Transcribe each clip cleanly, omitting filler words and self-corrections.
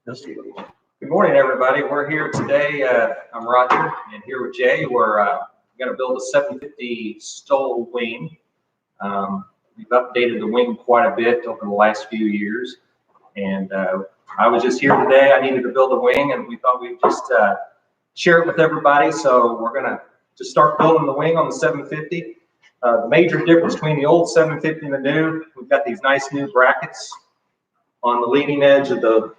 Good morning, everybody. We're here today. I'm Roger, and here with Jay. We're going to build a 750 STOL wing. We've updated the wing quite a bit over the last few years, and I was just here today. I needed to build a wing, and we thought we'd just share it with everybody. So we're going to just start building the wing on the 750. The major difference between the old 750 and the new, we've got these nice new brackets on the leading edge of the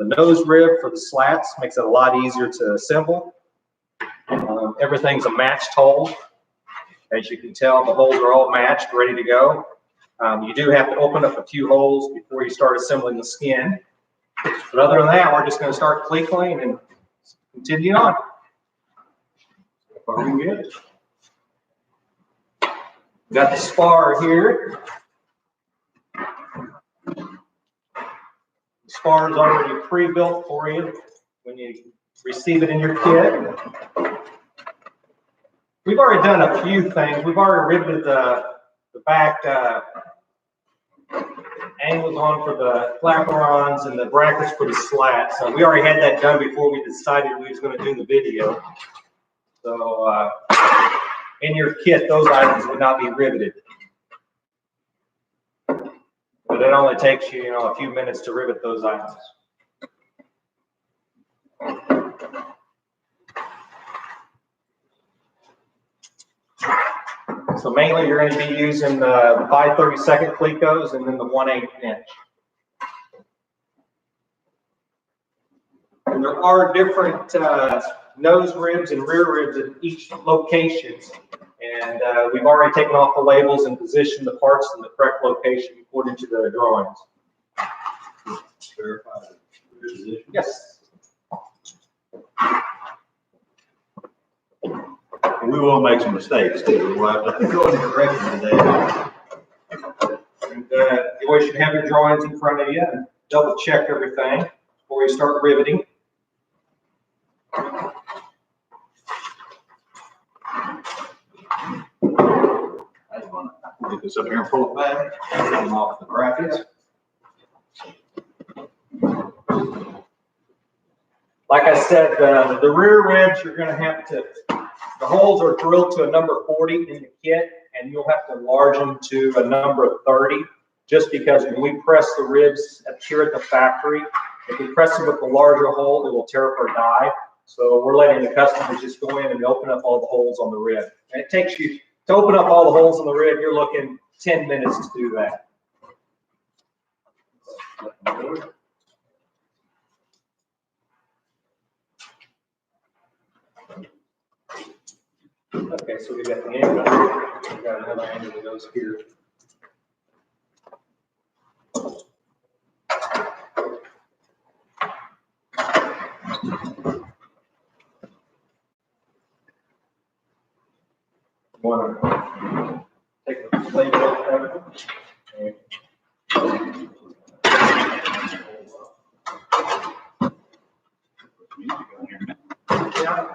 nose rib for the slats. Makes it a lot easier to assemble. Everything's a matched hole. As you can tell, the holes are all matched, ready to go. You do have to open up a few holes before you start assembling the skin. But other than that, we're just going to start cleaning and continue on. Got the Spar here. Spar is already pre-built for you when you receive it in your kit. We've already done a few things. We've already riveted the back angles on for the flaperons and the brackets for the slats. So we already had that done before we decided we was going to do the video. So in your kit, those items would not be riveted. But it only takes you, a few minutes to rivet those items. So mainly you're going to be using the 5/32 clecos and then the 1/8 inch. And there are different nose ribs and rear ribs at each location. And we've already taken off the labels and positioned the parts in the correct location according to the drawings. Verify the position? Yes. We will make some mistakes too. We'll have to go in the direction today. And you always should have your drawings in front of you and double check everything before you start riveting. Get this up here and pull it back. Get them off the brackets. Like I said, the rear ribs, you're going to have to, the holes are drilled to a number 40 in the kit, and you'll have to enlarge them to a number 30, just because when we press the ribs here at the factory, if we press it with the larger hole, it will tear up our die. So we're letting the customers just go in and open up all the holes on the rib. And it takes you, to open up all the holes on the rib, you're looking 10 minutes to do that. Okay, so we got the angle. We got another angle that goes here. Want to take the plate off of it. Yeah.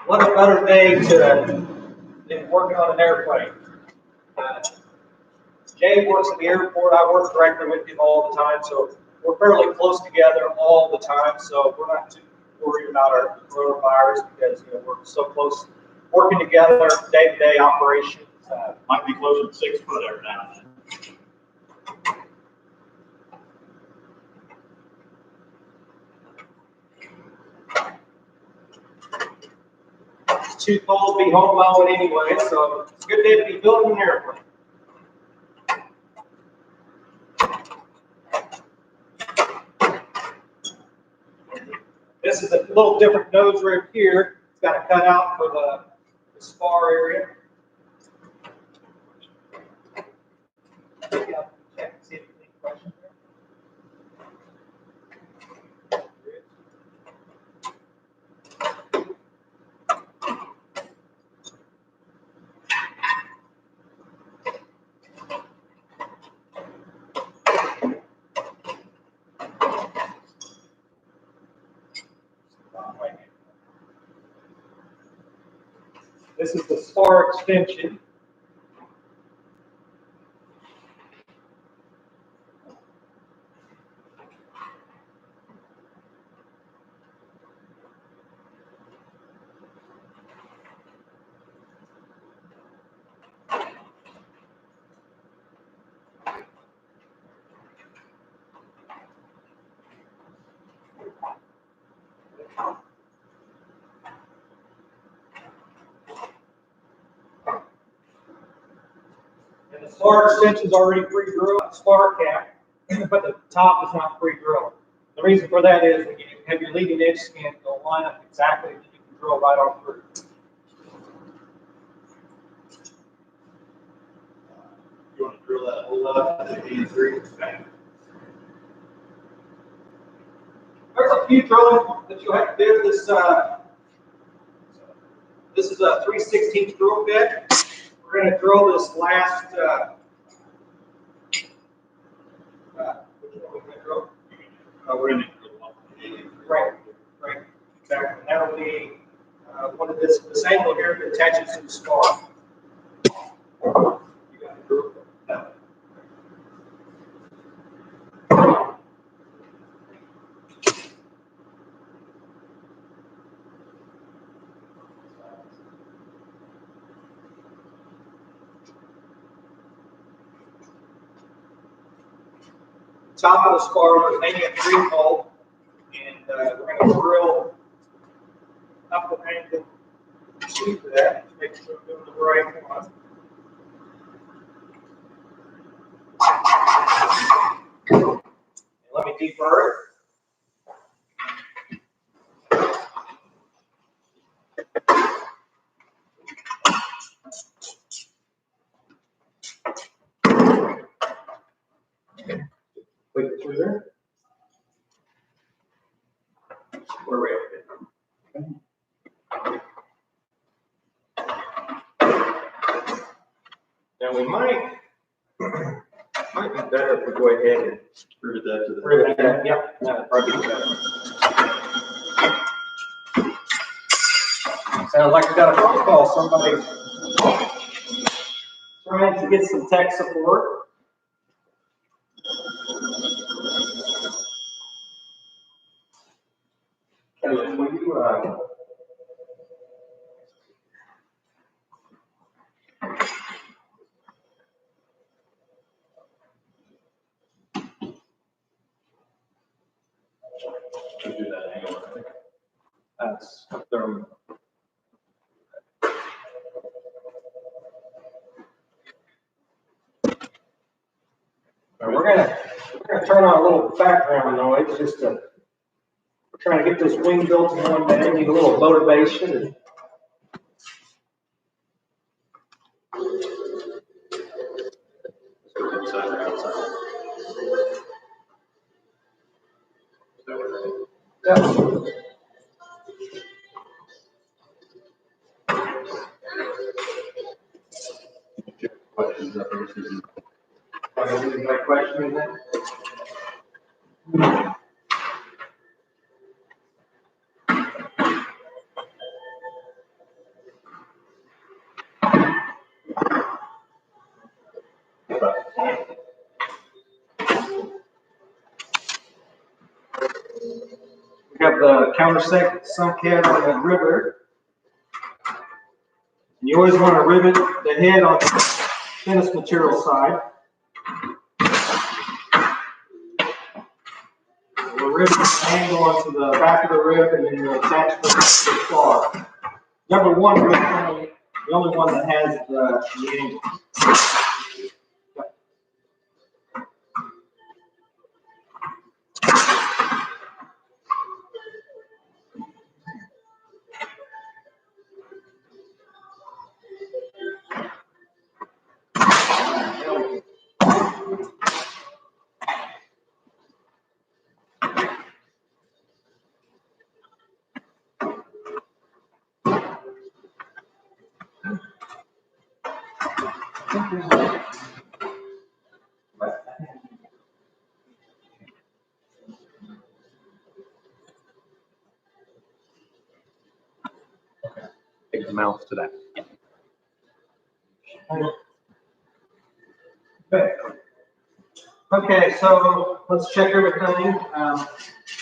What a better day than working on an airplane. Jay works at the airport. I work directly with him all the time, so we're fairly close together all the time. So we're not too worried about our coronavirus because we're so close working together, day-to-day operations. Might be closer to 6 foot every now and then. It's too cold to be home mowing anyway, so it's a good day to be building an airplane. This is a little different nose rib here. It's got a cutout for the spar area. Check, see if you have any questions there. This is the Spar extension. And the Spar extension is already pre-drilled, Spar cap, but the top is not pre-drilled. The reason for that is when you have your leading edge skin, it'll line up exactly, and you can drill right on through. You want to drill that hole up to the 83? There's a few drilling that you'll have to do. This is a 3/16 drill bit. We're going to drill this last. Which one are we going to drill? We're going to drill Right, exactly. That'll be one of this angle here that attaches to the spar. You got to drill that. Top of the spar is maybe a 3 hole, and we're going to drill up the angle to that to make sure we're doing the right one. And let me deburr it. Click it through there. Where are we at? Now we might be better if we go ahead and rivet that to the. rivet that. Yep, that'd probably be better. Sounds like we got a phone call. Somebody's trying to get some tech support. Kevin, will you Do that angle. that's thermal. We're gonna turn on a little background noise just to. We're trying to get this wing built in one day. Need a little motivation. Inside or outside? Is that what Yeah. questions up here, Susan? My question is that? We have the countersunk head on the rivet. And you always want to rivet the head on the thinnest material side. We'll rivet the angle onto the back of the rib and then we'll attach the spar. Number one rib is the only one that has the angle. Take the mouth to that. Okay, so let's check everything.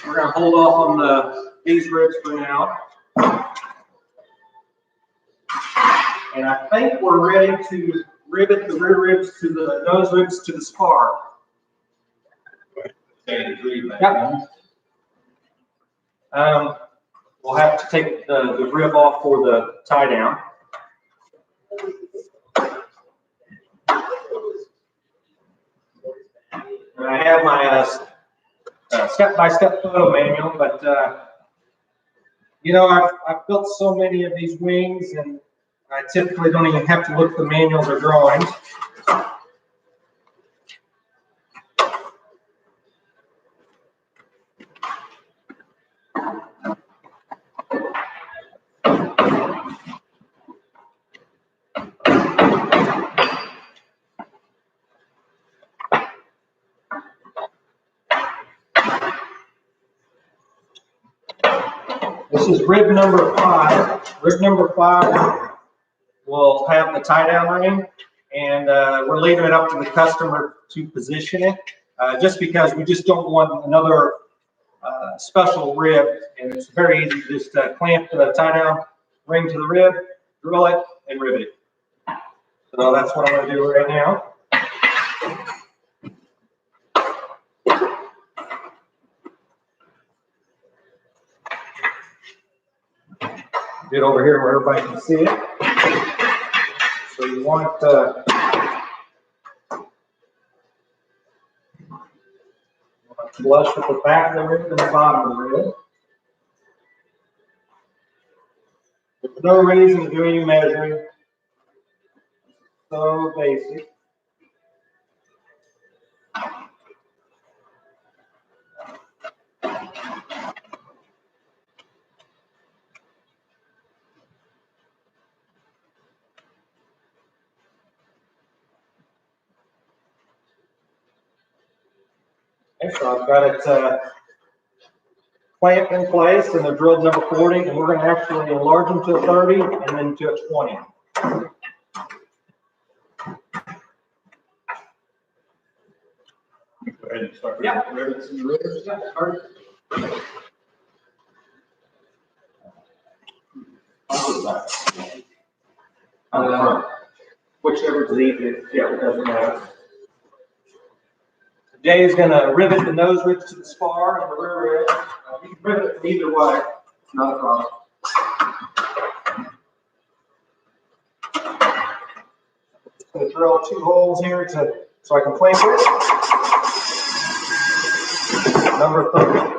We're going to hold off on these ribs for now. And I think we're ready to rivet the rear ribs to the nose ribs to the spar. Yep. We'll have to take the rib off for the tie down. step-by-step photo manual, but you know, I've built so many of these wings, and I typically don't even have to look at the manuals or drawings. This is rib number 5. Rib number 5 will have the tie-down ring, and we're leaving it up to the customer to position it, just because we just don't want another special rib, and it's very easy to just clamp the tie-down ring to the rib, drill it, and rivet it. So that's what I'm going to do right now. Get over here where everybody can see it. So you want flush with the back of the rib and the bottom of the rib. There's no reason to do any measuring. So basic. Okay, so I've got it clamped in place, and they're drilled number 40, and we're going to actually enlarge them to a 30 and then to a 20. Go ahead and start. Yeah. Rivets and rivets. Yeah, start. Whichever's the easiest, yeah, it doesn't matter. Jay is going to rivet the nose ribs to the spar and the rear ribs. You can rivet it either way, not a problem. I'm going to drill 2 holes here so I can clamp it. Number 30.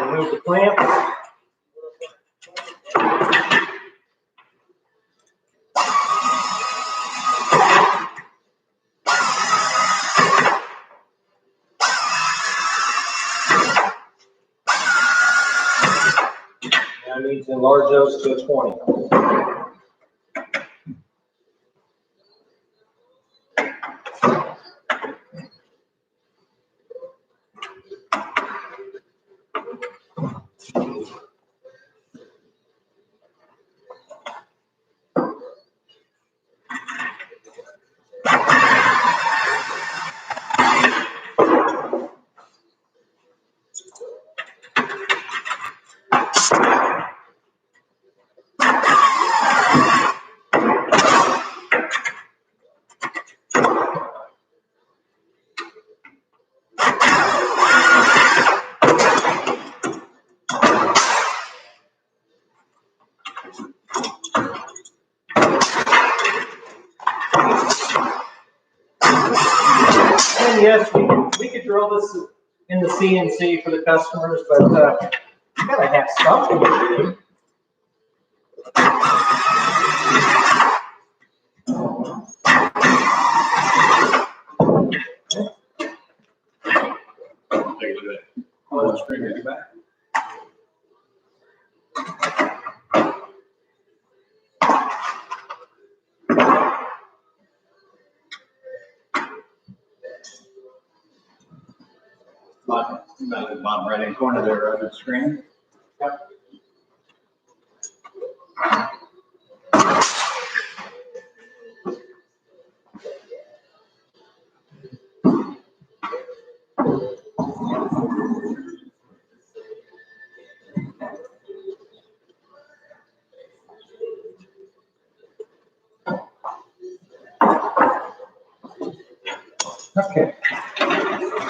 Remove the clamp. Now I need to enlarge those to a 20. And yes, we could drill this in the CNC for the customers, but you gotta have something to do. Oh, that's pretty good. Back. Bottom right hand corner there of the screen. Yep. Okay.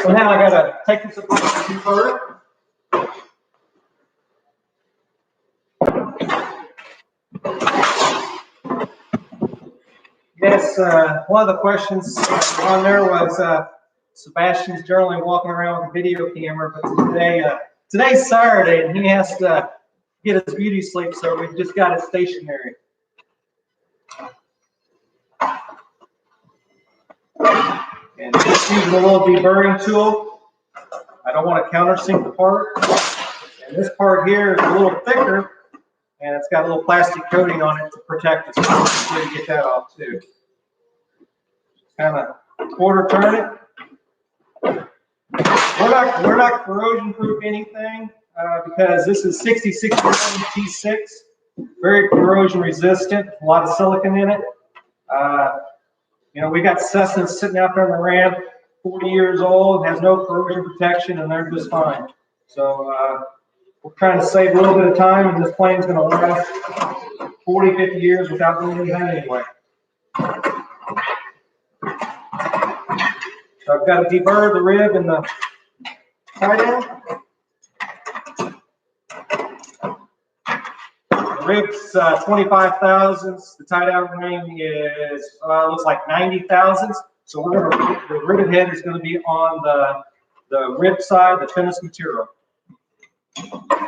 So now I gotta take this apart and convert it. guess one of the questions on there was Sebastian's generally walking around with a video camera, but today's Saturday and he has to get his beauty sleep, so we've just got it stationary. And just using a little deburring tool. I don't want to countersink the part. And this part here is a little thicker, and it's got a little plastic coating on it to protect it. So I'm going to get that off too. Kind of quarter turn it. We're not corrosion proof anything because this is 6061 T6, very corrosion resistant, a lot of silicon in it. You know, we got Cessnas sitting out there on the ramp, 40 years old, has no corrosion protection, and they're just fine. So we're trying to save a little bit of time, and this plane's going to last 40, 50 years without doing anything anyway. So I've got to deburr the rib and the tie down. The rib's 25 thousandths. The tie down ring is looks like 90 thousandths. So we're gonna, the rivet head is going to be on the rib side, the thinnest material.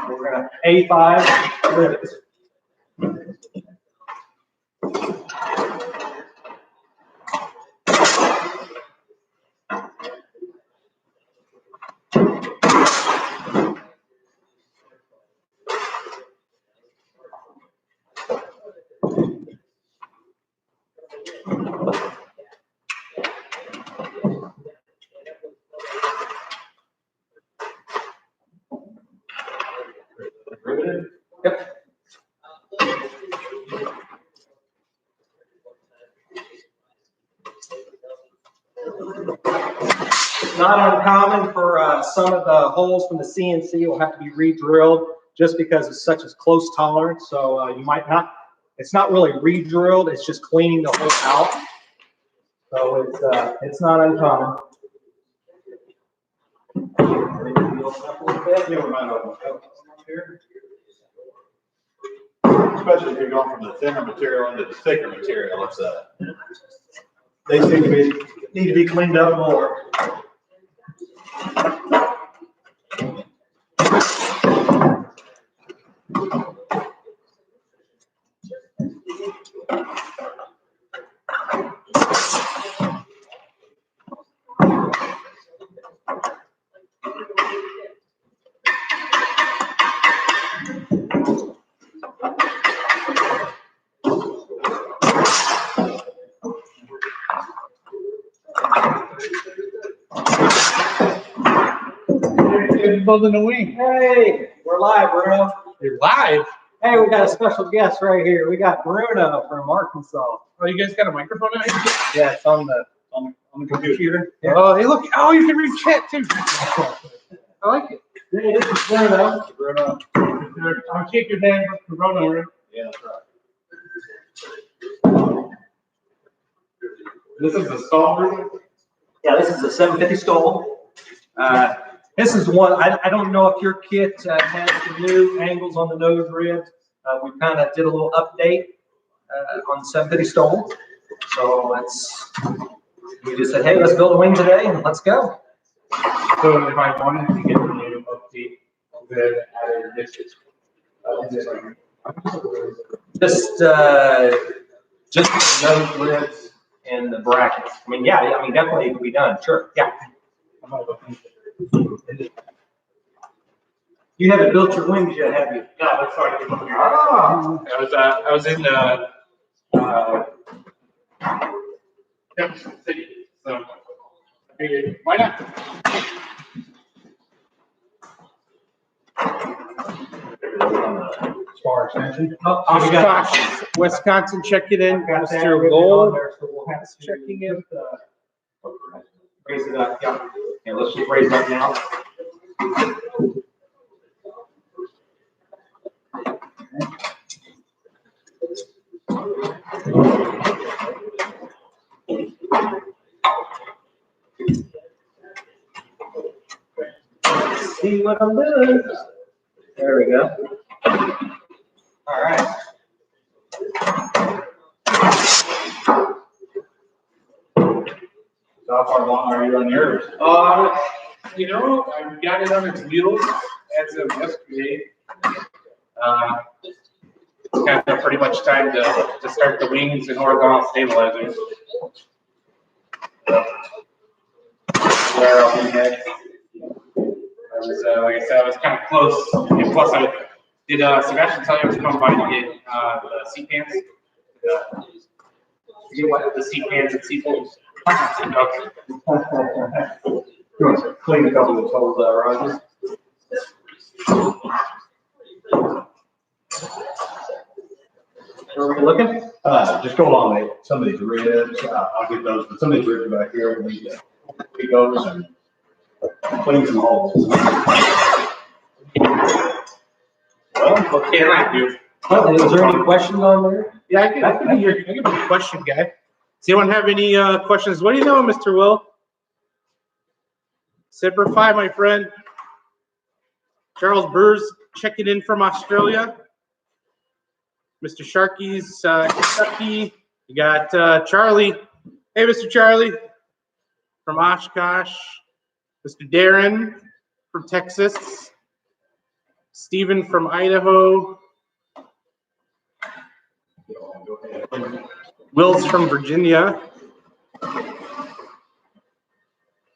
We're going to A5 rivets. Yep. It's not uncommon for some of the holes from the CNC will have to be re-drilled just because it's such a close tolerance. So you might not, it's not really re-drilled, it's just cleaning the hole out. So it's not uncommon. Especially if you're going from the thinner material into the thicker material, it's they seem to need to be cleaned up more. Building a wing. Hey, we're live, Bruno. You're live. Hey, we got a special guest right here. We got Bruno from Arkansas. Oh, you guys got a microphone out here? Yeah, it's on the computer. Yeah. Oh, hey, look. Oh, you can read chat too. I like it. Hey, this is Bruno. Bruno. I'll shake your hand for Corona, right? Yeah, that's right. This is the STOL version? Yeah, this is a 750 STOL. This is one, I don't know if your kit has the new angles on the nose ribs. We kind of did a little update on the 750 STOL. So we just said, hey, let's build a wing today and let's go. So if I wanted to get the new update, then add this. Just the nose ribs and the brackets. I mean, yeah, definitely it can be done. Sure, yeah. You haven't built your wings yet, have you? No, that's why I came up here. Oh. I was in Jefferson City, so I figured, why not? Spar extension. Wisconsin, check it in. Got that Mr. written Gold. on there, so we'll have to Checking in. Raise it up, yeah. Yeah, let's just raise it up now. See what I'm doing. There we go. All right. How far along are you on yours? You know, I got it on its wheels as of yesterday. It's kind of pretty much time to start the wings and horizontal stabilizers. Where I'll be next. I was, like I said, I was kind of close. And plus, I did Sebastian tell you I was coming by to get the seat pants? The seat pants and seat poles. Okay. You want to clean a couple of those holes out, Roger? Where are we looking? Just go along some of these ribs. I'll get those, but some of these ribs back here, we need to pick those and clean some holes. Well, what can I do? Well, is there any questions on there? Yeah, I can be a question guy. Does anyone have any questions? What do you know, Mr. Will? Semper Fi, my friend. Charles Burrs checking in from Australia. Mr. Sharkey's Kentucky. You got Charlie. Hey, Mr. Charlie from Oshkosh. Mr. Darren from Texas. Stephen from Idaho. Will's from Virginia.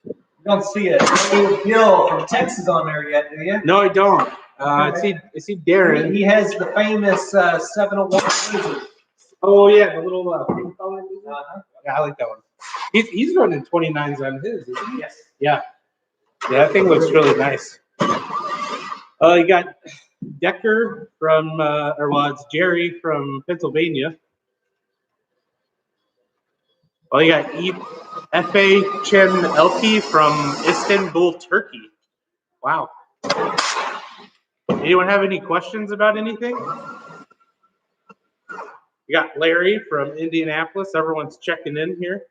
You don't see a Dave Gill from Texas on there yet, do you? No, I don't. I see Darren. He has the famous 701 Blizzard. Oh yeah, the little pink color. Yeah, I like that one. He's running 29s on his, isn't he? Yes. Yeah. Yeah, that thing looks really nice. You got Decker from, it's Jerry from Pennsylvania. Oh, you got F.A. Chen Elke from Istanbul, Turkey. Wow. Anyone have any questions about anything? You got Larry from Indianapolis. Everyone's checking in here.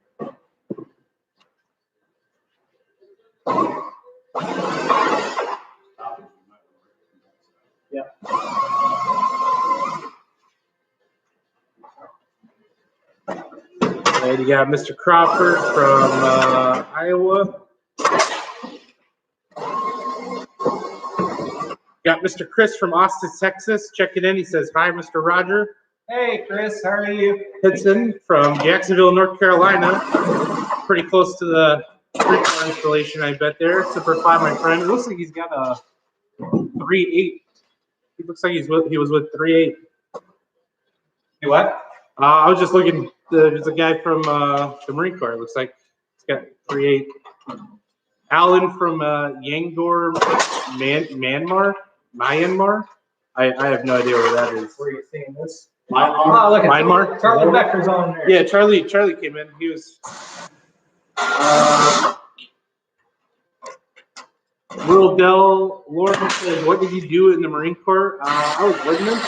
Yeah. And you got Mr. Crawford from Iowa. Got Mr. Chris from Austin, Texas, checking in. He says, hi, Mr. Roger. Hey, Chris, how are you? Hudson from Jacksonville, North Carolina. Pretty close to the streetcar installation, I bet there. Semper Fi, my friend. It looks like he's got a 3.8. He looks like he was with 3.8. You what? I was just looking. There's a guy from the Marine Corps. It looks like he's got 3.8. Alan from Yangon, Myanmar. I have no idea where that is. Where are you seeing this? Myanmar. Oh, look at Myanmar. Charlie Becker's on there. Yeah, Charlie came in. He was. Will Dell Lauren says, "What did you do in the Marine Corps?" I was lieutenant.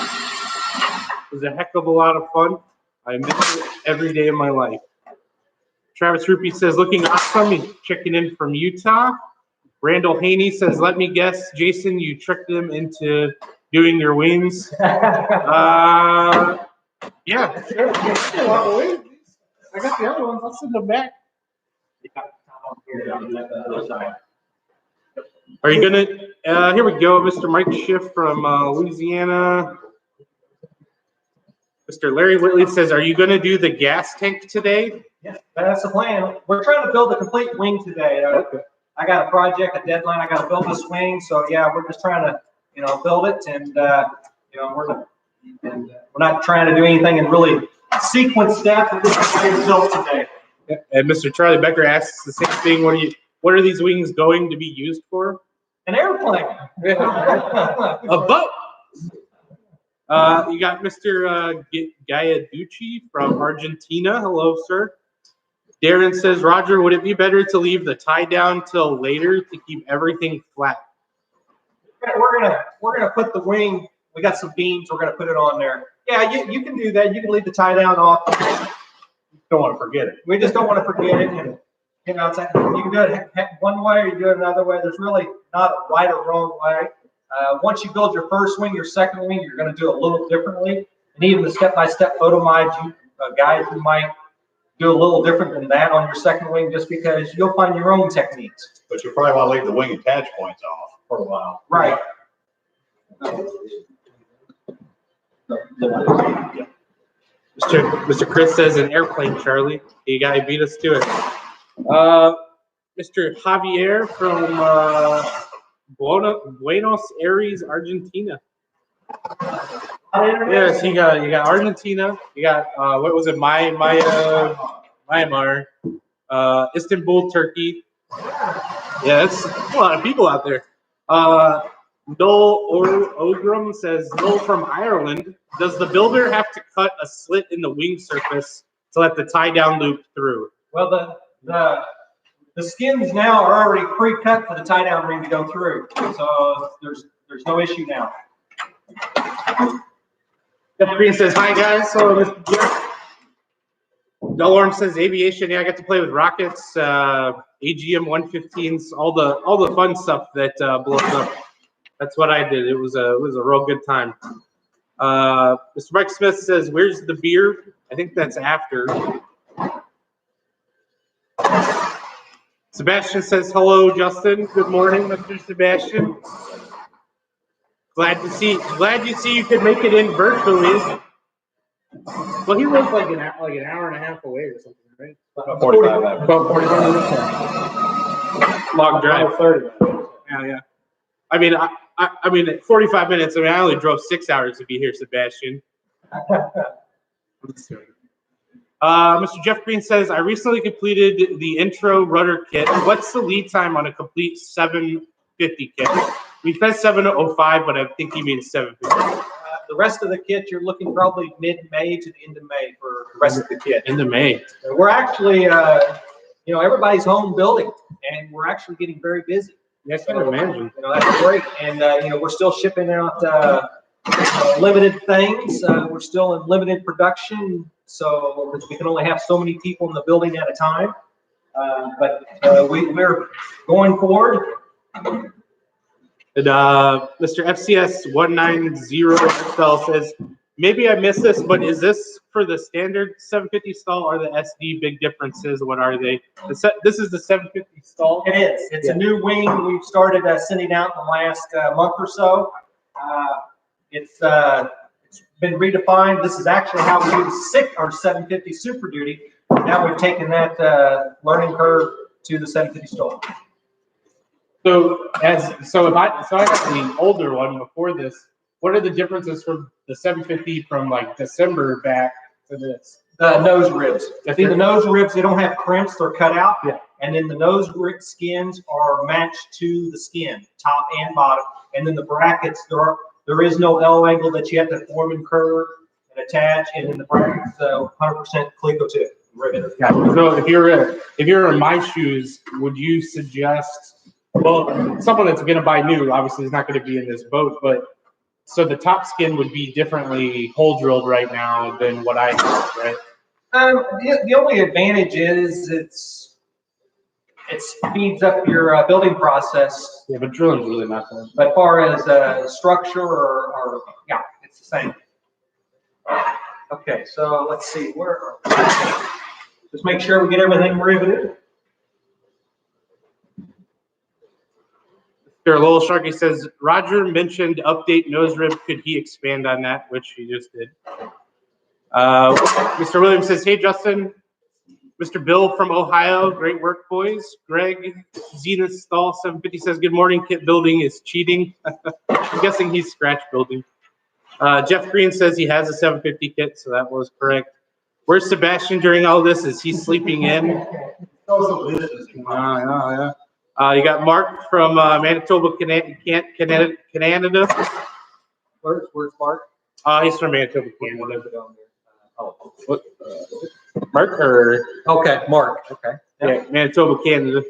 It was a heck of a lot of fun. I miss it every day of my life. Travis Rupi says, "Looking awesome." He's checking in from Utah. Randall Haney says, "Let me guess, Jason, you tricked them into doing your wings." Yeah, sure. I got the other ones. I'll send them back. Are you gonna? Here we go, Mr. Mike Schiff from Louisiana. Mr. Larry Whitley says, "Are you gonna do the gas tank today?" Yeah, that's the plan. We're trying to build a complete wing today. Okay. I got a project, a deadline. I got to build this wing. So yeah, we're just trying to, build it, and we're not trying to do anything in really sequence steps. We're just trying to build today. And Mr. Charlie Becker asks the same thing. What are these wings going to be used for? An airplane. A boat. You got Mr. Gaiaducci from Argentina. Hello, sir. Darren says, "Roger, would it be better to leave the tie down till later to keep everything flat?" We're gonna put the wing. We got some beams. We're gonna put it on there. Yeah, you can do that. You can leave the tie down off. Don't want to forget it. We just don't want to forget it. And it's like, you can do it one way or you do it another way. There's really not a right or wrong way. Once you build your first wing, your second wing, you're going to do it a little differently. And even the step-by-step photo guides you might do a little different than that on your second wing, just because you'll find your own techniques. But you probably want to leave the wing attach points off for a while. Right. Mr. Chris says an airplane, Charlie. You guy beat us to it. Mr. Javier from Buenos Aires, Argentina. Yes, you got Argentina. You got what was it? Myanmar, Istanbul, Turkey. Yeah, that's a lot of people out there. Noel Ogram says, Noel from Ireland. Does the builder have to cut a slit in the wing surface to let the tie down loop through? Well, the skins now are already pre-cut for the tie down ring to go through, so there's no issue now. Jeff Green says, hi guys. So Mr. Jeff. Delorme says aviation. Yeah, I got to play with rockets, AGM 115s, all the fun stuff that blows up. That's what I did. It was a real good time. Mr. Mike Smith says, where's the beer? I think that's after. Sebastian says, hello, Justin. Good morning, Mr. Sebastian. Glad you see you could make it in virtually. Well, he lives like an hour and a half away or something, right? About 45 About 45 minutes. Long drive. 30. Yeah. I mean, 45 minutes. I mean, I only drove 6 hours to be here, Sebastian. Mr. Jeff Green says, I recently completed the intro rudder kit. What's the lead time on a complete 750 kit? We said 705, but I think he means 750. The rest of the kit, you're looking probably mid-May to the end of May for the rest of the kit. End of May. We're actually, everybody's home building, and we're actually getting very busy. Yes, I can imagine. That's great. And, we're still shipping out limited things. We're still in limited production, so we can only have so many people in the building at a time. But we're going forward. And Mr. FCS 190XL says, maybe I missed this, but is this for the standard 750 stall or the SD? Big differences. What are they? This is the 750 stall. It is. It's a new wing we've started sending out in the last month or so. It's been redefined. This is actually how we use our 750 Super Duty. Now we've taken that learning curve to the 750 stall. So I got the older one before this. What are the differences from the 750 from like December back to this? The nose ribs. See, the nose ribs, they don't have crimps, they're cut out. Yeah. And then the nose rib skins are matched to the skin, top and bottom. And then the brackets, there is no L angle that you have to form and curve and attach. And then the brackets, 100% Cleco tip rivet. Yeah. So if you're in my shoes, would you suggest? Well, someone that's going to buy new obviously is not going to be in this boat, but so the top skin would be differently hole drilled right now than what I have, right? The only advantage is it speeds up your building process. Yeah, but drilling's really not fun. But as far as structure or yeah, it's the same. Okay, so let's see just make sure we get everything riveted. Mr. Lowell Sharkey says, Roger mentioned update nose rib. Could he expand on that? Which he just did. Mr. Williams says, hey, Justin. Mr. Bill from Ohio, great work, boys. Greg, Zenith STOL 750 says, good morning, kit building is cheating. I'm guessing he's scratch building. Jeff Green says he has a 750 kit, so that was correct. Where's Sebastian during all this? Is he sleeping in? Yeah. You got Mark from Manitoba, Canada. Where's Mark? He's from Manitoba, Canada. Mark or? Okay, Mark. Okay. Yeah, Manitoba, Canada.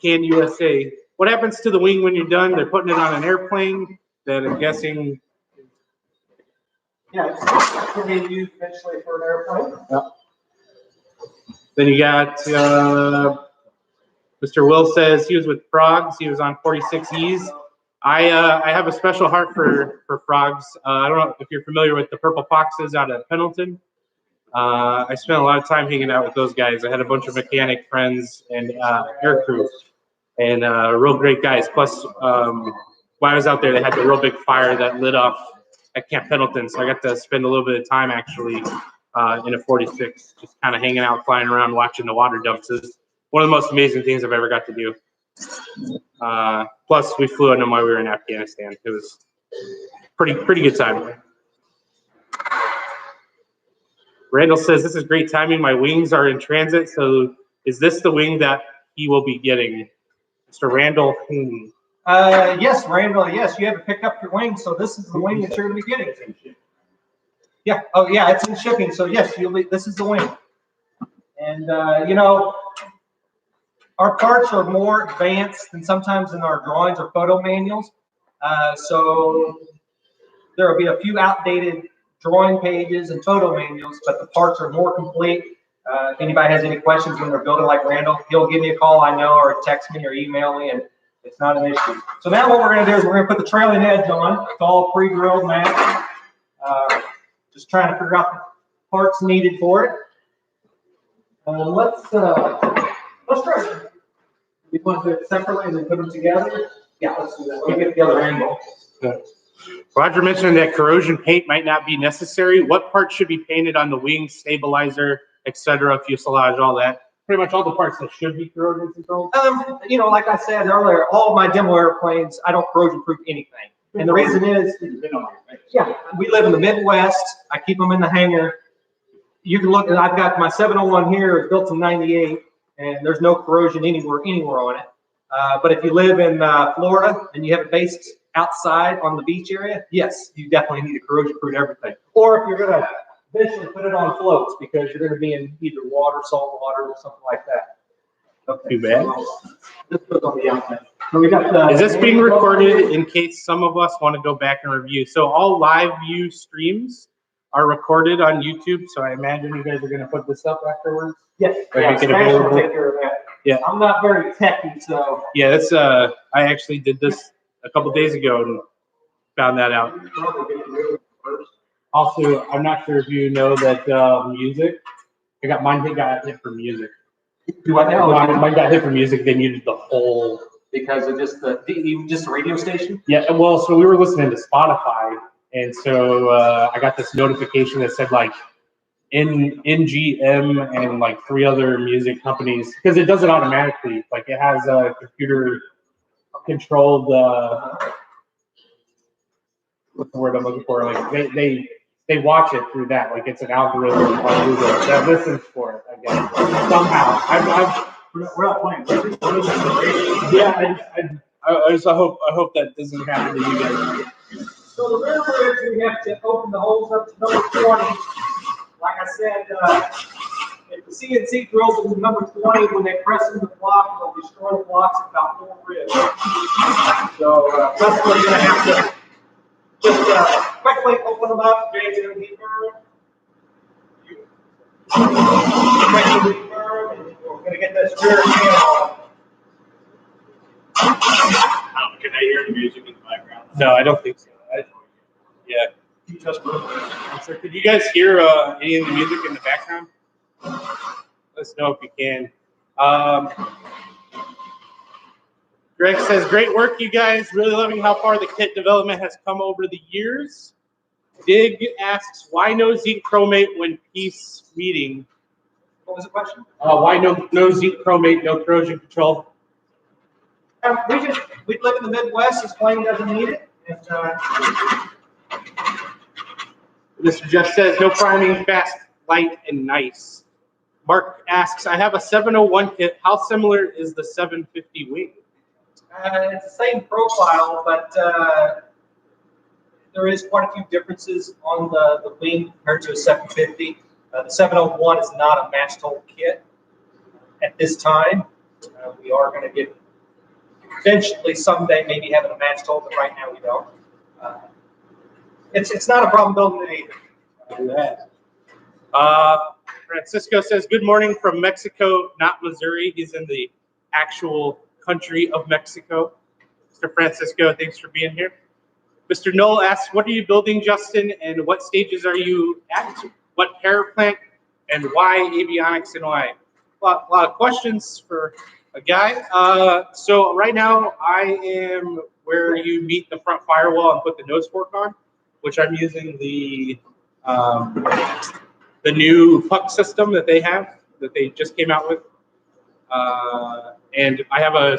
Can USA. What happens to the wing when you're done? They're putting it on an airplane that I'm guessing. Yeah, it's going to be used eventually for an airplane. Yeah. Then you got Mr. Will says he was with frogs. He was on 46Es. I have a special heart for frogs. I don't know if you're familiar with the purple foxes out of Pendleton. I spent a lot of time hanging out with those guys. I had a bunch of mechanic friends and air crew, and real great guys. Plus, while I was out there, they had the real big fire that lit off at Camp Pendleton, so I got to spend a little bit of time actually in a 46, just kind of hanging out, flying around, watching the water dumps. Is one of the most amazing things I've ever got to do. Plus, we flew on them while we were in Afghanistan. It was pretty good time. Randall says, this is great timing. My wings are in transit. So is this the wing that he will be getting? Mr. Randall. Yes, Randall, yes, you haven't picked up your wing, so this is the wing that you're going to be getting. Yeah, oh yeah, it's in shipping, so yes, this is the wing. And, you know, our parts are more advanced than sometimes in our drawings or photo manuals. So there will be a few outdated drawing pages and photo manuals, but the parts are more complete. If anybody has any questions when they're building like Randall, he'll give me a call, I know, or text me or email me, and it's not an issue. So now what we're going to do is we're going to put the trailing edge on. It's all pre-drilled now. Just trying to figure out the parts needed for it. Let's try it. We want to do it separately and then put them together. Yeah, let's do that. Let me get the other angle. Roger mentioned that corrosion paint might not be necessary. What parts should be painted on the wing, stabilizer, etc., fuselage, all that? Pretty much all the parts that should be corrosion controlled? You know, like I said earlier, all of my demo airplanes, I don't corrosion proof anything. And the reason is, yeah, we live in the Midwest. I keep them in the hangar. You can look, I've got my 701 here, it's built in '98, and there's no corrosion anywhere on it. But if you live in Florida and you have it based outside on the beach area, yes, you definitely need to corrosion proof everything. Or if you're going to eventually put it on floats because you're going to be in either water, salt water, or something like that. Okay. Too bad. This goes on the outside. So we got is this being recorded in case some of us want to go back and review? So all live view streams are recorded on YouTube. So I imagine you guys are going to put this up afterwards. Yes. Or Yeah, make it Smash will available. take care of that. Yeah. I'm not very techy, so. Yeah, that's I actually did this a couple days ago and found that out. Also, I'm not sure if you know that music. Mine got hit for music. Do I know? Mine got hit for music. They muted the whole. Because of just the radio station? Yeah, well, so we were listening to Spotify, and so I got this notification that said like NGM and like 3 other music companies, because it does it automatically. Like it has a computer controlled. What's the word I'm looking for? Like they watch it through that. Like it's an algorithm on Google that listens for it. I guess somehow. We're not playing. Yeah, I hope that doesn't happen to you guys. So the river is we have to open the holes up to number 20. Like I said, if the CNC drills into number 20, when they press in the block, they'll destroy the blocks at about 4 ribs. So that's what we're going to have to just quickly open them up. Quickly deburr, and we're going to get this rear panel on. Can I hear the music in the background? No, I don't think so. Yeah. So could you guys hear any of the music in the background? Let us know if you can. Greg says, great work, you guys. Really loving how far the kit development has come over the years. Dig asks, why no zinc chromate when piece meeting? What was the question? Why no zinc chromate, no corrosion control? We live in the Midwest. This plane doesn't need it. And, Mr. Jeff says, no priming, fast, light, and nice. Mark asks, I have a 701 kit. How similar is the 750 wing? it's the same profile, but there is quite a few differences on the wing compared to a 750. The 701 is not a matched hole kit at this time. We are going to get eventually someday maybe having a matched hole, but right now we don't. It's not a problem building it either. Do that. Francisco says, good morning from Mexico, not Missouri. He's in the actual country of Mexico. Mr. Francisco, thanks for being here. Mr. Knoll asks, what are you building, Justin, and what stages are you at? What power plant and why avionics and why? A lot of questions for a guy. So right now I am where you meet the front firewall and put the nose fork on, which I'm using the new puck system that they just came out with. And I have a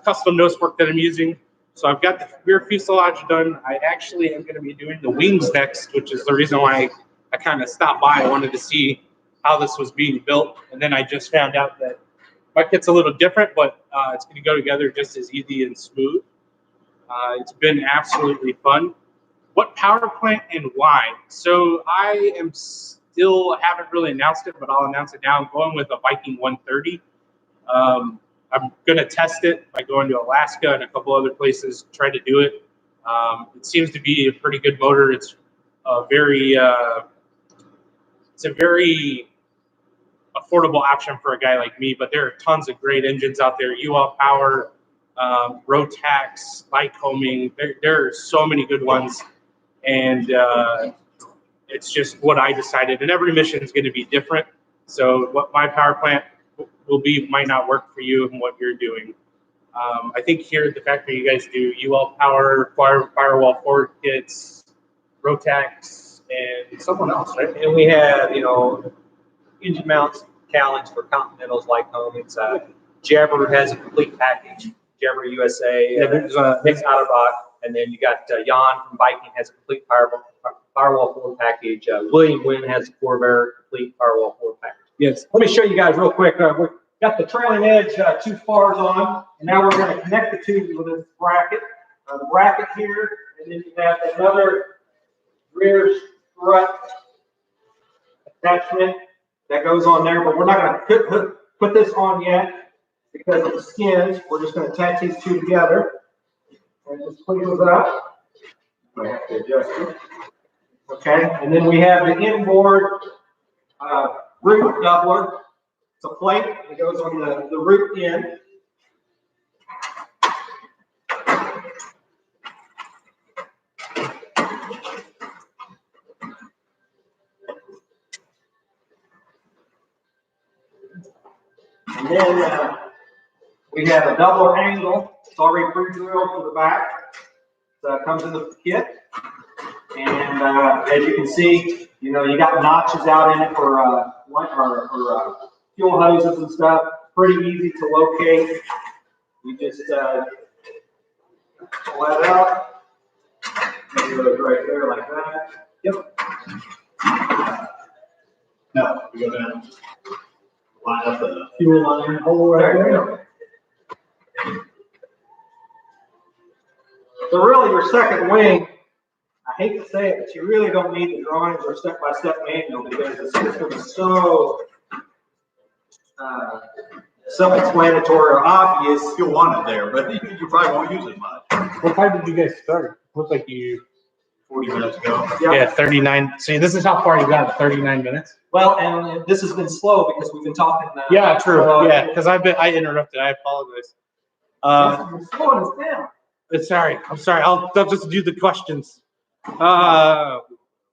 custom nose fork that I'm using. So I've got the rear fuselage done. I actually am going to be doing the wings next, which is the reason why I kind of stopped by. I wanted to see how this was being built. And then I just found out that my kit's a little different, but it's going to go together just as easy and smooth. It's been absolutely fun. What power plant and why? So I am still haven't really announced it, but I'll announce it now. I'm going with a Viking 130. I'm going to test it by going to Alaska and a couple other places, try to do it. It seems to be a pretty good motor. It's a very affordable option for a guy like me, but there are tons of great engines out there. UL Power, Rotax, Lycoming. There are so many good ones, and it's just what I decided. And every mission is going to be different. So what my power plant will be might not work for you and what you're doing. I think here at the factory, you guys do UL Power, firewall forward kits, Rotax, and someone else, right? And we have, engine mounts, cowlings for Continentals like home. It's Jabber has a complete package. Jabber USA, Mix Otterbach, and then you got Jan from Viking has a complete firewall forward package. William Wynn has a Corvair complete firewall forward package. Yes. Let me show you guys real quick. We've got the trailing edge 2 spars on, and now we're going to connect the two with this bracket. The bracket here, and then you have another rear strut attachment that goes on there, but we're not going to put this on yet because of the skins. We're just going to attach these two together and just clean those up. I have to adjust it. Okay, and then we have the inboard root doubler. It's a plate that goes on the root end. And then we have a double angle. It's already pre-drilled for the back. So it comes in the kit. And as you can see, you got notches out in it for fuel hoses and stuff. Pretty easy to locate. You just pull that out. It goes right there like that. Yep. No, you go down. Line up the Fuel line hole right there. So really, your second wing, I hate to say it, but you really don't need the drawings or step-by-step manual because the system is so self-explanatory or obvious. You'll want it there, but you probably won't use it much. What time did you guys start? Looks like you. 40 minutes ago. Yep. Yeah, 39. See, this is how far you got. 39 minutes. Well, and this has been slow because we've been talking. Yeah, true. Yeah, because I interrupted. I apologize. You're slowing us down. Sorry. I'm sorry. I'll just do the questions. What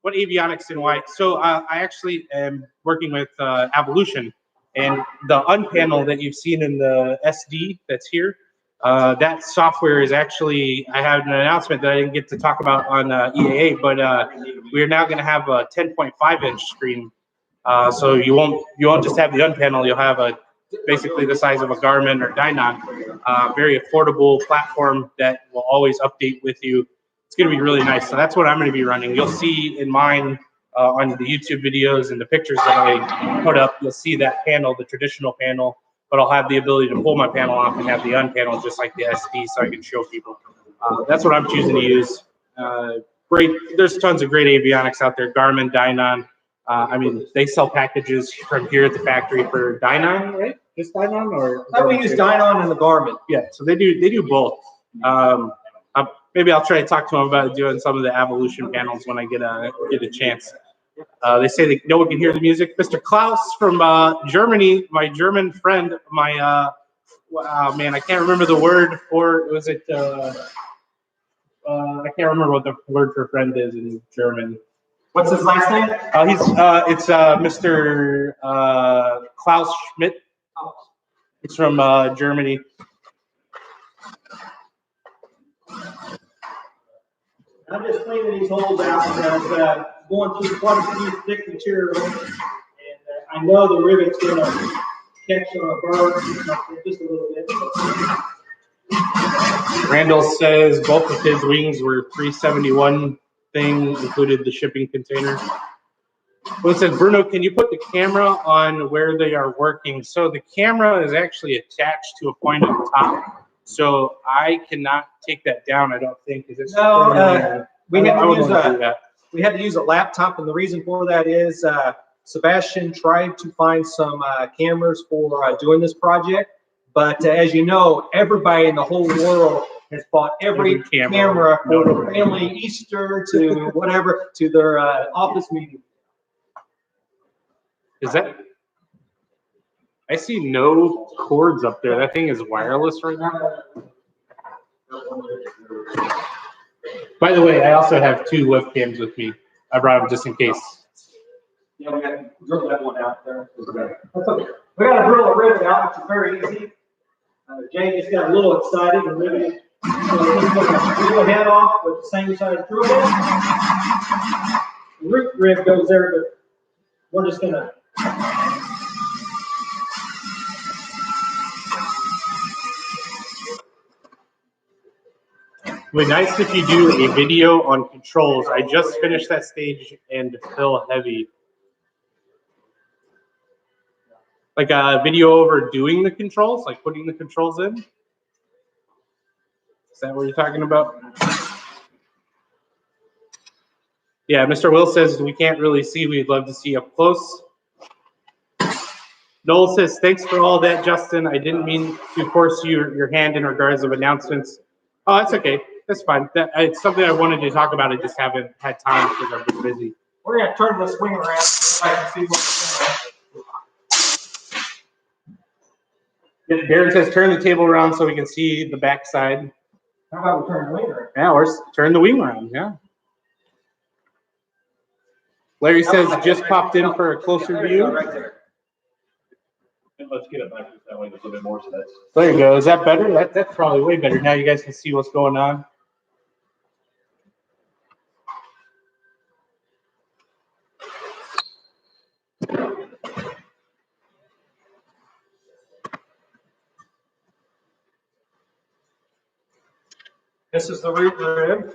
avionics and why? So I actually am working with Evolution, and the unpanel that you've seen in the SD that's here, that software is actually, I had an announcement that I didn't get to talk about on EAA, but we are now going to have a 10.5 inch screen. So you won't just have the unpanel, you'll have basically the size of a Garmin or Dynon, very affordable platform that will always update with you. It's going to be really nice. So that's what I'm going to be running. You'll see in mine on the YouTube videos and the pictures that I put up, you'll see that panel, the traditional panel, but I'll have the ability to pull my panel off and have the unpanel just like the SD so I can show people. That's what I'm choosing to use. Great. There's tons of great avionics out there, Garmin, Dynon. I mean, they sell packages from here at the factory for Dynon, right? Just Dynon, or We use Dynon and the Garmin. yeah. So they do both. Maybe I'll try to talk to them about doing some of the Evolution panels when I get a chance. They say that no one can hear the music. Mr. Klaus from Germany, my German friend, man, I can't remember the word for. Was it? I can't remember what the word for friend is in German. What's his last name? It's Mr. Klaus Schmidt. It's from Germany. I'm just cleaning these holes out and going through quite a few thick material. And I know the rivet's going to catch a burr just a little bit. Randall says both of his wings were 371 thing, included the shipping container. Well, it says, Bruno, can you put the camera on where they are working? So the camera is actually attached to a point at the top. So I cannot take that down, I don't think. It's No, we had to use a laptop, and the reason for that is Sebastian tried to find some cameras for doing this project. But as you know, everybody in the whole world has bought every camera for the family Easter to whatever, to their office meeting. Is that? I see no cords up there. That thing is wireless right now. By the way, I also have 2 webcams with me. I brought them just in case. Yeah, we got to drill that one out there. That's okay. We got to drill a rivet out, which is very easy. Jay just got a little excited and riveted. So he's going to drill the head off with the same size drill bit. The root rib goes there, but we're just going to. It would be nice if you do a video on controls. I just finished that stage and feel heavy. Like a video over doing the controls, like putting the controls in. Is that what you're talking about? Yeah, Mr. Will says we can't really see. We'd love to see up close. Noel says, thanks for all that, Justin. I didn't mean to force your hand in regards of announcements. Oh, that's okay. That's fine. It's something I wanted to talk about. I just haven't had time because I've been busy. We're going to turn this wing around so I can see what's going on. Darren says, turn the table around so we can see the back side. How about we turn the wing around? Yeah, or turn the wing around, yeah. Larry says, just popped in for a closer view. Right there. And let's get it back that way, a little bit more. So that's. There you go. Is that better? That's probably way better. Now you guys can see what's going on. This is the root rib.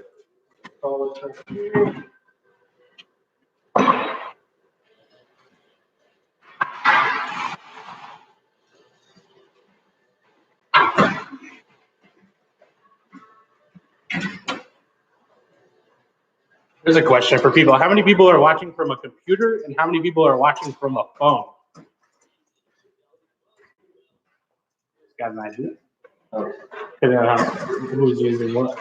Here's a question for people. How many people are watching from a computer and how many people are watching from a phone? Got an idea? Who's using what?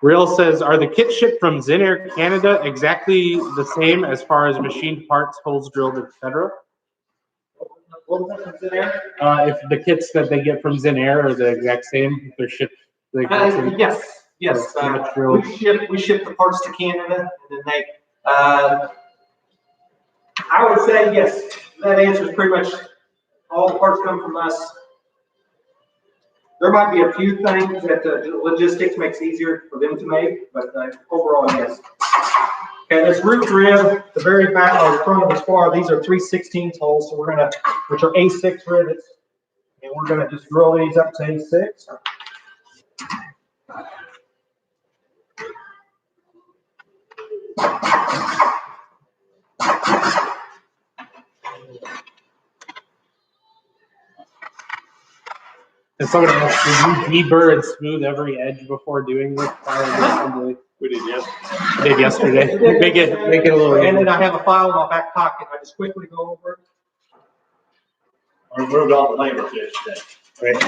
Real says, are the kits shipped from Zenair Canada exactly the same as far as machined parts, holes drilled, etc.? What was that from Zenair? If the kits that they get from Zenair are the exact same, if they're shipped. Yes. We ship the parts to Canada, and then they. I would say yes. That answers pretty much all the parts come from us. There might be a few things that the logistics makes easier for them to make, but overall, yes. Okay, this root rib, the very back or the front of the spar, these are 3/16 holes, so we're gonna, which are A6 rivets, and we're gonna just drill these up to A6. And somebody asked, did you deburr and smooth every edge before doing this prior to assembly? We did yesterday. I did yesterday. Make it a little. And then I have a file in my back pocket. I just quickly go over it. We removed all the labels yesterday. Right.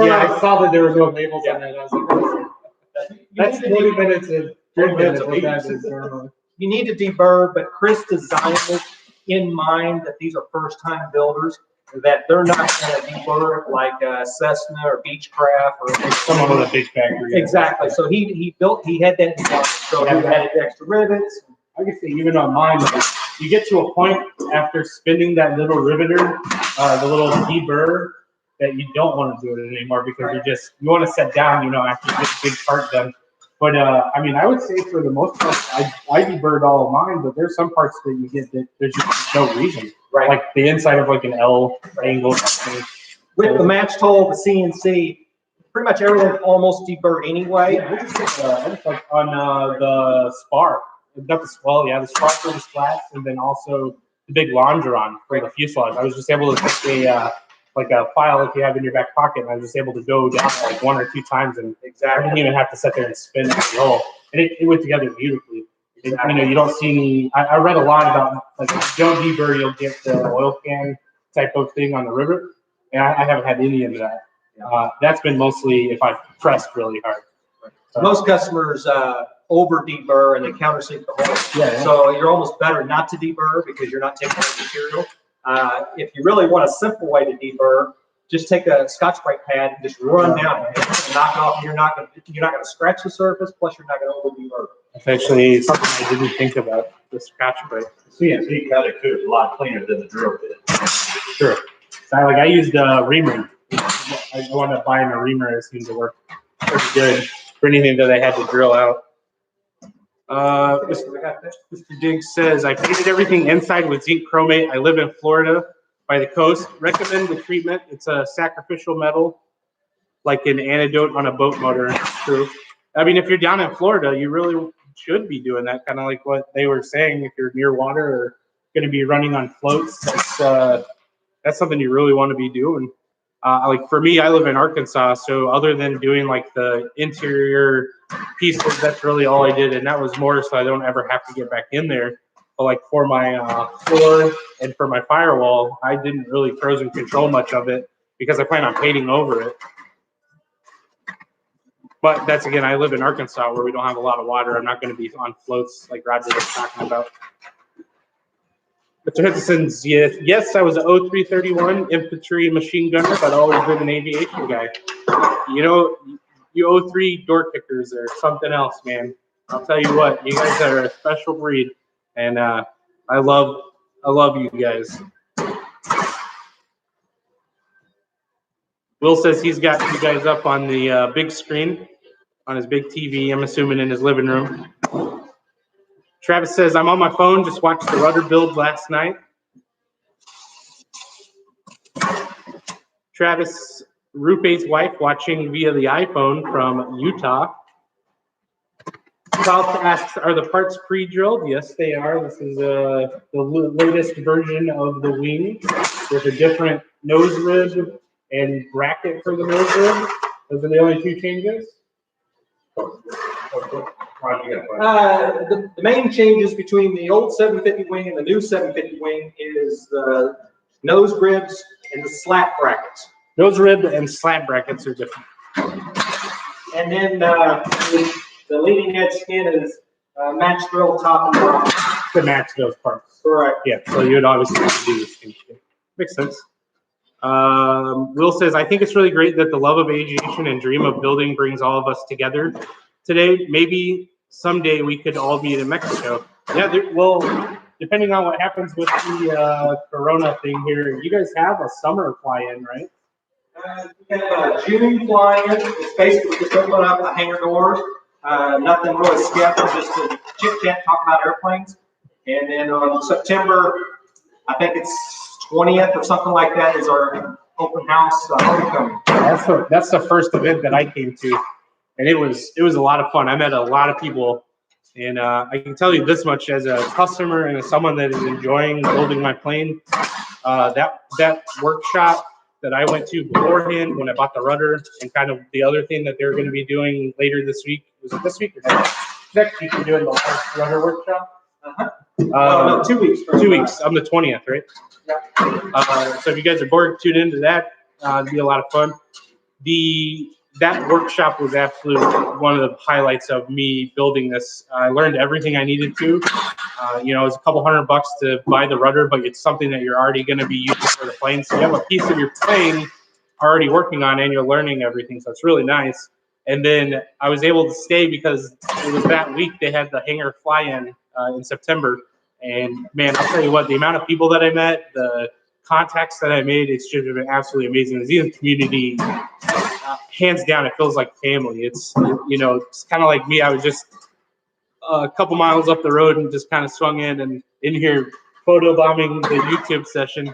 Yeah, I saw that there were no labels on that. I was like, that's 20 minutes of 20 minutes of You need to deburr, but Chris designed it in mind that these are first-time builders. that they're not going to deburr like Cessna or Beechcraft or Some of the big factories. Exactly. So he had that design. So he had extra rivets. I can say even on mine, like, you get to a point after spinning that little riveter, the little deburr, that you don't want to do it anymore because you want to set down, you know, after you get a big part done. But I mean, I would say for the most part, I deburred all of mine, but there's some parts that you get that there's just no reason. Right. Like the inside of like an L angle. With the matched hole, the CNC, pretty much everything almost deburred anyway. Yeah, I just like on the Spar. The Spar for the slats, and then also the big longeron for the fuselage. I was just able to take a file if you have in your back pocket, and I was just able to go down like 1 or 2 times, and I didn't even have to sit there and spin the hole, and it went together beautifully. You know, you don't see any. I read a lot about like if you don't deburr, you'll get the oil can type of thing on the rivet, and I haven't had any of that. That's been mostly if I've pressed really hard. So, most customers over deburr and they countersink the hole. Yeah. So you're almost better not to deburr because you're not taking the material. If you really want a simple way to deburr, just take a Scotch-Brite pad and just run down it and knock it off. You're not going to scratch the surface. Plus, you're not going to over deburr. That's actually something I didn't think about. The Scotch-Brite. CNC cutter too is a lot cleaner than the drill bit. Sure. So I used a reamer. I wound up buying a reamer. It seemed to work pretty good for anything that I had to drill out. Mr. Diggs says, I painted everything inside with zinc chromate. I live in Florida by the coast. Recommend the treatment. It's a sacrificial metal, like an antidote on a boat motor. True. I mean, if you're down in Florida, you really should be doing that, kind of like what they were saying. If you're near water or going to be running on floats, that's something you really want to be doing. Like for me, I live in Arkansas, so other than doing like the interior pieces, that's really all I did, and that was more so I don't ever have to get back in there. But like for my floor and for my firewall, I didn't really corrosion control much of it because I plan on painting over it. But that's, again, I live in Arkansas where we don't have a lot of water. I'm not going to be on floats like Roger was talking about. Mr. Henderson's, yes, I was an 0331 infantry machine gunner, but always been an aviation guy. You know, you 03 door kickers are something else, man. I'll tell you what, you guys are a special breed, and I love you guys. Will says he's got you guys up on the big screen, on his big TV, I'm assuming in his living room. Travis says, I'm on my phone, just watched the rudder build last night. Travis, Rupe's wife, watching via the iPhone from Utah. South asks, are the parts pre-drilled? Yes, they are. This is the latest version of the wing with a different nose rib and bracket for the nose rib. Those are the only 2 changes. The main changes between the old 750 wing and the new 750 wing is the nose ribs and the slat brackets. Nose rib and slat brackets are different. And then the leading edge skin is match drill top and bottom. To match those parts. Correct. Yeah, so you would obviously have to do this thing. Makes sense. Will says, I think it's really great that the love of aviation and dream of building brings all of us together today. Maybe someday we could all meet in Mexico. Yeah, well, depending on what happens with the Corona thing here, you guys have a summer fly-in, right? We have a June fly-in. It's basically just open up the hangar doors. Nothing really scheduled, just to chit-chat, talk about airplanes. And then on September, I think it's 20th or something like that, is our open house homecoming. That's the first event that I came to, and it was a lot of fun. I met a lot of people, and I can tell you this much as a customer and as someone that is enjoying building my plane. That workshop that I went to beforehand when I bought the rudder, and kind of the other thing that they're going to be doing later this week. Was it this week or next week? We're doing the last rudder workshop. No, 2 weeks. 2 weeks. I'm the 20th, right? Yeah. So if you guys are bored, tune into that. It'll be a lot of fun. The that workshop was absolutely one of the highlights of me building this. I learned everything I needed to. You know, it was a couple $100 to buy the rudder, but it's something that you're already going to be using for the plane. So you have a piece of your plane already working on, and you're learning everything. So it's really nice. And then I was able to stay because it was that week they had the hangar fly-in in September. And man, I'll tell you what, the amount of people that I met, the contacts that I made, it's just been absolutely amazing. The Zenith community, hands down, it feels like family. It's, you know, it's kind of like me. I was just a couple miles up the road and just kind of swung in here photobombing the YouTube session.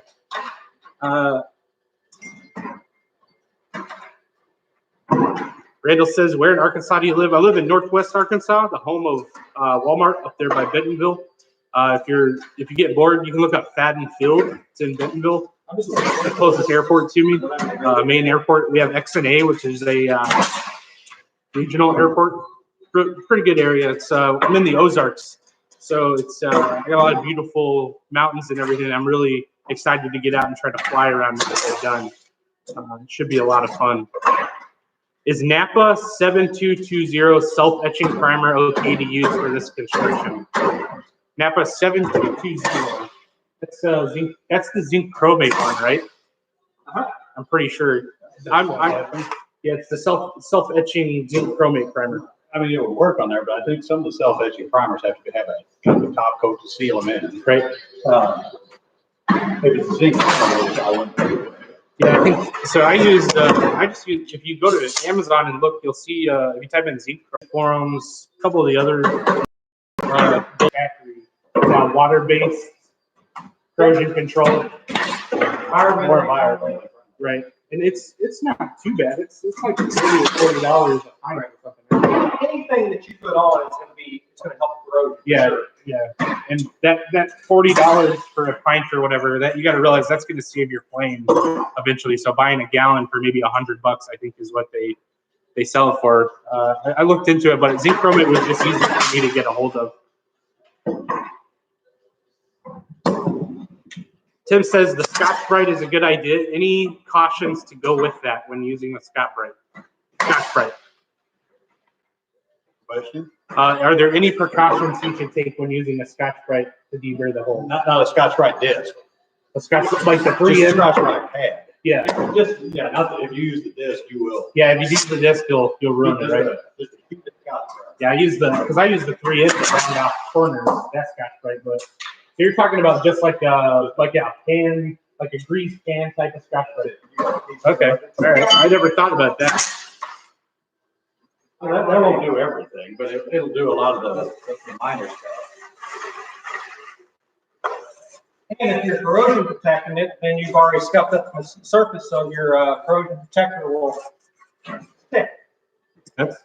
Randall says, where in Arkansas do you live? I live in Northwest Arkansas, the home of Walmart up there by Bentonville. If you get bored, you can look up Fadden Field. It's in Bentonville. It's the closest airport to me, main airport. We have XNA, which is a regional airport. Pretty good area. It's I'm in the Ozarks, so it's I got a lot of beautiful mountains and everything. I'm really excited to get out and try to fly around and get that done. It should be a lot of fun. Is Napa 7220 self-etching primer okay to use for this construction? Napa 7220. That's the zinc chromate one, right? I'm pretty sure. Yeah, it's the self-etching zinc chromate primer. I mean, it would work on there, but I think some of the self-etching primers have to have a kind of top coat to seal them in. Right. Maybe it's zinc. I wouldn't. Yeah, I think so. I just use, if you go to Amazon and look, you'll see if you type in zinc forums, a couple of the other factory water-based corrosion control. Environmental. Right, and it's not too bad. It's like $30 or $40 a pint or something. Anything that you put on is going to help grow. Yeah, yeah, and that $40 for a pint or whatever, that you got to realize that's going to save your plane eventually. So buying a gallon for maybe $100, I think, is what they sell it for. I looked into it, but zinc chromate was just easy for me to get a hold of. Tim says the Scotch-Brite is a good idea. Any cautions to go with that when using the Scotch-Brite? Scotch-Brite. Question? Are there any precautions you should take when using a Scotch-Brite to deburr the hole? Not a Scotch-Brite disc. A Scotch, like the 3 in? Scotch-Brite pad. Yeah. Not that if you use the disc, you will. Yeah, if you use the disc, you'll ruin it, right? Just keep the Scotch-Brite. Yeah, I use the 3 inch to round out corners. That's Scotch-Brite, but so you're talking about just like a pan, like a grease pan type of Scotch-Brite. Okay, all right. I never thought about that. Well, that won't do everything, but it'll do a lot of the minor stuff. And if you're corrosion protecting it, then you've already scuffed up the surface, so your corrosion protector will stick. That's.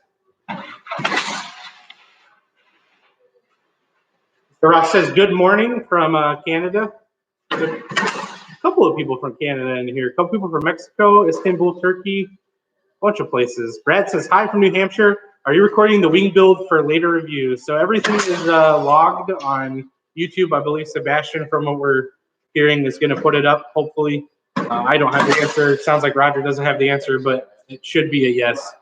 Ross says, good morning from Canada. A couple of people from Canada in here. A couple people from Mexico, Istanbul, Turkey, a bunch of places. Brad says, hi from New Hampshire. Are you recording the wing build for later review? So everything is logged on YouTube. I believe Sebastian, from what we're hearing, is going to put it up, hopefully. I don't have the answer. It sounds like Roger doesn't have the answer, but it should be a yes.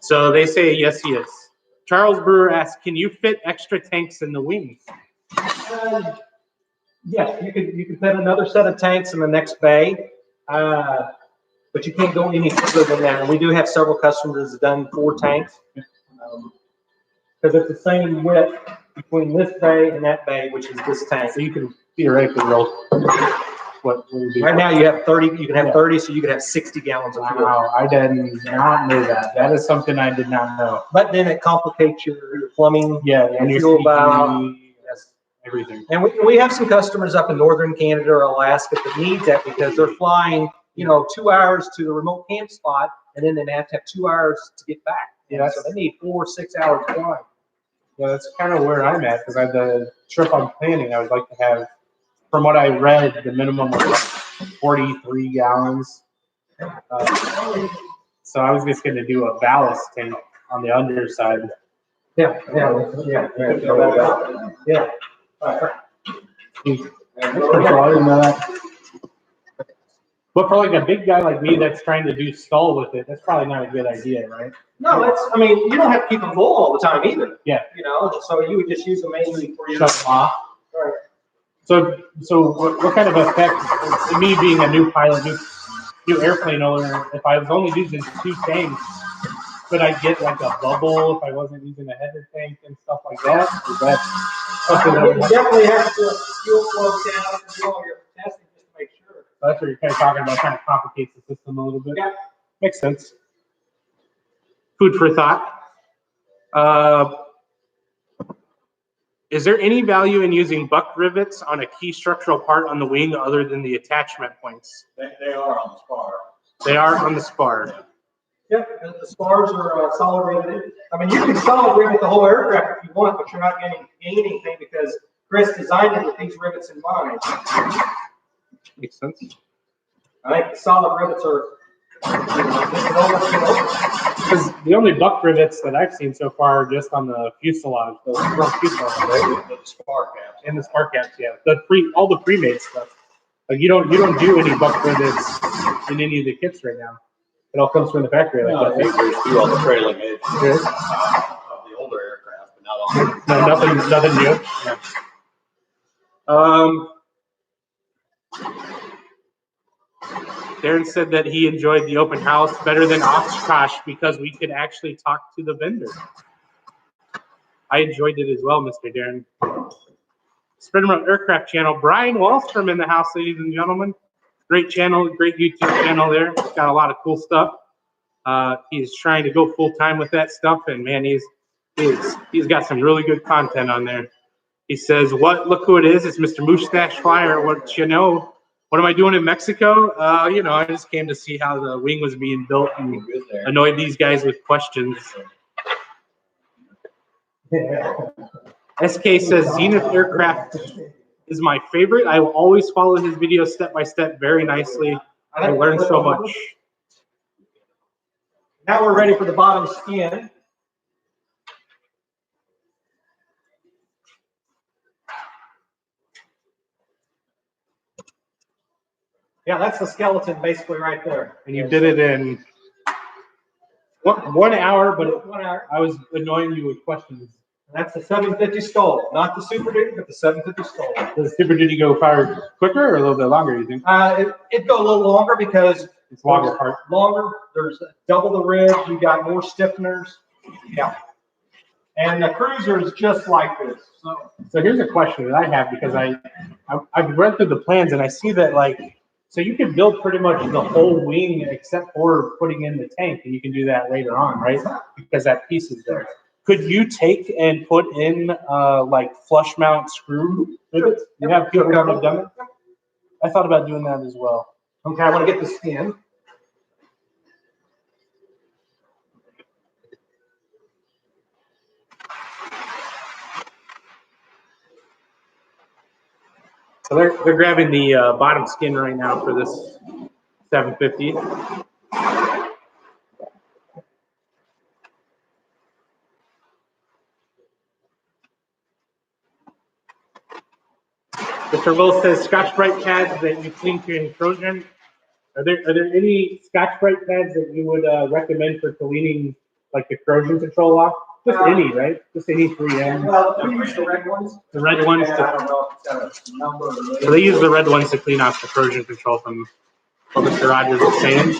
So they say yes, yes. Charles Brewer asks, can you fit extra tanks in the wings? Yes, you could fit another set of tanks in the next bay, but you can't go any further than that. And we do have several customers that have done 4 tanks, because it's the same width between this bay and that bay, which is this tank. So you can theoretically roll. What would be? Right now you have 30. You can have 30, so you could have 60 gallons of fuel. Wow, I did not know that. That is something I did not know. But then it complicates your plumbing. Yeah, and your your fuel valve. yes, everything. And we have some customers up in northern Canada or Alaska that need that because they're flying, 2 hours to the remote camp spot, and then they have to have 2 hours to get back. Yeah, so they need 4 or 6 hours flying. Yeah, that's kind of where I'm at, because the trip I'm planning, I would like to have, from what I read, the minimum was like 43 gallons. So I was just going to do a ballast tank on the underside. Yeah. I didn't know that. But for like a big guy like me that's trying to do stall with it, that's probably not a good idea, right? No, I mean, you don't have to keep them full all the time either. Yeah. You know, so you would just use them mainly for your. Shut them off. Right. So what kind of effect, to me being a new pilot, new airplane owner, if I was only using 2 tanks, could I get like a bubble if I wasn't using a header tank and stuff like that? Is that something that You definitely have to fuel flow down and do all your testing just to make sure. that's what you're kind of talking about, kind of complicates the system a little bit. Yeah. Makes sense. Food for thought. Is there any value in using buck rivets on a key structural part on the wing other than the attachment points? They are on the Spar. They are on the Spar. Yep, and the spars are solid riveted. I mean, you can solid rivet the whole aircraft if you want, but you're not gaining anything because Chris designed it with these rivets in mind. Makes sense. I think the solid rivets are. Because the only buck rivets that I've seen so far are just on the fuselage, the front fuselage, right? The Spar caps. And the Spar caps, yeah. All the pre-made stuff. Like you don't do any buck rivets in any of the kits right now. It all comes from the factory, like No, I think there's 2 on the trailing edge There is? of the older aircraft, but not on. No, nothing new. Yeah. Darren said that he enjoyed the open house better than Oshkosh because we could actually talk to the vendor. I enjoyed it as well, Mr. Darren. Spreading Aircraft channel. Brian Wallstrom in the house, ladies and gentlemen. Great channel, great YouTube channel there. It's got a lot of cool stuff. He's trying to go full time with that stuff, and man, he's got some really good content on there. He says, look who it is. It's Mr. Mustache Flyer. What am I doing in Mexico? I just came to see how the wing was being built and annoyed these guys with questions. SK says Zenith Aircraft is my favorite. I will always follow his videos step by step very nicely. I learned so much. Now we're ready for the bottom skin. Yeah, that's the skeleton basically right there. And you did it in 1 hour, but 1 hour. I was annoying you with questions. That's the 750 STOL, not the Super Duty, but the 750 STOL. Does Super Duty go fire quicker or a little bit longer, you think? It'd go a little longer because It's longer part. Longer, there's double the ridge, you got more stiffeners. Yeah. And the cruiser is just like this. So here's a question that I have because I've read through the plans and I see that so you can build pretty much the whole wing except for putting in the tank, and you can do that later on, right? Because that piece is there. Could you take and put in flush mount screw rivets? You have people who have done it? I thought about doing that as well. Okay, I want to get the skin. So they're grabbing the bottom skin right now for this 750. Mr. Will says Scotch-Brite pads that you clean to encroachment. Are there any Scotch-Brite pads that you would recommend for cleaning like the corrosion control off? Just any, right? Just any 3M. Well, we use the red ones. The red ones. I don't know if it's got a number. So they use the red ones to clean off the corrosion control from what Mr. Rogers was saying.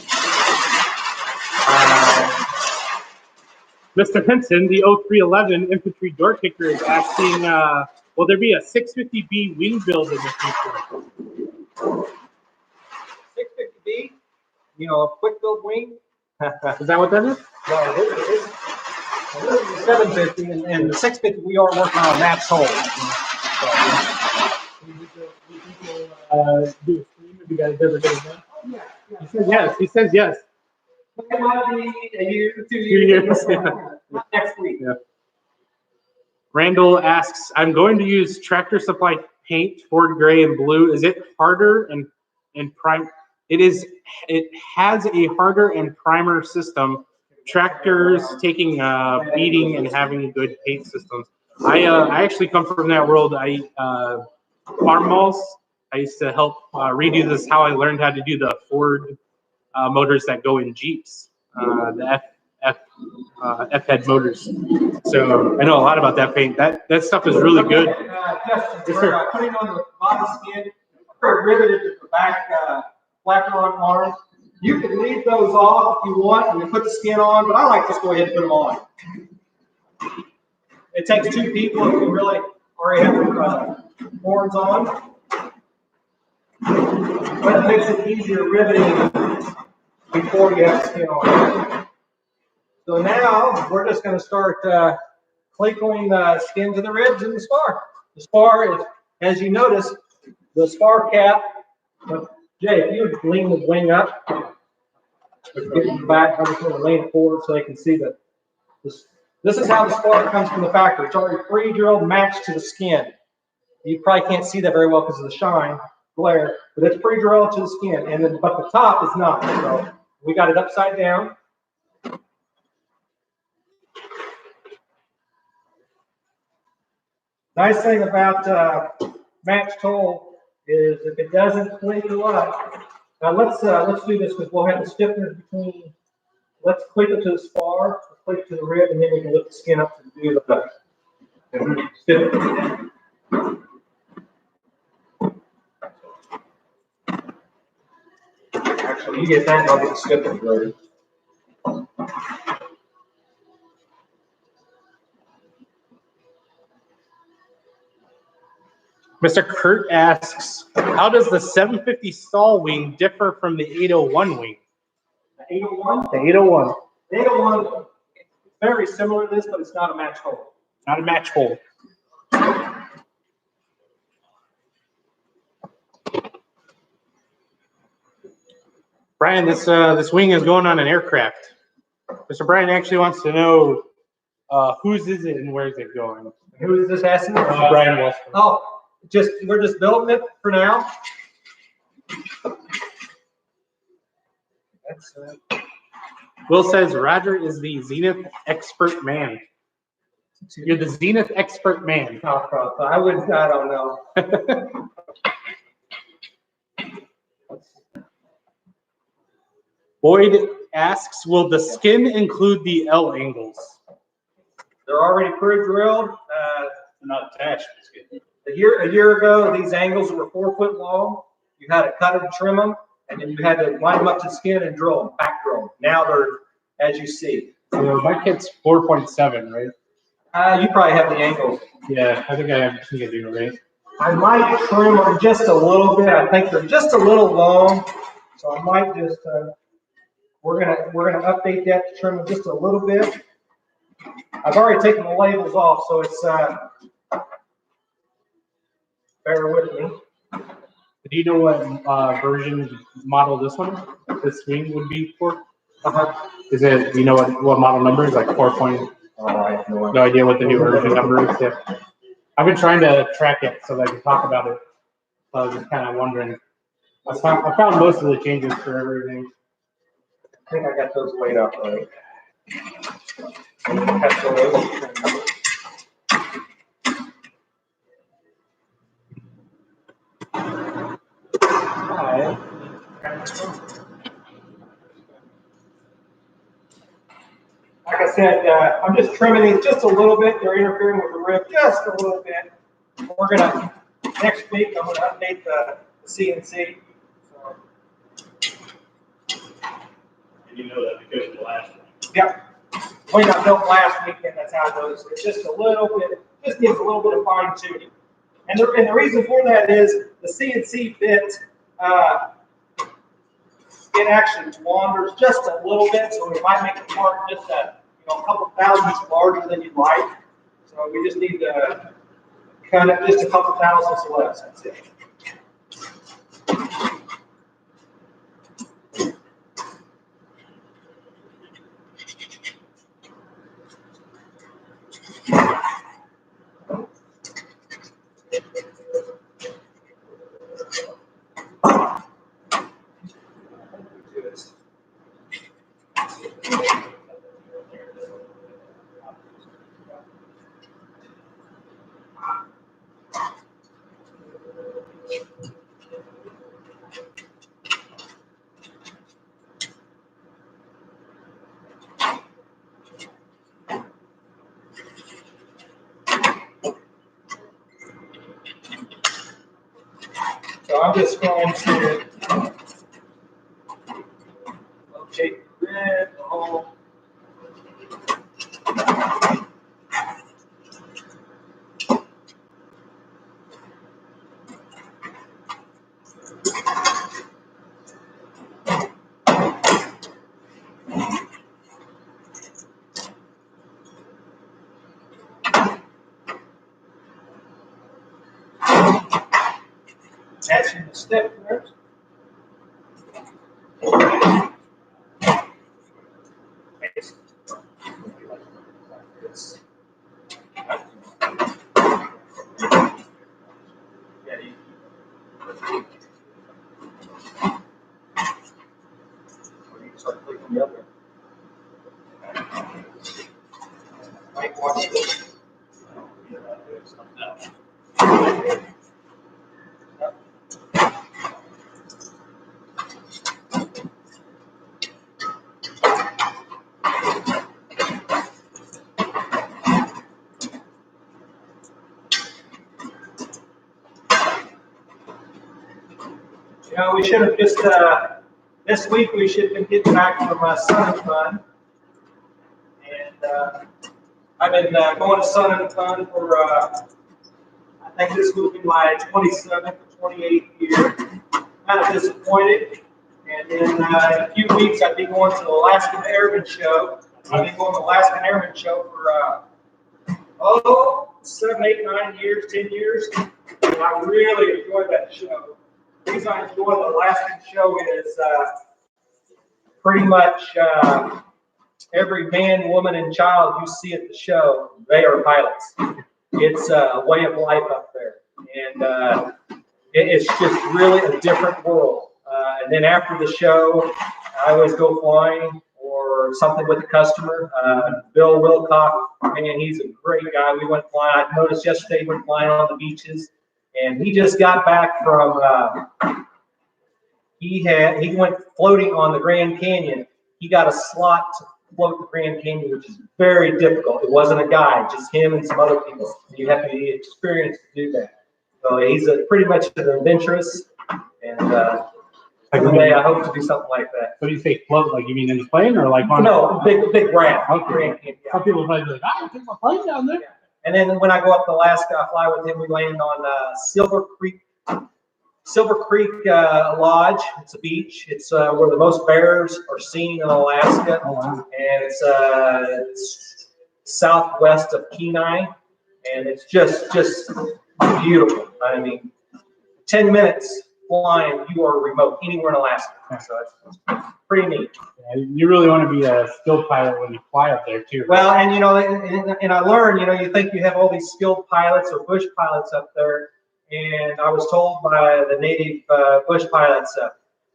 Mr. Henson, the 0311 infantry door kicker, is asking, will there be a 650B wing build in the future? 650B, a quick build wing. Is that what that is? No, it is. This is the 750, and the 650 we are working on that sold. Do a stream if you guys ever get it done? He says yes. He says yes. It might be a year, 2 years, years. yeah. Not next week. Yeah. Randall asks, I'm going to use Tractor Supply paint, Ford gray and blue. Is it harder and prime? It has a harder and primer system. Tractors taking beating and having good paint systems. I actually come from that world. Farm malls, I used to help redo this, how I learned how to do the Ford motors that go in Jeeps, the F-head motors. So I know a lot about that paint. That stuff is really good. Justin, we're putting on the body skin. We're riveted to the back flapper on arms. You can leave those off if you want and you put the skin on, but I like just go ahead and put them on. It takes 2 people if you really already have your horns on. But it makes it easier riveting before you have skin on. So now we're just going to start clinking the skin to the ribs in the spar. The spar is, as you notice, the spar cap. Jay, if you would lean the wing up, get it back. I'm just going to lean it forward so they can see that. This is how the spar comes from the factory. It's already pre-drilled, matched to the skin. You probably can't see that very well because of the shine, glare, but it's pre-drilled to the skin. And then, but the top is not. So we got it upside down. Nice thing about matched hole is if it doesn't clean you up. Now let's do this because we'll have the stiffeners between. Let's clip it to the spar, clip it to the rib, and then we can lift the skin up to do the stiffener. Actually, you get that, and I'll get the stiffeners ready. Mr. Kurt asks, how does the 750 STOL wing differ from the 801 wing? The 801? The 801. The 801 is very similar to this, but it's not a match hole. Not a match hole. Brian, this wing is going on an aircraft. Mr. Brian actually wants to know whose is it and where is it going? Who is this asking? Brian Wilson. Oh, we're just building it for now. That's Will says Roger is the Zenith expert man. You're the Zenith expert man. I don't know. Boyd asks, will the skin include the L angles? They're already pre-drilled. They're not attached. A year ago, these angles were 4 foot long. You had to cut them, trim them, and then you had to line them up to the skin and drill them, back drill them. Now they're, as you see. So my kit's 4.7, right? You probably have the angles. Yeah, I think I do, right? I might trim them just a little bit. I think they're just a little long, so I might just. We're gonna update that to trim them just a little bit. I've already taken the labels off, so it's. Bear with me. Do you know what version model this wing would be for? Is it, do you know what model number is, like 4. Oh, I have no idea what the new version number is. Yeah. I've been trying to track it so that I can talk about it. So I was just kind of wondering. I found most of the changes for everything. I think I got those laid out right. Like I said, I'm just trimming these just a little bit. They're interfering with the rib just a little bit. We're gonna, next week, I'm gonna update the CNC. So. And you know that because of the last one. Yep. We got built last weekend, that's how it goes. It's just a little bit, just needs a little bit of fine tuning. And the reason for that is the CNC bit, it actually wanders just a little bit, so we might make the part just a couple thousandths larger than you'd like. So we just need to cut it just a couple thousandths less. That's it. I'm just going to locate the red hole. Attaching the stiffeners. Start clicking the other. Might watch this. You know, we should have just, this week we should have been getting back from Sun and Fun. And I've been going to Sun and Fun for, I think this will be my 27th or 28th year. Kind of disappointed. And then in a few weeks I'll be going to the Alaskan Airman Show. I've been going to the Alaskan Airman Show for, 7, 8, 9 years, 10 years. And I really enjoyed that show. The reason I enjoy the Alaskan show is pretty much every man, woman, and child you see at the show, they are pilots. It's a way of life up there. And it's just really a different world. And then after the show, I always go flying or something with a customer. Bill Wilcock, man, he's a great guy. We went flying. I noticed yesterday we went flying on the beaches. And he just got back from, he went floating on the Grand Canyon. He got a slot to float the Grand Canyon, which is very difficult. It wasn't a guide, just him and some other people. You have to be experienced to do that. So he's pretty much an adventurous, and someday I hope to do something like that. What do you say, float? Like you mean in the plane or like on? No, big raft. Okay. Some people might be like, I take my plane down there. Yeah. And then when I go up to Alaska, I fly with him. We land on Silver Creek Lodge. It's a beach. It's where the most bears are seen in Alaska. Oh, wow. And it's southwest of Kenai, and it's just beautiful. I mean, 10 minutes flying, you are remote anywhere in Alaska. So it's pretty neat. Yeah, you really want to be a skilled pilot when you fly up there too. Right? Well, and you know, and I learned, you know, you think you have all these skilled pilots or bush pilots up there, and I was told by the native bush pilots,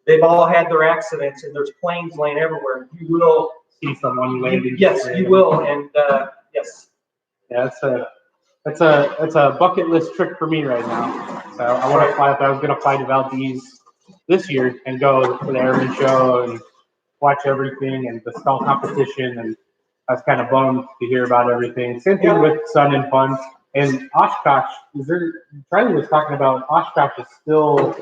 they've all had their accidents, and there's planes laying everywhere. You will see someone landing. Yes, you will, and yes. Yeah, that's a bucket list trick for me right now. So I want to fly up. I was going to fly to Valdez this year and go to the Airman Show and watch everything and the STOL competition, and I was kind of bummed to hear about everything. Same thing with Sun and Fun. And Oshkosh, Charlie was talking about Oshkosh is still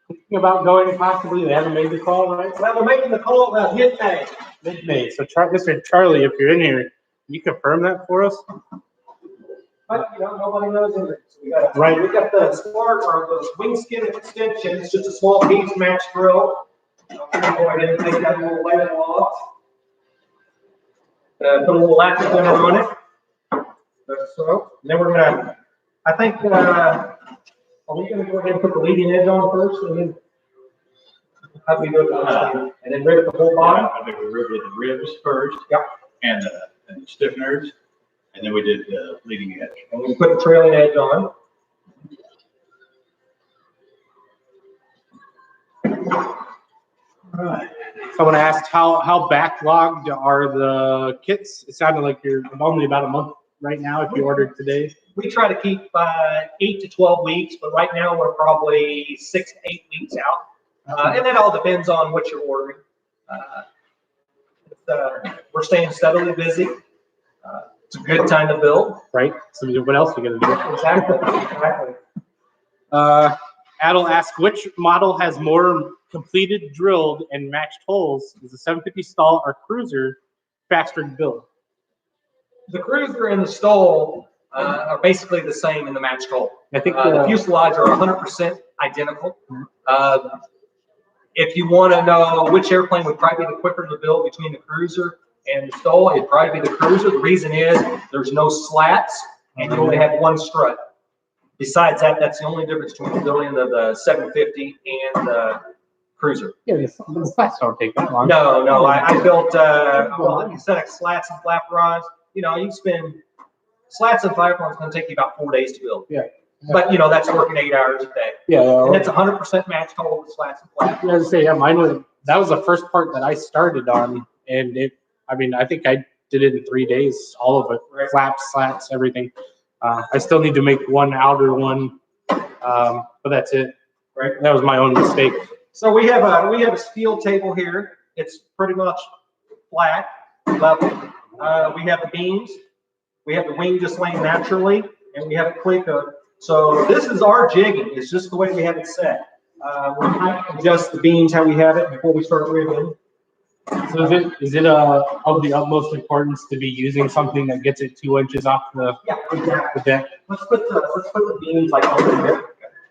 thinking about going possibly. They haven't made the call, right? Well, they're making the call about mid-May. Mid-May. So Mr. Charlie, if you're in here, can you confirm that for us? But you know, nobody knows either. So we got the Spar or those wing skin extension. It's just a small piece match drill. I'm gonna go ahead and take that little label off. Put a little lacquer thinner on it. So then we're gonna. I think. Are we gonna go ahead and put the leading edge on first, and then how do we do it? And then rivet the whole bottom. I think we riveted the ribs first. Yep. And the stiffeners, and then we did the leading edge. And we put the trailing edge on. All right. Someone asked how backlogged are the kits? It sounded like you're only about a month right now if you ordered today. We try to keep 8 to 12 weeks, but right now we're probably 6 to 8 weeks out. And that all depends on what you're ordering. We're staying steadily busy. It's a good time to build. Right? So what else are you going to do? Exactly. Adel asks, which model has more completed, drilled, and matched holes? Is the 750 STOL or Cruiser faster to build? The Cruiser and the STOL are basically the same in the matched hole. I think the fuselage are 100% identical. If you want to know which airplane would probably be the quicker to build between the Cruiser and the STOL, it'd probably be the Cruiser. The reason is there's no slats and you only have one strut. Besides that, that's the only difference between the building of the 750 and the Cruiser. Yeah, the slats don't take that long. No, I built, well, you set up slats and flaperons. You know, you spend, slats and flaperons going to take you about 4 days to build. Yeah. But, you know, that's working 8 hours a day. Yeah. And it's 100% matched hole with slats and flaperons. I was say, yeah, mine was, that was the first part that I started on. And it, I mean, I think I did it in 3 days, all of it, Right. flaps, slats, everything. I still need to make one outer one, but that's it. Right. That was my own mistake. So we have a steel table here. It's pretty much flat, level. We have the beams. We have the wing just laying naturally, and we have a cleco. So this is our jigging. It's just the way we have it set. We adjust the beams how we have it before we start riveting. So is it of the utmost importance to be using something that gets it 2 inches off the, Yeah, exactly. the deck? Let's put the beams like over here.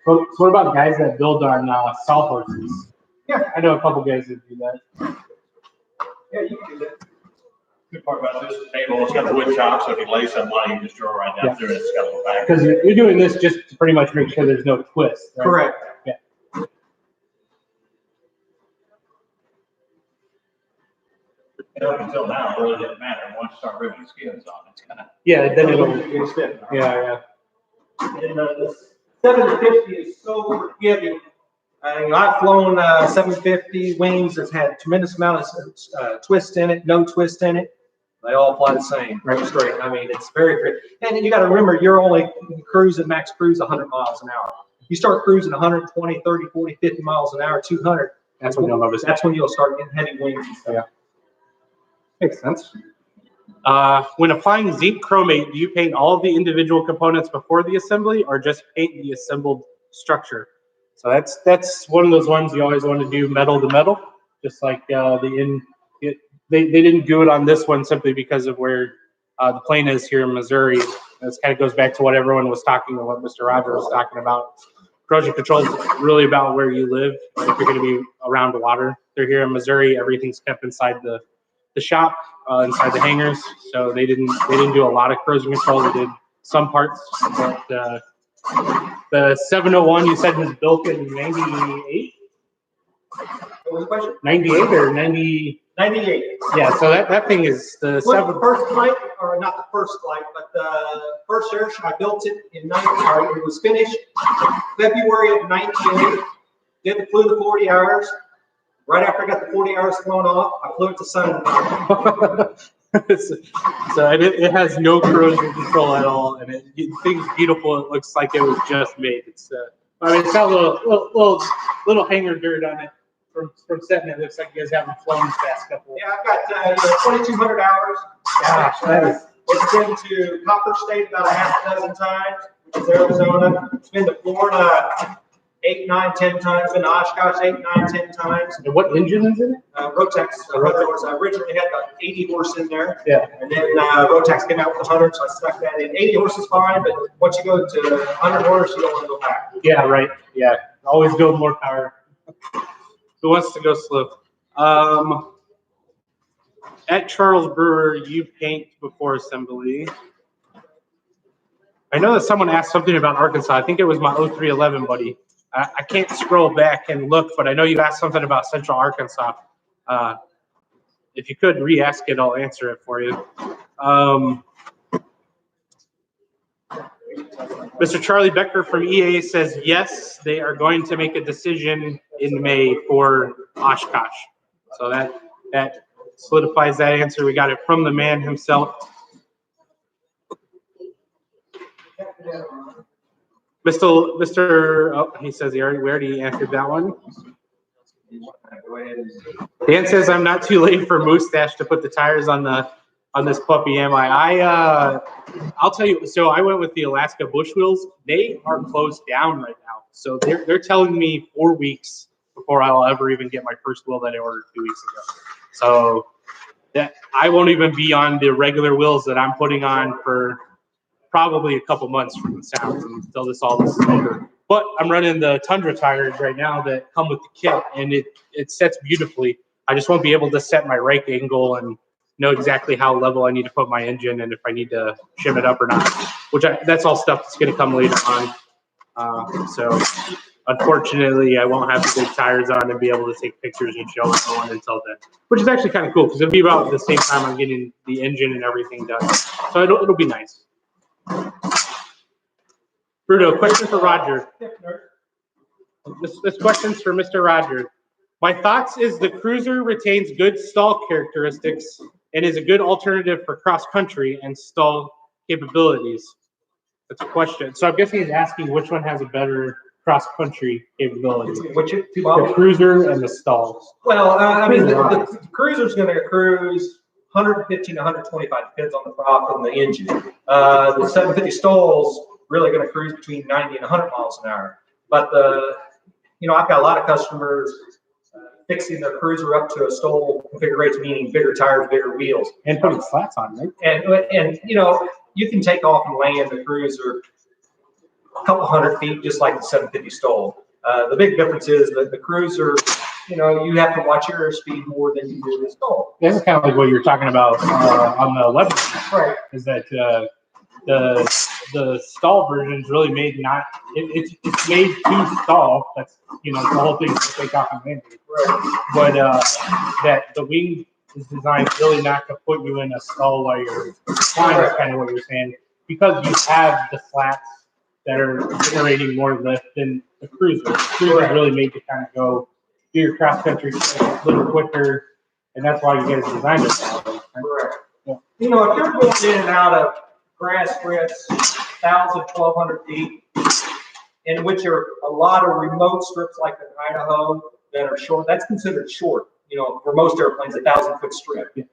So what about guys that build on sawhorses? Yeah. I know a couple guys that do that. Yeah, you can do that. Good part about this table, it's got the wood chop, so if you lay some money, you just draw right down through it, it's got a little back. Because you're doing this just to pretty much make sure there's no twist. Right? Correct. Yeah. And up until now, it really didn't matter, once you start riveting skins on, it's kind of. Yeah, then it'll. Extend. Yeah. And the 750 is so forgiving. I've flown 750 wings that's had tremendous amount of twist in it, no twist in it. They all fly the same, right straight. I mean, it's very great. And you got to remember, you're only cruising, max cruise 100 miles an hour. You start cruising 120, 30, 40, 50 miles an hour, 200. That's when you'll notice. That's when you'll start getting heavy wings and stuff. Yeah. Makes sense. When applying zinc chromate, do you paint all of the individual components before the assembly or just paint the assembled structure? So that's one of those ones you always want to do metal to metal, just like they didn't do it on this one simply because of where the plane is here in Missouri. This kind of goes back to what everyone was talking about, what Mr. Roger was talking about. Corrosion control is really about where you live. If you're going to be around the water, they're here in Missouri. Everything's kept inside the shop, inside the hangars. So they didn't do a lot of corrosion control. They did some parts, but the 701 you said was built in 98? What was the question? 98 or 90? 98. Yeah, so that thing is the Well, the first flight, or not the first flight, but the first airship, I built it in it was finished February of 98. Flew the 40 hours. Right after I got the 40 hours flown off, I flew it to Sun. So it has no corrosion control at all, and the thing's beautiful. It looks like it was just made. It's I mean, it's got a little hanger dirt on it from setting. It looks like you guys haven't flown this past couple. Yeah, I've got 2,200 hours. Gosh, that is. It's been to Copper State about a half a dozen times, which is Arizona. It's been to Florida 8, 9, 10 times. Been to Oshkosh 8, 9, 10 times. And what engine is in it? Rotex. I originally had about 80 horse in there. Yeah. And then Rotex came out with 100, so I stuck that in. 80 horse is fine, but once you go to 100 horse, you don't want to go back. Yeah, right. Yeah, always build more power. Who wants to go slow? At Charles Brewer, you paint before assembly. I know that someone asked something about Arkansas. I think it was my 0311 buddy. I can't scroll back and look, but I know you asked something about Central Arkansas. If you could re-ask it, I'll answer it for you. Mr. Charlie Becker from EA says, yes, they are going to make a decision in May for Oshkosh. So that solidifies that answer. We got it from the man himself. He says we already answered that one. Dan says, I'm not too late for Moustache to put the tires on this puppy, am I? I'll tell you, so I went with the Alaska bush wheels. They are closed down right now. So they're telling me 4 weeks before I'll ever even get my first wheel that I ordered 2 weeks ago. So that I won't even be on the regular wheels that I'm putting on for probably a couple months from the sounds until this is over. But I'm running the Tundra tires right now that come with the kit, and it sets beautifully. I just won't be able to set my rake angle and know exactly how level I need to put my engine and if I need to shim it up or not, that's all stuff that's going to come later on. So unfortunately, I won't have the big tires on and be able to take pictures and show everyone until then, which is actually kind of cool because it'll be about the same time I'm getting the engine and everything done. So it'll be nice. Bruno, question for Roger. This question's for Mr. Roger. My thoughts is the Cruiser retains good stall characteristics and is a good alternative for cross-country and stall capabilities. That's a question. So I'm guessing he's asking which one has a better cross-country capability. The Cruiser and the Stall. Well, I mean, the Cruiser's going to cruise 115 to 125, depends on the prop and the engine. The 750 Stol's really going to cruise between 90 and 100 miles an hour. But I've got a lot of customers fixing their Cruiser up to a Stol configuration, meaning bigger tires, bigger wheels, and putting slats on, right? And you can take off and land the Cruiser a couple 100 feet, just like the 750 Stol. The big difference is that the Cruiser, you have to watch your airspeed more than you do the Stol. This is kind of like what you're talking about on the WEBCAM. Right. Is that the stall version is really made it's made to stall. That's the whole thing is to take off and land. Right. But that the wing is designed really not to put you in a stall while you're flying. Is kind of what you're saying, because you have the slats that are generating more lift than the Cruiser. The Cruiser is really made to kind of go do your cross country a little quicker, and that's why you get it designed as that way. Correct. Yeah. If you're going in and out of grass strips, 1,000, 1,200 feet, in which are a lot of remote strips like in Idaho that are short, that's considered short. For most airplanes, 1,000-foot strip. Yeah.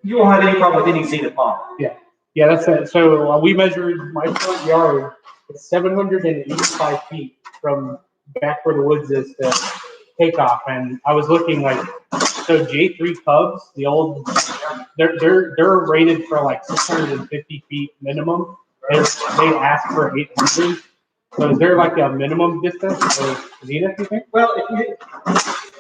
You won't have any problem with any Zenith model. Yeah, that's it. So we measured my front yard. It's 785 feet from back where the woods is to takeoff, and I was looking so J3 Cubs, the old, they're rated for 650 feet minimum. They ask for 800. So is there a minimum distance for Zenith, you think? Well,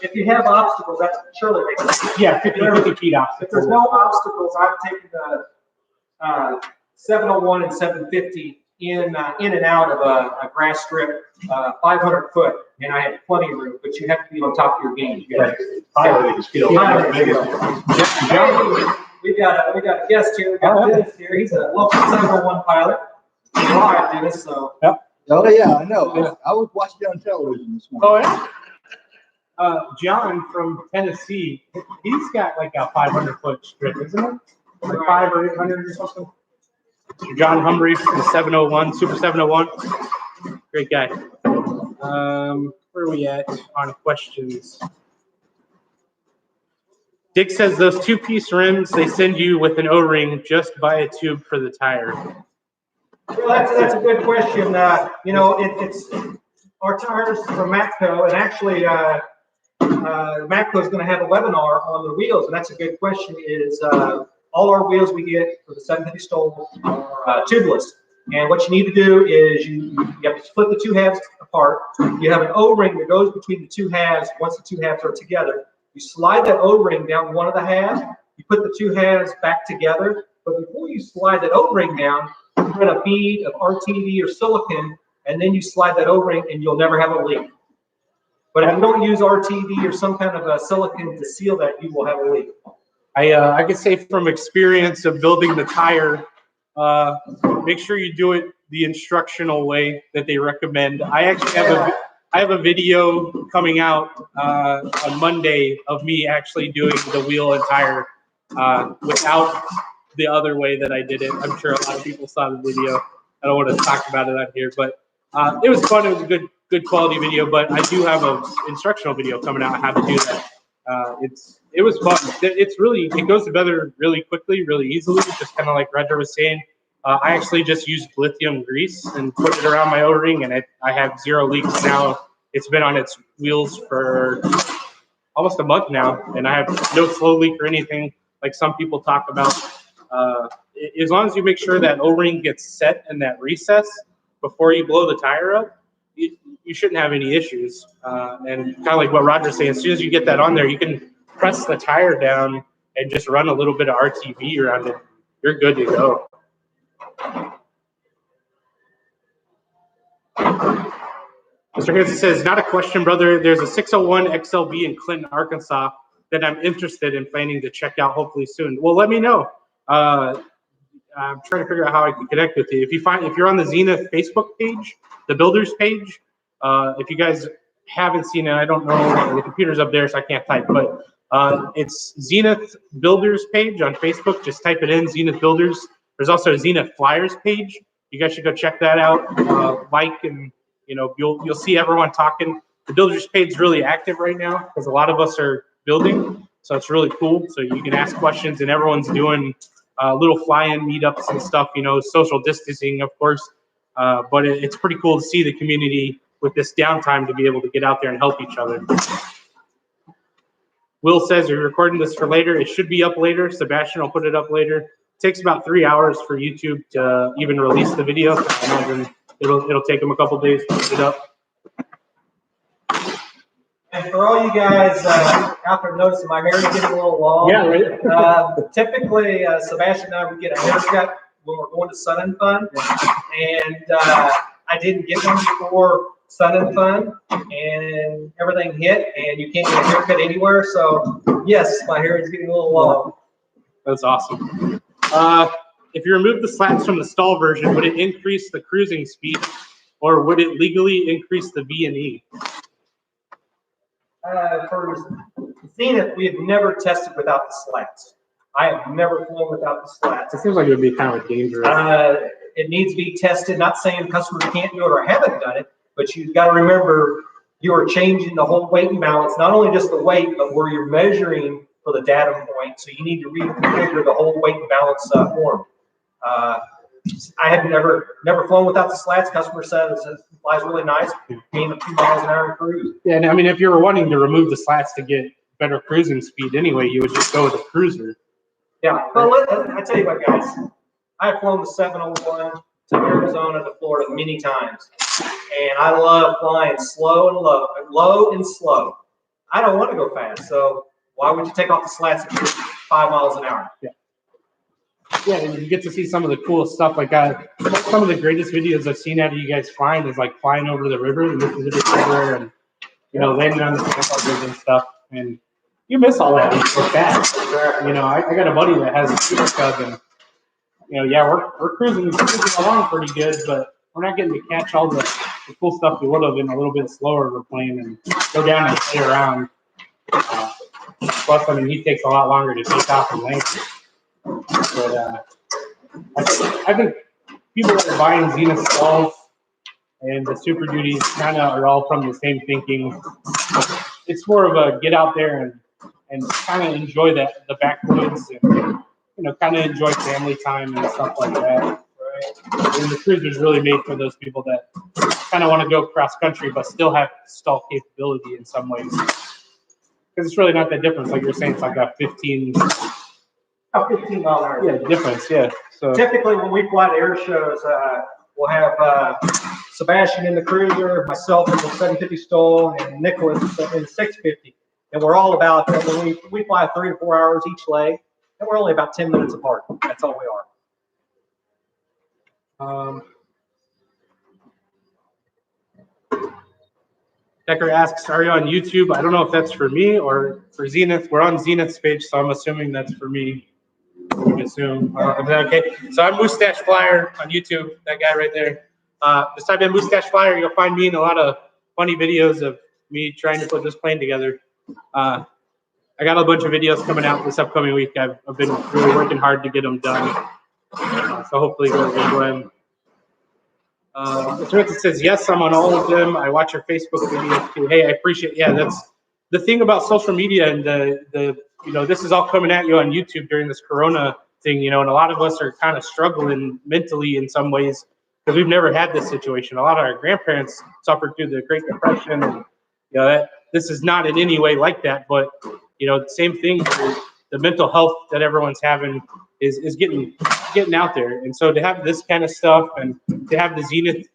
if you have obstacles, that's surely they can. Yeah, 50 feet obstacles. If there's no obstacles, I've taken the 701 and 750 in and out of a grass strip, 500 foot, and I had plenty of room, but you have to be on top of your game. We got a guest here. We got Dennis here. He's a local 701 pilot. Live, Dennis. So. Yep. Oh yeah, I know. Yeah. I was watching it on television this morning. Oh yeah. John from Tennessee, he's got a 500-foot strip, isn't it? 5 or 800 or something. John Humbry from the 701, Super 701. Great guy. Where are we at on questions? Dick says those 2-piece rims they send you with an O-ring, just buy a tube for the tire. Well, that's a good question. It's our tires from Matco, and actually Matco is going to have a webinar on the wheels, and that's a good question. All our wheels we get for the 750 Stol are tubeless. And what you need to do is you have to split the two halves apart. You have an O-ring that goes between the two halves. Once the two halves are together, you slide that O-ring down one of the halves. You put the two halves back together. But before you slide that O-ring down, you put a bead of RTV or silicone, and then you slide that O-ring, and you'll never have a leak. But if you don't use RTV or some kind of a silicone to seal that, you will have a leak. I can say from experience of building the tire, make sure you do it the instructional way that they recommend. I actually have a video coming out on Monday of me actually doing the wheel and tire without the other way that I did it. I'm sure a lot of people saw the video. I don't want to talk about it on here, but it was fun. It was a good quality video, but I do have an instructional video coming out on how to do that. It was fun. It goes together really quickly, really easily, just kind of like Roger was saying. I actually just used lithium grease and put it around my O-ring, and I have 0 leaks now. It's been on its wheels for almost a month now, and I have no slow leak or anything like some people talk about. As long as you make sure that O-ring gets set in that recess before you blow the tire up, you shouldn't have any issues. And kind of like what Roger's saying, as soon as you get that on there, you can press the tire down and just run a little bit of RTV around it. You're good to go. Mr. Hanson says, not a question, brother. There's a 601 XLB in Clinton, Arkansas that I'm interested in planning to check out hopefully soon. Well, let me know. I'm trying to figure out how I can connect with you. If you're on the Zenith Facebook page, the builders page, if you guys haven't seen it, I don't know, the computer's up there so I can't type, but it's Zenith Builders page on Facebook. Just type it in, Zenith Builders. There's also a Zenith Flyers page. You guys should go check that out. Like, and you'll see everyone talking. The builders page is really active right now because a lot of us are building, so it's really cool. So you can ask questions, and everyone's doing little fly-in meetups and stuff. Social distancing, of course, but it's pretty cool to see the community with this downtime to be able to get out there and help each other. Will says, are you recording this for later? It should be up later. Sebastian will put it up later. It takes about 3 hours for YouTube to even release the video. So I imagine it'll take them a couple days to put it up. And for all you guys out there noticing my hair is getting a little long. Yeah, right. Typically, Sebastian and I would get a haircut when we're going to Sun and Fun. And I didn't get one before Sun and Fun, and everything hit, and you can't get a haircut anywhere. So, yes, my hair is getting a little long. That's awesome. If you remove the slats from the STOL version, would it increase the cruising speed, or would it legally increase the V&E? For Zenith, we have never tested without the slats. I have never flown without the slats. It seems like it would be kind of dangerous. It needs to be tested. Not saying customers can't do it or haven't done it, but you've got to remember you are changing the whole weight and balance, not only just the weight, but where you're measuring for the datum point. So you need to reconfigure the whole weight and balance form. I have never flown without the slats. Customer says it flies really nice, gain a few miles an hour in cruise. Yeah, and I mean, if you were wanting to remove the slats to get better cruising speed anyway, you would just go with a cruiser. Yeah, but I tell you what, guys, I've flown the 701 to Arizona to Florida many times, and I love flying slow and low and slow. I don't want to go fast, so why would you take off the slats at 5 miles an hour? Yeah. Yeah, and you get to see some of the coolest stuff. Like some of the greatest videos I've seen out of you guys flying is like flying over the river, the Mississippi River, and landing on the sandbars and stuff. And you miss all that when you go fast. I got a buddy that has a Super Cub, and yeah, we're cruising along pretty good, but we're not getting to catch all the cool stuff we would have in a little bit slower we're playing and go down and play around. Plus, I mean, he takes a lot longer to take off and land. But I think people that are buying Zenith STOLs and the Super Duties kind of are all from the same thinking. It's more of a get out there and kind of enjoy the backwoods and kind of enjoy family time and stuff like that. Right? And the cruiser's really made for those people that kind of want to go cross country but still have STOL capability in some ways. Because it's really not that different. Like you're saying, it's like a 15 mile an hour difference. Yeah. So typically when we fly to air shows, we'll have Sebastian in the cruiser, myself in the 750 STOL, and Nicholas in the 650. And we're all about, when we fly 3 to 4 hours each leg, and we're only about 10 minutes apart. That's all we are. Decker asks, are you on YouTube? I don't know if that's for me or for Zenith. We're on Zenith's page, so I'm assuming that's for me. I assume. Is that okay? So I'm Moustache Flyer on YouTube, that guy right there. Just type in Moustache Flyer, you'll find me in a lot of funny videos of me trying to put this plane together. I got a bunch of videos coming out this upcoming week. I've been really working hard to get them done. So hopefully you'll enjoy them. Mr. Richard says, yes, I'm on all of them. I watch your Facebook videos too. Hey, I appreciate, that's the thing about social media and this is all coming at you on YouTube during this Corona thing, you know, and a lot of us are kind of struggling mentally in some ways because we've never had this situation. A lot of our grandparents suffered through the Great Depression, and you know that this is not in any way like that, but you know, the same thing. The mental health that everyone's having is getting out there, and so to have this kind of stuff and to have the Zenith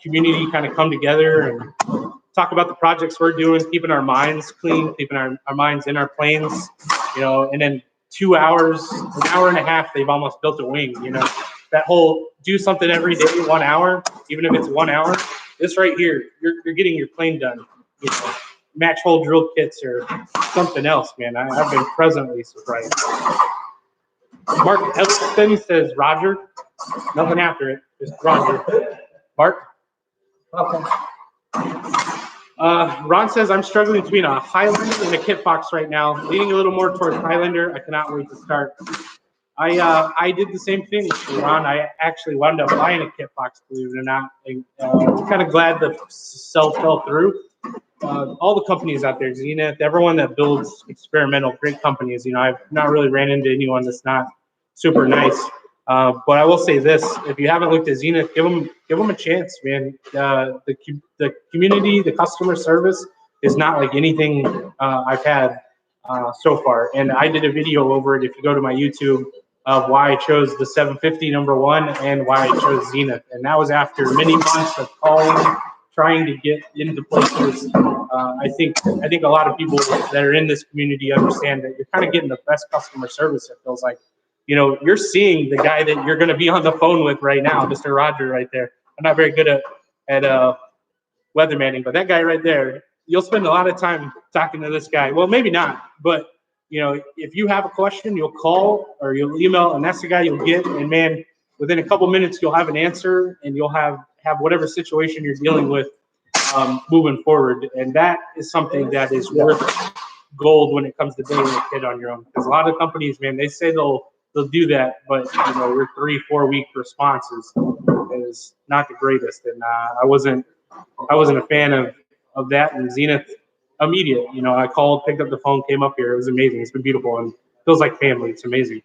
community kind of come together and talk about the projects we're doing, keeping our minds clean, keeping our minds in our planes, you know, and then 2 hours, an hour and a half, they've almost built a wing, you know. That whole do something every day, 1 hour, even if it's 1 hour, this right here, you're getting your plane done, you know, match hole drill kits or something else, man. I've been pleasantly surprised. Mark Ellison says, Roger, nothing after it, just Roger. Mark? Okay. Ron says, I'm struggling between a Highlander and a kit box right now. Leaning a little more towards Highlander. I cannot wait to start. I did the same thing, Ron. I actually wound up buying a kit box, believe it or not. I'm kind of glad the sell fell through. All the companies out there, Zenith, everyone that builds experimental, great companies. You know, I've not really ran into anyone that's not super nice. But I will say this: if you haven't looked at Zenith, give them a chance, man. The community, the customer service is not like anything I've had so far. And I did a video over it. If you go to my YouTube, of why I chose the 750 #1 and why I chose Zenith, and that was after many months of calling, trying to get into places. I think a lot of people that are in this community understand that you're kind of getting the best customer service. It feels like. You know, you're seeing the guy that you're going to be on the phone with right now, Mr. Roger, right there. I'm not very good at weathermanning, but that guy right there, you'll spend a lot of time talking to this guy. Well, maybe not, but you know, if you have a question, you'll call or you'll email, and that's the guy you'll get. And man, within a couple minutes, you'll have an answer, and you'll have whatever situation you're dealing with moving forward. And that is something that is worth gold when it comes to building a kit on your own. Because a lot of companies, man, they say they'll do that, but you know, your 3-4 week response is not the greatest, and I wasn't a fan of that. And Zenith, immediate. You know, I called, picked up the phone, came up here. It was amazing. It's been beautiful and feels like family. It's amazing.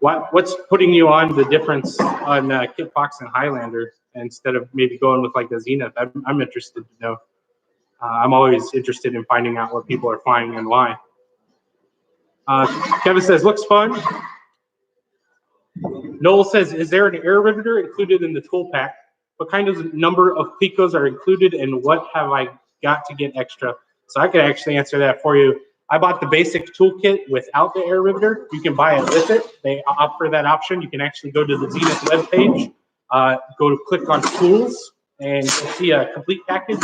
What's putting you on the difference on Kitfox and Highlander instead of maybe going with like the Zenith? I'm interested to know. I'm always interested in finding out what people are flying and why. Kevin says, looks fun. Noel says, is there an air riveter included in the tool pack? What kind of number of picos are included, and what have I got to get extra? So I could actually answer that for you. I bought the basic toolkit without the air riveter. You can buy it with it. They offer that option. You can actually go to the Zenith webpage, click on tools, and you'll see a complete package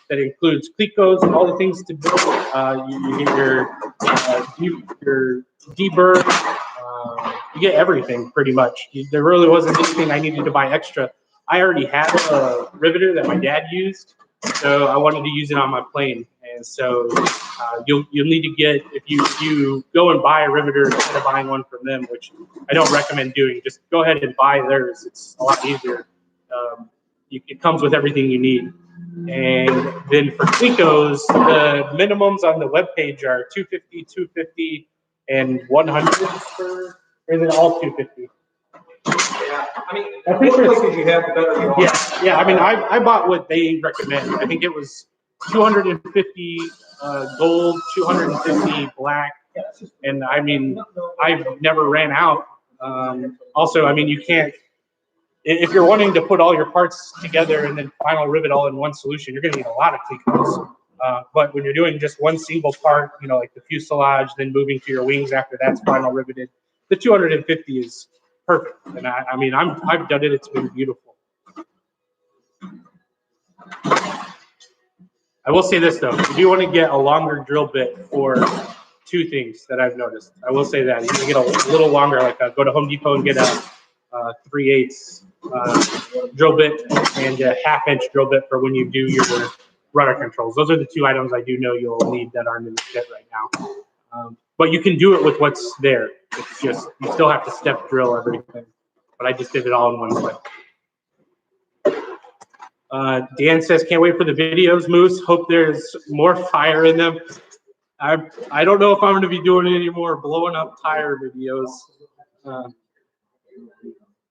that includes picos and all the things to build. You get your Deburring. You get everything pretty much. There really wasn't anything I needed to buy extra. I already had a riveter that my dad used, so I wanted to use it on my plane. And so you'll need to get, if you go and buy a riveter instead of buying one from them, which I don't recommend doing, just go ahead and buy theirs. It's a lot easier. It comes with everything you need. And then for picos, the minimums on the webpage are 250, 250, and 100 or is it all 250? Yeah, I mean, the more places you have, the better you are. Yeah. I mean, I bought what they recommend. I think it was 250 gold, 250 black, and I mean, I've never ran out. Also, I mean, you can't. If you're wanting to put all your parts together and then final rivet all in one solution, you're going to need a lot of picos. But when you're doing just one single part, you know, like the fuselage, then moving to your wings after that's final riveted, the 250 is perfect. And I mean, I've done it. It's been beautiful. I will say this though, you do want to get a longer drill bit for two things that I've noticed. I will say that you can get a little longer, like go to Home Depot and get a 3/8 drill bit and a 1/2 inch drill bit for when you do your rudder controls. Those are the two items I do know you'll need that aren't in the kit right now. But you can do it with what's there. It's just, you still have to step drill everything. But I just did it all in one clip. Dan says, can't wait for the videos, Moose. Hope there's more fire in them. I don't know if I'm going to be doing any more blowing up tire videos.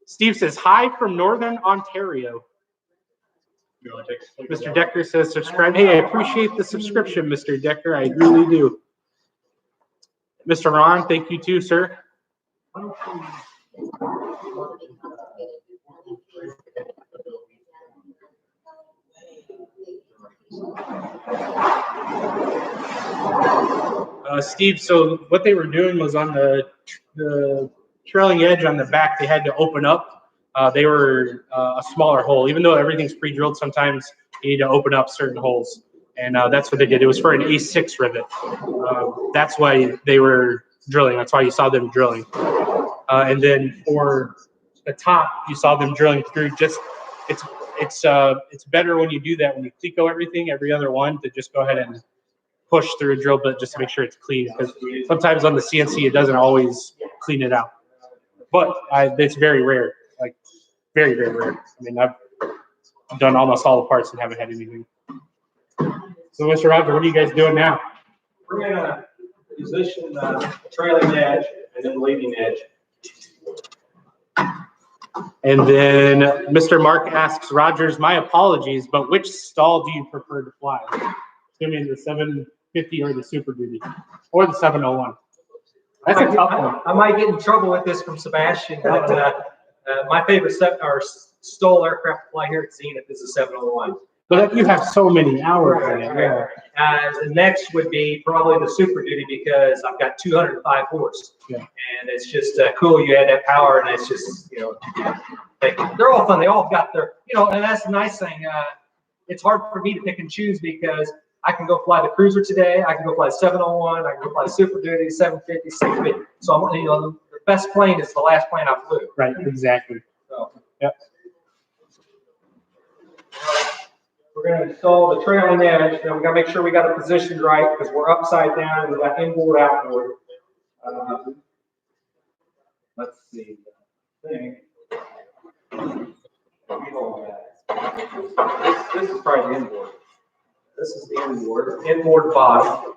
Steve says, hi from Northern Ontario. Mr. Decker says, subscribe. Hey, I appreciate the subscription, Mr. Decker. I really do. Mr. Ron, thank you too, sir. Steve, so what they were doing was on the trailing edge on the back, they had to open up. They were a smaller hole. Even though everything's pre-drilled, sometimes you need to open up certain holes. And that's what they did. It was for an A6 rivet. That's why they were drilling. That's why you saw them drilling. And then for the top, you saw them drilling through just, it's better when you do that, when you cleco everything, every other one, to just go ahead and push through a drill bit just to make sure it's clean. Because sometimes on the CNC, it doesn't always clean it out. But it's very rare, like very, very rare. I mean, I've done almost all the parts and haven't had anything. So, Mr. Roger, what are you guys doing now? We're going to position the trailing edge and then leading edge. And then Mr. Mark asks, Rogers, my apologies, but which stall do you prefer to fly? Assuming the 750 or the Super Duty or the 701. That's a tough one. I might get in trouble with this from Sebastian, but my favorite STOL aircraft to fly here at Zenith is the 701. But you have so many hours in it. Yeah. The next would be probably the Super Duty because I've got 205 horse. Yeah. And it's just cool. You add that power, and it's just, you know, they're all fun. They all got their, you know, and that's the nice thing. It's hard for me to pick and choose because I can go fly the Cruiser today. I can go fly the 701. I can go fly the Super Duty, 750, 650. So, you know, the best plane is the last plane I flew. Right, exactly. So, yep. We're going to install the trailing edge, and we got to make sure we got it positioned right because we're upside down and we got inboard, outboard. Let's see. This is probably the inboard. This is the inboard bottom.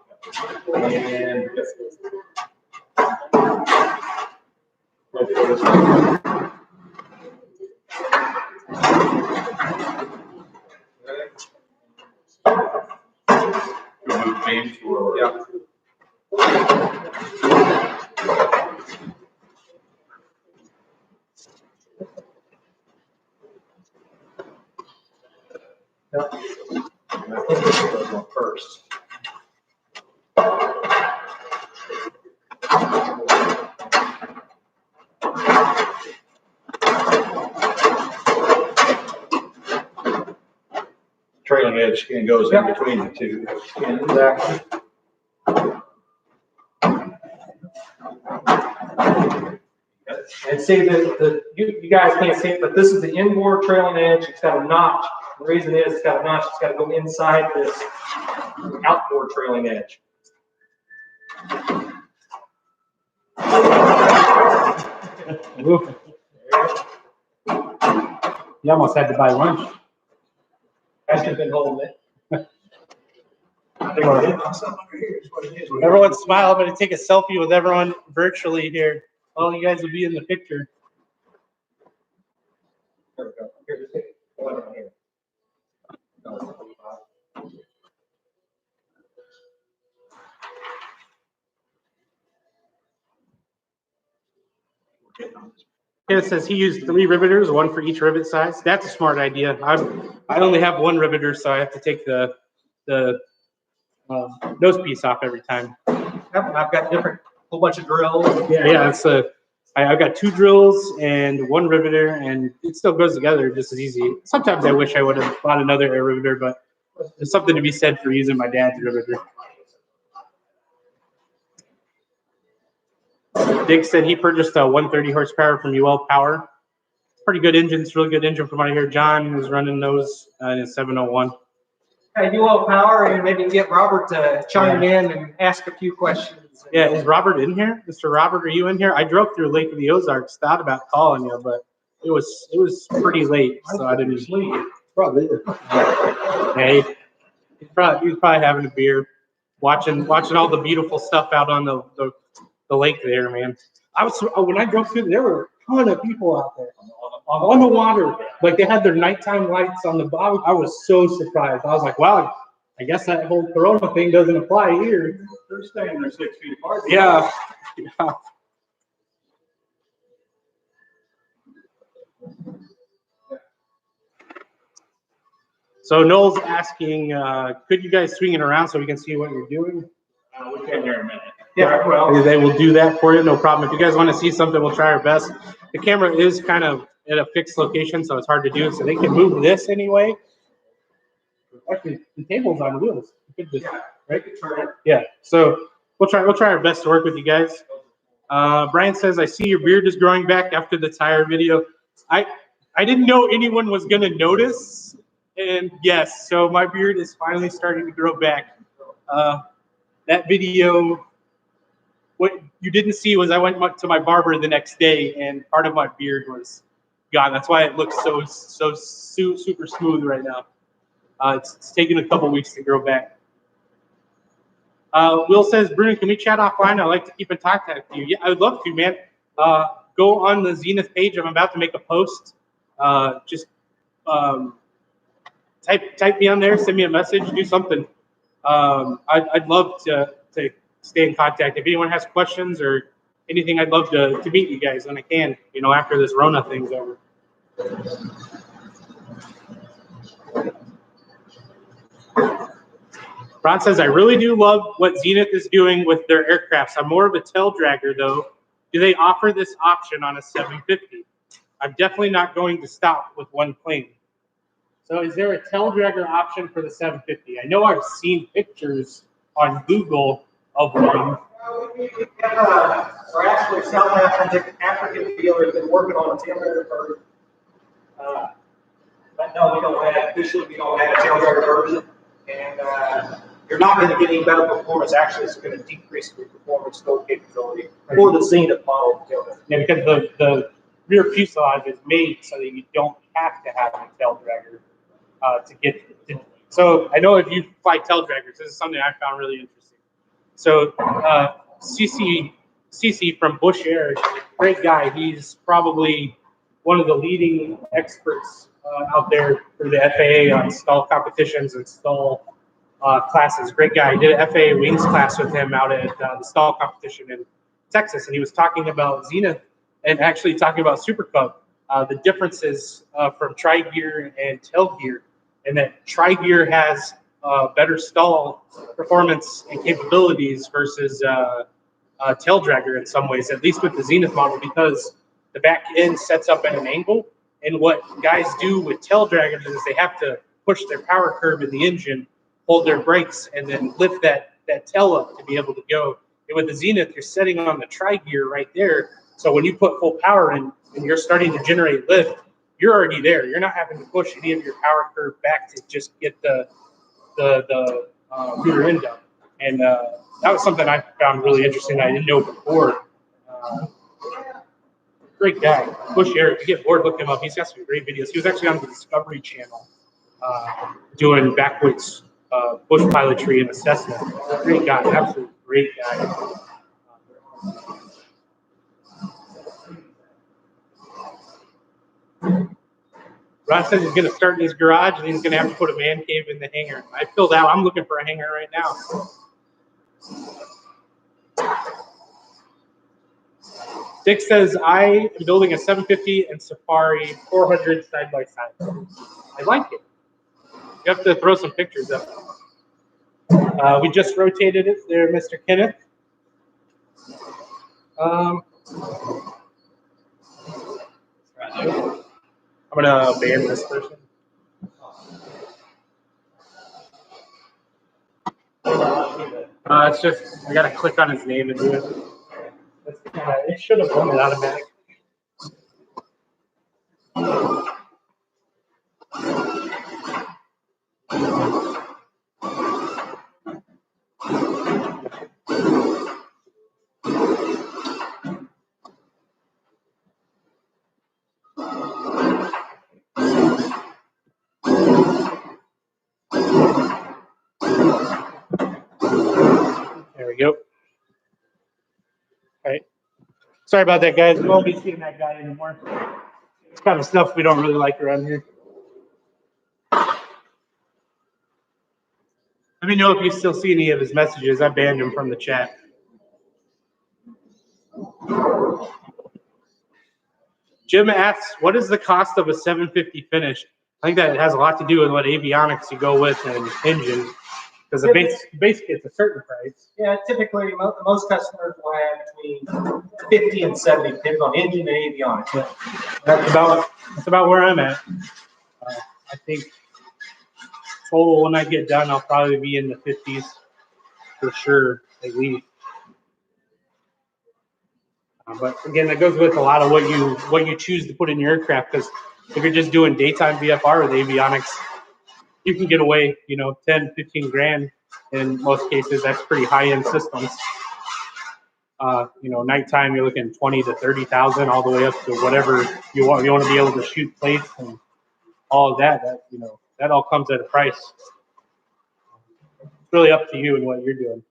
And yeah. I think this goes on first. Trailing edge skin goes in between the two. Exactly. And see, you guys can't see it, but this is the inboard trailing edge. It's got a notch. The reason is it's got a notch. It's got to go inside this outboard trailing edge. You almost had to buy lunch. I should have been holding it. Everyone smile. I'm going to take a selfie with everyone virtually here. All you guys will be in the picture. There we go. Here, just take one right here. It says he used 3 riveters, 1 for each rivet size. That's a smart idea. I only have 1 riveter, so I have to take the nose piece off every time. I've got whole bunch of drills. Yeah. I've got 2 drills and 1 riveter, and it still goes together just as easy. Sometimes I wish I would have bought another air riveter, but there's something to be said for using my dad's riveter. Dick said he purchased a 130 horsepower from UL Power. Pretty good engine. It's a really good engine from what I hear. John is running those in his 701. UL Power, and maybe get Robert to chime in and ask a few questions. Yeah, is Robert in here? Mr. Robert, are you in here? I drove through Lake of the Ozarks, thought about calling you, but it was pretty late, so I didn't sleep. Probably. Hey, he was probably having a beer. watching all the beautiful stuff out on the lake there, man. When I drove through, there were a ton of people out there on the water. Like they had their nighttime lights on the bottom. I was so surprised. I was like, wow, I guess that whole Corona thing doesn't apply here. They're staying there 6 feet apart. Yeah. Yeah. So Noel's asking, could you guys swing it around so we can see what you're doing? We can here in a minute. Yeah, well, they will do that for you, no problem. If you guys want to see something, we'll try our best. The camera is kind of at a fixed location, so it's hard to do. So they can move this anyway. Actually, the table's on wheels. You could just, right? Yeah. So we'll try our best to work with you guys. Brian says, I see your beard is growing back after the tire video. I didn't know anyone was going to notice. And yes, so my beard is finally starting to grow back. That video, what you didn't see was I went to my barber the next day and part of my beard was gone. That's why it looks so super smooth right now. It's taken a couple weeks to grow back. Will says, Bruno, can we chat offline? I'd like to keep in contact with you. Yeah, I would love to, man. Go on the Zenith page. I'm about to make a post. Just type me on there, send me a message, do something. I'd love to stay in contact. If anyone has questions or anything, I'd love to meet you guys when I can, after this Rona thing's over. Ron says, I really do love what Zenith is doing with their aircrafts. I'm more of a tail dragger, though. Do they offer this option on a 750? I'm definitely not going to stop with one plane. So is there a tail dragger option for the 750? I know I've seen pictures on Google of one. We're actually South African dealers been working on a tail dragger version. But no, we don't have a tail dragger version. And you're not going to get any better performance. Actually, it's going to decrease the performance STOL capability for the Zenith model tail dragger. Yeah, because the rear fuselage is made so that you don't have to have a tail dragger to get to. So I know if you fly tail draggers, this is something I found really interesting. So CC from Bush Air, great guy. He's probably one of the leading experts out there for the FAA on STOL competitions and STOL classes. Great guy. I did an FAA wings class with him out at the STOL competition in Texas, and he was talking about Zenith and actually talking about Super Cub, the differences from tri-gear and tail gear, and that tri-gear has better STOL performance and capabilities versus tail dragger in some ways, at least with the Zenith model, because the back end sets up at an angle. And what guys do with tail draggers is they have to push their power curve in the engine, hold their brakes, and then lift that tail up to be able to go. And with the Zenith, you're setting on the tri-gear right there. So when you put full power in and you're starting to generate lift, you're already there. You're not having to push any of your power curve back to just get the rear end up. And that was something I found really interesting. I didn't know before. Great guy. Bush Air. If you get bored, look him up. He's got some great videos. He was actually on the Discovery Channel doing backwards bush pilotry and assessment. Great guy. Absolutely great guy. Ron says he's going to start in his garage and he's going to have to put a man cave in the hangar. I filled out. I'm looking for a hangar right now. Dick says, I am building a 750 and Safari 400 side by side. I like it. You have to throw some pictures up. We just rotated it there, Mr. Kenneth. I'm gonna ban this person. It's just I gotta click on his name and do it. It should have done it automatically. Sorry about that, guys. We won't be seeing that guy anymore. It's kind of stuff we don't really like around here. Let me know if you still see any of his messages. I banned him from the chat. Jim asks, what is the cost of a 750 finish? I think that it has a lot to do with what avionics you go with and engine. Because the base kit's a certain price. Yeah, typically most customers will have between 50 and 70, depending on engine and avionics. Yeah. That's about where I'm at. I think total when I get done, I'll probably be in the 50s for sure, at least. But again, that goes with a lot of what you choose to put in your aircraft. Because if you're just doing daytime VFR with avionics, you can get away, 10, 15 grand in most cases. That's pretty high-end systems. Nighttime you're looking 20 to 30,000, all the way up to whatever you want. You want to be able to shoot plates and all of that. That all comes at a price. It's really up to you and what you're doing.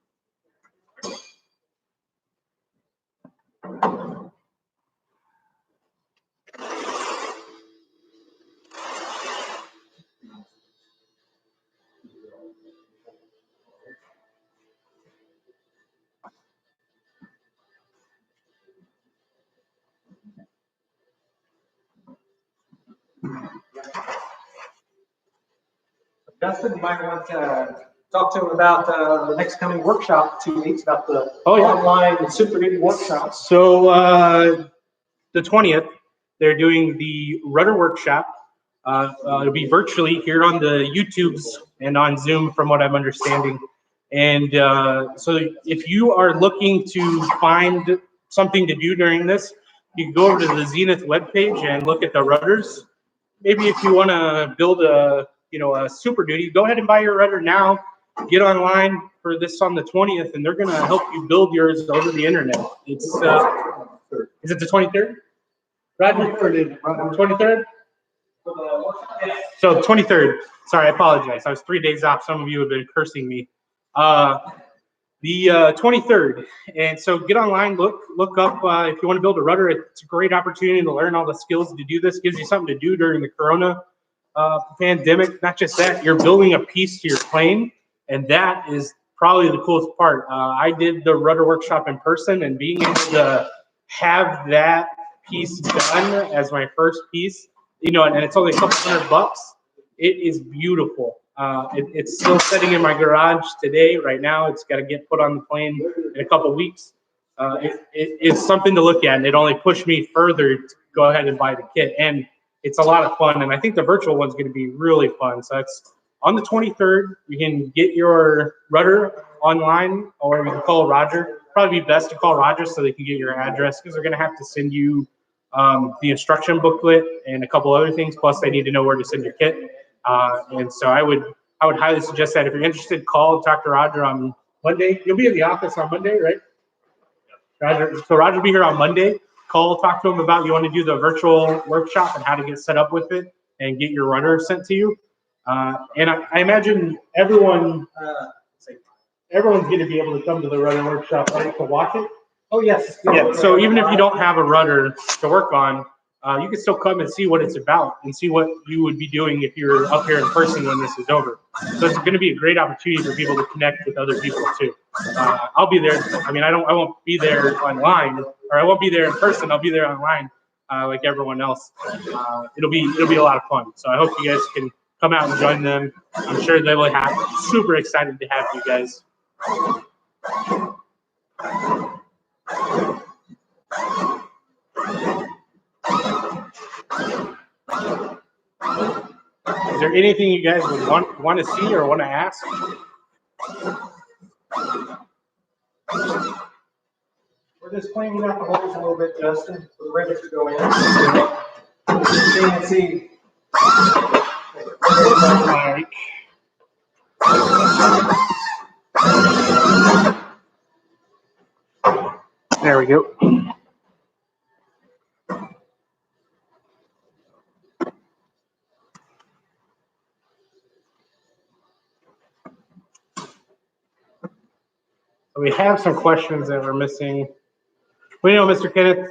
Justin, you might want to talk to him about the next coming workshop in 2 weeks, about the online Super Duty workshops. So the 20th, they're doing the rudder workshop. It'll be virtually here on the YouTubes and on Zoom, from what I'm understanding. And so if you are looking to find something to do during this, you can go over to the Zenith webpage and look at the rudders. Maybe if you want to build a Super Duty, go ahead and buy your rudder now. Get online for this on the 20th, and they're going to help you build yours over the internet. Is it the 23rd? Roger, or the 23rd? So 23rd. Sorry, I apologize. I was 3 days off. Some of you have been cursing me. The 23rd. And so get online, look up if you want to build a rudder. It's a great opportunity to learn all the skills to do this. Gives you something to do during the Corona pandemic. Not just that, you're building a piece to your plane, and that is probably the coolest part. I did the rudder workshop in person, and being able to have that piece done as my first piece, and it's only a couple $100. It is beautiful. It's still sitting in my garage today. Right now, it's got to get put on the plane in a couple weeks. It's something to look at, and it only pushed me further to go ahead and buy the kit. And it's a lot of fun, and I think the virtual one's going to be really fun. So that's on the 23rd. You can get your rudder online, or you can call Roger. Probably be best to call Roger so they can get your address, because they're going to have to send you the instruction booklet and a couple other things. Plus, they need to know where to send your kit. And so I would highly suggest that if you're interested, talk to Roger on Monday. You'll be in the office on Monday, right? Roger. So Roger will be here on Monday. Talk to him about you want to do the virtual workshop and how to get set up with it and get your rudder sent to you. And I imagine everyone's going to be able to come to the rudder workshop, right, to watch it. Oh, yes. Yeah. So even if you don't have a rudder to work on, you can still come and see what it's about and see what you would be doing if you're up here in person when this is over. So it's going to be a great opportunity for people to connect with other people too. I'll be there. I mean, I won't be there online, or I won't be there in person. I'll be there online, like everyone else. It'll be a lot of fun. So I hope you guys can come out and join them. I'm sure they will have super excited to have you guys. Is there anything you guys would want to see or want to ask? We're just cleaning up the holes a little bit, Justin, for the rivet to go in. CNC. There we go. We have some questions that we're missing. What do you know, Mr. Kenneth?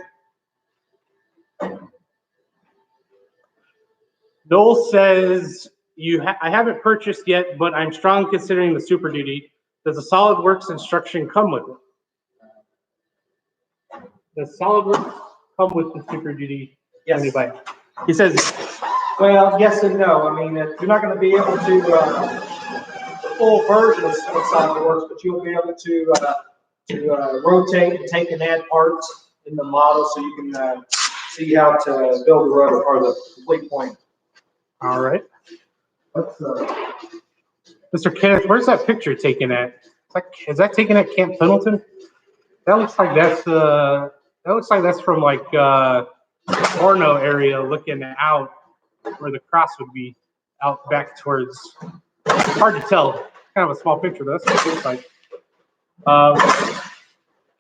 Noel says, I haven't purchased yet, but I'm strong considering the Super Duty. Does the SolidWorks instruction come with it? Does SolidWorks come with the Super Duty? Yes. Anybody? He says, Well, yes and no. I mean, you're not going to be able to, the full version of SolidWorks, but you'll be able to rotate and take and add parts in the model so you can see how to build the rotor or the complete point. all right. Mr. Kenneth, where's that picture taken at? Is that taken at Camp Pendleton? That looks like that's from like Orno area, looking out where the cross would be, out back towards. Hard to tell. Kind of a small picture, but that's what it looks like.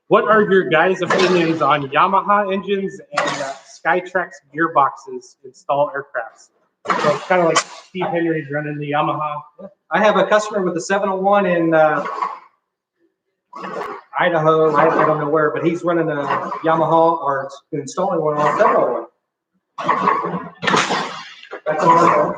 What are your guys' opinions on Yamaha engines and Skytrax gearboxes in STOL aircrafts? So it's kind of like Steve Henry's running the Yamaha. I have a customer with a 701 in Idaho. I don't know where, but he's running a Yamaha or installing one on a 701. That's all.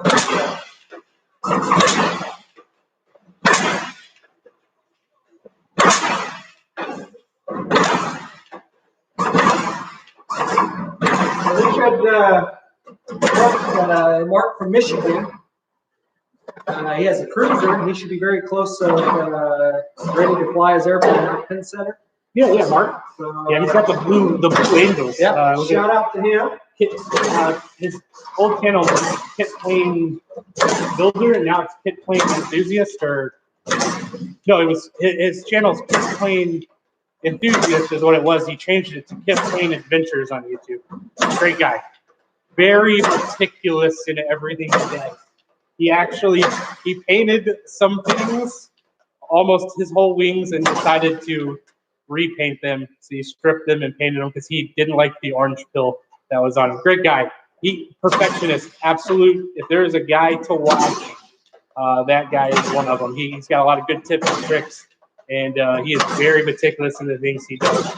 Mark from Michigan. He has a cruiser, and he should be very close, ready to fly his airplane at Penn Center. Yeah, Mark. So, Yeah, he's got the blue Angels. Yeah, shout out to him. His old channel was Kit Plane Builder, and now it's Kit Plane Enthusiast, or no, it was his channel's Kit Plane Enthusiast is what it was. He changed it to Kit Plane Adventures on YouTube. Great guy, very meticulous in everything he does. He painted some things, almost his whole wings, and decided to repaint them. So he stripped them and painted them because he didn't like the orange pill that was on him. Great guy. Perfectionist, absolute. If there is a guy to watch, that guy is one of them. He's got a lot of good tips and tricks, and he is very meticulous in the things he does.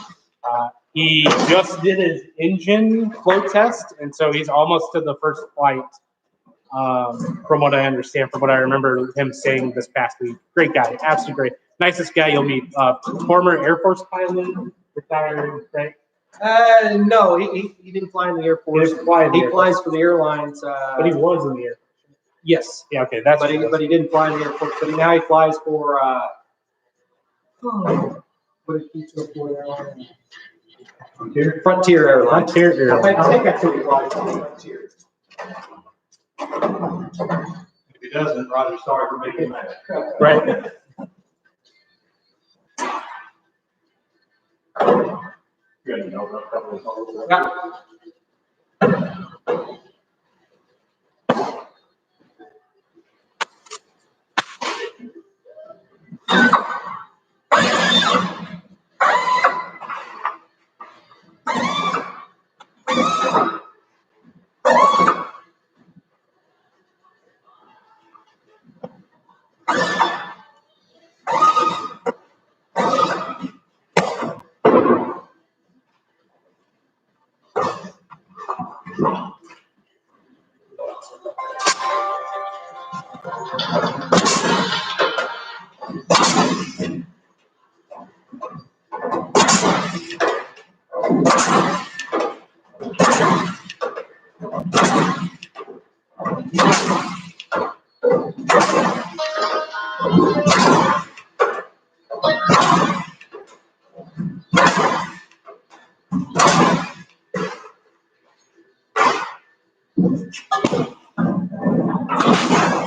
He just did his engine flow test, and so he's almost to the first flight. From what I understand, from what I remember him saying this past week. Great guy, absolutely great. Nicest guy you'll meet. Former Air Force pilot, retired, right? No, he didn't fly in the Air Force. He flies for the airlines. But he was in the Air Force. Yes. Yeah, okay. But he didn't fly in the Air Force. But now he flies for, what did he do for airline? Frontier Airlines. Frontier Airlines. I think that's who he flies for, Frontier. If he doesn't, Roger, sorry for making him mad. Right. Good, you know, a couple of calls. Yeah.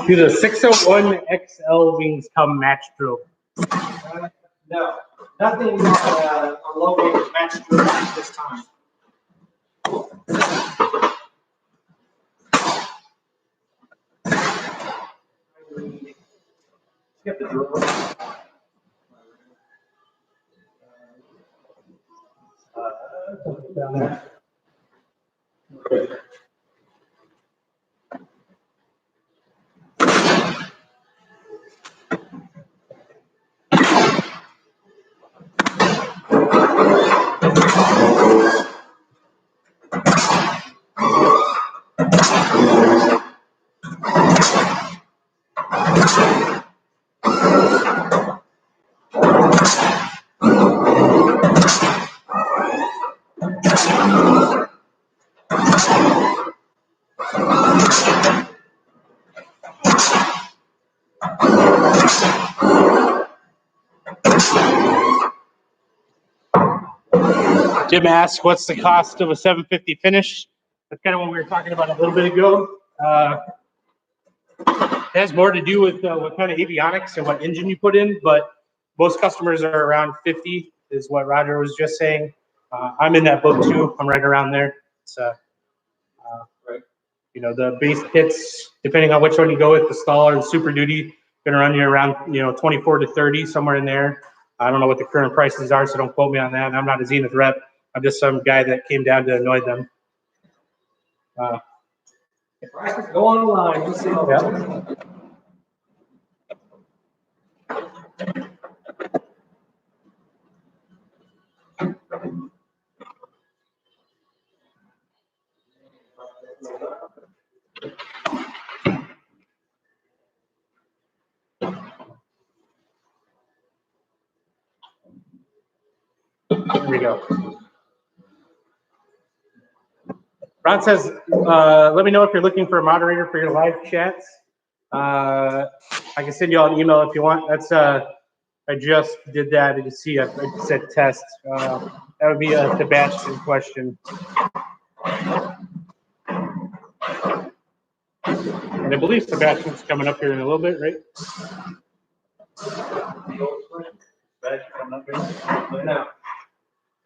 Do the 601 XL wings come match drilled? No, nothing on low wing is match drilled at this time. Skip the drill. Down there. Okay. Jim asked, what's the cost of a 750 finish? That's kind of what we were talking about a little bit ago. It has more to do with what kind of avionics and what engine you put in, but most customers are around 50 is what Roger was just saying. I'm in that book too. I'm right around there. It's, you know, the base kits, depending on which one you go with, the STOL or the Super Duty, gonna run you around, 24 to 30, somewhere in there. I don't know what the current prices are, so don't quote me on that. I'm not a Zenith rep. I'm just some guy that came down to annoy them. Prices go online. You'll see. Yeah. Here we go. Ron says, let me know if you're looking for a moderator for your live chats. I can send you all an email if you want. That's I just did that. You see, I said test. That would be a Sebastian question. And I believe Sebastian's coming up here in a little bit, right?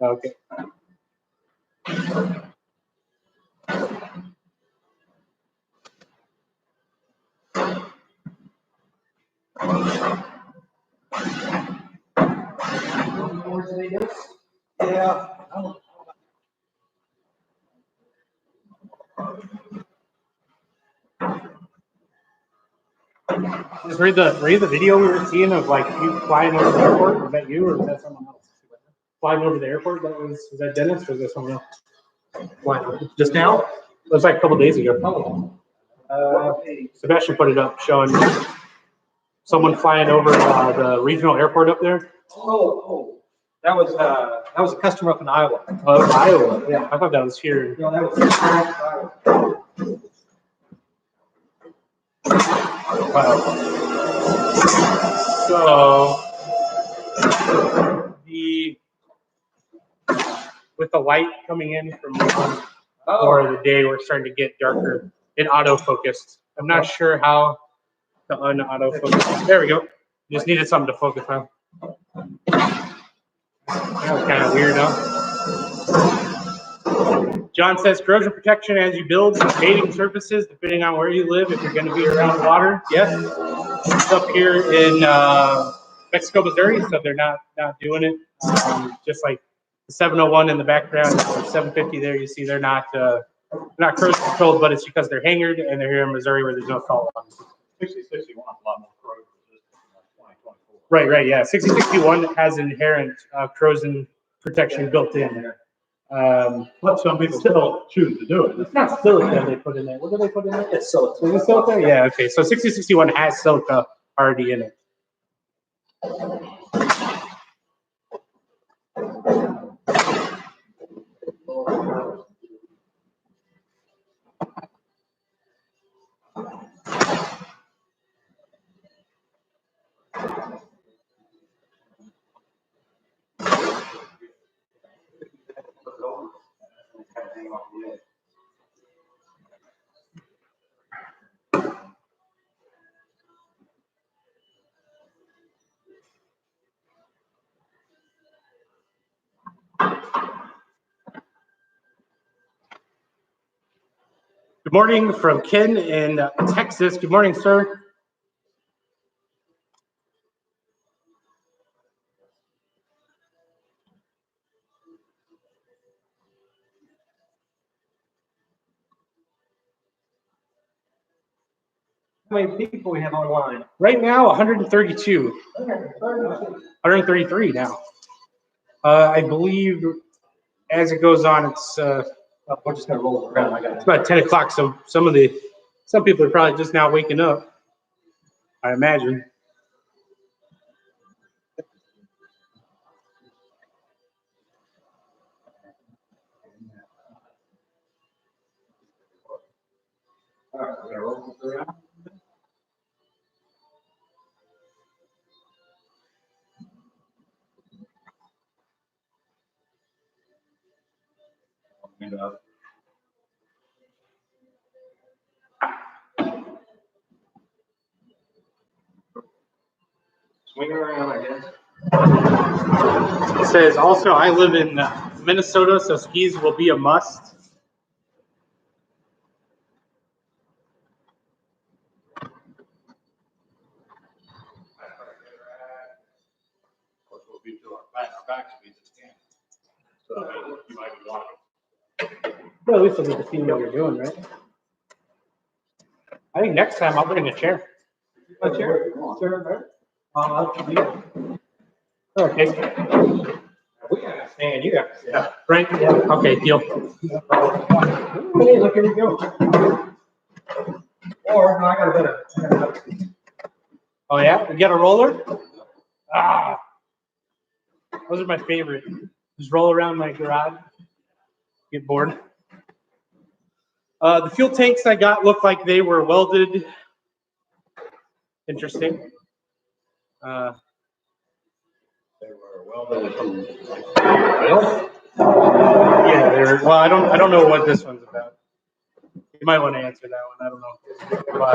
Okay. Yeah. Just read the video we were seeing of like you flying over the airport. Was that you or was that someone else? Flying over the airport? Was that Dennis or was that someone else? Flying just now? It was like a couple days ago. Sebastian put it up showing someone flying over the regional airport up there. Oh, that was a customer up in Iowa. Oh, Iowa. Yeah, I thought that was here. No, that was Iowa. Wow. So with the light coming in from or the day, we're starting to get darker and autofocused. I'm not sure how to un-autofocus. There we go. Just needed something to focus on. That was kind of weird, huh? John says corrosion protection as you build paving surfaces, depending on where you live, if you're going to be around water. Yes. It's up here in Mexico, Missouri, so they're not doing it. Just like the 701 in the background, the 750 there, you see they're not corrosion controlled, but it's because they're hangared and they're here in Missouri where there's no salt on. 6061 is a lot more corrosion resistant than 2024. Right, yeah. 6061 has inherent corrosion protection built in there. But some people still choose to do it. It's not silica they put in there. What do they put in there? It's silica. Is it silica? Yeah, okay. So 6061 has silica already in it. Good morning from Ken in Texas. Good morning, sir. How many people we have online? Right now, 132. 133 now. I believe as it goes on, it's We're just gonna roll it around. I got it's it. about 10 o'clock. So some people are probably just now waking up, I imagine. All right, we're gonna roll it around. swing around, I guess. It says also, I live in Minnesota, so skis will be a must. We'll be to our back speeds at the camp. So you might be walking. Well, at least I'll get to see what you're doing, right? I think next time I'll bring a chair. A chair? Chair, Okay. we understand, you got. Yeah. Frank? Yeah. Okay, deal. Hey, look, here we go. Or, no, I got a better. Oh, yeah? You got a roller? Ah. Those are my favorite. Just roll around my garage. Get bored. The fuel tanks I got looked like they were welded. Interesting. They were welded to Yeah, they're well. I don't know what this one's about. You might want to answer that one. I don't know. But,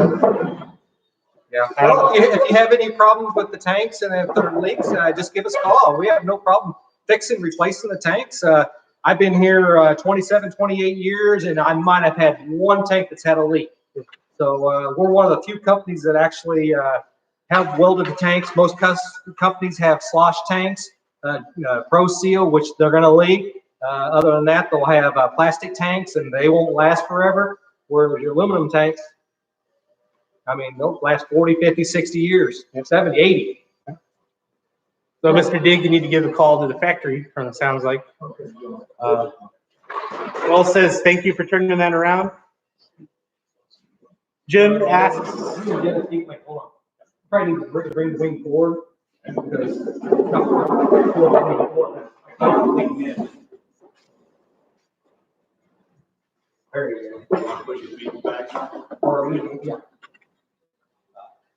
Yeah. Well, if you have any problems with the tanks and if there are leaks, just give us a call. We have no problem fixing, replacing the tanks. I've been here 27, 28 years, and I might have had one tank that's had a leak. So we're one of the few companies that actually have welded tanks. Most companies have slosh tanks, Pro Seal, which they're going to leak. Other than that, they'll have plastic tanks, and they won't last forever. Whereas your aluminum tanks, I mean, they'll last 40, 50, 60 years, 70, 80. so, Mr. Dig, you need to give a call to the factory. From it sounds like. Well, says thank you for turning that around. Jim asks. Hold on. Probably need to bring the wing forward. Because there you go. push your feet back. Or, yeah.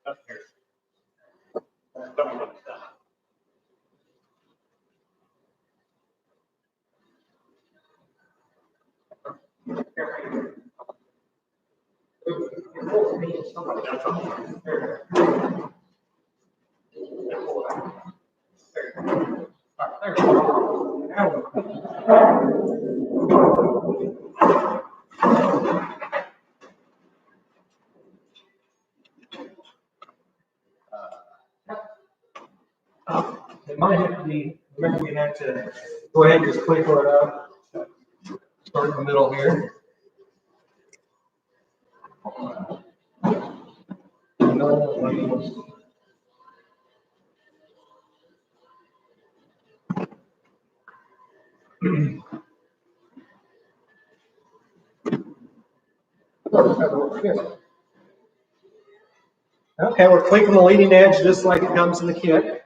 Up here. It might have to be, remember we have to go ahead and just click it up. Start in the middle here. Okay, we're clicking the leading edge just like it comes in the kit.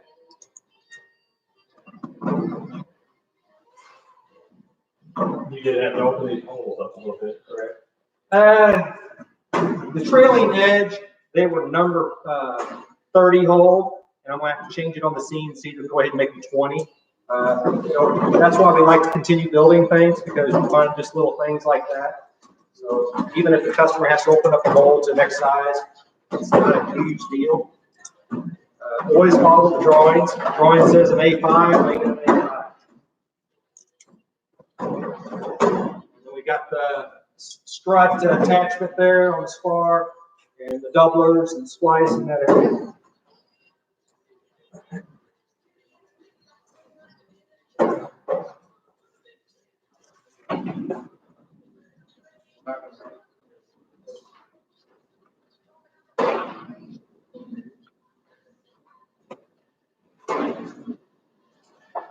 You did have to open these holes up a little bit, correct? The trailing edge, they were number 30 hole, and I'm going to have to change it on the CNC to go ahead and make them 20. That's why we like to continue building things, because you find just little things like that. So even if the customer has to open up the mold to the next size, it's not a huge deal. Always follow the drawings. The drawing says an A5, make it an A5. And we got the strut attachment there on the spar, and the doublers and splice in that area.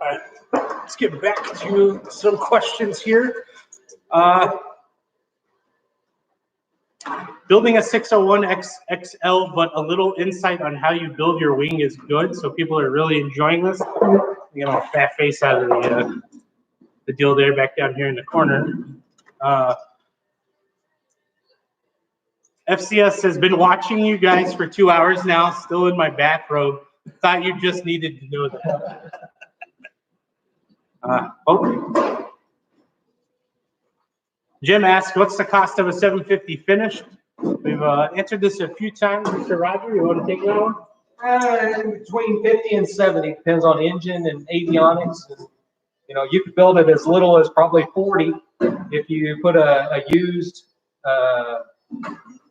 All right, let's get back to some questions here. Building a 601 XL, but a little insight on how you build your wing is good. So people are really enjoying this. You know, fat face out of the deal there back down here in the corner. FCS has been watching you guys for 2 hours now, still in my bathrobe. Thought you just needed to know that. Okay. Jim asked, what's the cost of a 750 finished? We've answered this a few times. Mr. Roger, you want to take that one? Between 50 and 70, depends on engine and avionics. You know, you could build it as little as probably 40 if you put a used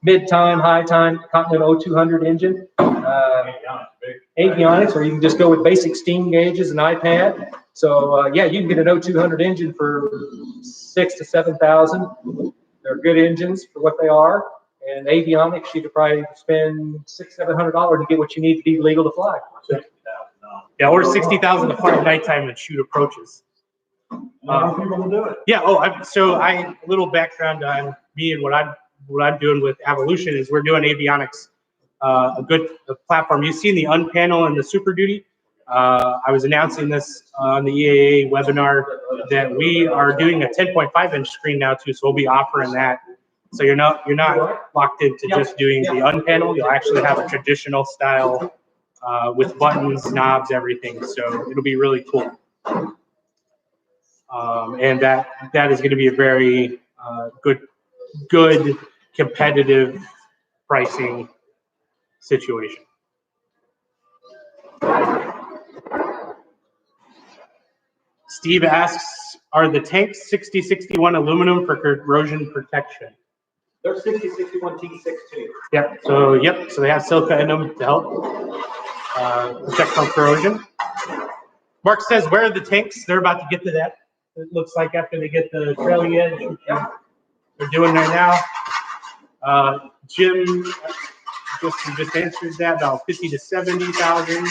mid-time, high-time Continental 0200 engine. Avionics, or you can just go with basic steam gauges and iPad. So yeah, you can get an 0200 engine for 6,000 to 7,000. They're good engines for what they are. And avionics, you could probably spend $600–700 to get what you need to be legal to fly. Yeah, or 60,000 to fly at nighttime and shoot approaches. People will do it. Yeah. Oh, a little background on me and what I'm doing with Evolution is we're doing avionics, a platform. You've seen the Unpanel and the Super Duty. I was announcing this on the EAA webinar that we are doing a 10.5 inch screen now too, so we'll be offering that. So you're not locked into just doing the Unpanel. You'll actually have a traditional style with buttons, knobs, everything. So it'll be really cool. And that is going to be a very good competitive pricing situation. Steve asks, are the tanks 6061 aluminum for corrosion protection? They're 6061 T6 too. Yep. So they have silica in them to help protect from corrosion. Mark says, where are the tanks? They're about to get to that. It looks like after they get the trailing edge, they're doing there now. Jim just answered that, about 50 to 70,000.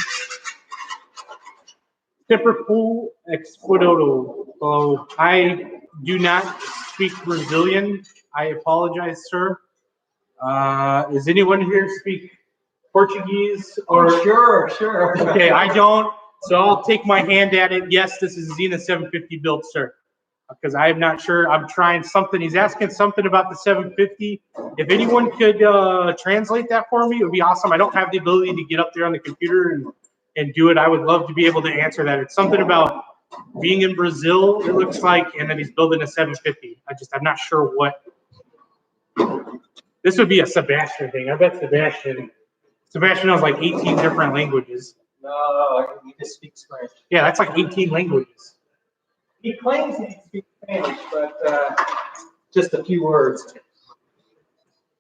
Temperpool Expododo. So I do not speak Brazilian. I apologize, sir. Does anyone here speak Portuguese? Or Sure. Okay, I don't. So I'll take my hand at it. Yes, this is Zenith 750 build, sir. Because I'm not sure. I'm trying something. He's asking something about the 750. If anyone could translate that for me, it would be awesome. I don't have the ability to get up there on the computer and do it. I would love to be able to answer that. It's something about being in Brazil, it looks like, and then he's building a 750. I'm not sure what. This would be a Sebastian thing. I bet Sebastian knows like 18 different languages. No, he just speaks French. Yeah, that's like 18 languages. He claims he speaks Spanish, but just a few words.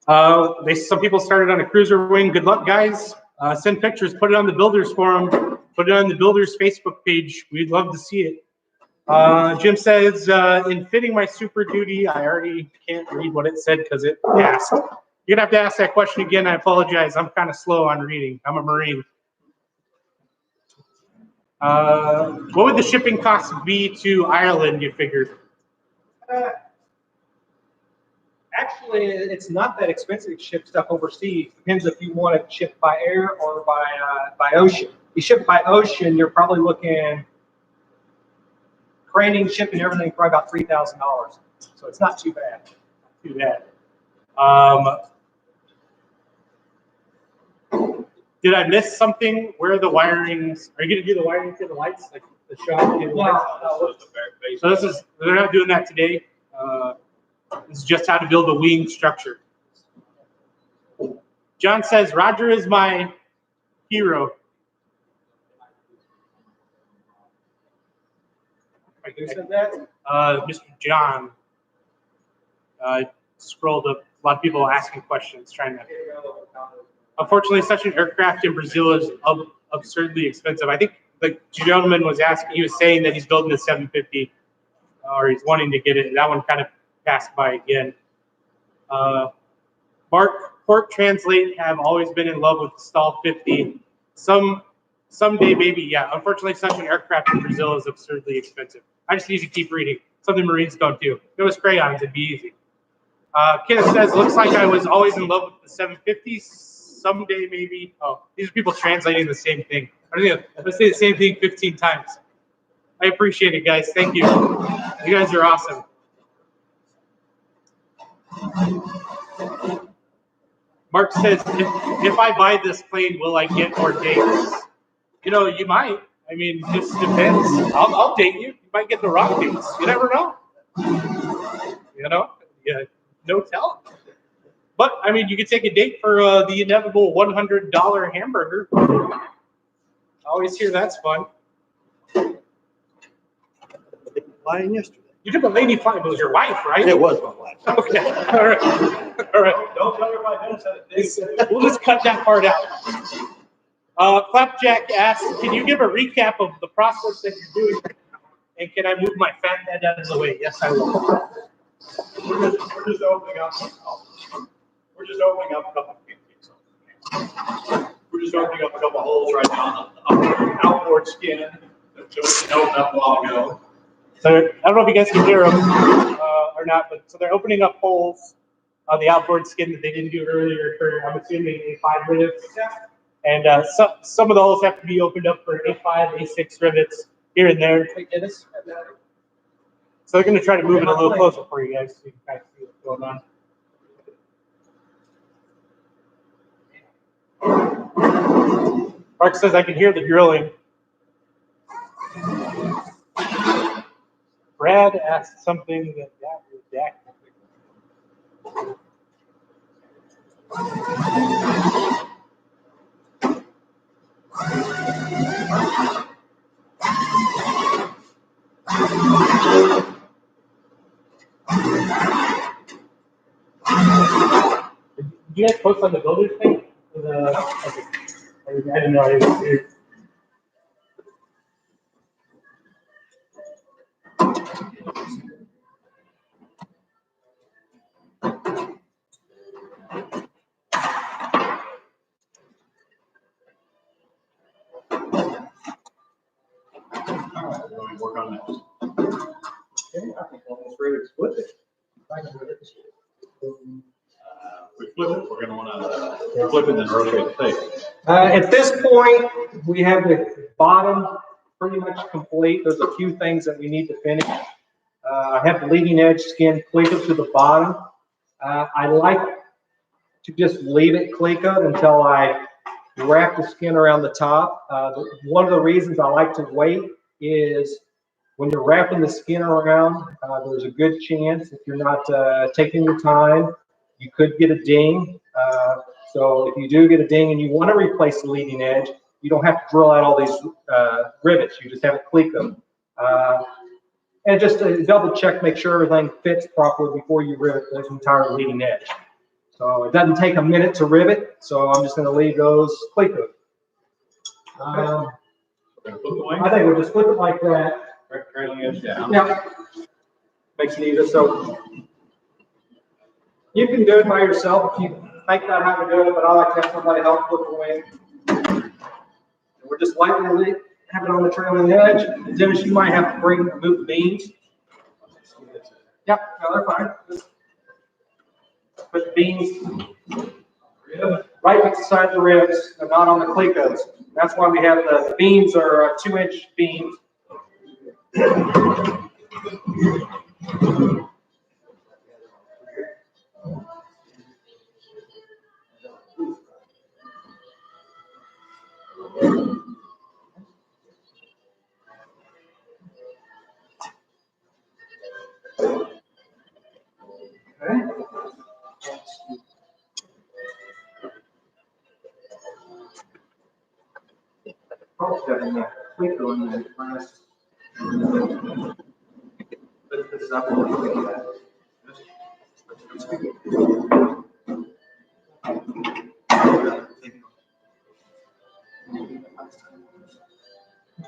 Some people started on a cruiser wing. Good luck, guys. Send pictures. Put it on the builders forum. Put it on the builders Facebook page. We'd love to see it. Jim says, in fitting my Super Duty, I already can't read what it said because it asked. You're going to have to ask that question again. I apologize. I'm kind of slow on reading. I'm a Marine. What would the shipping cost be to Ireland, you figured? Actually, it's not that expensive to ship stuff overseas. Depends if you want it shipped by air or by ocean. If you ship by ocean, you're probably looking craning, shipping, everything, probably about $3,000. So it's not too bad. Too bad. Did I miss something? Where are the wirings? Are you going to do the wiring to the lights, like the shop? No. So they're not doing that today. This is just how to build a wing structure. John says, Roger is my hero. Who said that? Mr. John. Scrolled up. A lot of people asking questions, trying to. Unfortunately, such an aircraft in Brazil is absurdly expensive. I think the gentleman was asking, he was saying that he's building a 750, or he's wanting to get it. That one kind of passed by again. Mark, Port Translate have always been in love with the STOL 50. Someday, maybe, yeah. Unfortunately, such an aircraft in Brazil is absurdly expensive. I just need to keep reading. Something Marines don't do. If it was crayons, it'd be easy. Kenneth says, looks like I was always in love with the 750s. Someday, maybe. Oh, these are people translating the same thing. Let's say the same thing 15 times. I appreciate it, guys. Thank you. You guys are awesome. Mark says, if I buy this plane, will I get more dates? You know, you might. I mean, it just depends. I'll date you. You might get the wrong dates. You never know. You know? Yeah, no telling. But I mean, you could take a date for the inevitable $100 hamburger. I always hear that's fun. Flying yesterday. You took a lady flying. It was your wife, right? It was my wife. Okay. All right. All right. Don't tell her my Dennis had it. We'll just cut that part out. Clapjack asks, can you give a recap of the process that you're doing? And can I move my fat head out of the way? Yes, I will. We're just opening up. We're just opening up a couple. We're just opening up a couple holes right now on the outboard skin that we opened up a while ago. So I don't know if you guys can hear them or not, but so they're opening up holes on the outboard skin that they didn't do earlier for, I'm assuming, A5 rivets. And some of the holes have to be opened up for A5, A6 rivets here and there. So they're going to try to move it a little closer for you guys so you can kind of see what's going on. Mark says I can hear the drilling. Brad asked something that was Jack. Did you guys post on the builders thing? Okay. I didn't know I was here. Work on that. Okay, I think we're almost ready to split it. We flip it. We're going to want to flip it and then rotate the tape. At this point, we have the bottom pretty much complete. There's a few things that we need to finish. I have the leading edge skin cleated to the bottom. I like to just leave it cleated until I wrap the skin around the top. One of the reasons I like to wait is when you're wrapping the skin around, there's a good chance if you're not taking your time, you could get a ding. So if you do get a ding and you want to replace the leading edge, you don't have to drill out all these rivets. You just have it cleat them. And just double check, make sure everything fits properly before you rivet the entire leading edge. So it doesn't take a minute to rivet, so I'm just going to leave those cleated. I think we'll just flip it like that. Trailing edge down. Yeah, makes it easier. So you can do it by yourself if you think about how to do it, but I like to have somebody help flip the wing. And we're just lightly have it on the trailing edge. Dennis, you might have to move the beams. Yep, no, they're fine. Just put the beams right beside the ribs, and not on the clecos. That's why we have the beams are 2-inch beams.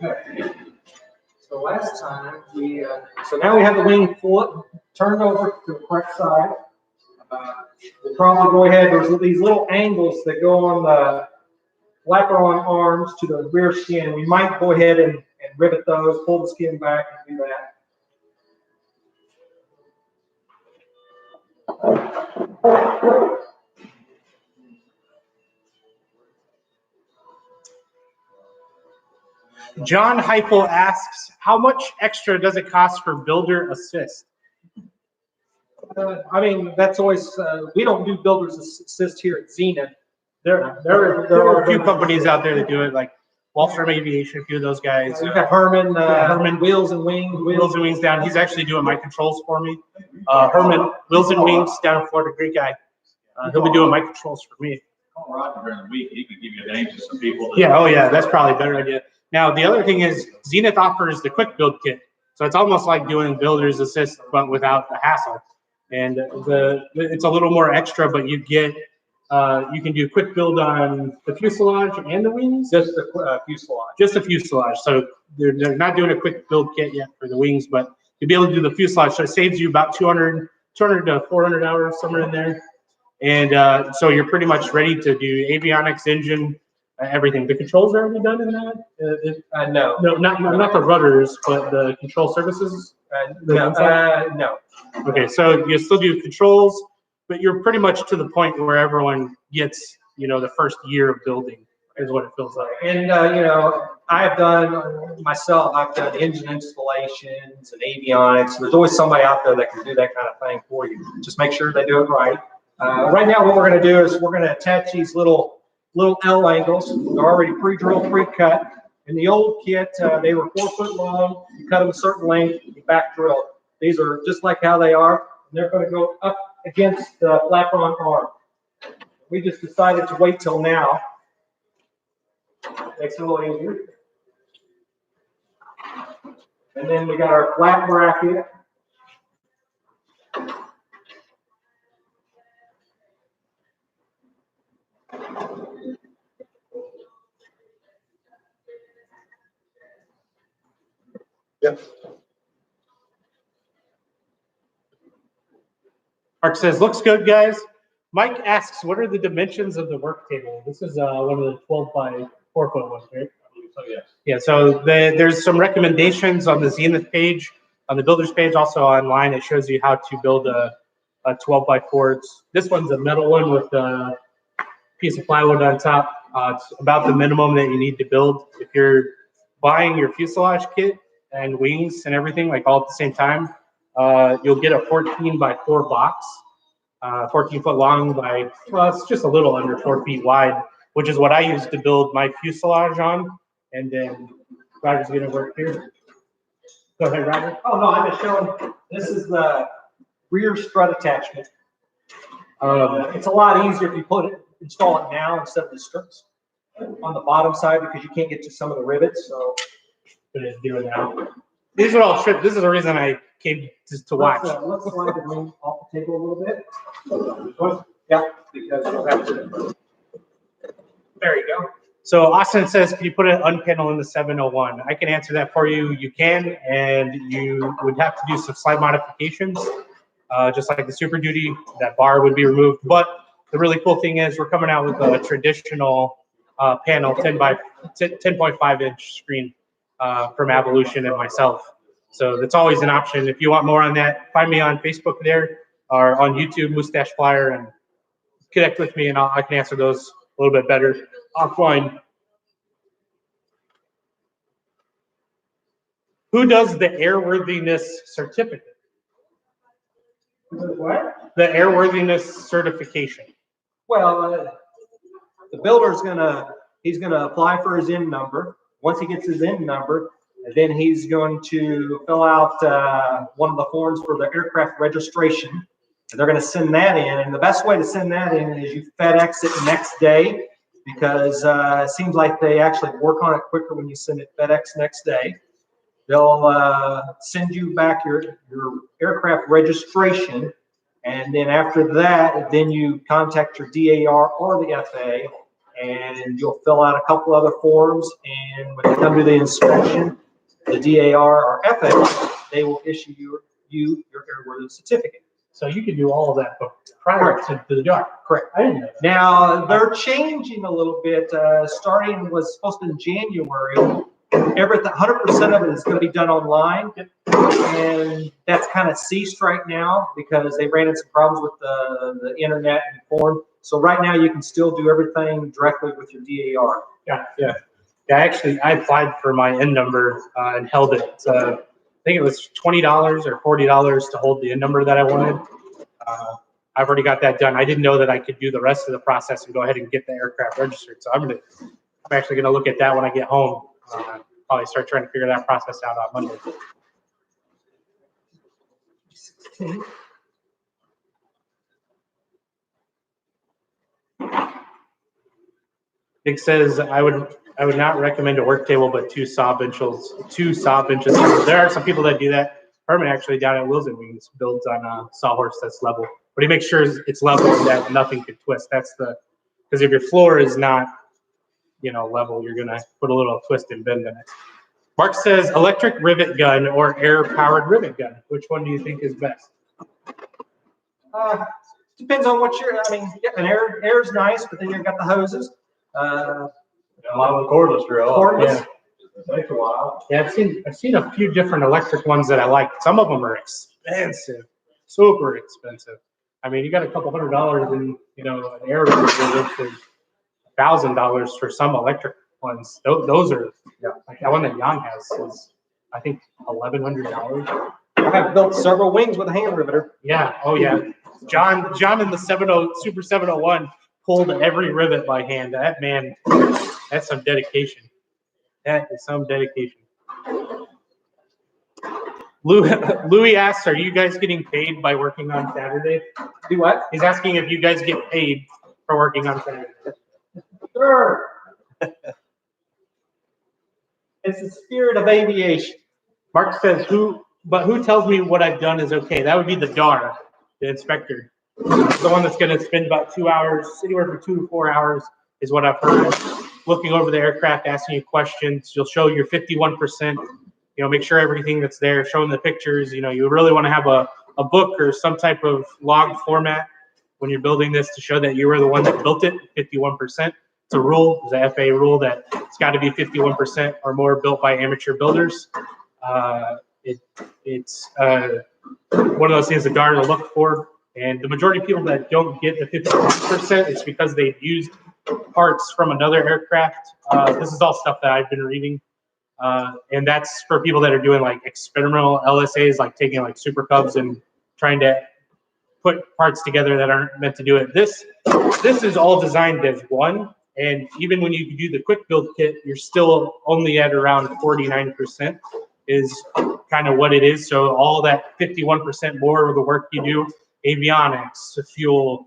Okay. So last time so now we have the wing turned over to the correct side. We'll probably go ahead. There's these little angles that go on the flapper-on arms to the rear skin. We might go ahead and rivet those, pull the skin back, and do that. John Heifel asks, how much extra does it cost for builder assist? I mean, that's always, we don't do builder's assist here at Zenith. There are a few companies out there that do it, like Wallstrom Aviation, a few of those guys. We've got Herman, Wheels and Wings down. He's actually doing my controls for me. Herman, Wheels and Wings down in Florida, great guy. He'll be doing my controls for me. Call Roger during the week, he could give you names of some people. Yeah, oh yeah, that's probably a better idea. Now, the other thing is Zenith offers the quick build kit. So it's almost like doing Builder's Assist, but without the hassle. And it's a little more extra, but you get, you can do quick build on the fuselage and the wings. Just the fuselage. Just the fuselage. So they're not doing a quick build kit yet for the wings, but you'll be able to do the fuselage. So it saves you about 200 to 400 hours, somewhere in there. And so you're pretty much ready to do avionics, engine, everything. The controls are already done in that? No. No, not the rudders, but the control services? No. Okay, so you still do controls, but you're pretty much to the point where everyone gets, the first year of building is what it feels like. And, I've done engine installations and avionics. There's always somebody out there that can do that kind of thing for you. Just make sure they do it right. Right now, what we're going to do is we're going to attach these little L angles. They're already pre-drilled, pre-cut. In the old kit, they were 4 foot long. You cut them a certain length, you back drill. These are just like how they are. And they're going to go up against the flap-on arm. We just decided to wait till now. Makes it a little easier. And then we got our flat bracket. Yep. Mark says, looks good, guys. Mike asks, what are the dimensions of the work table? This is one of the 12 by 4 foot ones, right? So, yes. Yeah, so there's some recommendations on the Zenith page, on the builder's page, also online. It shows you how to build a 12 by 4. This one's a metal one with a piece of plywood on top. It's about the minimum that you need to build. If you're buying your fuselage kit and wings and everything, like all at the same time, you'll get a 14 by 4 box, 14 foot long by, well, it's just a little under 4 feet wide, which is what I use to build my fuselage on. And then Roger's gonna work here. Go ahead, Roger. Oh, no, I'm just showing, this is the rear strut attachment. It's a lot easier if you install it now instead of the struts on the bottom side because you can't get to some of the rivets, so. Gonna do it now. These are all trips. This is the reason I came to watch. Let's slide the wing off the table a little bit. Yeah, because we'll have to. There you go. So Austin says, can you put an unpanel in the 701? I can answer that for you. You can, and you would have to do some slight modifications, just like the Super Duty. That bar would be removed. But the really cool thing is we're coming out with a traditional panel, 10.5 inch screen from Evolution and myself. So that's always an option. If you want more on that, find me on Facebook there or on YouTube, Mustache Flyer, and connect with me, and I can answer those a little bit better offline. Who does the airworthiness certificate? What? The airworthiness certification. Well, the builder's he's gonna apply for his IN number. Once he gets his IN number, then he's going to fill out one of the forms for the aircraft registration. And they're going to send that in. And the best way to send that in is you FedEx it next day, because it seems like they actually work on it quicker when you send it FedEx next day. They'll send you back your aircraft registration. And then after that, then you contact your DAR or the FAA, and you'll fill out a couple other forms. And when they come to the inspection, the DAR or FAA, they will issue your airworthiness certificate. So you can do all of that prior to the job. Correct. I didn't know that. Now, they're changing a little bit. Starting was supposed to be in January. Everything, 100% of it is going to be done online. And that's kind of ceased right now because they ran into some problems with the internet and form. So right now you can still do everything directly with your DAR. Yeah. Actually, I applied for my IN number and held it. I think it was $20 or $40 to hold the IN number that I wanted. I've already got that done. I didn't know that I could do the rest of the process and go ahead and get the aircraft registered. So I'm actually gonna look at that when I get home. Probably start trying to figure that process out on Monday. Dick says I would not recommend a work table, but two saw benches. There are some people that do that. Herman actually down at Wilson Wings builds on a sawhorse that's level, but he makes sure it's level and that nothing could twist. That's because if your floor is not, level, you're gonna put a little twist and bend in it. Mark says electric rivet gun or air-powered rivet gun. Which one do you think is best? Depends on what an air's nice, but then you've got the hoses. A lot of cordless drill. Cordless. Yeah. Takes a while. Yeah, I've seen a few different electric ones that I like. Some of them are expensive, super expensive. I mean, you got a couple $100 in, an air rivet for $1,000 for some electric ones. Those are, like that one that Jan has is, I think, $1,100. I have built several wings with a hand riveter. Yeah. Oh yeah. John in the Super 701 pulled every rivet by hand. That man, that's some dedication. That is some dedication. Louis asks, are you guys getting paid by working on Saturday? Do what? He's asking if you guys get paid for working on Saturday. Sure. It's the spirit of aviation. Mark says, who tells me what I've done is okay? That would be the DAR, the inspector. The one that's going to spend about 2 hours, anywhere from 2 to 4 hours is what I've heard. Looking over the aircraft, asking you questions. You'll show your 51%, make sure everything that's there, showing the pictures. You really want to have a book or some type of log format when you're building this to show that you were the one that built it, 51%. It's a rule, it's a FAA rule that it's got to be 51% or more built by amateur builders. It's one of those things the DAR to look for. And the majority of people that don't get the 51%, it's because they've used parts from another aircraft. This is all stuff that I've been reading. And that's for people that are doing like experimental LSAs, like taking like Super Cubs and trying to put parts together that aren't meant to do it. This is all designed as one. And even when you do the quick build kit, you're still only at around 49% is kind of what it is. So all that 51% more of the work you do, avionics, fuel,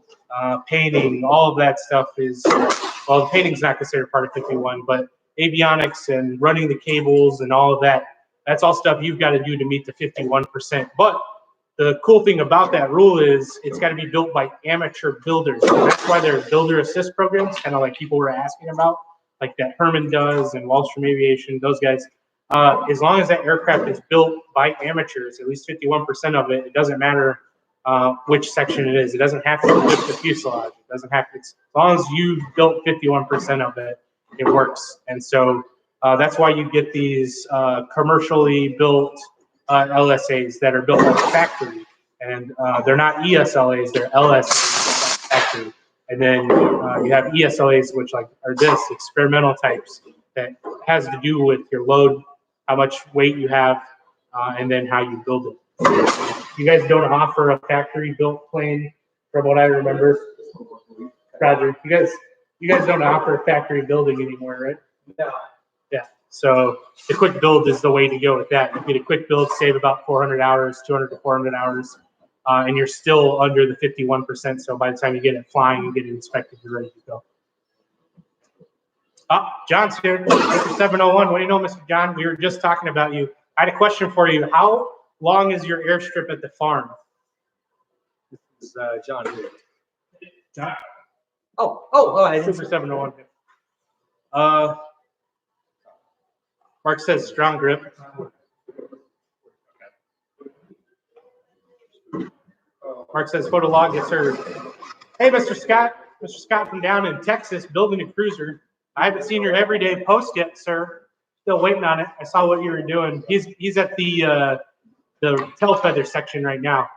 painting, all of that stuff is, well, the painting's not considered part of 51, but avionics and running the cables and all of that, that's all stuff you've got to do to meet the 51%. But the cool thing about that rule is it's got to be built by amateur builders. And that's why there are builder assist programs, kind of like people were asking about, like that Herman does and Wallstrom Aviation, those guys. As long as that aircraft is built by amateurs, at least 51% of it, it doesn't matter which section it is. It doesn't have to be just the fuselage. It doesn't have to, as long as you built 51% of it, it works. And so that's why you get these commercially built LSAs that are built at the factory. And they're not ESLAs, they're LSAs factory. And then you have ESLAs, which are this, experimental types, that has to do with your load, how much weight you have, and then how you build it. You guys don't offer a factory-built plane, from what I remember. Roger, you guys don't offer factory building anymore, right? No. Yeah. So the quick build is the way to go with that. You get a quick build, save about 400 hours, 200 to 400 hours, and you're still under the 51%. So by the time you get it flying and get it inspected, you're ready to go. Oh, John's here. Mr. 701. What do you know, Mr. John? We were just talking about you. I had a question for you. How long is your airstrip at the farm? This is John here. John. I Super 701. Mark says strong grip. Mark says photo log gets heard. Hey, Mr. Scott. Mr. Scott from down in Texas building a cruiser. I haven't seen your everyday post yet, sir. Still waiting on it. I saw what you were doing. He's at the tail feather section right now,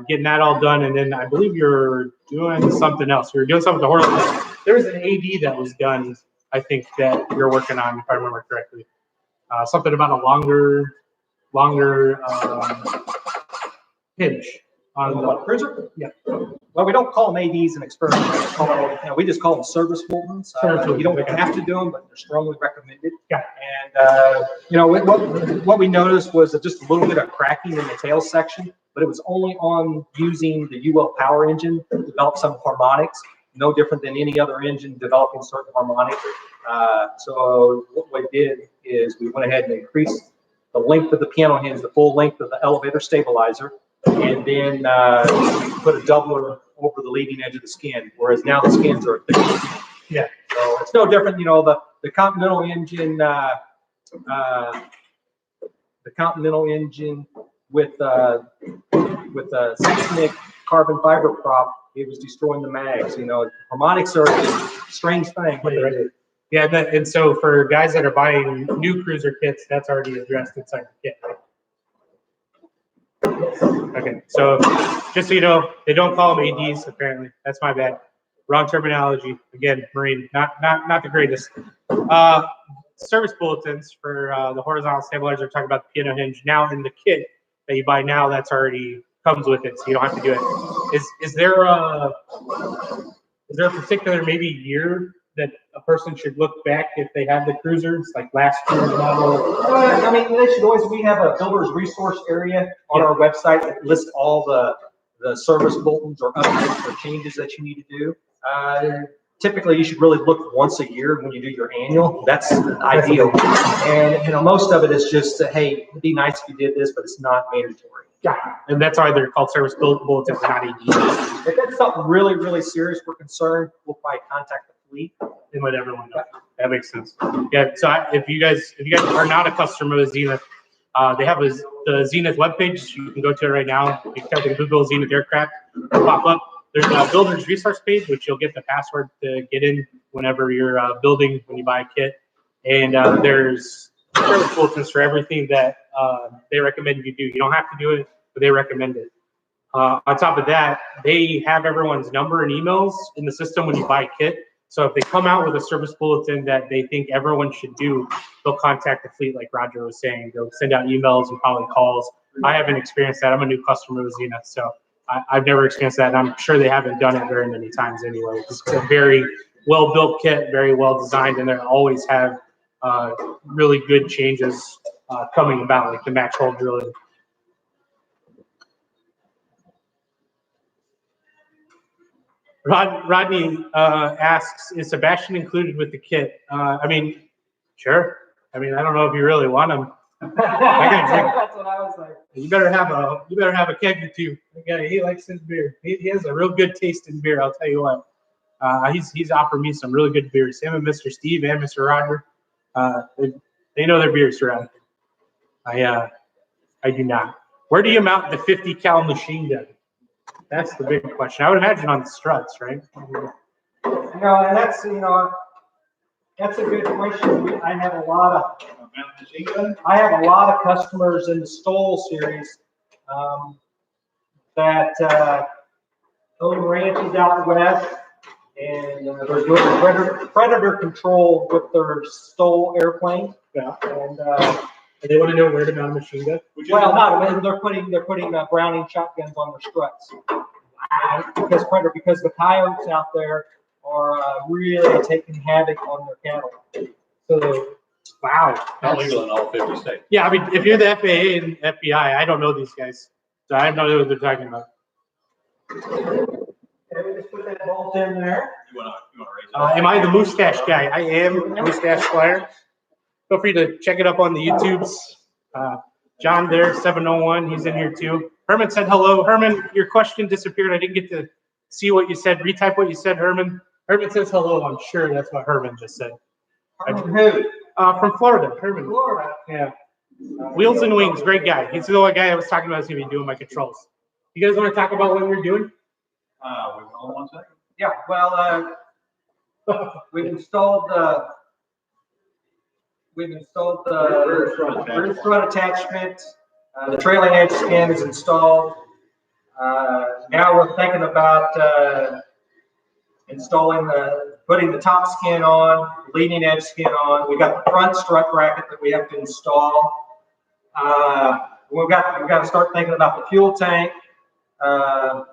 getting that all done. And then I believe you're doing something else. You're doing something with the horse. There was an AD that was done, I think, that you're working on, if I remember correctly. Something about a longer hinge on the cruiser? Yeah. Well, we don't call them ADs and experiments. We just call them service Fultons. You don't have to do them, but they're strongly recommended. Yeah. And what we noticed was just a little bit of cracking in the tail section, but it was only on using the UL power engine to develop some harmonics. no different than any other engine developing certain harmonic. So what we did is we went ahead and increased the length of the piano hinge, the full length of the elevator stabilizer, and then we put a doubler over the leading edge of the skin, whereas now the skins are thicker. Yeah. So it's no different, you know, the Continental engine, with a 6-nick carbon fiber prop, it was destroying the mags. You know, harmonics are a strange thing. Yeah, and so for guys that are buying new cruiser kits, that's already addressed inside the kit. Okay, so just so you know, they don't call them ADs apparently. That's my bad. Wrong terminology. Again, Marine, not the greatest. Service bulletins for the horizontal stabilizer talk about the piano hinge. Now in the kit that you buy now, that's already comes with it, so you don't have to do it. Is there a particular maybe year that a person should look back if they have the cruisers, like last year's model? I mean, they should always. We have a builder's resource area on our website that lists all the service bulletins or updates or changes that you need to do. Typically, you should really look once a year when you do your annual. That's ideal. And you know, most of it is just, hey, it'd be nice if you did this, but it's not mandatory. Yeah, and that's why they're called service bulletins, not ADs. If that's something really, really serious, we're concerned, we'll probably contact the fleet and let everyone know. That makes sense. Yeah. So if you guys are not a customer of Zenith, they have the Zenith webpage. You can go to it right now. You can type in Google Zenith Aircraft, it'll pop up. There's a builder's resource page, which you'll get the password to get in whenever you're building, when you buy a kit. And there's service bulletins for everything that they recommend you do. You don't have to do it, but they recommend it. On top of that, they have everyone's number and emails in the system when you buy a kit. So if they come out with a service bulletin that they think everyone should do, they'll contact the fleet, like Roger was saying. They'll send out emails and probably calls. I haven't experienced that. I'm a new customer with Zenith, so I've never experienced that, and I'm sure they haven't done it very many times anyway. It's a very well-built kit, very well-designed, and they always have really good changes coming about, like the match hole drilling. Rodney asks, is Sebastian included with the kit? I mean, sure. I mean, I don't know if you really want him. That's what I was like. You better have a keg or two. Okay, he likes his beer. He has a real good taste in beer. I'll tell you what. He's offered me some really good beers. Him and Mr. Steve and Mr. Roger. They know their beers around here. I do not. Where do you mount the 50 cal machine gun? That's the big question. I would imagine on the struts, right? You know, and that's a good question. I have a lot of customers in the STOL series that own ranches out west, and they're doing predator control with their STOL airplane. Yeah. And they want to know where to mount a machine gun. well, not they're putting Browning shotguns on their struts. Because the coyotes out there are really taking havoc on their cattle. So, wow. Not legal in all 50 states. Yeah, I mean, if you're the FAA and FBI, I don't know these guys. So I have no idea what they're talking about. Okay, we just put that bolt in there. You wanna raise it? Am I the mustache guy? I am Mustache Flyer. Feel free to check it up on the YouTubes. John there, 701, he's in here too. Herman said hello. Herman, your question disappeared. I didn't get to see what you said. Retype what you said, Herman. Herman says hello. I'm sure that's what Herman just said. Herman who? From Florida, Herman. Florida. Yeah. Wheels and Wings, great guy. He's the only guy I was talking about who's going to be doing my controls. You guys want to talk about what we're doing? Wait on 1 second. Yeah, well, we've installed the rear strut attachment. The trailing edge skin is installed. Now we're thinking about putting the top skin on, leading edge skin on. We got the front strut bracket that we have to install. We've got to start thinking about the fuel tank,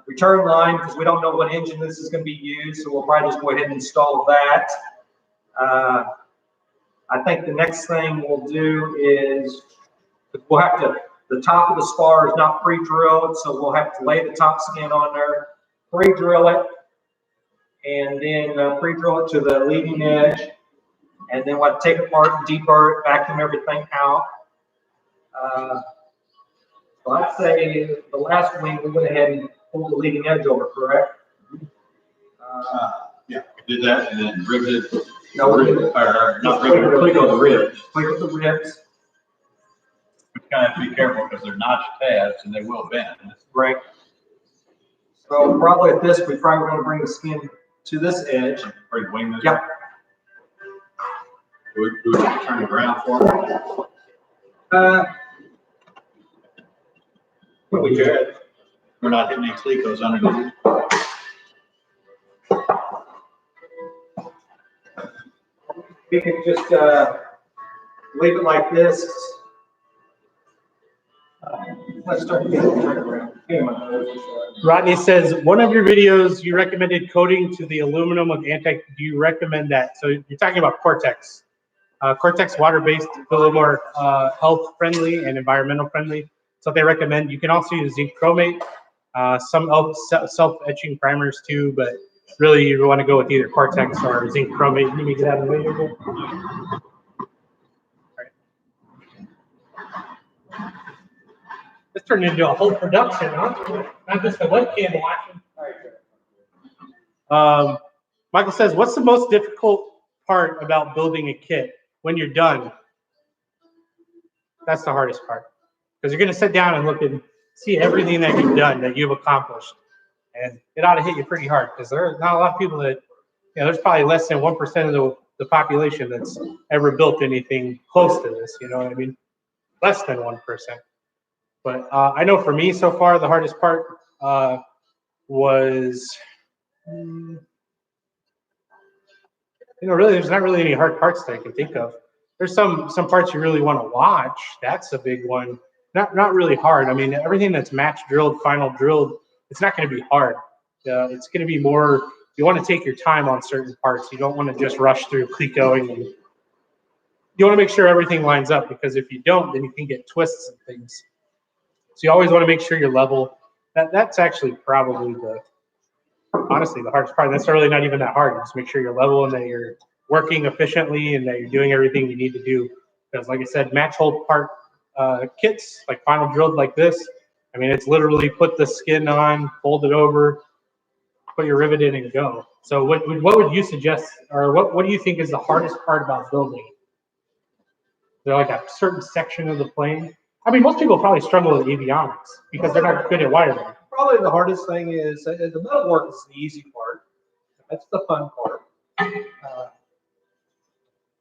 return line, because we don't know what engine this is going to be used, so we'll probably just go ahead and install that. I think the next thing we'll do is we'll have to, the top of the spar is not pre-drilled, so we'll have to lay the top skin on there, pre-drill it, and then pre-drill it to the leading edge, and then what, take it apart, deburr it, vacuum everything out. So I'd say the last wing we went ahead and pulled the leading edge over, correct? Yeah, did that and then riveted. No, we didn't. Or not riveted, click on the ribs. Click with the ribs. You kind of have to be careful because they're notched tabs and they will bend. Right. So probably at this, we probably want to bring the skin to this edge. Bring the wing this Yep. way. Do we turn it around for them? What we did. We're not hitting any clecos underneath. We can just leave it like this. Let's start getting it turned around. Rodney says, one of your videos, you recommended coating to the aluminum with do you recommend that? So you're talking about Cortex. Cortex water-based, a little more health friendly and environmental friendly. So they recommend. You can also use zinc chromate, some self-etching primers too, but really you want to go with either Cortex or zinc chromate. Let me get out of the way here. This turned into a whole production, huh? Not just a webcam watching. Michael says, what's the most difficult part about building a kit when you're done? That's the hardest part. Because you're going to sit down and look and see everything that you've done, that you've accomplished. And it ought to hit you pretty hard because there are not a lot of people that, you know, there's probably less than 1% of the population that's ever built anything close to this, you know what I mean? Less than 1%. But I know for me so far, the hardest part was, you know, really, there's not really any hard parts that I can think of. There's some parts you really want to watch. That's a big one. Not really hard. I mean, everything that's match drilled, final drilled, it's not going to be hard. It's going to be more, you want to take your time on certain parts. You don't want to just rush through clecoing. And you want to make sure everything lines up, because if you don't, then you can get twists and things. So you always want to make sure you're level. That's actually probably honestly the hardest part. That's really not even that hard. Just make sure you're level and that you're working efficiently and that you're doing everything you need to do. Because like I said, match hole part kits, like final drilled like this, I mean, it's literally put the skin on, fold it over, put your rivet in and go. So what would you suggest, or what do you think is the hardest part about building? Is there like a certain section of the plane? I mean, most people probably struggle with avionics because they're not good at wiring. Probably the hardest thing is the metal work is the easy part. That's the fun part.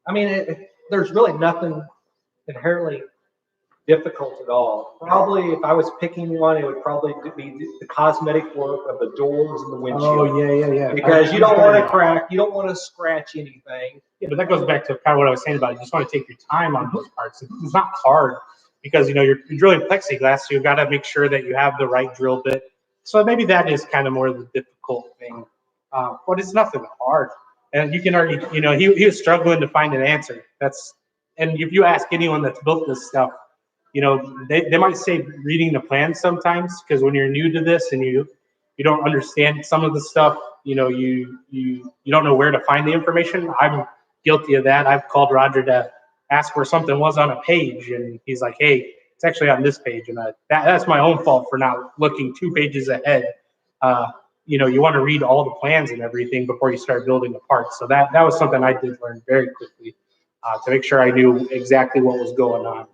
I mean, there's really nothing inherently difficult at all. Probably if I was picking one, it would probably be the cosmetic work of the doors and the windshield. Oh, yeah. Because you don't want to crack, you don't want to scratch anything. Yeah, but that goes back to kind of what I was saying about you just want to take your time on those parts. It's not hard because, you know, you're drilling plexiglass, so you've got to make sure that you have the right drill bit. So maybe that is kind of more the difficult thing. But it's nothing hard. And you can already, you know, he was struggling to find an answer. And if you ask anyone that's built this stuff, you know, they might say reading the plans sometimes, because when you're new to this and you don't understand some of the stuff, you know, you don't know where to find the information. I'm guilty of that. I've called Roger to ask where something was on a page, and he's like, hey, it's actually on this page. And that's my own fault for not looking 2 pages ahead. You know, you want to read all the plans and everything before you start building the parts. So that was something I did learn very quickly to make sure I knew exactly what was going on.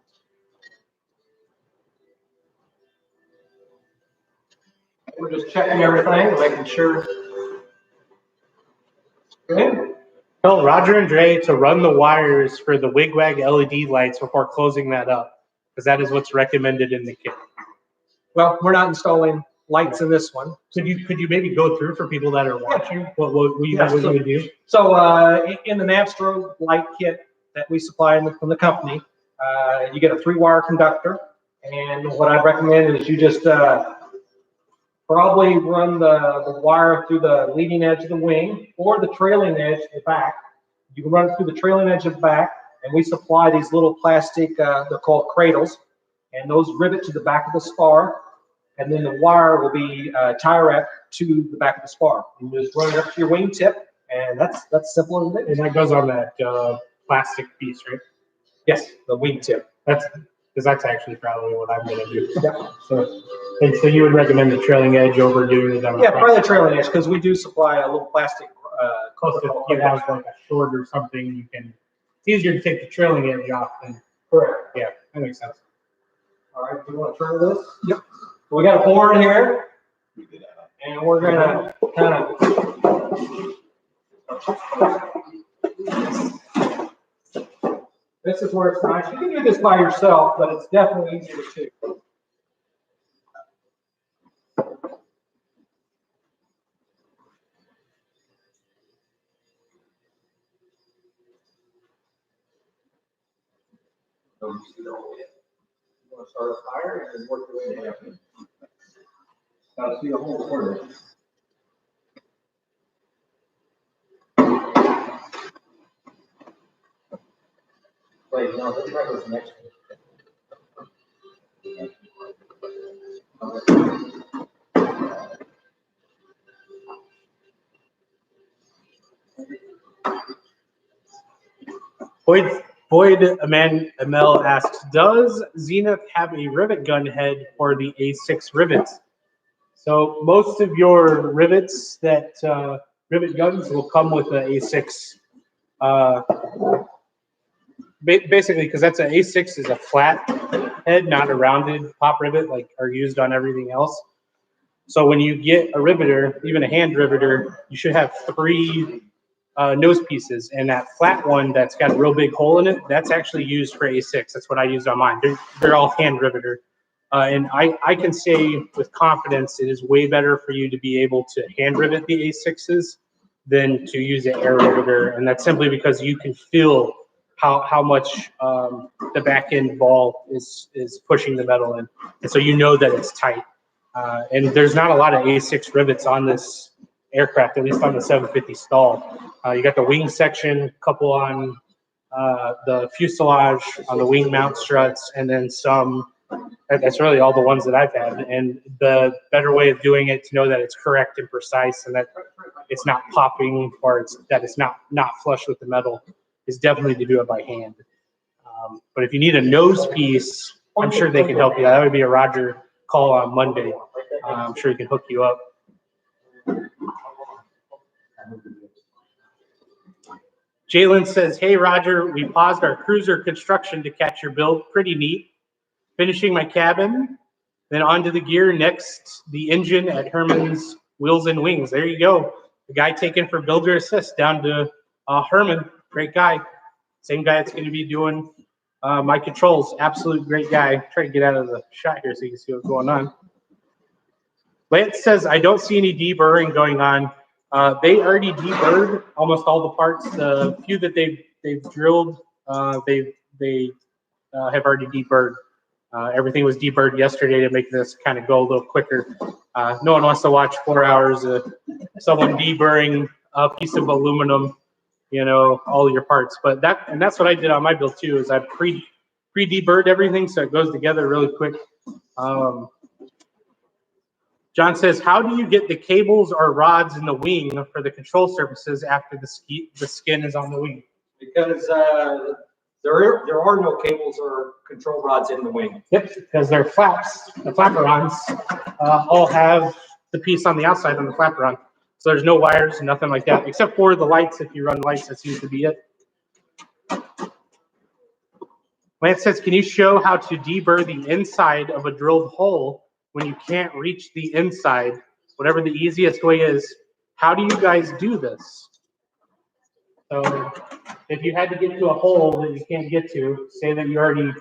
We're just checking everything, making sure. Good. Tell Roger and Dre to run the wires for the wigwag LED lights before closing that up, because that is what's recommended in the kit. Well, we're not installing lights in this one. Could you maybe go through for people that are watching what you would do? So in the Navstro light kit that we supply from the company, you get a 3-wire conductor, and what I'd recommend is you just probably run the wire through the leading edge of the wing or the trailing edge at the back. You can run it through the trailing edge of the back, and we supply these little plastic, they're called cradles, and those rivet to the back of the spar. and then the wire will be tie wrapped to the back of the spar. You just run it up to your wing tip, and that's simple as it is. And that goes on that plastic piece, right? Yes, the wing tip. Because that's actually probably what I'm gonna do. Yeah. So you would recommend the trailing edge over doing it on the Yeah, front? probably the trailing edge, because we do supply a little plastic. Plus, if you have like a short or something, you can. It's easier to take the trailing edge off than. Correct. Yeah, that makes sense. All right, do you want to turn this? Yep. So we got a board here, and we're gonna kind of. This is where it's nice. You can do this by yourself, but it's definitely easier to do. You want to start up higher and work your way down. Gotta see the whole corner. Wait, no, let's try this next one. Boyd Amel asks, does Zenith have a rivet gun head for the A6 rivets? So most of your rivets that rivet guns will come with the A6. Basically, because that's an A6 is a flat head, not a rounded pop rivet like are used on everything else. So when you get a riveter, even a hand riveter, you should have 3 nose pieces, and that flat one that's got a real big hole in it, that's actually used for A6. That's what I used on mine. They're all hand riveter. And I can say with confidence it is way better for you to be able to hand rivet the A6s than to use an air riveter, and that's simply because you can feel how much the back end ball is pushing the metal in, and so you know that it's tight. And there's not a lot of A6 rivets on this aircraft, at least on the 750 STOL. You got the wing section, a couple on the fuselage, on the wing mount struts, and then some. That's really all the ones that I've had. And the better way of doing it to know that it's correct and precise and that it's not popping or that it's not flush with the metal is definitely to do it by hand. But if you need a nose piece, I'm sure they can help you. That would be a Roger call on Monday. I'm sure he can hook you up. Jalen says, hey, Roger, we paused our cruiser construction to catch your build. Pretty neat. Finishing my cabin, then onto the gear. Next, the engine at Herman's Wheels and Wings. There you go. The guy taken for builder assist down to Herman. Great guy. Same guy that's going to be doing my controls. Absolute great guy. Try to get out of the shot here so you can see what's going on. Lance says, I don't see any deburring going on. They already deburred almost all the parts. The few that they've drilled, they have already deburred. Everything was deburred yesterday to make this kind of go a little quicker. No one wants to watch 4 hours of someone deburring a piece of aluminum, you know, all your parts. But that's what I did on my build too, is I pre-deburred everything so it goes together really quick. John says, how do you get the cables or rods in the wing for the control surfaces after the skin is on the wing? Because there are no cables or control rods in the wing. Yep, because they're flaps. The flaperons all have the piece on the outside on the flaperon. So there's no wires, nothing like that, except for the lights. If you run lights, that seems to be it. Lance says, can you show how to deburr the inside of a drilled hole when you can't reach the inside? Whatever the easiest way is, how do you guys do this? So if you had to get to a hole that you can't get to, say that you already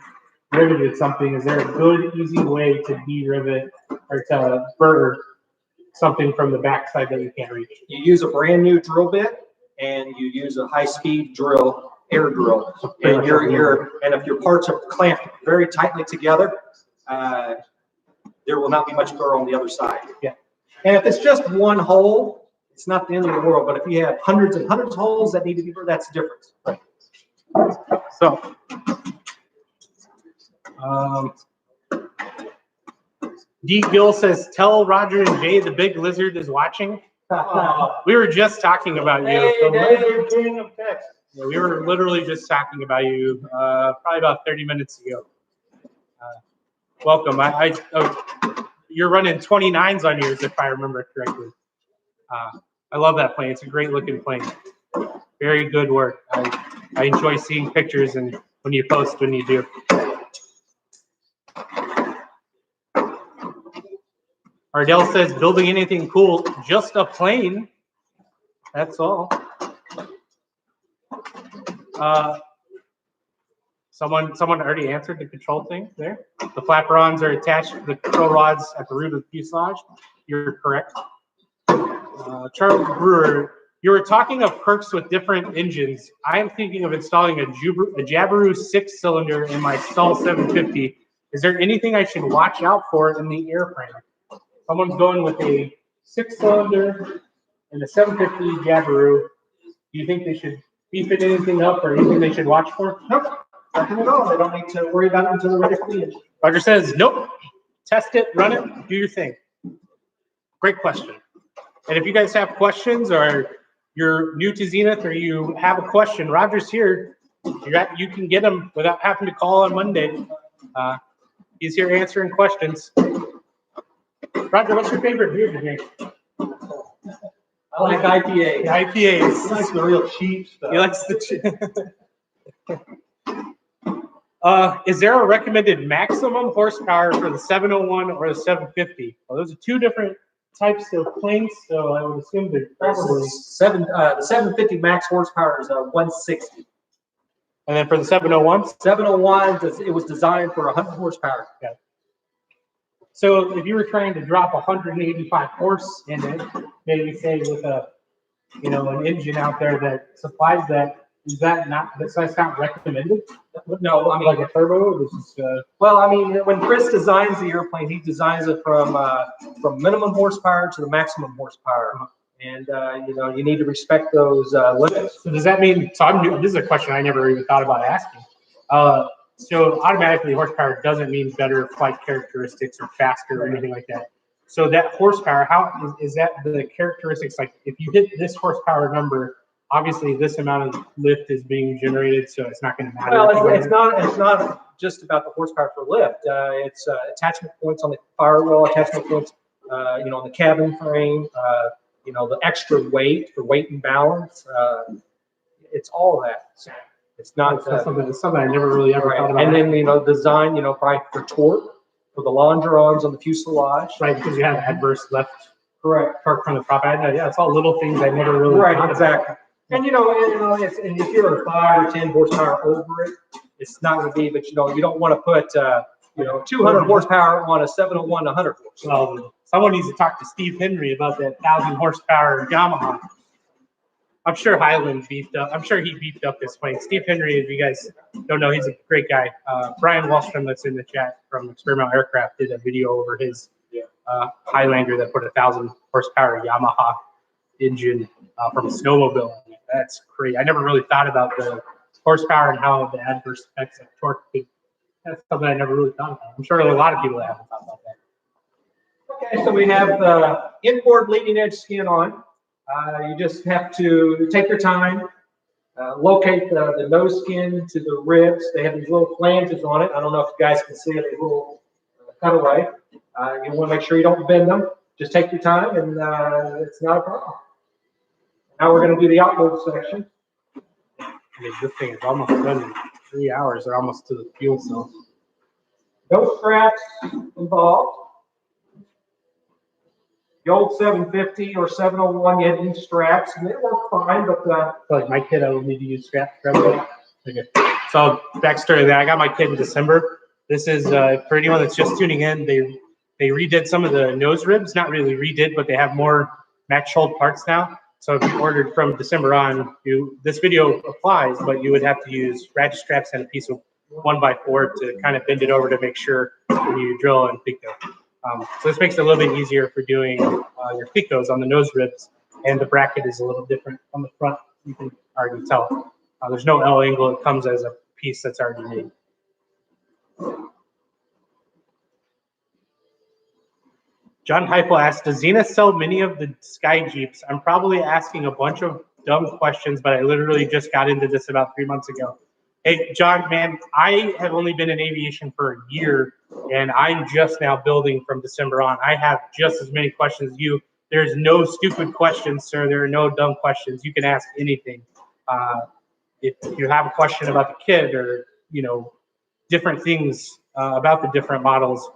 riveted something, is there a good, easy way to de-rivet or to burr something from the backside that you can't reach? You use a brand new drill bit and you use a high-speed drill, air drill. And and if your parts are clamped very tightly together, there will not be much burr on the other side. Yeah. And if it's just one hole, it's not the end of the world. But if you have hundreds and hundreds of holes that need to be burred, that's the difference. Right. So, D. Gill says, tell Roger and Jay the big lizard is watching. We were just talking about you. Hey, So David, King of Texas. yeah, we were literally just talking about you probably about 30 minutes ago. Welcome. You're running 29s on yours, if I remember correctly. I love that plane. It's a great looking plane. Very good work. I enjoy seeing pictures and when you post when you do. Ardell says, building anything cool, just a plane. That's all. Someone already answered the control thing there. The flaperons are attached to the control rods at the root of the fuselage. You're correct. Charles Brewer, you were talking of perks with different engines. I am thinking of installing a Jabiru 6-cylinder in my STOL 750. Is there anything I should watch out for in the airframe? Someone's going with a 6-cylinder and a 750 Jabiru. Do you think they should beef it anything up or anything they should watch for? Nope, nothing at all. They don't need to worry about it until they're ready for the engine. Roger says, nope. Test it, run it, do your thing. Great question. And if you guys have questions or you're new to Zenith or you have a question, Roger's here. You can get him without having to call on Monday. He's here answering questions. Roger, what's your favorite beer to drink? I like IPA. IPAs. He likes the real cheap stuff. He likes the. Is there a recommended maximum horsepower for the 701 or the 750? Well, those are two different types of planes, so I would assume they're probably. The 750 max horsepower is 160. And then for the 701? 701, it was designed for 100 horsepower. Yeah. So if you were trying to drop 185 horse in it, maybe say with a, an engine out there that supplies that, that's not recommended? No, I mean, like a turbo? This is, well, I mean, when Chris designs the airplane, he designs it from minimum horsepower to the maximum horsepower. And, you need to respect those limits. So does that mean, this is a question I never even thought about asking. So automatically horsepower doesn't mean better flight characteristics or faster or anything like that. So that horsepower, how is that the characteristics? Like if you hit this horsepower number, obviously this amount of lift is being generated, so it's not going to matter. Well, it's not just about the horsepower for lift. It's attachment points on the firewall, attachment points, on the cabin frame, the extra weight for weight and balance. It's all of that. So it's not something I never really ever thought about. And then design, probably for torque, for the longerons on the fuselage. Right, because you have adverse left. Correct. Torque from the prop. Yeah, it's all little things I never really right, thought exactly. about. And and if you're a 5 or 10 horsepower over it, it's not going to be. But you don't want to put 200 horsepower on a 701 100 horse. Well, someone needs to talk to Steve Henry about that 1,000 horsepower Yamaha. I'm sure Highland beefed up. I'm sure he beefed up this plane. Steve Henry, if you guys don't know, he's a great guy. Brian Wallstrom, that's in the chat from Experimental Aircraft, did a video over his Highlander that put 1,000 horsepower Yamaha engine from a snowmobile. That's crazy. I never really thought about the horsepower and how the adverse effects of torque could. That's something I never really thought about. I'm sure a lot of people haven't thought about that. Okay, so we have inboard leading edge skin on. You just have to take your time, locate the nose skin to the ribs. They have these little flanges on it. I don't know if you guys can see it, a little cutaway. You want to make sure you don't bend them. Just take your time, and it's not a problem. Now we're going to do the outboard section. This thing is almost done in 3 hours. They're almost to the fuel cell. No straps involved. The old 750 or 701, you had to use straps, and they work fine, but So like my kid, I would need to use straps. Okay. So backstory that I got my kid in December. This is for anyone that's just tuning in. They redid some of the nose ribs, not really redid, but they have more match hold parts now. So if you ordered from December on, this video applies, but you would have to use ratchet straps and a piece of 1x4 to kind of bend it over to make sure when you drill and pico. So this makes it a little bit easier for doing your picos on the nose ribs, and the bracket is a little different on the front. You can already tell. There's no L angle. It comes as a piece that's already made. John Heifel asked, does Zenith sell many of the SkyJeeps? I'm probably asking a bunch of dumb questions, but I literally just got into this about 3 months ago. Hey, John, man, I have only been in aviation for a year, and I'm just now building from December on. I have just as many questions as you. There's no stupid questions, sir. There are no dumb questions. You can ask anything. If you have a question about the kit or, you know, different things about the different models,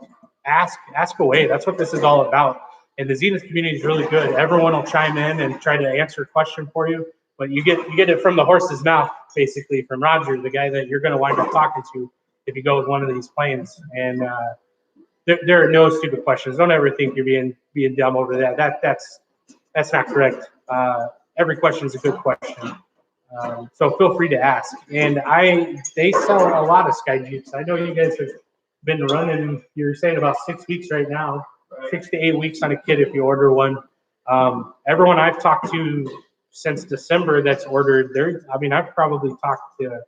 ask away. That's what this is all about. And the Zenith community is really good. Everyone will chime in and try to answer a question for you, but you get it from the horse's mouth, basically, from Roger, the guy that you're going to wind up talking to if you go with one of these planes. And there are no stupid questions. Don't ever think you're being dumb over that. That's not correct. Every question is a good question. So feel free to ask. And they sell a lot of SkyJeeps. I know you guys have been running, you're saying about 6 weeks right now, 6 to 8 weeks on a kit if you order one. Everyone I've talked to since December that's ordered, I've probably talked to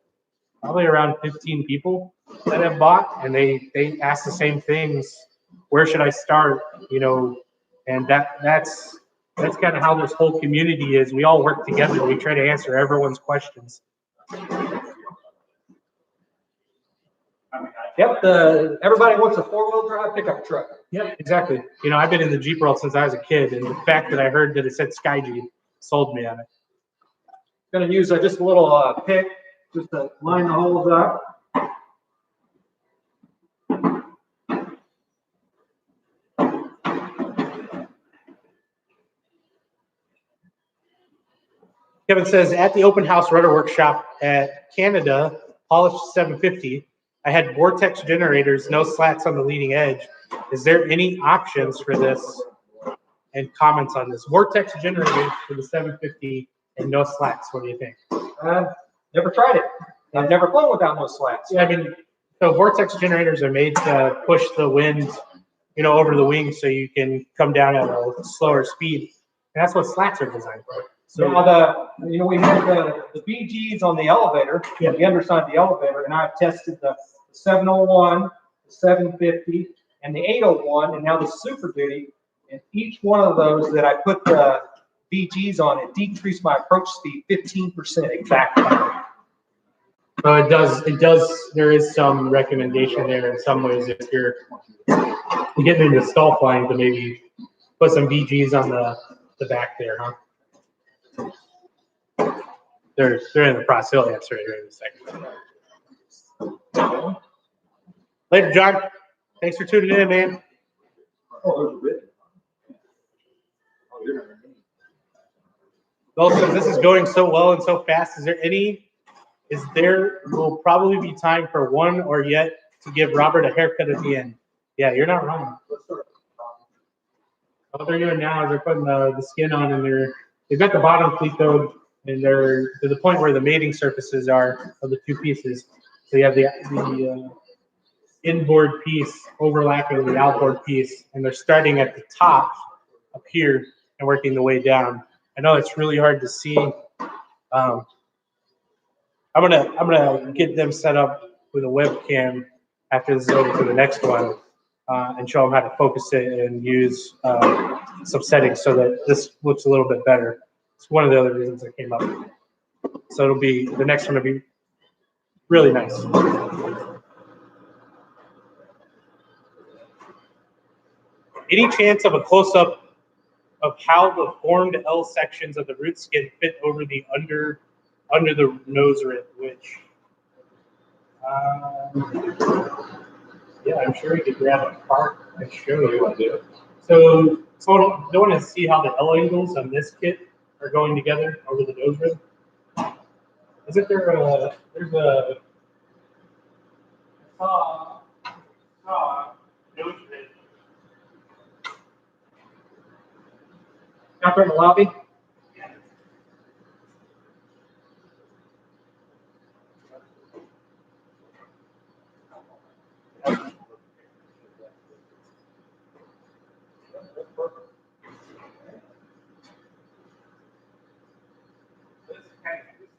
around 15 people that have bought, and they ask the same things. Where should I start? You know, and that's kind of how this whole community is. We all work together. We try to answer everyone's questions. Yep, everybody wants a 4-wheel drive pickup truck. Yeah, exactly. You know, I've been in the Jeep world since I was a kid, and the fact that I heard that it said SkyJeep sold me on it. Going to use just a little pick just to line the holes up. Kevin says, at the open house rudder workshop at Canada, polished 750, I had vortex generators, no slats on the leading edge. Is there any options for this? And comments on this. Vortex generators for the 750 and no slats. What do you think? Never tried it. I've never flown without no slats. Yeah, I mean, so vortex generators are made to push the wind, you know, over the wings so you can come down at a slower speed. And that's what slats are designed for. So now we have the BGs on the elevator, the underside of the elevator, and I've tested the 701, the 750, and the 801, and now the Super Duty. And each one of those that I put the BGs on, it decreased my approach speed 15%. Exactly. So it does, there is some recommendation there in some ways if you're getting into stall flying to maybe put some BGs on the back there, huh? They're in the process. They'll answer it here in a second. Later, John. Thanks for tuning in, man. Bill says this is going so well and so fast. Will probably be time for one or yet to give Robert a haircut at the end. Yeah, you're not wrong. What they're doing now is they're putting the skin on, and they've got the bottom pleat and they're to the point where the mating surfaces are of the two pieces. So you have the inboard piece overlapping with the outboard piece, and they're starting at the top up here and working the way down. I know it's really hard to see. I'm gonna get them set up with a webcam after this is over to the next one, and show them how to focus it and use some settings so that this looks a little bit better. It's one of the other reasons I came up. So the next one will be really nice. Any chance of a close-up of how the formed L sections of the root skin fit over the under the nose rib, yeah, I'm sure you could grab a part and show you what to do. So don't want to see how the L angles on this kit are going together over the nose rib. Isn't there there's a nose rib Out there in the lobby.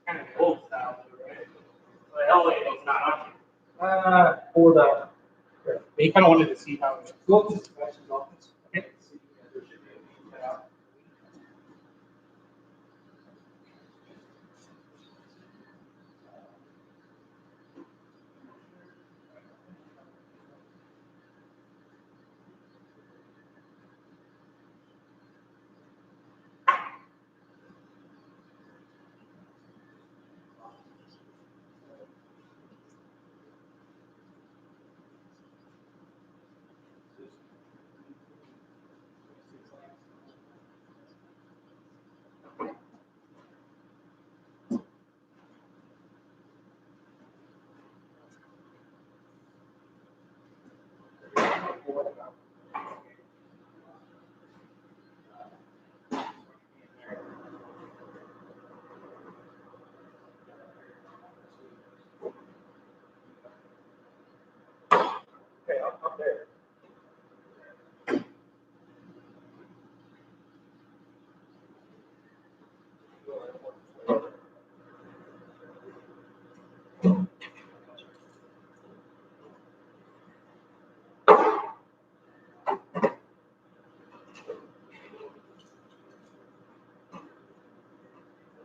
kind of old style, right? The L angle's not up. For the They kind of wanted to see how it looks. Okay.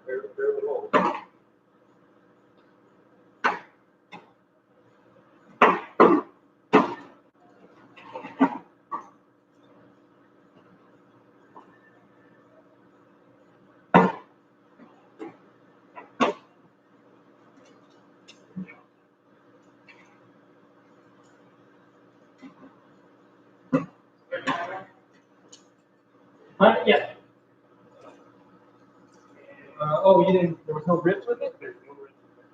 Barely hold. Yeah. Oh, you didn't, there was no ribs with it? There's no ribs with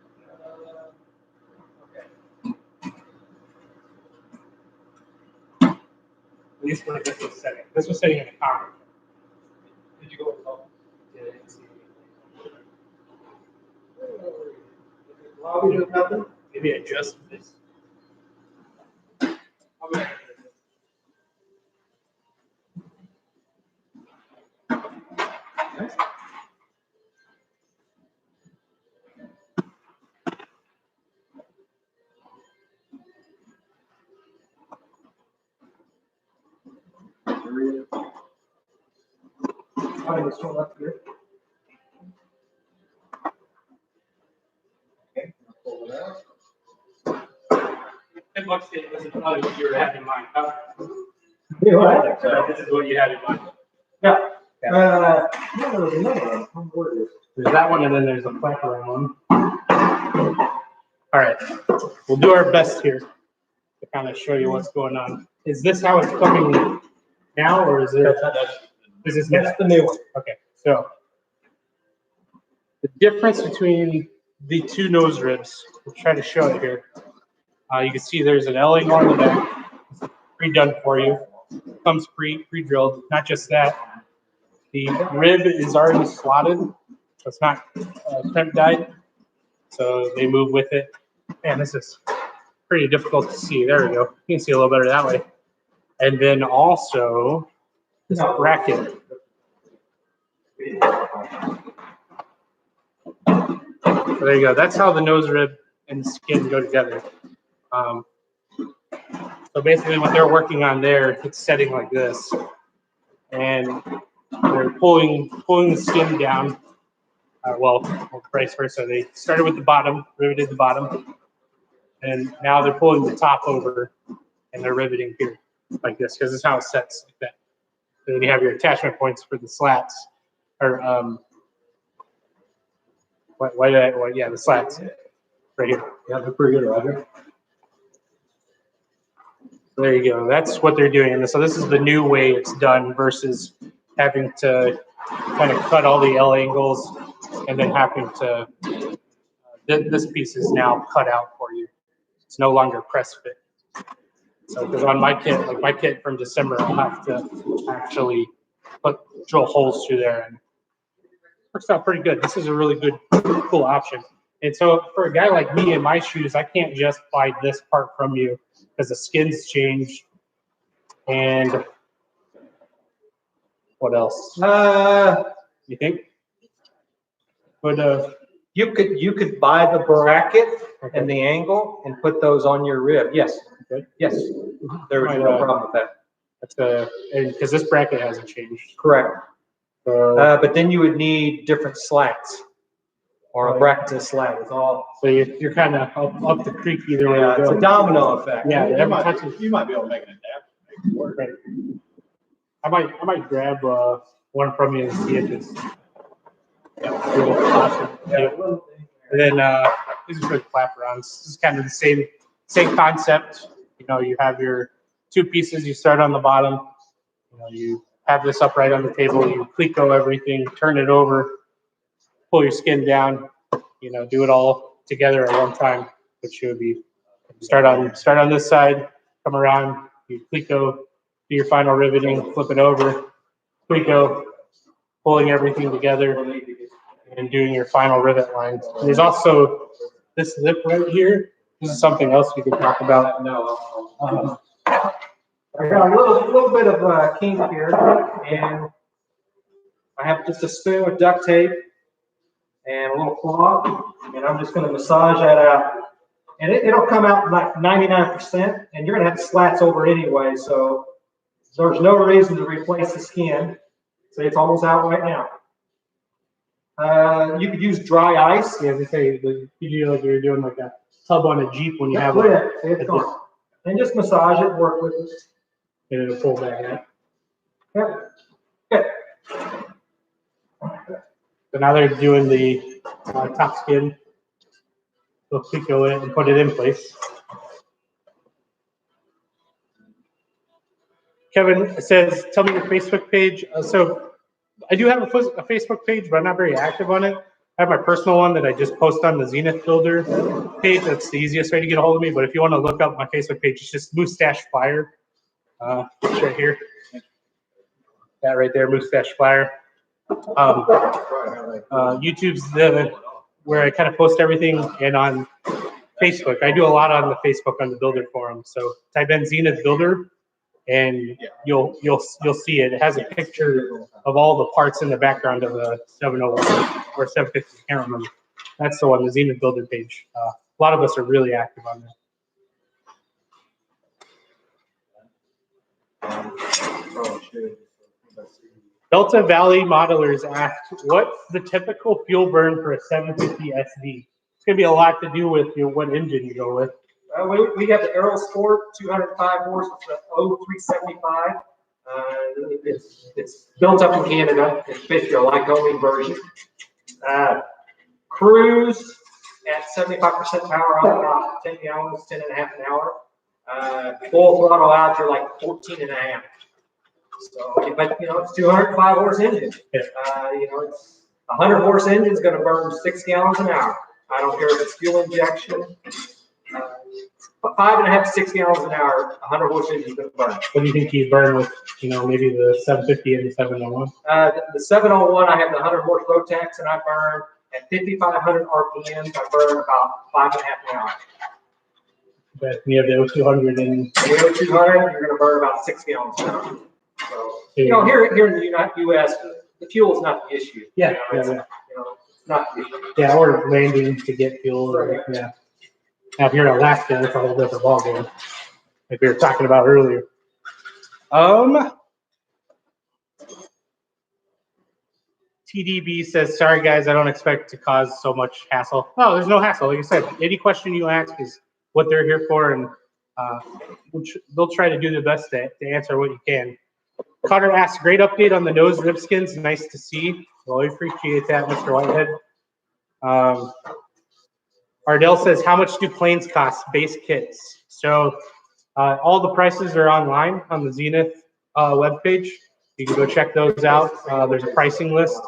it. Okay. At least where this was setting. This was setting in a car. Did you go with all? Yeah, I didn't see anything. Lobby or nothing? Maybe I just missed. Okay. Oh, this one up here. Okay, pull it out. It looks like this is probably what you had in mind. Yeah, what? This is what you had in mind. Yeah. Yeah, there was another one. I don't know where it is. There's that one, and then there's a flapper one. All right, we'll do our best here to kind of show you what's going on. Is this how it's coming now, or is it? Is this That's the new one. Okay, so the difference between the two nose ribs, we'll try to show it here. You can see there's an L-angle on the back, pre-done for you. Comes pre-drilled. Not just that, the rib is already slotted, so it's not crimp dyed. So they move with it. And this is pretty difficult to see. There we go. You can see a little better that way. And then also this bracket. So there you go. That's how the nose rib and the skin go together. So basically what they're working on there, it's setting like this. And they're pulling the skin down. Well, vice versa. They started with the bottom, riveted the bottom. And now they're pulling the top over and they're riveting here like this, because this is how it sets like that. So then you have your attachment points for the slats, or yeah, the slats right here. Yeah, they're pretty good, Roger. There you go. That's what they're doing. And so this is the new way it's done versus having to kind of cut all the L angles and then having to, this piece is now cut out for you. It's no longer press fit. So because on my kit, like my kit from December, I'll have to actually drill holes through there, and it works out pretty good. This is a really good, cool option. And so for a guy like me in my shoes, I can't just buy this part from you because the skin's changed. And what else? You think? But You could buy the bracket and the angle and put those on your rib. Yes. Okay. Yes. There would be no problem with that. That's because this bracket hasn't changed. Correct. So, But then you would need different slats or a bracket and a slat. It's all. so you're kind of up the creek either way. Yeah, You it's go. a domino effect. Yeah, You every might, touch you might be able to make an adapter. Make it work. Right. I might grab one from you and see if it's And then these are for the flap-arounds. This is kind of the same concept. You know, you have your two pieces. You start on the bottom. You know, you have this upright on the table. You cleco everything, turn it over, pull your skin down. You know, do it all together at one time, which would be start on this side, come around, you cleco, do your final riveting, flip it over, cleco, pulling everything together, and doing your final rivet lines. There's also this lip right here. This is something else we can talk about. I got a little bit of kink here, and I have just a spoon with duct tape and a little cloth, and I'm just going to massage that out. And it'll come out like 99%, and you're going to have slats over anyway, so there's no reason to replace the skin. See, it's almost out right now. You could use dry ice. Yeah, they say you do like you're doing like a tub on a Jeep when you have Look a, at it. See, it's gone. And just massage it, work with it. and it'll pull back out. Yeah. Good. So now they're doing the top skin. They'll pico it and put it in place. Kevin says, tell me your Facebook page. So I do have a Facebook page, but I'm not very active on it. I have my personal one that I just post on the Zenith Builder page. That's the easiest way to get a hold of me. But if you want to look up my Facebook page, it's just Mustache Flyer. Right here. That right there, Mustache Flyer. YouTube's where I kind of post everything, and on Facebook, I do a lot on the Facebook on the Builder forum. So type in Zenith Builder, and you'll see it. It has a picture of all the parts in the background of a 701 or 750. I can't remember. That's the one, the Zenith Builder page. A lot of us are really active on that. Delta Valley Modelers asked, what's the typical fuel burn for a 750 SD? It's going to be a lot to do with what engine you go with. We got the Aero Sport 205 horse. It's the 0375. It's built up in Canada. It's basically a Lycoming version. Cruise at 75% power on about 10 gallons, 10 and a half an hour. Full throttle out, you're like 14 and a half. So, but it's 205 horse engine. It's 100 horse engine is going to burn 6 gallons an hour. I don't care if it's fuel injection. 5.5 to 6 gallons an hour, 100 horse engine is going to burn. What do you think you burn with, maybe the 750 and the 701? The 701, I have the 100 horse Rotax, and I burn at 5,500 RPMs. I burn about 5.5 an hour. But you have the 0200 and the 0200, you're going to burn about 6 gallons an hour. So, here in the U.S., the fuel is not the issue. Yeah, it's not the issue. Yeah, or landing to get fuel. Right. Yeah. Now, if you're in Alaska, it's a whole different ballgame, like we were talking about earlier. TDB says, sorry guys, I don't expect to cause so much hassle. No, there's no hassle. Like I said, any question you ask is what they're here for, and they'll try to do their best to answer what you can. Carter asks, great update on the nose rib skins. Nice to see. Well, we appreciate that, Mr. Whitehead. Ardell says, how much do planes cost, base kits? So all the prices are online on the Zenith webpage. You can go check those out. There's a pricing list.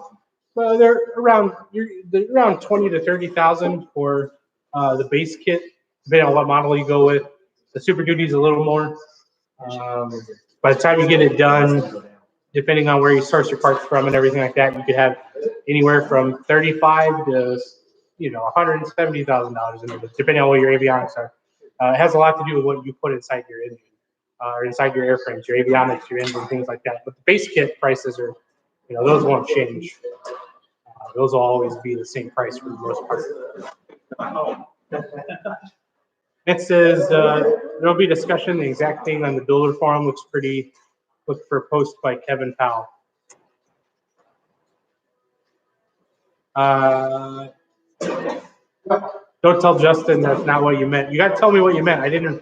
They're around 20 to 30,000 for the base kit, depending on what model you go with. The Super Duty is a little more. By the time you get it done, depending on where you source your parts from and everything like that, you could have anywhere from $35,000 to $170,000 in it, depending on what your avionics are. It has a lot to do with what you put inside your engine, or inside your airframes, your avionics, your engine, things like that. But the base kit prices are, those won't change. Those will always be the same price for the most part. It says there'll be discussion. The exact thing on the builder forum looks pretty. Look for a post by Kevin Powell. Don't tell Justin that's not what you meant. You got to tell me what you meant. I didn't.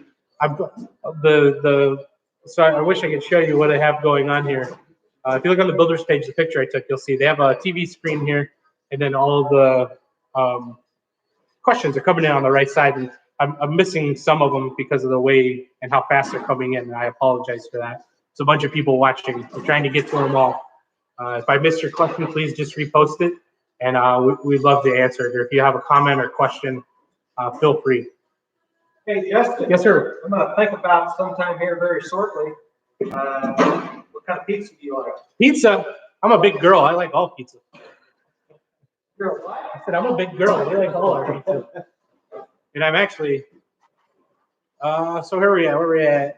So I wish I could show you what I have going on here. If you look on the builders page, the picture I took, you'll see they have a TV screen here, and then all the questions are coming in on the right side. And I'm missing some of them because of the way and how fast they're coming in, and I apologize for that. It's a bunch of people watching. We're trying to get to them all. If I missed your question, please just repost it, and we'd love to answer it. Or if you have a comment or question, feel free. Hey, Justin. Yes, sir. I'm going to think about sometime here very shortly. What kind of pizza do you like? Pizza. I'm a big girl. I like all pizza. You're a what? I said I'm a big girl. I like all our pizza. And I'm actually. So here we are. Where we at?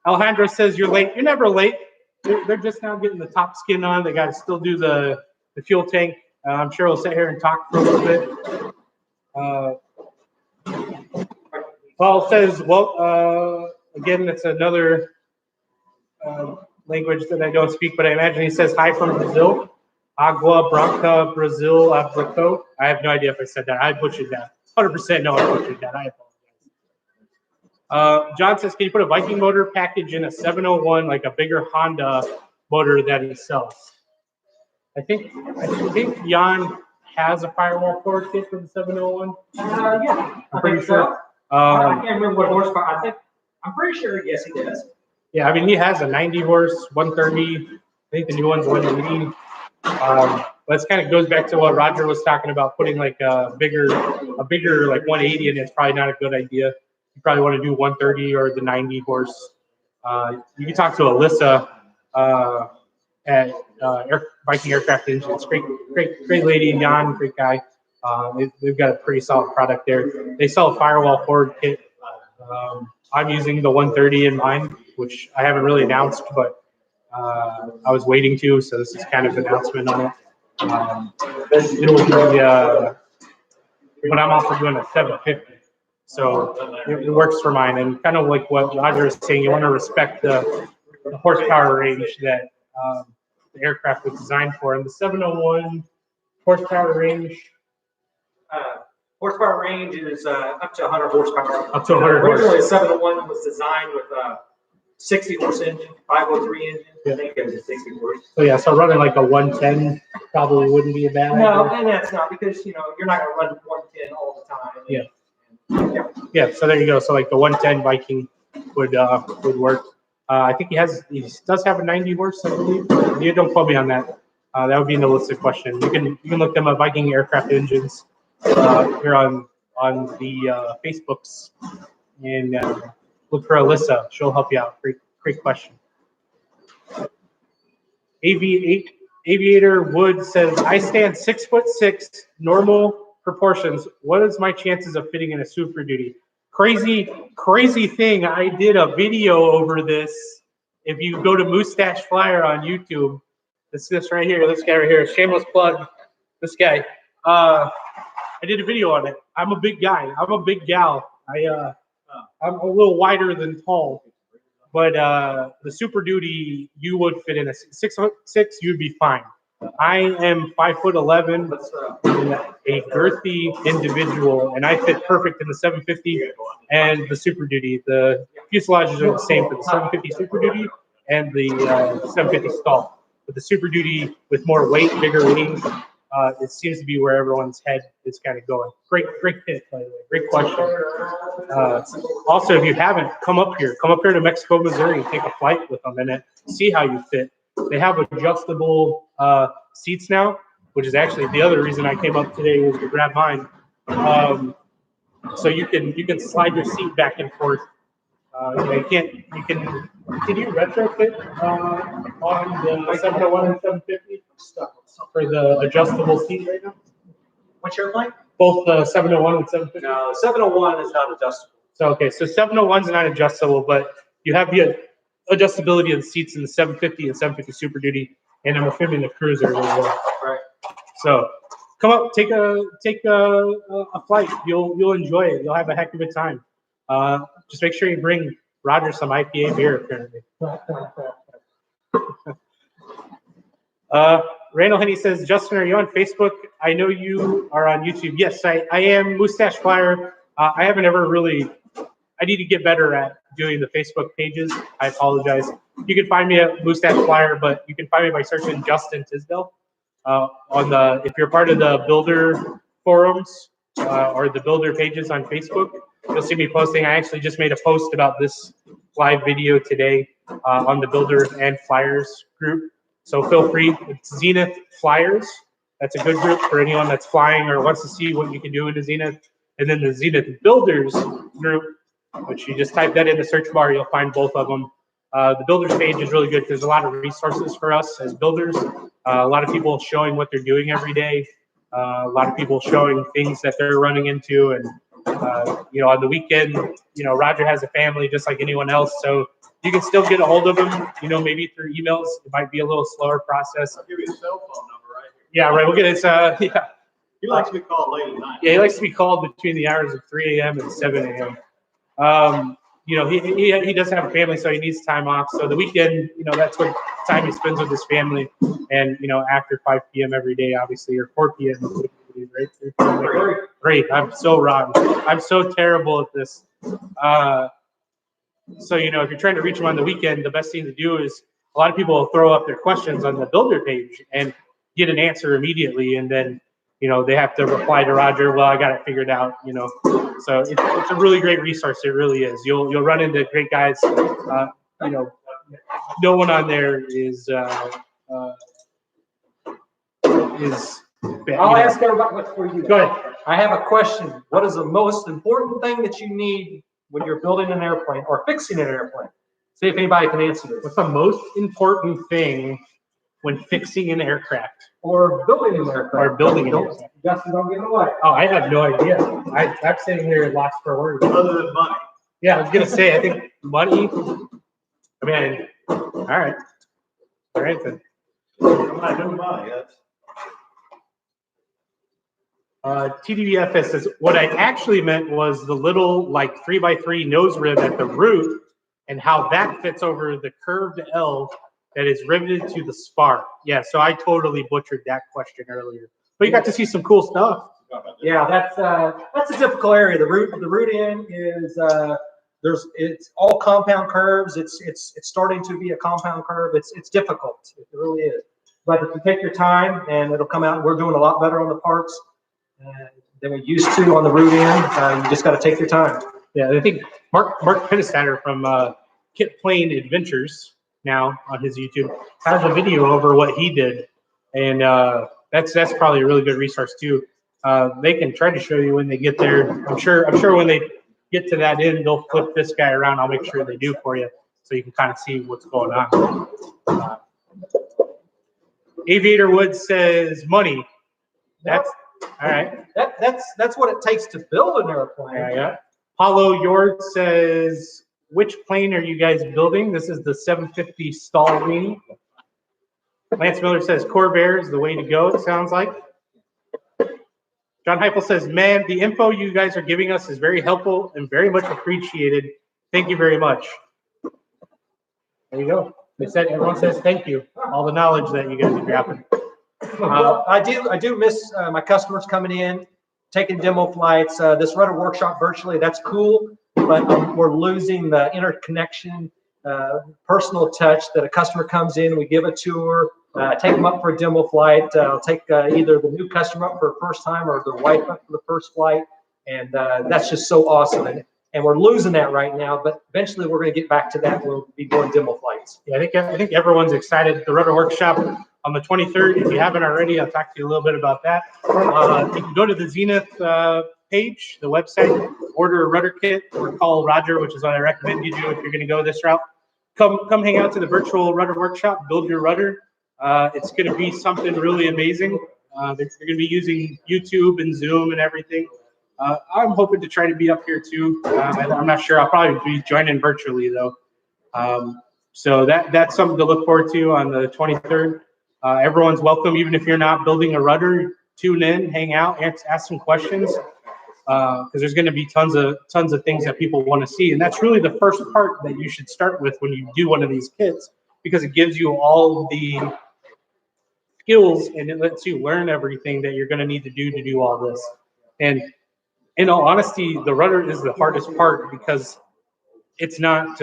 Alejandro says you're late. You're never late. They're just now getting the top skin on. They got to still do the fuel tank. I'm sure we'll sit here and talk for a little bit. Paul says, well, again, it's another language that I don't speak, but I imagine he says hi from Brazil. Agua Branca Brazil Abrico. I have no idea if I said that. I butchered that. 100% no, I butchered that. I apologize. John says, can you put a Viking motor package in a 701, like a bigger Honda motor that he sells? I think Jan has a firewall cord kit for the 701. Yeah, I'm pretty sure. I can't remember what horsepower. I'm pretty sure, yes, he does. Yeah, I mean, he has a 90 horse, 130. I think the new one's 180. But it kind of goes back to what Roger was talking about, putting like a bigger like 180 in. It's probably not a good idea. You probably want to do 130 or the 90 horse. You can talk to Alyssa at Viking Aircraft Engines. Great lady, Jan, great guy. They've got a pretty solid product there. They sell a firewall cord kit. I'm using the 130 in mine, which I haven't really announced, but I was waiting to, so this is kind of an announcement on it. It'll be, but I'm also doing a 750, so it works for mine. And kind of like what Roger is saying, you want to respect the horsepower range that the aircraft was designed for. And the 701 horsepower range. Horsepower range is up to 100 horsepower. Up to 100 horsepower. Originally, the 701 was designed with a 60 horse engine, 503 engine. Yeah. I think it was a 60 horse. So yeah, so running like a 110 probably wouldn't be a bad idea. No, and that's not because you're not going to run 110 all the time. Yeah. Yeah. So there you go. So like the 110 Viking would work. I think he does have a 90 horse, I believe. You don't quote me on that. That would be an illicit question. You can look them up, Viking Aircraft Engines, here on the Facebooks, and look for Alyssa. She'll help you out. Great question. Aviator Wood says, I stand 6'6", normal proportions. What is my chances of fitting in a Super Duty? Crazy thing. I did a video over this. If you go to Mustache Flyer on YouTube, this right here, this guy right here, shameless plug, this guy. I did a video on it. I'm a big guy. I'm a big gal. I'm a little wider than tall. But the Super Duty, you would fit in a 6'6", you'd be fine. I am 5'11", and a girthy individual, and I fit perfect in the 750 and the Super Duty. The fuselages are the same for the 750 Super Duty and the 750 STOL. But the Super Duty with more weight, bigger wings, it seems to be where everyone's head is kind of going. Great hit, by the way. Great question. Also, if you haven't, come up here to Mexico, Missouri, and take a flight with them and see how you fit. They have adjustable seats now, which is actually the other reason I came up today was to grab mine. So you can slide your seat back and forth. Can you retrofit on the 701 and 750 for the adjustable seat right now? What's your plane? Both the 701 and 750? No, 701 is not adjustable. So, okay, so 701 is not adjustable, but you have the adjustability of the seats in the 750 and 750 Super Duty, and I'm assuming the Cruiser as well. Right. So, come up, take a flight. You'll enjoy it. You'll have a heck of a time. Just make sure you bring Roger some IPA beer, apparently. Randall Henney says, Justin, are you on Facebook? I know you are on YouTube. Yes, I am. Mustache Flyer. I haven't ever really, I need to get better at doing the Facebook pages. I apologize. You can find me at Mustache Flyer, but you can find me by searching Justin Tisdale. If you're part of the builder forums or the builder pages on Facebook, you'll see me posting. I actually just made a post about this live video today on the Builders and Flyers group. So feel free. It's Zenith Flyers. That's a good group for anyone that's flying or wants to see what you can do in the Zenith. And then the Zenith Builders group, which you just type that in the search bar, you'll find both of them. The Builders page is really good. There's a lot of resources for us as builders. A lot of people showing what they're doing every day. A lot of people showing things that they're running into. And, on the weekend, Roger has a family just like anyone else. So you can still get a hold of him, maybe through emails. It might be a little slower process. I'll give you a cell phone number right here. Yeah, right. We'll get it. Yeah. He likes to be called late at night. Yeah, he likes to be called between the hours of 3 a.m. and 7 a.m. He does have a family, so he needs time off. So the weekend, that's when time he spends with his family, and after 5 p.m. every day, obviously, or 4 p.m. right? 3 p.m. Great. I'm so rotten. I'm so terrible at this. So if you're trying to reach them on the weekend, the best thing to do is a lot of people will throw up their questions on the builder page and get an answer immediately, and then they have to reply to Roger. Well, I got it figured out. So it's a really great resource. It really is. You'll run into great guys. No one on there is bad. I'll ask everybody what's for you. Go ahead. I have a question. What is the most important thing that you need when you're building an airplane or fixing an airplane? See if anybody can answer this. What's the most important thing when fixing an aircraft? Or building an aircraft. Or building an aircraft. Justin, don't give it away. Oh, I have no idea. I'm sitting here lost for words. Other than money. Yeah, I was gonna say, I think money. I mean, all right then. I'm not doing money. TDVFS says, what I actually meant was the little 3x3 nose rib at the root and how that fits over the curved L that is riveted to the spar. Yeah, so I totally butchered that question earlier. But you got to see some cool stuff. Yeah, that's a difficult area. The root end is it's all compound curves. It's starting to be a compound curve. It's difficult. It really is. But if you take your time, and it'll come out. We're doing a lot better on the parts than we used to on the root end. You just got to take your time. Yeah, I think Mark Pinnestatter from Kit Plane Adventures now on his YouTube has a video over what he did, and that's probably a really good resource too. They can try to show you when they get there. I'm sure when they get to that end, they'll flip this guy around. I'll make sure they do for you, so you can kind of see what's going on. Aviator Woods says money. That's all right. That's what it takes to build an airplane. Yeah. Paulo Yord says, which plane are you guys building? This is the 750 STOL wing. Lance Miller says Corvair is the way to go, it sounds like. John Heifel says, man, the info you guys are giving us is very helpful and very much appreciated. Thank you very much. There you go. Everyone says thank you. All the knowledge that you guys are dropping. Well, I do miss my customers coming in, taking demo flights. This rudder workshop virtually, that's cool, but we're losing the interconnection, personal touch that a customer comes in, we give a tour, take them up for a demo flight. I'll take either the new customer up for a first time or their wife up for the first flight, and that's just so awesome. And we're losing that right now, but eventually we're going to get back to that. We'll be doing demo flights. Yeah, I think everyone's excited. The rudder workshop on the 23rd. If you haven't already, I'll talk to you a little bit about that. You can go to the Zenith page, the website, order a rudder kit, or call Roger, which is what I recommend you do if you're going to go this route. Come hang out to the virtual rudder workshop, build your rudder. It's going to be something really amazing. They're going to be using YouTube and Zoom and everything. I'm hoping to try to be up here too. I'm not sure. I'll probably be joining virtually though. So that's something to look forward to on the 23rd. Everyone's welcome, even if you're not building a rudder. Tune in, hang out, ask some questions, because there's going to be tons of things that people want to see, and that's really the first part that you should start with when you do one of these kits, because it gives you all the skills and it lets you learn everything that you're going to need to do all this. And in all honesty, the rudder is the hardest part because it's not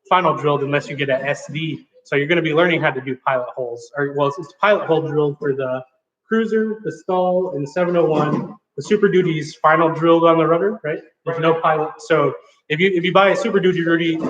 final drilled unless you get an SD. So you're going to be learning how to do pilot holes. It's pilot hole drilled for the cruiser, the STOL, and the 701. The Super Duty is final drilled on the rudder, right? There's no pilot. So if you buy a Super Duty,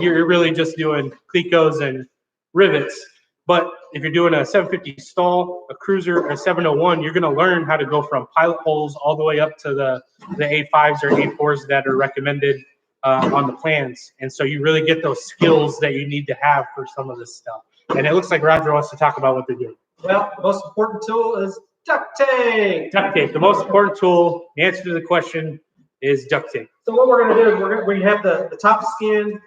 you're really just doing clecos and rivets. But if you're doing a 750 STOL, a cruiser, or a 701, you're going to learn how to go from pilot holes all the way up to the A5s or A4s that are recommended on the plans. And so you really get those skills that you need to have for some of this stuff. And it looks like Roger wants to talk about what they're doing. Well, the most important tool is duct tape. Duct tape. The most important tool, the answer to the question is duct tape. So what we're going to do is we have the top skin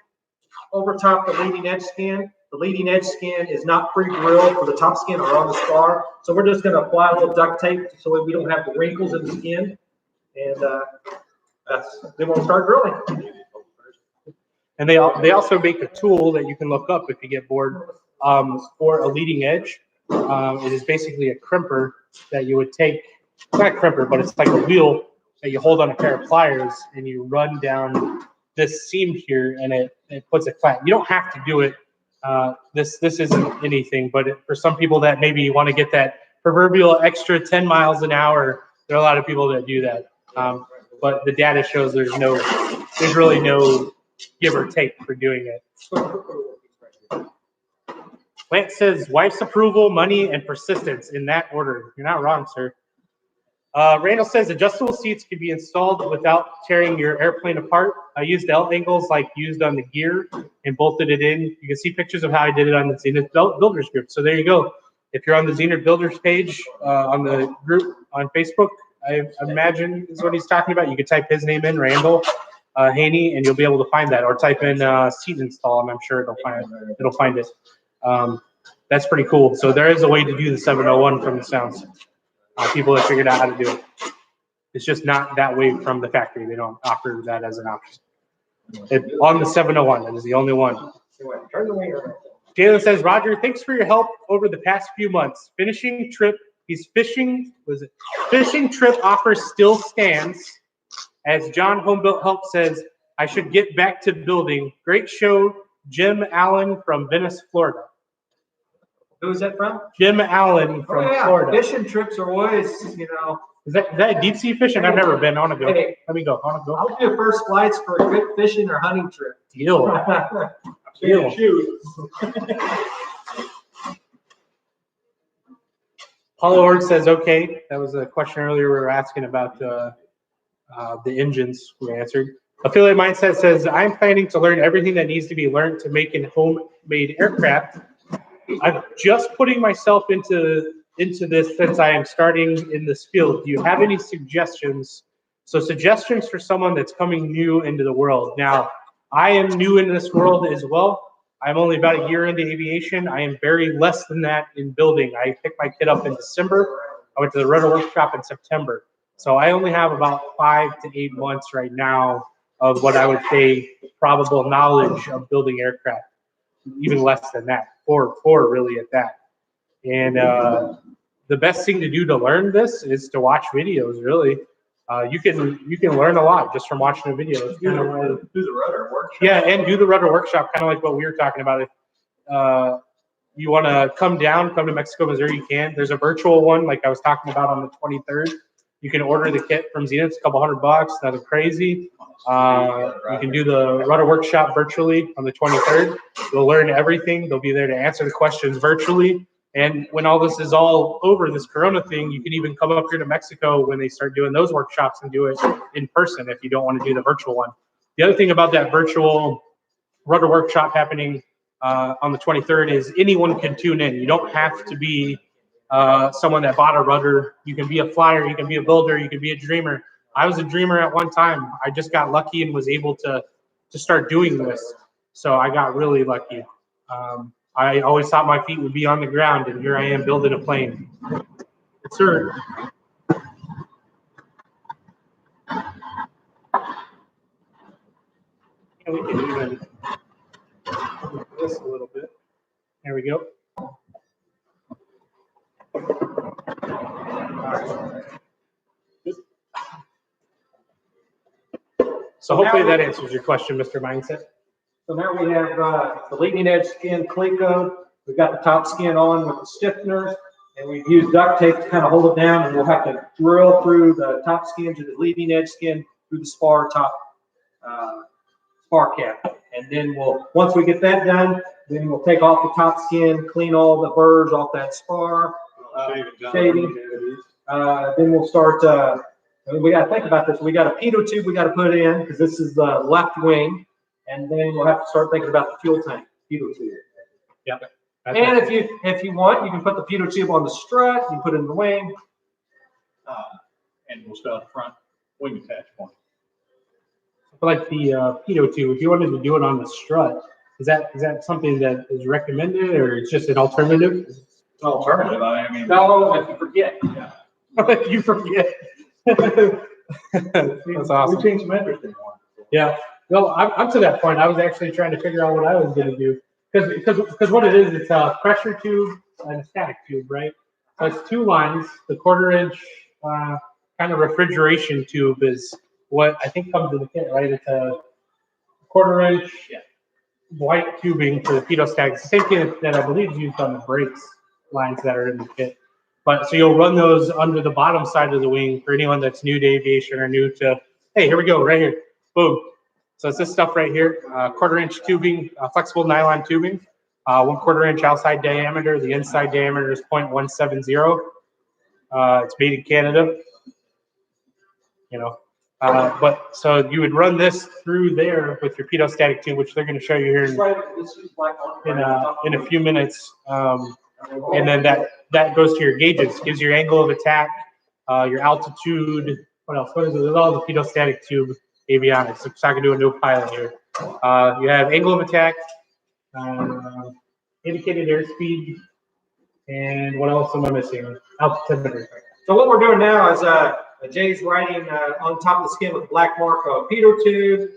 over top the leading edge skin. The leading edge skin is not pre-drilled for the top skin or on the spar. So we're just going to apply a little duct tape so we don't have the wrinkles in the skin. And then we'll start drilling. And they also make a tool that you can look up if you get bored for a leading edge. It is basically a crimper that you would take. It's not a crimper, but it's like a wheel that you hold on a pair of pliers and you run down this seam here, and it puts it flat. You don't have to do it. This isn't anything, but for some people that maybe want to get that proverbial extra 10 miles an hour, there are a lot of people that do that. But the data shows there's really no give or take for doing it. Lance says, wife's approval, money, and persistence in that order. You're not wrong, sir. Randall says, adjustable seats can be installed without tearing your airplane apart. I used L angles like used on the gear and bolted it in. You can see pictures of how I did it on the Zenith Builders group. So there you go. If you're on the Zenith Builders page on the group on Facebook, I imagine is what he's talking about. You could type his name in, Randall Haney, and you'll be able to find that. Or type in seat install, and I'm sure it'll find it. That's pretty cool. So there is a way to do the 701 from the sounds. People have figured out how to do it. It's just not that way from the factory. They don't offer that as an option. On the 701, that is the only one. Jalen says, Roger, thanks for your help over the past few months. Fishing trip offer still stands. As John Homebuilt Help says, I should get back to building. Great show, Jim Allen from Venice, Florida. Who is that from? Jim Allen from Florida. Fishing trips are always, Is that deep sea fishing? I've never been. I want to go. Hey. Let me go. I want to go. I'll do first flights for a good fishing or hunting trip. Deal. Deal. Paulo Ord says, okay. That was a question earlier we were asking about the engines we answered. Affiliate Mindset says, I'm planning to learn everything that needs to be learned to make a homemade aircraft. I'm just putting myself into this since I am starting in this field. Do you have any suggestions? So suggestions for someone that's coming new into the world. Now, I am new in this world as well. I'm only about a year into aviation. I am very less than that in building. I picked my kit up in December. I went to the Rotor Workshop in September. So I only have about 5 to 8 months right now of what I would say probable knowledge of building aircraft. Even less than that, four really at that. And the best thing to do to learn this is to watch videos. Really, you can learn a lot just from watching a video. It's kind of Do the rudder workshop. yeah, and do the rudder workshop, kind of like what we were talking about. If you want to come to Mexico, Missouri, you can. There's a virtual one, like I was talking about on the 23rd. You can order the kit from Zenith. It's a couple $100, nothing crazy. You can do the rudder workshop virtually on the 23rd. You'll learn everything. They'll be there to answer the questions virtually. And when all this is all over, this Corona thing, you can even come up here to Mexico when they start doing those workshops and do it in person if you don't want to do the virtual one. The other thing about that virtual rudder workshop happening on the 23rd is anyone can tune in. You don't have to be someone that bought a rudder. You can be a flyer, you can be a builder, you can be a dreamer. I was a dreamer at one time. I just got lucky and was able to start doing this. So I got really lucky. I always thought my feet would be on the ground, and here I am building a plane. Yes, sir. And we can even move this a little bit. There we go. So hopefully that answers your question, Mr. Mindset. So now we have the leading edge skin Cleco. We've got the top skin on with the stiffeners, and we've used duct tape to kind of hold it down, and we'll have to drill through the top skin to the leading edge skin through the spar top spar cap. And then once we get that done, then we'll take off the top skin, clean all the burrs off that spar, shaving. Then we'll start, we got to think about this. We got a pitot tube we got to put in because this is the left wing. And then we'll have to start thinking about the fuel tank, pitot tube. Yeah. And if you want, you can put the pitot tube on the strut, you put it in the wing. And we'll start the front wing attach point. Like the pitot tube, if you wanted to do it on the strut, is that something that is recommended, or it's just an alternative? It's an alternative. I mean, No, if you forget. Yeah. If you forget. That's awesome. We changed some interesting ones. Yeah. Well, I'm to that point. I was actually trying to figure out what I was going to do. Because what it is, it's a pressure tube and a static tube, right? So it's two lines. The 1/4 inch kind of refrigeration tube is what I think comes in the kit, right? It's a 1/4 inch white tubing for the pitot stack. It's the same thing that I believe is used on the brakes lines that are in the kit. But so you'll run those under the bottom side of the wing for anyone that's new to aviation or new to, hey, here we go, right here, boom. So it's this stuff right here, 1/4 inch tubing, flexible nylon tubing, 1/4 inch outside diameter. The inside diameter is 0.170. It's made in Canada, you know. But so you would run this through there with your pitot static tube, which they're going to show you here in a few minutes. And then that goes to your gauges, gives your angle of attack, your altitude. What else? What is it? It's all the pitot static tube avionics. So I can do a no pilot here. You have angle of attack, indicated airspeed, and what else am I missing? Altimeter. So what we're doing now is Jay's writing on top of the skin with a black mark of pitot tube,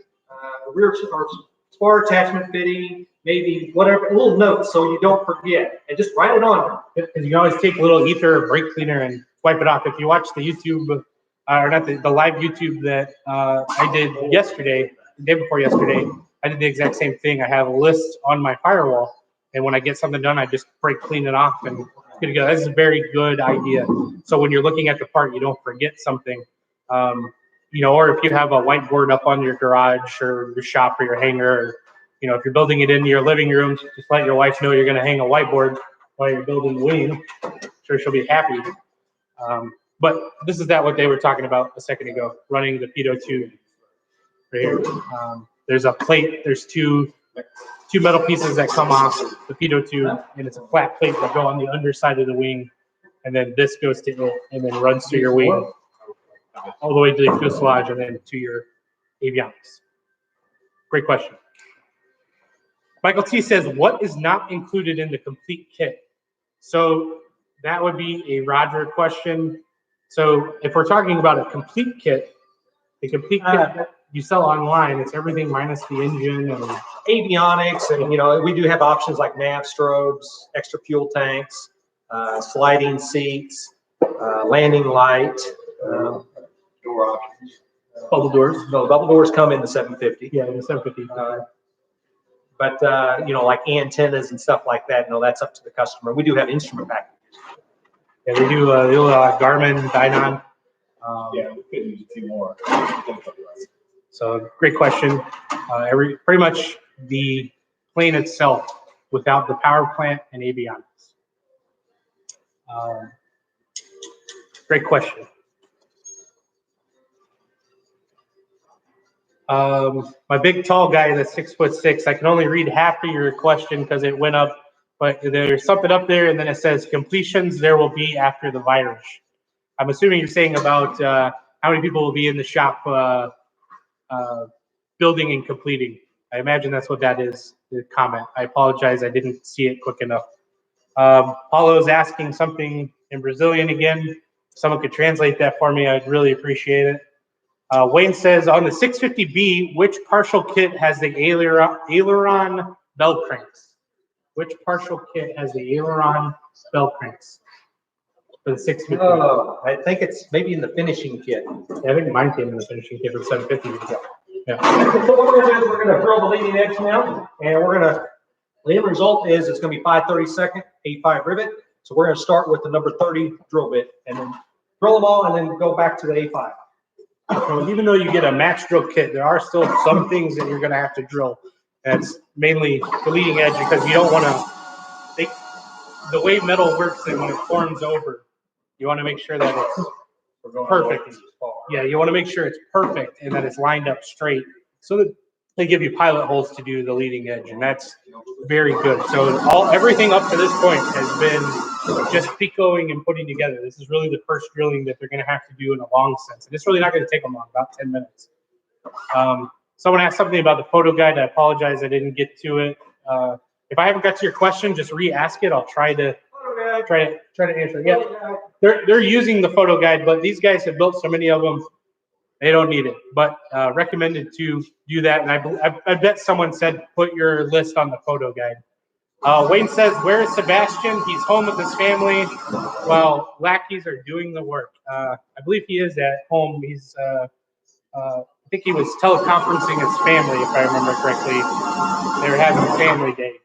rear or spar attachment fitting, maybe whatever, a little note so you don't forget, and just write it on there. Because you can always take a little ether or brake cleaner and wipe it off. If you watch the YouTube, or not the live YouTube that I did yesterday, the day before yesterday, I did the exact same thing. I have a list on my firewall, and when I get something done, I just brake clean it off and it's good to go. This is a very good idea. So when you're looking at the part, you don't forget something. You know, or if you have a whiteboard up on your garage or your shop or your hangar, or, you know, if you're building it into your living room, just let your wife know you're going to hang a whiteboard while you're building the wing. I'm sure she'll be happy. But this is what they were talking about a second ago, running the pitot tube right here. There's a plate. There's two metal pieces that come off the pitot tube, and it's a flat plate that go on the underside of the wing, and then this goes to it, and then runs through your wing all the way to the fuselage, and then to your avionics. Great question. Michael T says, what is not included in the complete kit? So that would be a Roger question. So if we're talking about a complete kit, the complete kit you sell online, it's everything minus the engine and Avionics, and you know, we do have options like nav strobes, extra fuel tanks, sliding seats, landing light, door options. bubble doors. No, bubble doors come in the 750. Yeah, the 750. But you know, like antennas and stuff like that, no, that's up to the customer. We do have instrument packages. Yeah, they do Garmin, Dynon. Yeah, we could use a few more. So great question. Pretty much the plane itself without the power plant and avionics. Great question. My big tall guy that's 6'6", I can only read half of your question because it went up, but there's something up there and then it says completions there will be after the virus. I'm assuming you're saying about how many people will be in the shop building and completing. I imagine that's what that is, the comment. I apologize, I didn't see it quick enough. Paulo's asking something in Brazilian again. If someone could translate that for me, I'd really appreciate it. Wayne says, on the 650B, which partial kit has the aileron bell cranks? Which partial kit has the aileron bell cranks for the 650? Oh, I think it's maybe in the finishing kit. Yeah, I think mine came in the finishing kit for the 750. Yeah. So what we're going to do is we're going to drill the leading edge now, and we're going to, the end result is it's going to be 5/32 A5 rivet. So we're going to start with the number 30 drill bit, and then drill them all, and then go back to the A5. So even though you get a match drill kit, there are still some things that you're going to have to drill. That's mainly the leading edge because you don't want to, the way metal works and when it forms over, you want to make sure that it's perfect. Yeah, you want to make sure it's perfect and that it's lined up straight so that they give you pilot holes to do the leading edge, and that's very good. So everything up to this point has been just picoing and putting together. This is really the first drilling that they're going to have to do in a long sense. And it's really not going to take them long, about 10 minutes. Someone asked something about the photo guide. I apologize, I didn't get to it. If I haven't got to your question, just re-ask it. I'll try to answer it. Yeah, they're using the photo guide, but these guys have built so many of them, they don't need it. But recommended to do that. And I bet someone said put your list on the photo guide. Wayne says, where is Sebastian? He's home with his family while lackeys are doing the work. I believe he is at home. He's, I think he was teleconferencing his family, if I remember correctly. They were having a family day.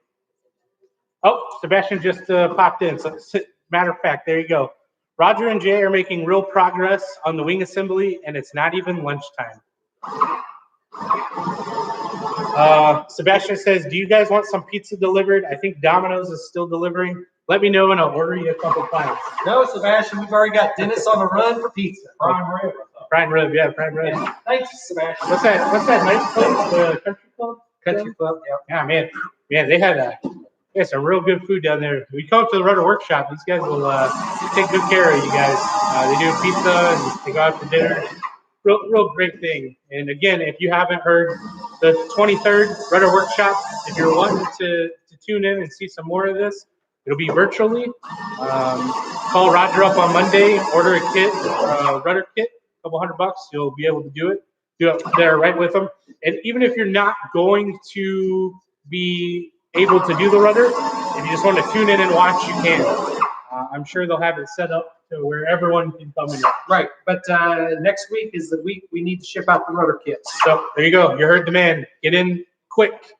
Oh, Sebastian just popped in. So, matter of fact, there you go. Roger and Jay are making real progress on the wing assembly, and it's not even lunchtime. Sebastian says, do you guys want some pizza delivered? I think Domino's is still delivering. Let me know and I'll order you a couple times. No, Sebastian, we've already got Dennis on the run for pizza. Prime rib. Prime rib, yeah, prime rib. Yeah. Thanks, Sebastian. What's that nice place? The country club? Country Club, yeah. Yeah, man, they had some real good food down there. We come up to the Rudder Workshop. These guys will take good care of you guys. They do pizza and they go out to dinner. Real great thing. And again, if you haven't heard, the 23rd Rudder Workshop, if you're wanting to tune in and see some more of this, it'll be virtually. Call Roger up on Monday, order a kit, rudder kit, a couple $100. You'll be able to do it there right with them. And even if you're not going to be able to do the rudder, if you just want to tune in and watch, you can. I'm sure they'll have it set up to where everyone can come in. Right, but next week is the week we need to ship out the rudder kits. So there you go. You heard the man. Get in quick.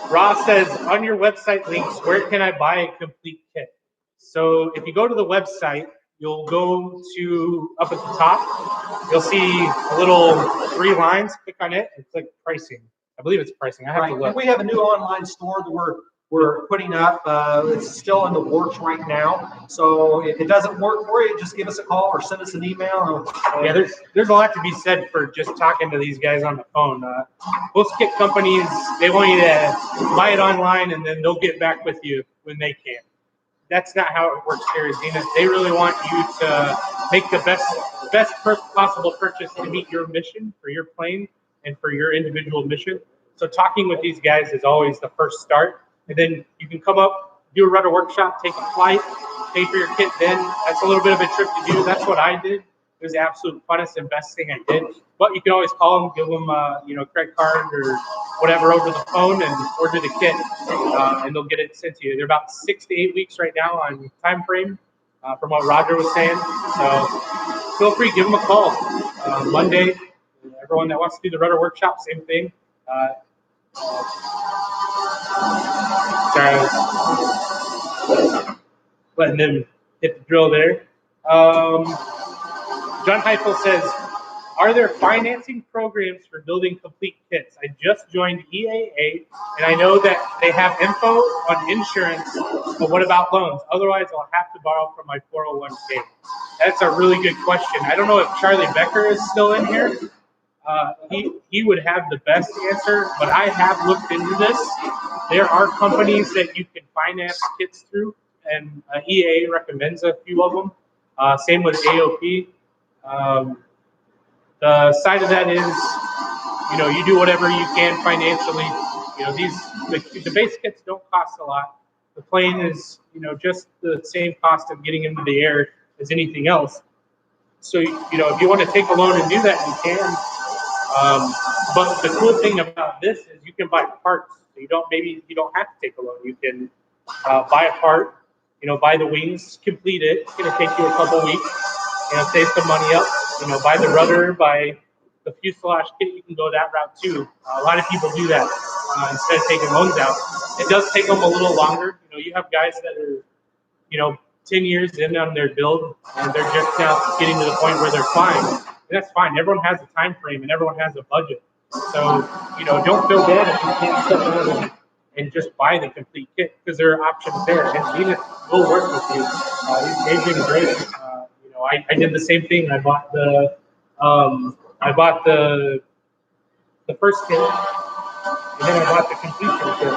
Ross says, on your website links, where can I buy a complete kit? So if you go to the website, you'll go to up at the top. You'll see a little 3 lines. Click on it and click pricing. I believe it's pricing. I have to Right, look. and we have a new online store that we're putting up. It's still in the works right now. So if it doesn't work for you, just give us a call or send us an email. Yeah, there's a lot to be said for just talking to these guys on the phone. Most kit companies, they want you to buy it online and then they'll get back with you when they can. That's not how it works here, Zenith. They really want you to make the best possible purchase to meet your mission for your plane and for your individual mission. So talking with these guys is always the first start. And then you can come up, do a rudder workshop, take a flight, pay for your kit then. That's a little bit of a trip to do. That's what I did. It was the absolute funnest and best thing I did. But you can always call them, give them credit card or whatever over the phone and order the kit, and they'll get it sent to you. They're about 6 to 8 weeks right now on time frame, from what Roger was saying. So feel free, give them a call. Monday, everyone that wants to do the rudder workshop, same thing. Sorry, I was letting them hit the drill there. John Heifel says, are there financing programs for building complete kits? I just joined EAA, and I know that they have info on insurance, but what about loans? Otherwise, I'll have to borrow from my 401k. That's a really good question. I don't know if Charlie Becker is still in here. He would have the best answer, but I have looked into this. There are companies that you can finance kits through, and EAA recommends a few of them. Same with AOP. The side of that is, you do whatever you can financially. The base kits don't cost a lot. The plane is, just the same cost of getting into the air as anything else. So, if you want to take a loan and do that, you can. But the cool thing about this is you can buy parts. So you don't have to take a loan. You can buy a part, buy the wings, complete it. It's going to take you a couple weeks. Save some money up. Buy the rudder, buy the fuselage kit. You can go that route too. A lot of people do that instead of taking loans out. It does take them a little longer. You have guys that are, 10 years in on their build, and they're just now getting to the point where they're flying. And that's fine. Everyone has a time frame, and everyone has a budget. So, don't feel bad if you can't step out and just buy the complete kit, because there are options there. And Zenith will work with you. They've been great. I did the same thing. I bought the first kit, and then I bought the completion kit.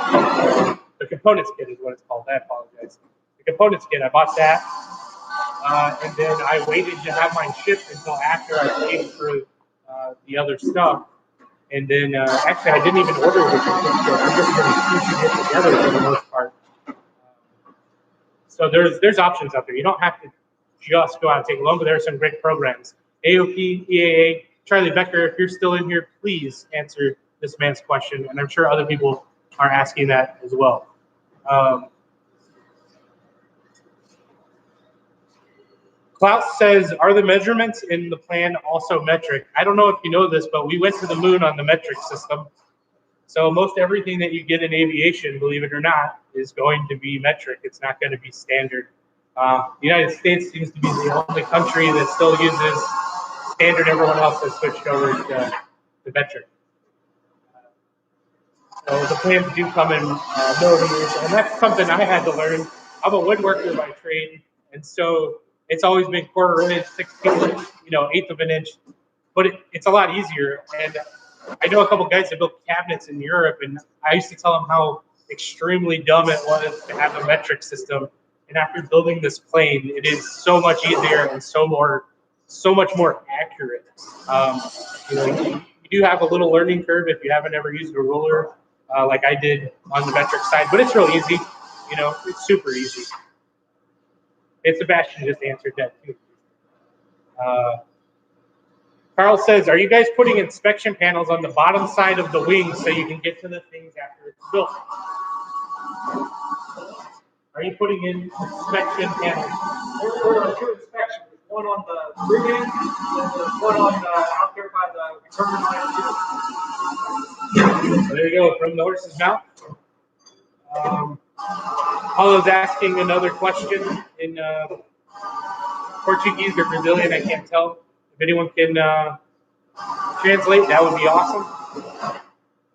The components kit is what it's called. I apologize. The components kit, I bought that, and then I waited to have mine shipped until after I paid for the other stuff. And then actually, I didn't even order the complete kit. I'm just going to piece it together for the most part. So there's options out there. You don't have to just go out and take a loan, but there are some great programs. AOP, EAA, Charlie Becker, if you're still in here, please answer this man's question, and I'm sure other people are asking that as well. Klaus says, are the measurements in the plan also metric? I don't know if you know this, but we went to the moon on the metric system. So most everything that you get in aviation, believe it or not, is going to be metric. It's not going to be standard. The United States seems to be the only country that still uses standard. Everyone else has switched over to metric. So the plans do come in millimeters, and that's something I had to learn. I'm a woodworker by trade, and so it's always been 1/4 inch, 16 inch, 1/8 of an inch, but it's a lot easier. And I know a couple guys that built cabinets in Europe, and I used to tell them how extremely dumb it was to have a metric system. And after building this plane, it is so much easier and so much more accurate. You do have a little learning curve if you haven't ever used a ruler like I did on the metric side, but it's real easy. It's super easy. And Sebastian just answered that too. Carl says, are you guys putting inspection panels on the bottom side of the wing so you can get to the things after it's built? Are you putting in inspection panels? There are 2 inspections. One on the rig end, and there's one on out there by the return line. There you go, from the horse's mouth. Paulo's asking another question in Portuguese or Brazilian, I can't tell. If anyone can translate, that would be awesome.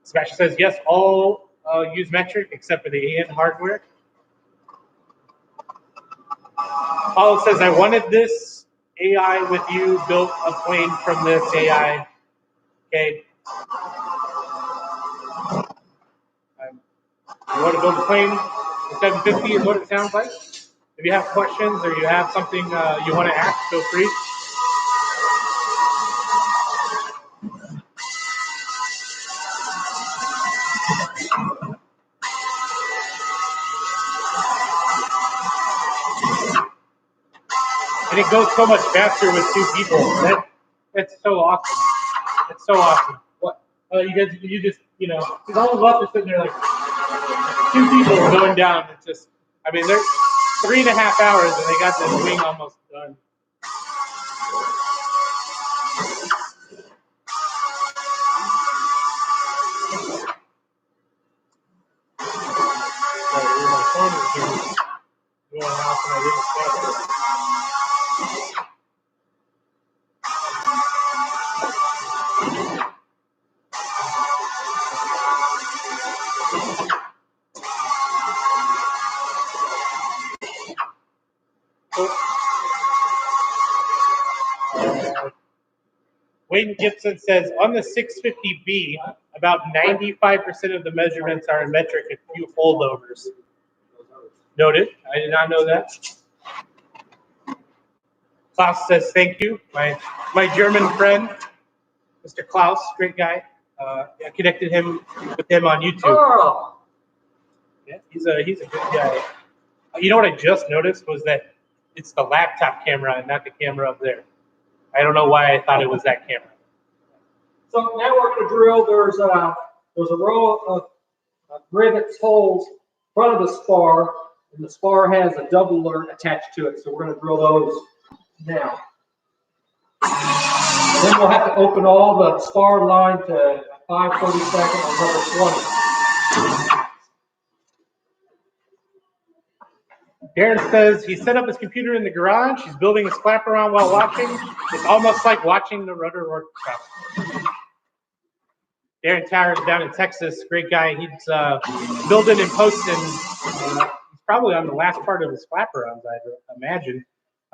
Sebastian says, yes, all use metric except for the AN hardware. Paulo says, I wanted this AI with you, built a plane from this AI. Okay. You want to build a plane? The 750 is what it sounds like. If you have questions or you have something you want to ask, feel free. And it goes so much faster with 2 people. That's so awesome. It's so awesome. What you just because all of us are sitting there like 2 people going down. It's just, they're 3.5 hours and they got this wing almost done. My phone is going off and I didn't stop it. Wayne Gibson says, on the 650B, about 95% of the measurements are in metric and few holdovers. Noted. I did not know that. Klaus says, thank you. My German friend, Mr. Klaus, great guy. I connected with him on YouTube. Oh. Yeah, he's a good guy. You know what I just noticed was that it's the laptop camera and not the camera up there. I don't know why I thought it was that camera. So now we're going to drill. There's a row of rivets, holes in front of the spar, and the spar has a doubler attached to it. So we're going to drill those now. Then we'll have to open all the spar line to 5/32 on number 20. Darren says he set up his computer in the garage. He's building his flap around while watching. It's almost like watching the rudder workshop. Darren Towers down in Texas, great guy. He's building and posting. He's probably on the last part of his flap arounds, I imagine.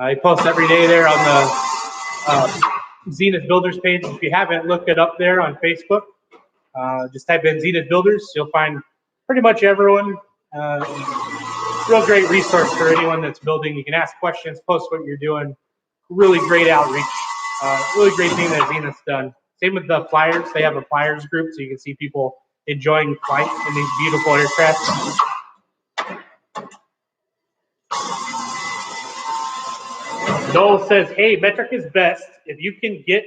He posts every day there on the Zenith Builders page. If you haven't, look it up there on Facebook. Just type in Zenith Builders. You'll find pretty much everyone. Real great resource for anyone that's building. You can ask questions, post what you're doing. Really great outreach. Really great thing that Zenith's done. Same with the flyers. They have a flyers group, so you can see people enjoying flight in these beautiful aircraft. Noel says, hey, metric is best. If you can get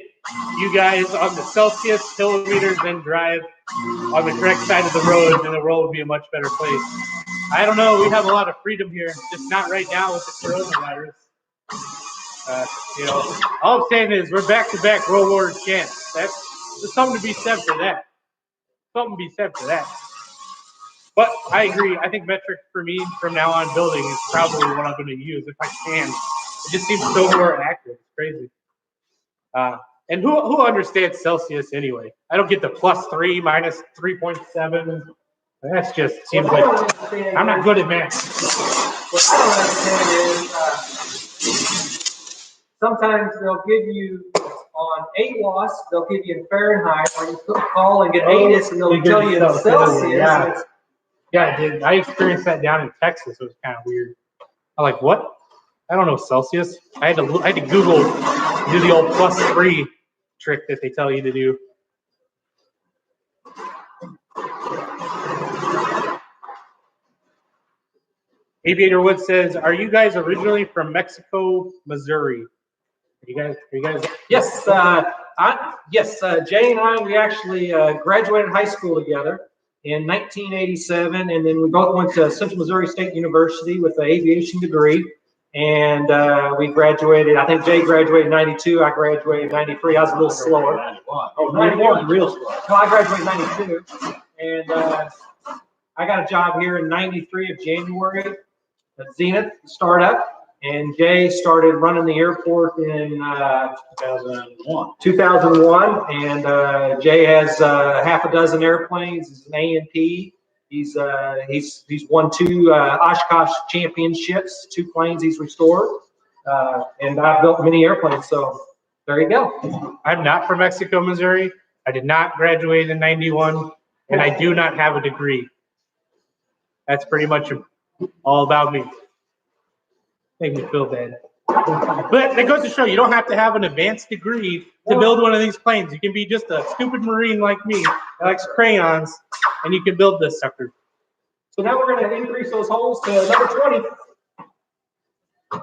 you guys on the Celsius kilometers, then drive on the correct side of the road, then the world would be a much better place. I don't know. We have a lot of freedom here, just not right now with the coronavirus. You know, all I'm saying is we're back-to-back World War champs. There's something to be said for that. Something to be said for that. But I agree. I think metric for me from now on building is probably what I'm going to use if I can. It just seems so more accurate. It's crazy. And who understands Celsius anyway? I don't get the +3 minus 3.7. That's just seems like I'm not good at math. What I don't understand is sometimes they'll give you on AWAS, they'll give you in Fahrenheit, or you call and get ANIS, and they'll tell you in Celsius. Yeah. Yeah, dude, I experienced that down in Texas. It was kind of weird. I'm like, what? I don't know Celsius. I had to Google, do the old +3 trick that they tell you to do. Aviator Wood says, "Are you guys originally from Mexico, Missouri? Are you guys?" Yes, Jay and I, we actually graduated high school together in 1987, and then we both went to Central Missouri State University with an aviation degree. And we graduated, I think Jay graduated in 92, I graduated in 93. I was a little slower. 91, real slow. No, I graduated in 92. And I got a job here in 93 of January at Zenith startup. And Jay started running the airport in 2001. And Jay has half a dozen airplanes. He's an A&P. He's won 2 Oshkosh championships, 2 planes he's restored, and I've built many airplanes. So there you go. I'm not from Mexico, Missouri. I did not graduate in 91, and I do not have a degree. That's pretty much all about me. Make me feel bad. But that goes to show you don't have to have an advanced degree to build one of these planes. You can be just a stupid Marine like me that likes crayons, and you can build this sucker. So now we're going to increase those holes to number 20. I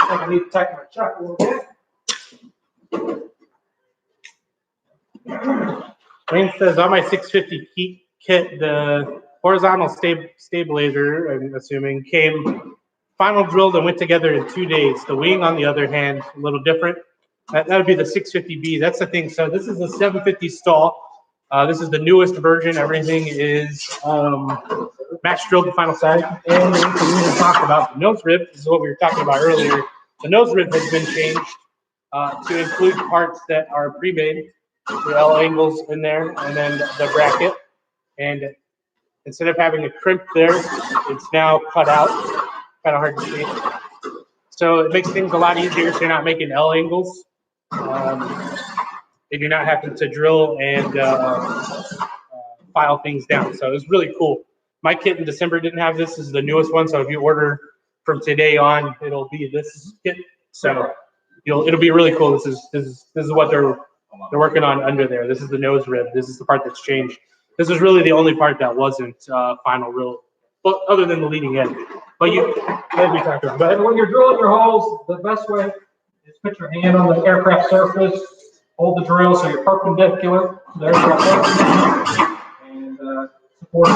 think I need to tighten my chuck a little bit. Wayne says, on my 650 kit, the horizontal stabilizer, I'm assuming, came final drilled and went together in 2 days. The wing, on the other hand, a little different. That would be the 650B. That's the thing. So this is the 750 STOL. This is the newest version. Everything is match drilled to final size. And we didn't talk about the nose rib. This is what we were talking about earlier. The nose rib has been changed to include parts that are pre-made. The L angles in there, and then the bracket. And instead of having a crimp there, it's now cut out. Kind of hard to see. So it makes things a lot easier. So you're not making L angles. And you're not having to drill and file things down. So it's really cool. My kit in December didn't have this. This is the newest one. So if you order from today on, it'll be this kit. So it'll be really cool. This is what they're working on under there. This is the nose rib. This is the part that's changed. This is really the only part that wasn't final real, well, other than the leading edge. But we talked about. But when you're drilling your holes, the best way is put your hand on the aircraft surface, hold the drill so you're perpendicular to the aircraft surface, and support it.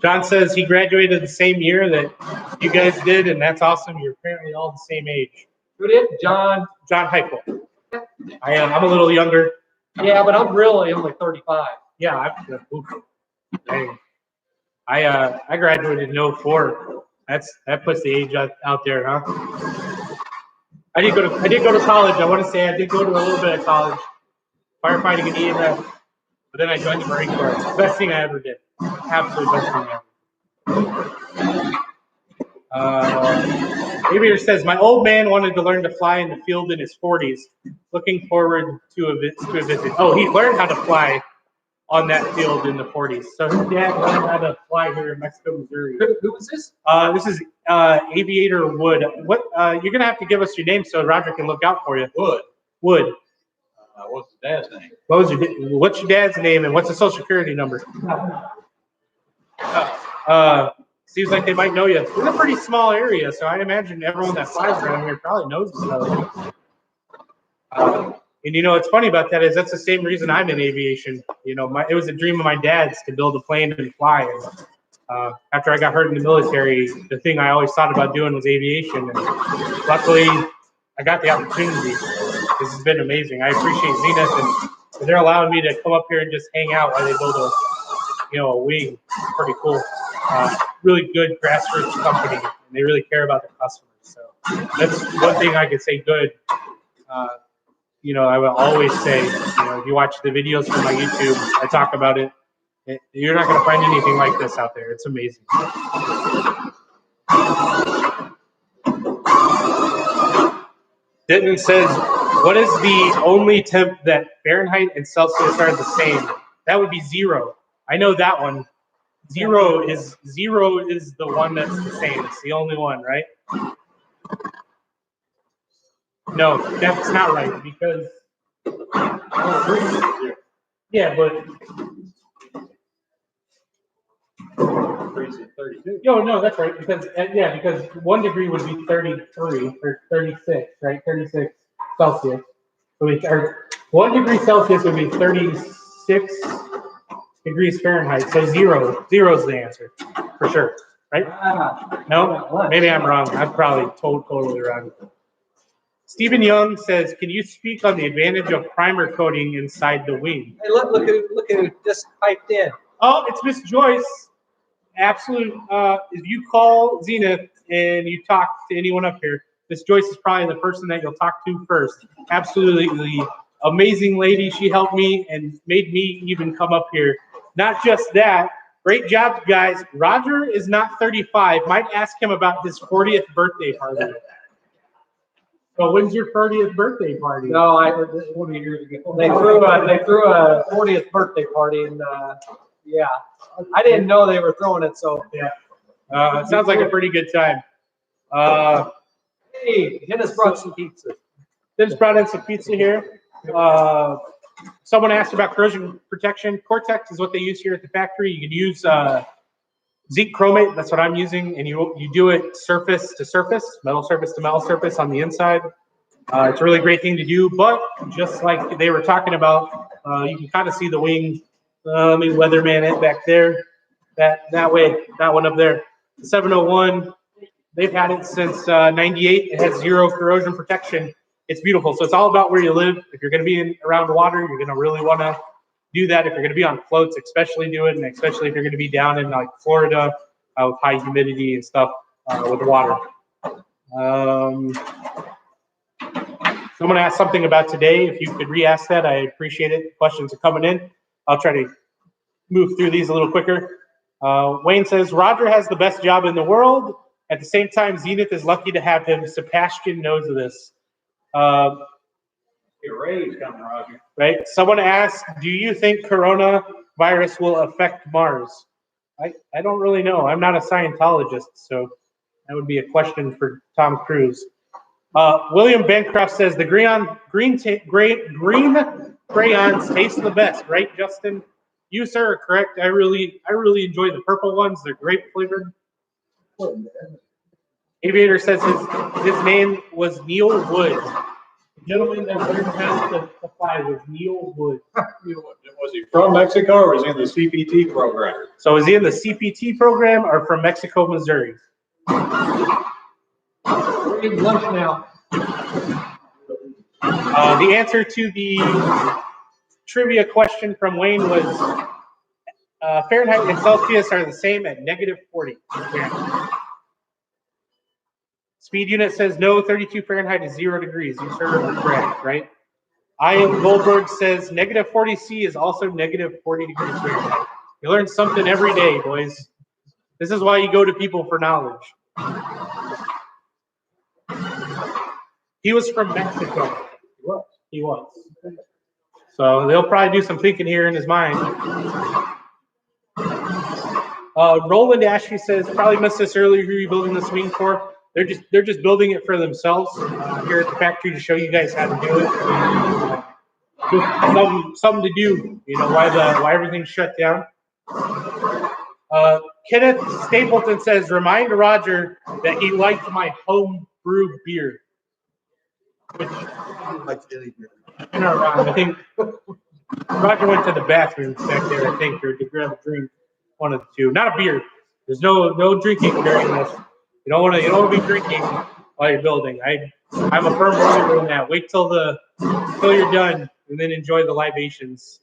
John says he graduated the same year that you guys did, and that's awesome. You're apparently all the same age. Who did? John Heupel. I am. I'm a little younger. Yeah, but I'm really only 35. Yeah, I graduated in 04. That puts the age out there, huh? I did go to college. I want to say I did go to a little bit of college, firefighting and EMS, but then I joined the Marine Corps. Best thing I ever did. Absolute best thing ever. Aviator says, my old man wanted to learn to fly in the field in his 40s. Looking forward to a visit. Oh, he learned how to fly on that field in the 40s. So his dad learned how to fly here in Mexico, Missouri. Who was this? This is Aviator Wood. What you're gonna have to give us your name so Roger can look out for you. Wood. Wood. What's his dad's name? What's your dad's name and what's the social security number? Seems like they might know you. It's a pretty small area, so I imagine everyone that flies around here probably knows each other. And you know, what's funny about that is that's the same reason I'm in aviation. You know, it was a dream of my dad's to build a plane and fly. And after I got hurt in the military, the thing I always thought about doing was aviation. And luckily, I got the opportunity. This has been amazing. I appreciate Zenith, and they're allowing me to come up here and just hang out while they build a wing. It's pretty cool. Really good grassroots company, and they really care about the customers. So that's one thing I could say good. You know, I will always say, you know, if you watch the videos from my YouTube, I talk about it. You're not going to find anything like this out there. It's amazing. Denton says, what is the only temp that Fahrenheit and Celsius are the same? That would be 0. I know that one. Zero is the one that's the same. It's the only one, right? No, that's not right because yeah, but no, that's right because because 1 degree would be 33 or 36, right? 36 Celsius. Or 1 degree Celsius would be 36 degrees Fahrenheit. So 0 is the answer for sure, right? No, maybe I'm wrong. I'm probably totally wrong. Stephen Young says, "Can you speak on the advantage of primer coating inside the wing?" Hey, look at who just piped in. Oh, it's Miss Joyce. Absolute. If you call Zenith and you talk to anyone up here, Miss Joyce is probably the person that you'll talk to first. Absolutely amazing lady. She helped me and made me even come up here. Not just that. Great job, guys. Roger is not 35. Might ask him about his 40th birthday party. So when's your 40th birthday party? No, 20 years ago. They threw a 40th birthday party, and yeah, I didn't know they were throwing it. So yeah, sounds like a pretty good time. Hey, Dennis brought some pizza. Dennis brought in some pizza here. Someone asked about corrosion protection. Cortex is what they use here at the factory. You can use zinc chromate. That's what I'm using, and you do it surface to surface, metal surface to metal surface on the inside. It's a really great thing to do, but just like they were talking about, you can kind of see the wing. Let me weatherman it back there. That way, that one up there. The 701, they've had it since 98. It has 0 corrosion protection. It's beautiful. So it's all about where you live. If you're going to be around water, you're going to really want to do that. If you're going to be on floats, especially do it, and especially if you're going to be down in like Florida with high humidity and stuff with water. Someone asked something about today. If you could re-ask that, I appreciate it. Questions are coming in. I'll try to move through these a little quicker. Wayne says, Roger has the best job in the world. At the same time, Zenith is lucky to have him. Sebastian knows this. Your raise coming, Roger. Right? Someone asked, do you think coronavirus will affect Mars? I don't really know. I'm not a Scientologist, so that would be a question for Tom Cruise. William Bancroft says the green crayons taste the best, right, Justin? You, sir, are correct. I really enjoy the purple ones. They're grape flavored. Aviator says his name was Neil Wood. The gentleman that learned how to fly was Neil Wood. Was he from Mexico or was he in the CPT program? So is he in the CPT program or from Mexico, Missouri? We're eating lunch now. The answer to the trivia question from Wayne was Fahrenheit and Celsius are the same at -40. Yeah. Speed unit says no, 32 Fahrenheit is 0 degrees. You sir are correct, right? Ian Goldberg says -40 C is also -40 degrees Fahrenheit. You learn something every day, boys. This is why you go to people for knowledge. He was from Mexico. He was. So they'll probably do some thinking here in his mind. Roland Ashley says, probably missed this earlier. Who are you building this wing for? They're just building it for themselves here at the factory to show you guys how to do it. just something to do, you know, why everything's shut down. Kenneth Stapleton says, remind Roger that he liked my home brew beer. Which, Like any beer. I think Roger went to the bathroom back there, I think, or to grab a drink, one of the two. Not a beer. There's no drinking during this. You don't want to be drinking while you're building. I'm a firm believer in that. Wait till you're done and then enjoy the libations.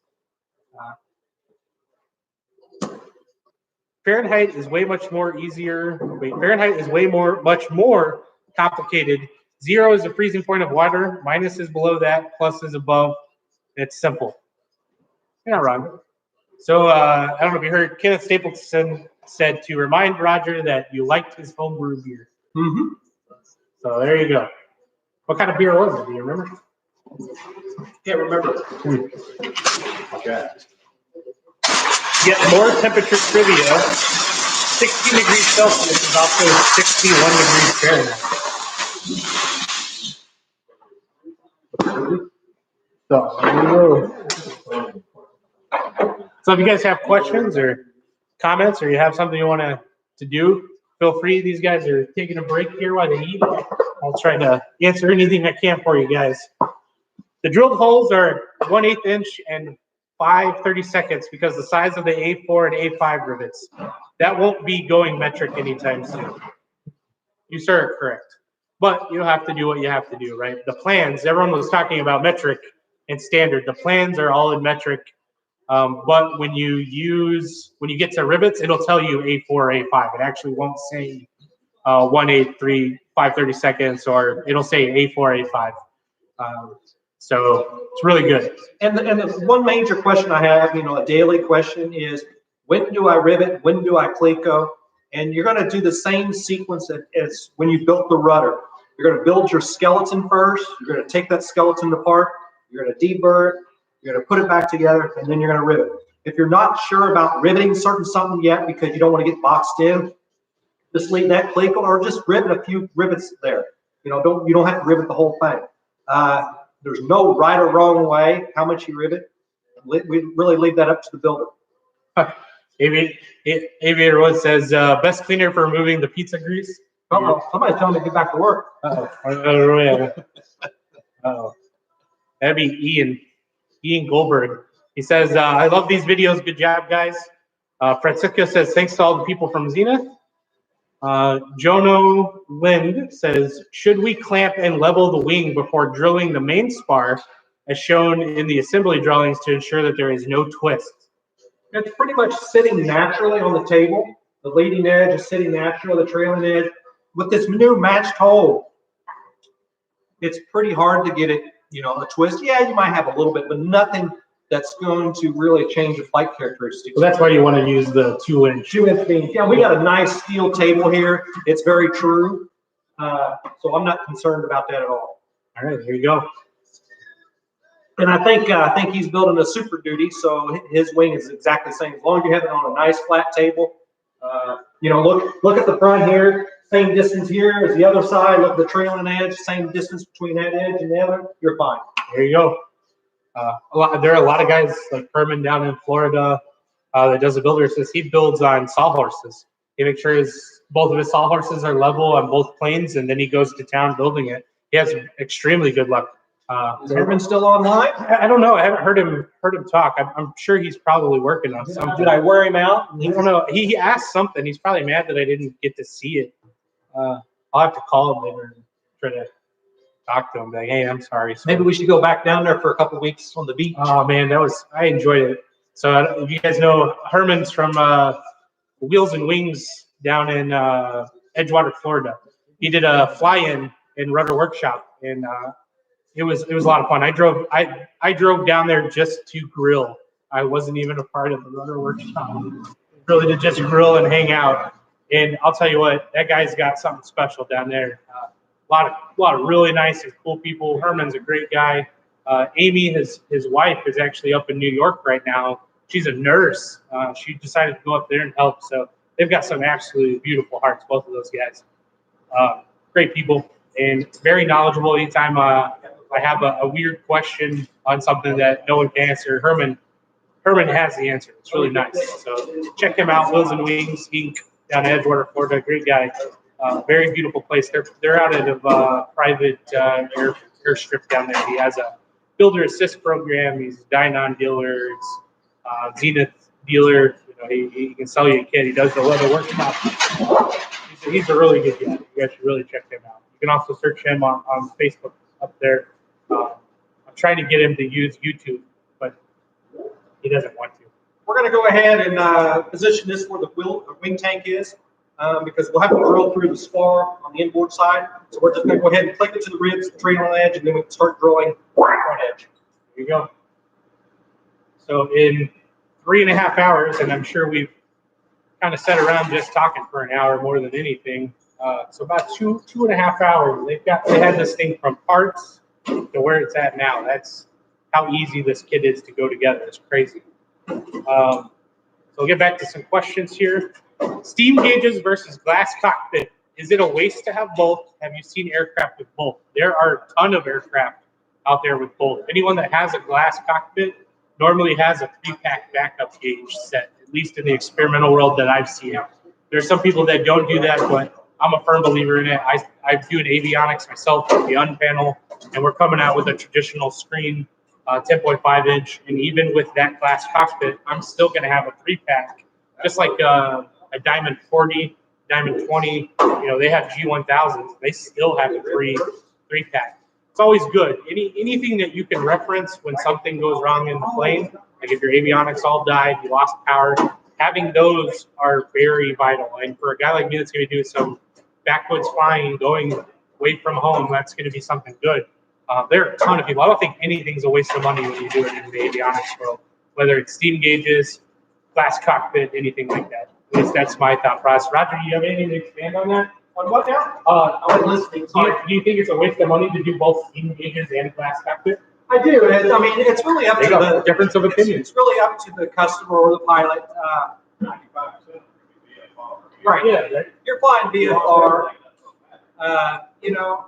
Fahrenheit is way much more easier. Fahrenheit is much more complicated. 0 is the freezing point of water. Minus is below that. Plus is above. It's simple. You're not wrong. So I don't know if you heard Kenneth Stapleton said to remind Roger that you liked his homebrew beer. Mm-hmm. So there you go. What kind of beer was it? Do you remember? Can't remember. Okay. Get more temperature trivia. 16 degrees Celsius is also 61 degrees Fahrenheit. So there you go. So if you guys have questions or comments, or you have something you want to do, feel free. These guys are taking a break here while they eat. I'll try to answer anything I can for you guys. The drilled holes are 1/8 inch and 5/32 because the size of the A4 and A5 rivets. That won't be going metric anytime soon. You, sir, are correct. But you have to do what you have to do, right? The plans, everyone was talking about metric and standard. The plans are all in metric. But when you get to rivets, it'll tell you A4 or A5. It actually won't say 1/8, 5/32, or it'll say A4, A5. So it's really good. And the one major question I have, a daily question is, when do I rivet? When do I cleco? And you're going to do the same sequence as when you built the rudder. You're going to build your skeleton first. You're going to take that skeleton apart. You're going to deburr it. You're going to put it back together, and then you're going to rivet. If you're not sure about riveting something yet because you don't want to get boxed in, just leave that cleco or just rivet a few rivets there. You don't have to rivet the whole thing. There's no right or wrong way how much you rivet. We really leave that up to the builder. Aviator One says, best cleaner for removing the pizza grease. Uh-oh, somebody's telling me to get back to work. Uh-oh. That'd be Ian Goldberg. He says, I love these videos. Good job, guys. Francisco says, thanks to all the people from Zenith. Jono Lind says, should we clamp and level the wing before drilling the main spar as shown in the assembly drawings to ensure that there is no twist? It's pretty much sitting naturally on the table. The leading edge is sitting naturally, the trailing edge. With this new matched hole, it's pretty hard to get it, a twist. Yeah, you might have a little bit, but nothing that's going to really change the flight characteristics. So that's why you want to use the 2-inch. 2-inch beam. Yeah, we got a nice steel table here. It's very true. So I'm not concerned about that at all. All right, there you go. And I think he's building a Super Duty, so his wing is exactly the same. As long as you have it on a nice flat table, look at the front here, same distance here as the other side. Look at the trailing edge, same distance between that edge and the other. You're fine. There you go. There are a lot of guys like Herman down in Florida that does a builder. Says he builds on sawhorses. He makes sure both of his sawhorses are level on both planes, and then he goes to town building it. He has extremely good luck. Is Herman still online? I don't know. I haven't heard him talk. I'm sure he's probably working on something. Did I wear him out? I don't know. He asked something. He's probably mad that I didn't get to see it. I'll have to call him later and try to talk to him. Like, hey, I'm sorry. So, maybe we should go back down there for a couple of weeks on the beach. Oh man, I enjoyed it. So if you guys know, Herman's from Wheels and Wings down in Edgewater, Florida. He did a fly-in in Rudder Workshop, and it was a lot of fun. I drove down there just to grill. I wasn't even a part of the Rudder Workshop. Really to just grill and hang out. And I'll tell you what, that guy's got something special down there. A lot of really nice and cool people. Herman's a great guy. Amy, his wife, is actually up in New York right now. She's a nurse. She decided to go up there and help. So they've got some absolutely beautiful hearts, both of those guys. Great people and very knowledgeable. Anytime I I have a weird question on something that no one can answer, Herman has the answer. It's really nice. So check him out, Wheels and Wings Inc. down in Edgewater, Florida. Great guy. Very beautiful place. They're out of private airstrip down there. He has a builder assist program. He's a Dynon dealer. It's Zenith dealer. You know, he can sell you a kit. He does the leather workshop. He's a really good guy. You guys should really check him out. You can also search him on Facebook up there. I'm trying to get him to use YouTube, but he doesn't want to. We're going to go ahead and position this where the wing tank is, because we'll have to drill through the spar on the inboard side. So we're just going to go ahead and click it to the ribs, the train on the edge, and then we can start drilling right on edge. There you go. So in 3.5 hours, and I'm sure we've kind of sat around just talking for an hour more than anything. So about 2.5 hours. They had this thing from parts to where it's at now. That's how easy this kit is to go together. It's crazy. So we'll get back to some questions here. Steam gauges versus glass cockpit. Is it a waste to have both? Have you seen aircraft with both? There are a ton of aircraft out there with both. Anyone that has a glass cockpit normally has a 3-pack backup gauge set, at least in the experimental world that I've seen. There are some people that don't do that, but I'm a firm believer in it. I do an avionics myself with the unpanel, and we're coming out with a traditional screen, 10.5 inch, and even with that glass cockpit, I'm still going to have a 3-pack, just like a Diamond 40, Diamond 20. You know, they have G1000s. They still have a 3-pack. It's always good. Anything that you can reference when something goes wrong in the plane, like if your avionics all died, you lost power, having those are very vital. And for a guy like me that's going to do some backwoods flying, going away from home, that's going to be something good. There are a ton of people. I don't think anything's a waste of money when you do it in the avionics world, whether it's steam gauges, glass cockpit, anything like that. At least that's my thought process. Roger, do you have anything to expand on that? On what now? I wasn't listening. Do you think it's a waste of money to do both steam gauges and glass cockpit? I do. I mean, it's really up to the difference of opinion. It's really up to the customer or the pilot. 95%. Right. Yeah. You're flying VFR. You know.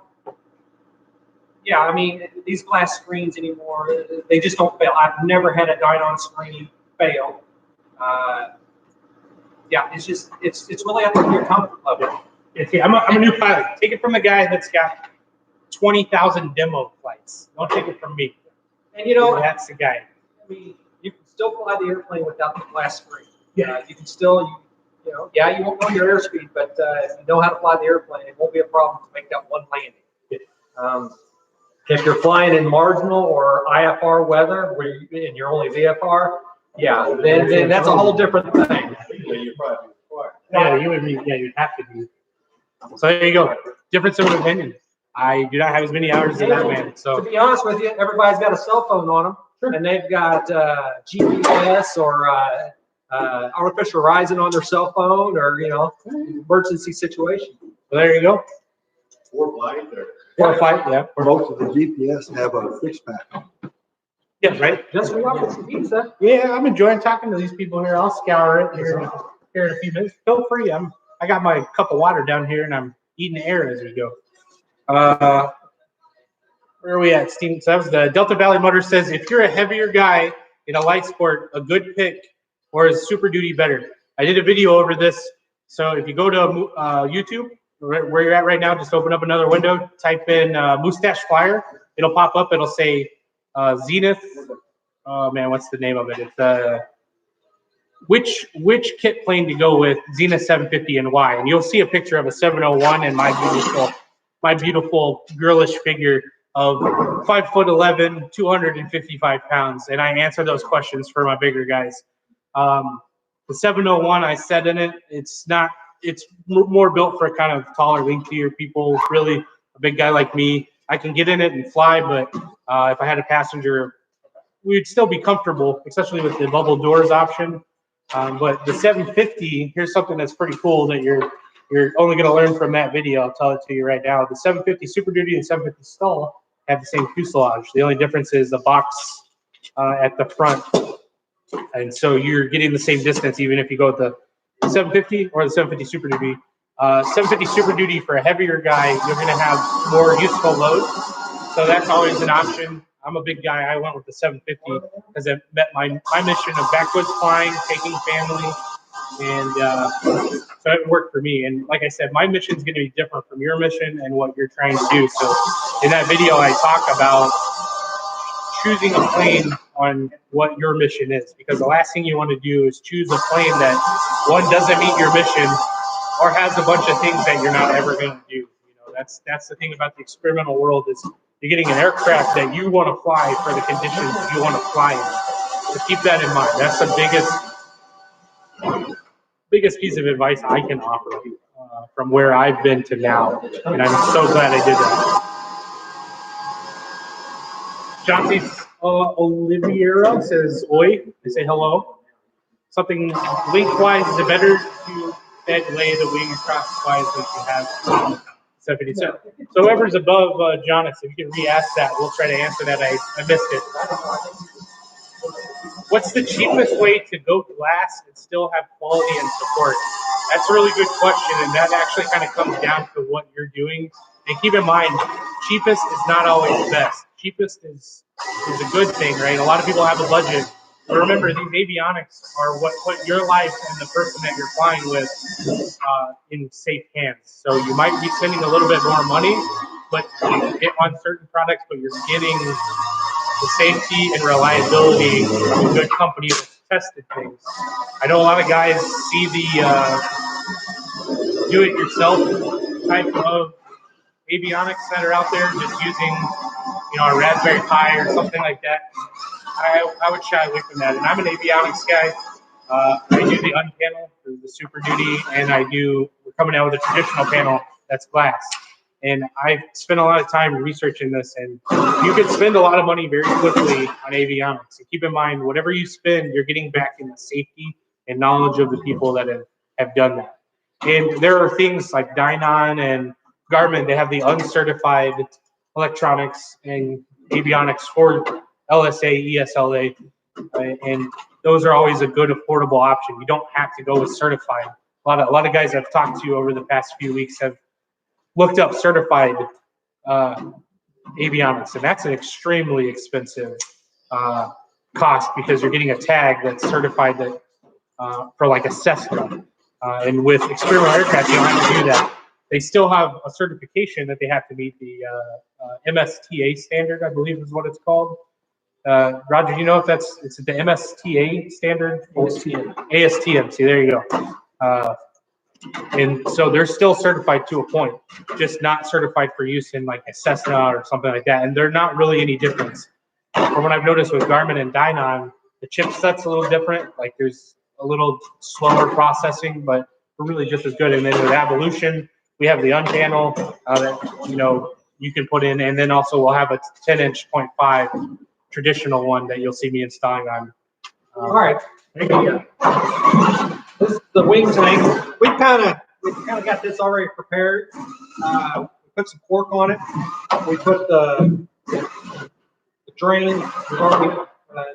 Yeah, I mean, these glass screens anymore, they just don't fail. I've never had a Dynon screen fail. Yeah, it's just it's really up to your comfort level. Yeah, I'm a new pilot. Take it from the guy that's got 20,000 demo flights. Don't take it from me. And you know, that's the guy. I mean, you can still fly the airplane without the glass screen. Yeah. You can still, you know, yeah, you won't know your airspeed, but if you know how to fly the airplane, it won't be a problem to make that one landing. If you're flying in marginal or IFR weather, and you're only VFR, yeah, then that's a whole different thing. Yeah, you would be. Yeah, you'd have to be. So there you go. Difference of opinion. I do not have as many hours as that man. So to be honest with you, everybody's got a cell phone on them, and they've got GPS or artificial horizon on their cell phone, or emergency situation. So there you go. Or flight, Or flight, yeah. or most of the GPS have a fixed pack. Yeah, right. Just we want some pizza. Yeah, I'm enjoying talking to these people here. I'll scour it here in a few minutes. Feel free. I got my cup of water down here, and I'm eating the air as we go. Where are we at, Steve? So that was the Delta Valley Motor says, if you're a heavier guy in a light sport, a good pick, or is Super Duty better? I did a video over this. So if you go to YouTube, where you're at right now, just open up another window, type in Mustache Flyer. It'll pop up. It'll say Zenith. Oh man, what's the name of it? It's which kit plane to go with, Zenith 750 and why. And you'll see a picture of a 701 and my beautiful girlish figure of 5'11", 255 pounds. And I answer those questions for my bigger guys. The 701 I said in it, it's more built for kind of taller, lengthier people. Really, a big guy like me, I can get in it and fly, but if I had a passenger, we'd still be comfortable, especially with the bubble doors option. But the 750, here's something that's pretty cool that you're only going to learn from that video. I'll tell it to you right now. The 750 Super Duty and 750 STOL have the same fuselage. The only difference is the box at the front. And so you're getting the same distance even if you go with the 750 or the 750 Super Duty. 750 Super Duty for a heavier guy, you're going to have more useful load. So that's always an option. I'm a big guy. I went with the 750 because it met my mission of backwoods flying, taking family, and so it worked for me. And like I said, my mission is going to be different from your mission and what you're trying to do. So in that video, I talk about choosing a plane on what your mission is, because the last thing you want to do is choose a plane that, one, doesn't meet your mission or has a bunch of things that you're not ever going to do. You know, that's the thing about the experimental world, is you're getting an aircraft that you want to fly for the conditions you want to fly in. So keep that in mind. That's the biggest piece of advice I can offer you from where I've been to now, and I'm so glad I did that. Johnson's Oliveira says, "Oi," they say hello. Something lengthwise, is it better to lay the wing across wise as you have 70? So whoever's above Jonas, if you can re-ask that, we'll try to answer that. I missed it. What's the cheapest way to go glass and still have quality and support? That's a really good question, and that actually kind of comes down to what you're doing. And keep in mind, cheapest is not always best. Cheapest is a good thing, right? A lot of people have a budget. But remember, these avionics are what put your life and the person that you're flying with in safe hands. So you might be spending a little bit more money, but on certain products, but you're getting the safety and reliability of a good company that's tested things. I know a lot of guys see the do-it-yourself type of avionics that are out there, just using, a Raspberry Pi or something like that. I would shy away from that. And I'm an avionics guy. I do the unpanel, the Super Duty, and we're coming out with a traditional panel that's glass. And I've spent a lot of time researching this, and you can spend a lot of money very quickly on avionics. And keep in mind, whatever you spend, you're getting back in the safety and knowledge of the people that have done that. And there are things like Dynon and Garmin, they have the uncertified electronics and avionics for LSA, ESLA, and those are always a good, affordable option. You don't have to go with certified. A lot of guys I've talked to over the past few weeks have looked up certified avionics, and that's an extremely expensive cost, because you're getting a tag that's certified that for like a Cessna. And with experimental aircraft, you don't have to do that. They still have a certification that they have to meet, the MSTA standard, I believe is what it's called. Roger, do you know if it's the MSTA standard? ASTM. See, there you go. And so they're still certified to a point, just not certified for use in like a Cessna or something like that. And they're not really any difference. From what I've noticed with Garmin and Dynon, the chipset's a little different. Like there's a little slower processing, but we're really just as good. And then with Evolution, we have the unpanel that you can put in, and then also we'll have a 10-inch 0.5 traditional one that you'll see me installing on. All right. There you go. This is the wing tank. We kind of got this already prepared. We put some cork on it. We put the drain. We've already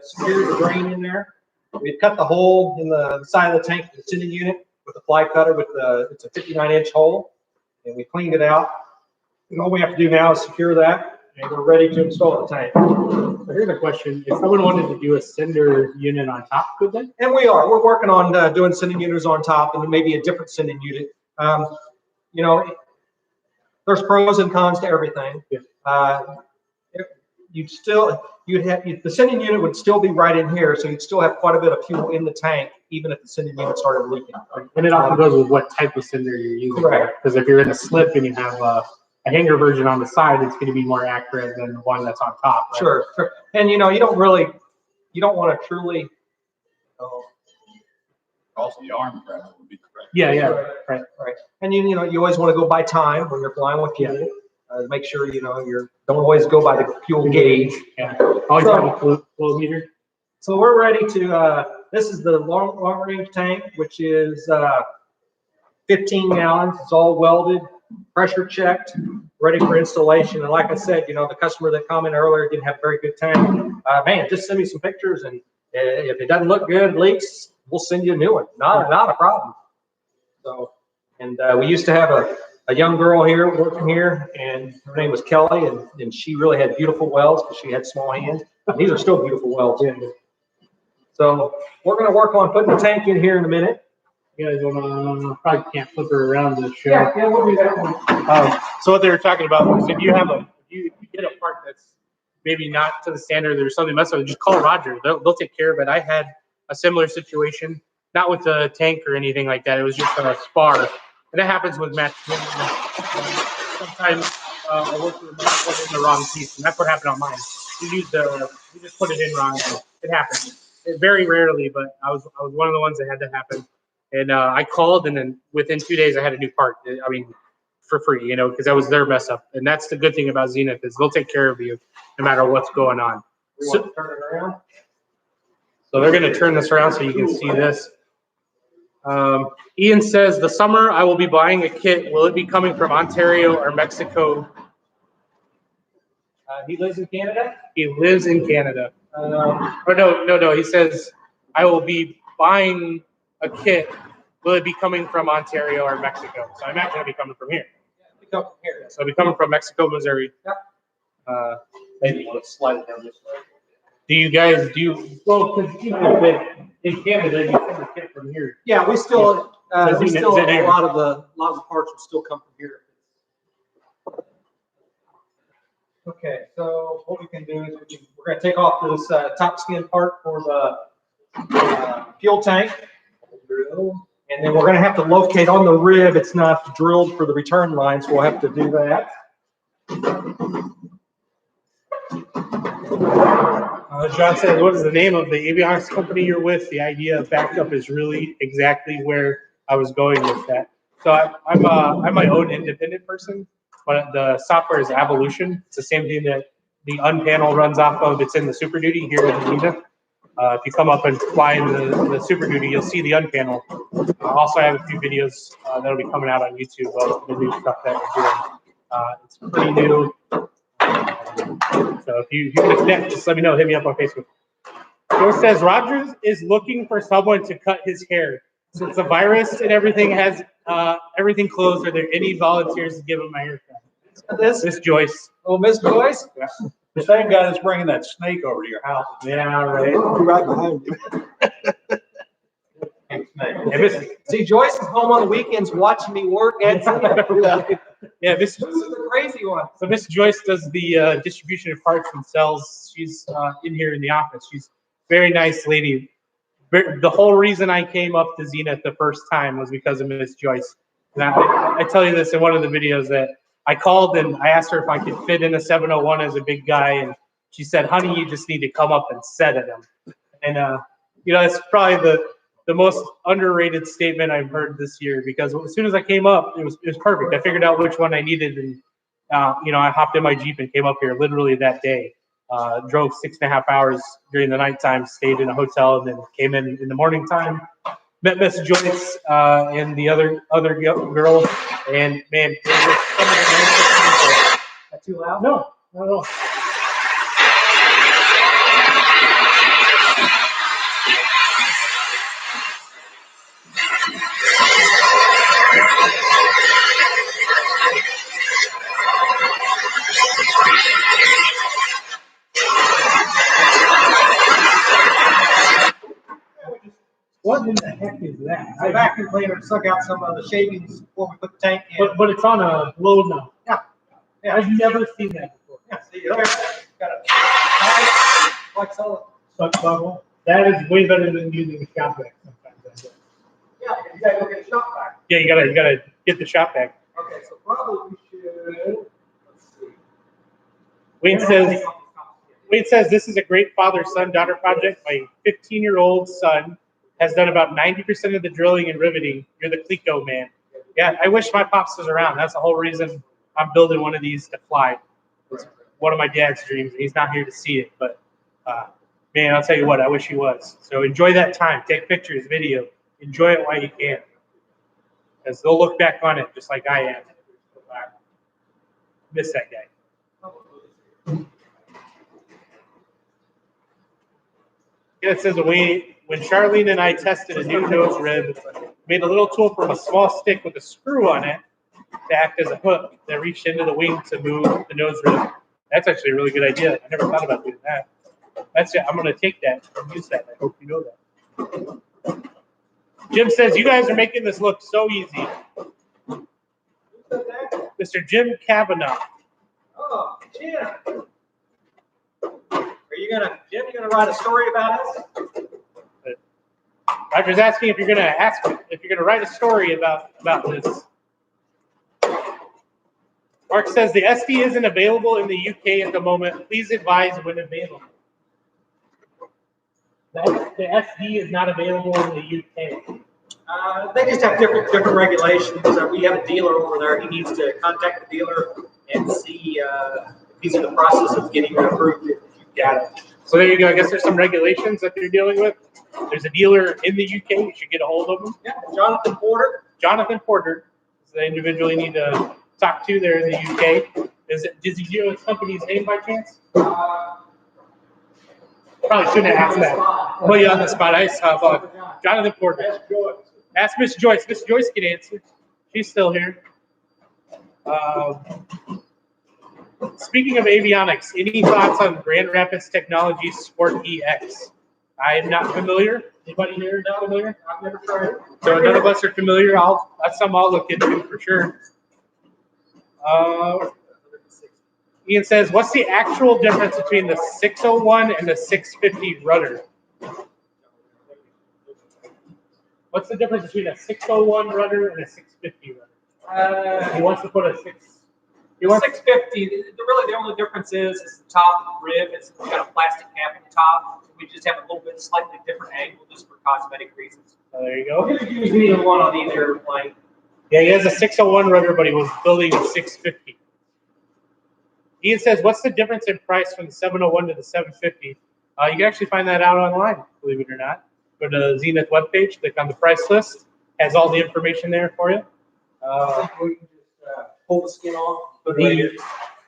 secured the drain in there. We've cut the hole in the side of the tank, the sending unit, with a fly cutter. It's a 59-inch hole, and we cleaned it out. And all we have to do now is secure that, and we're ready to install the tank. So here's a question: if someone wanted to do a sender unit on top, could they? And we're working on doing sending units on top, and maybe a different sending unit. There's pros and cons to everything. Yeah. The sending unit would still be right in here, so you'd still have quite a bit of fuel in the tank, even if the sending unit started leaking. And it often goes with what type of sender you're using. Correct. Because if you're in a slip and you have a hanger version on the side, it's going to be more accurate than the one that's on top. Right? Sure. And you don't want to truly. Also, the arm pressure would be correct. Yeah. Right. And you always want to go by time when you're flying with fuel. Make sure you don't always go by the fuel gauge. Yeah. Always have a flow meter. So we're ready to. This is the long range tank, which is 15 gallons. It's all welded, pressure checked, ready for installation. And like I said, the customer that commented earlier didn't have a very good tank. Man, just send me some pictures, and if it doesn't look good, leaks, we'll send you a new one. Not a problem. So, and we used to have a young girl here working here, and her name was Kelly, and she really had beautiful welds because she had small hands. These are still beautiful welds. So we're going to work on putting the tank in here in a minute. You guys wanna, probably can't flip her around the show. Yeah, we'll do that. So what they were talking about was if you have if you get a part that's maybe not to the standard, there's something messed up, just call Roger. They'll take care of it. I had a similar situation, not with the tank or anything like that. It was just a Spar, and that happens with match. Sometimes a worker might put in the wrong piece, and that's what happened on mine. We just put it in wrong. It happens. Very rarely, but I was one of the ones that had that happen. And I called, and then within 2 days, I had a new part. I mean, for free, you know, because that was their mess up. And that's the good thing about Zenith is they'll take care of you no matter what's going on. So, turn it around. So they're going to turn this around so you can see this. Ian says, the summer I will be buying a kit. Will it be coming from Ontario or Mexico? He lives in Canada? He lives in Canada. No. He says, I will be buying a kit. Will it be coming from Ontario or Mexico? So I imagine it'll be coming from here. He comes from here. So it'll be coming from Mexico, Missouri. Maybe let's slide it down this way. Do you guys well, because even if in Canada, you send the kit from here. Yeah, we still a Zenair. lot of the parts will still come from here. Okay, so what we can do is we're going to take off this top skin part for the fuel tank, and then we're going to have to locate on the rib. It's not drilled for the return line, so we'll have to do that. John says, what is the name of the avionics company you're with? The idea of backup is really exactly where I was going with that. So I'm my own independent person, but the software is Evolution. It's the same thing that the unpanel runs off of. It's in the Super Duty here in Zenith. If you come up and fly in the Super Duty, you'll see the unpanel. Also, I have a few videos that'll be coming out on YouTube of the new stuff that we're doing. It's pretty new. So if you connect, just let me know. Hit me up on Facebook. George says Rogers is looking for someone to cut his hair. Since the virus and everything has everything closed, are there any volunteers to give him my haircut? Miss Joyce. Oh, Miss Joyce? Yeah. The same guy that's bringing that snake over to your house. Yeah, right. Right behind you. See, Joyce is home on the weekends watching me work at Zenith. Yeah, This is the crazy one. So Miss Joyce does the distribution of parts and sells. She's in here in the office. She's a very nice lady. The whole reason I came up to Zenith the first time was because of Miss Joyce. And I tell you this in one of the videos that I called and I asked her if I could fit in a 701 as a big guy, and she said, "Honey, you just need to come up and set at him." And you know, it's probably the most underrated statement I've heard this year, because as soon as I came up, it was perfect. I figured out which one I needed, and you know, I hopped in my Jeep and came up here literally that day. Drove 6.5 hours during the nighttime, stayed in a hotel, and then came in the morning time. Met Miss Joyce and the other girl, and man, it was some of the nicest people. That too loud? No, not at all. What in the heck is that? It's a vacuum cleaner to suck out some of the shavings before we put the tank in. But it's on a load now. Yeah. I've never seen that before. Yeah, see, you got a nice, like solid. That is way better than using a shop vac sometimes. Yeah, you gotta go get a shop vac. Yeah, you gotta get the shop vac. Okay, so probably we should, let's see. Wayne says this is a great father-son-daughter project. My 15-year-old son has done about 90% of the drilling and riveting. You're the Clico man. Yeah, I wish my pops was around. That's the whole reason I'm building one of these to fly. It's one of my dad's dreams, and he's not here to see it. But man, I'll tell you what, I wish he was. So enjoy that time. Take pictures, video. Enjoy it while you can, because they'll look back on it just like I am. Miss that guy. Yeah, it says when Charlene and I tested a new nose rib, made a little tool from a small stick with a screw on it. to act as a hook that reached into the wing to move the nose rib. That's actually a really good idea. I never thought about doing that. That's it. I'm going to take that and use that. I hope you know that. Jim says, you guys are making this look so easy. Mr. Jim Kavanaugh. Oh, Jim. Jim, you gonna write a story about us? Roger's asking if you're gonna write a story about this. Mark says the SD isn't available in the UK at the moment. Please advise when available. The SD is not available in the UK. They just have different regulations. We have a dealer over there. He needs to contact the dealer and see if he's in the process of getting it approved. If you've got it. So there you go. I guess there's some regulations that they're dealing with. There's a dealer in the UK. You should get a hold of him. Yeah, Jonathan Porter. Jonathan Porter is the individual you need to talk to there in the UK. Does he know his company's name by chance? Probably shouldn't have asked that. Put you on the spot. I saw Jonathan Porter. Ask Miss Joyce. Miss Joyce can answer. She's still here. Speaking of avionics, any thoughts on Grand Rapids Technologies Sport EX? I am not familiar. Anybody here not familiar? I've never tried it. So none of us are familiar. That's something I'll look into for sure. Ian says, what's the actual difference between the 601 and the 650 rudder? What's the difference between a 601 rudder and a 650 rudder? He wants to put a 650. Really, the only difference is the top rib. It's got a plastic cap on the top. We just have a little bit slightly different angle just for cosmetic reasons. There you go. You could use either one on either airplane. Yeah, he has a 601 rudder, but he was building a 650. Ian says, what's the difference in price from the 701 to the 750? You can actually find that out online, believe it or not. Go to the Zenith webpage, click on the price list. Has all the information there for you. We can just pull the skin off. If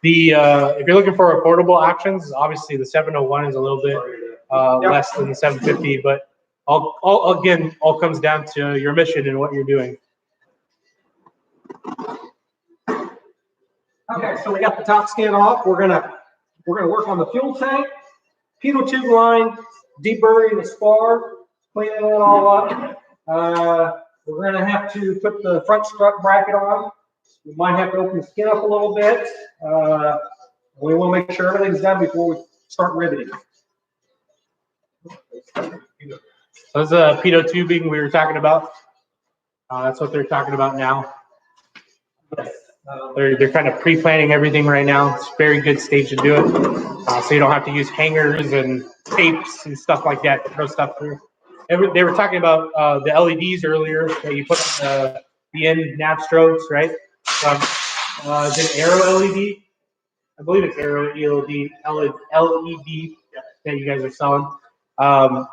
you're looking for affordable options, obviously the 701 is a little bit less than the 750, but all comes down to your mission and what you're doing. Okay, so we got the top skin off. We're gonna work on the fuel tank, pitot tube line, deburring the spar, cleaning it all up. We're gonna have to put the front strut bracket on. We might have to open the skin up a little bit. We will make sure everything's done before we start riveting. So this is a pitot tubing we were talking about. That's what they're talking about now. They're kind of pre-planning everything right now. It's a very good stage to do it. So you don't have to use hangers and tapes and stuff like that to throw stuff through. They were talking about the LEDs earlier that you put on the end nav strobes, right? Is it Arrow LED? I believe it's Arrow LED that you guys are selling.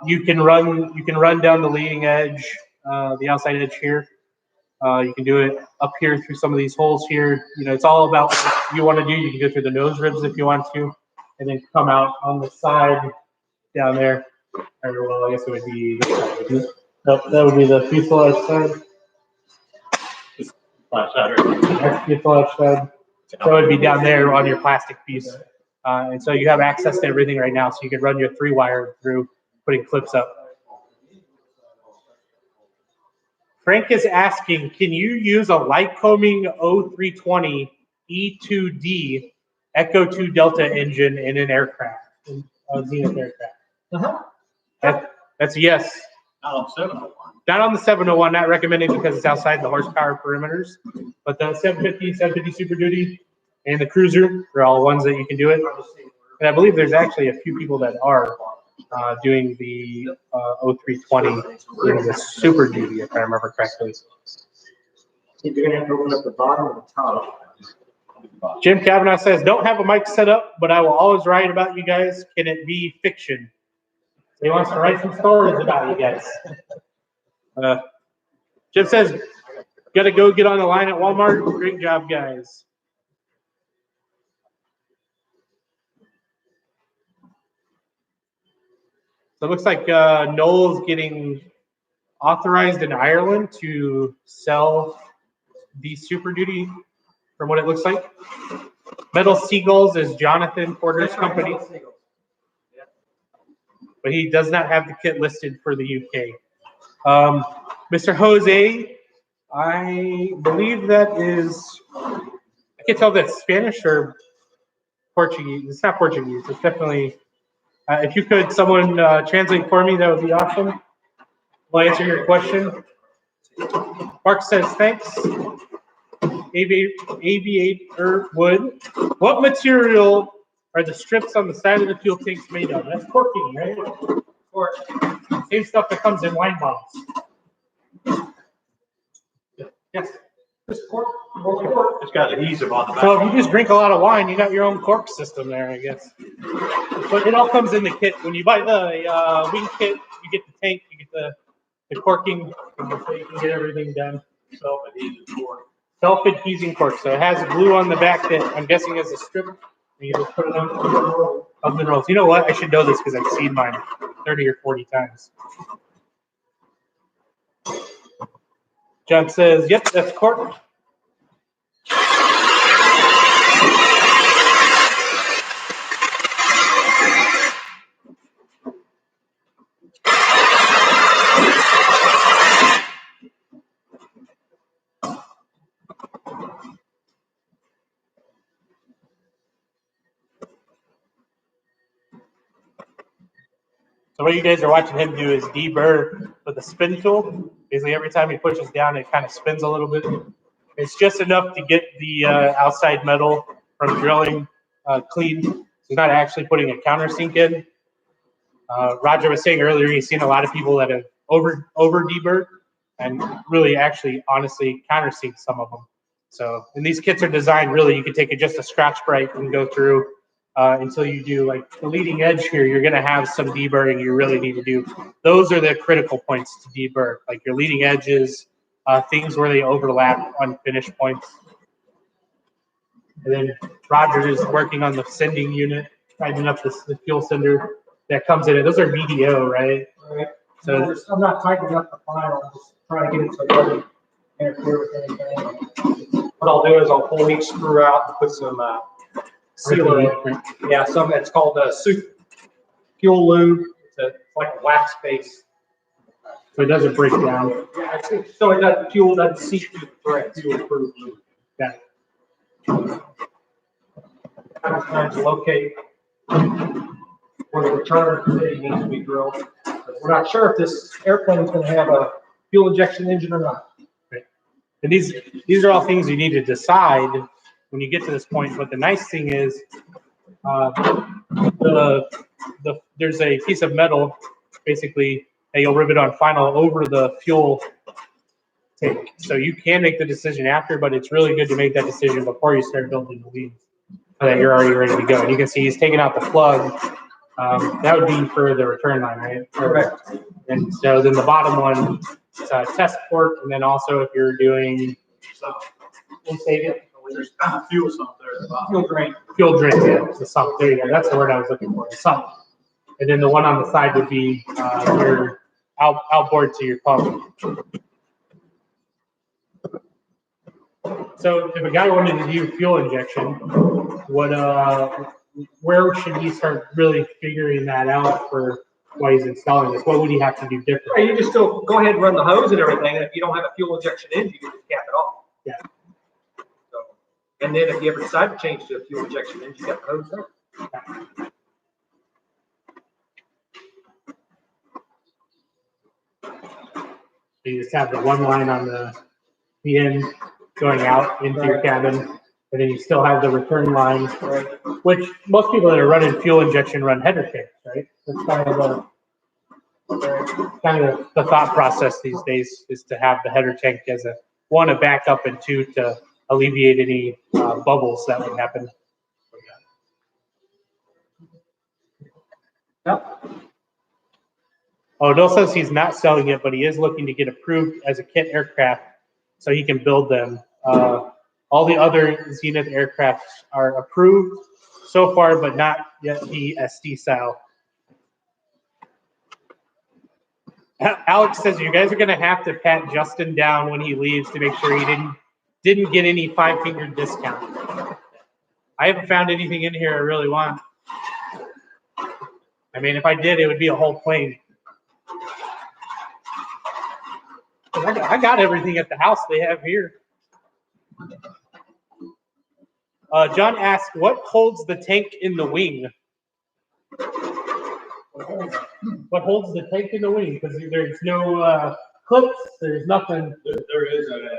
You can run down the leading edge, the outside edge here. You can do it up here through some of these holes here. You know, it's all about what you want to do. You can go through the nose ribs if you want to, and then come out on the side down there. Or, well, I guess it would be this side, wouldn't it? Nope, that would be the fuselage side. That's the fuselage side. That would be down there on your plastic piece. And so you have access to everything right now. So you can run your 3-wire through putting clips up. Frank is asking, can you use a light combing 0320 E2D Echo 2 Delta engine in an aircraft, a Zenith aircraft? That's a yes. Not on 701. Not on the 701, not recommended because it's outside the horsepower perimeters. But the 750, 750 Super Duty, and the Cruiser are all ones that you can do it. And I believe there's actually a few people that are doing the 0320 in the Super Duty, if I remember correctly. You're gonna have to open up the bottom or the top. Jim Kavanaugh says, don't have a mic set up, but I will always write about you guys. Can it be fiction? He wants to write some stories about you guys. Jim says, got to go get on the line at Walmart. Great job, guys. So it looks like Noel's getting authorized in Ireland to sell the Super Duty from what it looks like. Metal Seagulls is Jonathan Porter's company, but he does not have the kit listed for the UK. Mr. Jose, I believe that is, I can't tell if that's Spanish or Portuguese. It's not Portuguese. It's definitely, if you could, someone translate for me, that would be awesome. Will answer your question. Mark says, thanks. Aviator wood. What material are the strips on the side of the fuel tanks made of? That's corking, right? Or same stuff that comes in wine bottles. Yes. This cork. It's got adhesive on the back. So if you just drink a lot of wine, you got your own cork system there, I guess. But it all comes in the kit. When you buy the wing kit, you get the tank, you get the corking, so you can get everything done. Self-adhesing cork. So it has glue on the back that I'm guessing is a strip. And you just put it on the rolls. You know what? I should know this because I've seen mine 30 or 40 times. John says, yep, that's cork. So what you guys are watching him do is deburr with a spin tool. Basically, every time he pushes down, it kind of spins a little bit. It's just enough to get the outside metal from drilling clean. So he's not actually putting a countersink in. Roger was saying earlier, he's seen a lot of people that have over deburred and really actually honestly countersinked some of them. So, and these kits are designed really, you can take just a scratch brite and go through until you do like the leading edge here, you're going to have some deburring you really need to do. Those are the critical points to deburr, like your leading edges, things where they overlap on finish points. And then Roger is working on the sending unit, tightening up the fuel sender that comes in. Those are VDO, right? Right. So I'm not tightening up the final, I'm just trying to get it so it doesn't interfere with anything. What I'll do is I'll pull each screw out and put some sealer in. Yeah, it's called fuel lube. It's like a wax base. so it doesn't break down. Yeah, so the fuel doesn't seep through the threads. Fuel-proof lube. Got it. Kind of trying to locate where the return fitting needs to be drilled. We're not sure if this airplane is going to have a fuel injection engine or not. And these are all things you need to decide when you get to this point. But the nice thing is, there's a piece of metal, basically, that you'll rivet on final over the fuel tank. So you can make the decision after, but it's really good to make that decision before you start building the leads, so that you're already ready to go. And you can see he's taking out the plug. That would be for the return line, right? Correct. And so then the bottom one is a test port, and then also if you're doing, we'll save it. There's fuel sump there at the bottom. Fuel drain. Fuel drain, yeah, the sump. There you go. That's the word I was looking for. The sump. And then the one on the side would be your outboard to your pump. So if a guy wanted to do fuel injection, where should he start really figuring that out for while he's installing this? What would he have to do different? Yeah, you just still go ahead and run the hose and everything, and if you don't have a fuel injection engine, you can just cap it off. Yeah. So, and then if you ever decide to change to a fuel injection engine, you got the hose there. So you just have the one line on the end going out into your cabin, and then you still have the return line, which most people that are running fuel injection run header tanks, right? That's kind of the thought process these days, is to have the header tank as a backup, and two, to alleviate any bubbles that would happen. Yep. Oh, Bill says he's not selling it, but he is looking to get approved as a kit aircraft so he can build them. All the other Zenith aircraft are approved so far, but not yet the SD style. Alex says you guys are going to have to pat Justin down when he leaves to make sure he didn't didn't get any 5-finger discount. I haven't found anything in here I really want. I mean, if I did, it would be a whole plane. I got everything at the house they have here. John asked, what holds the tank in the wing? What holds the tank in the wing? Because there's no clips, there's nothing. There is a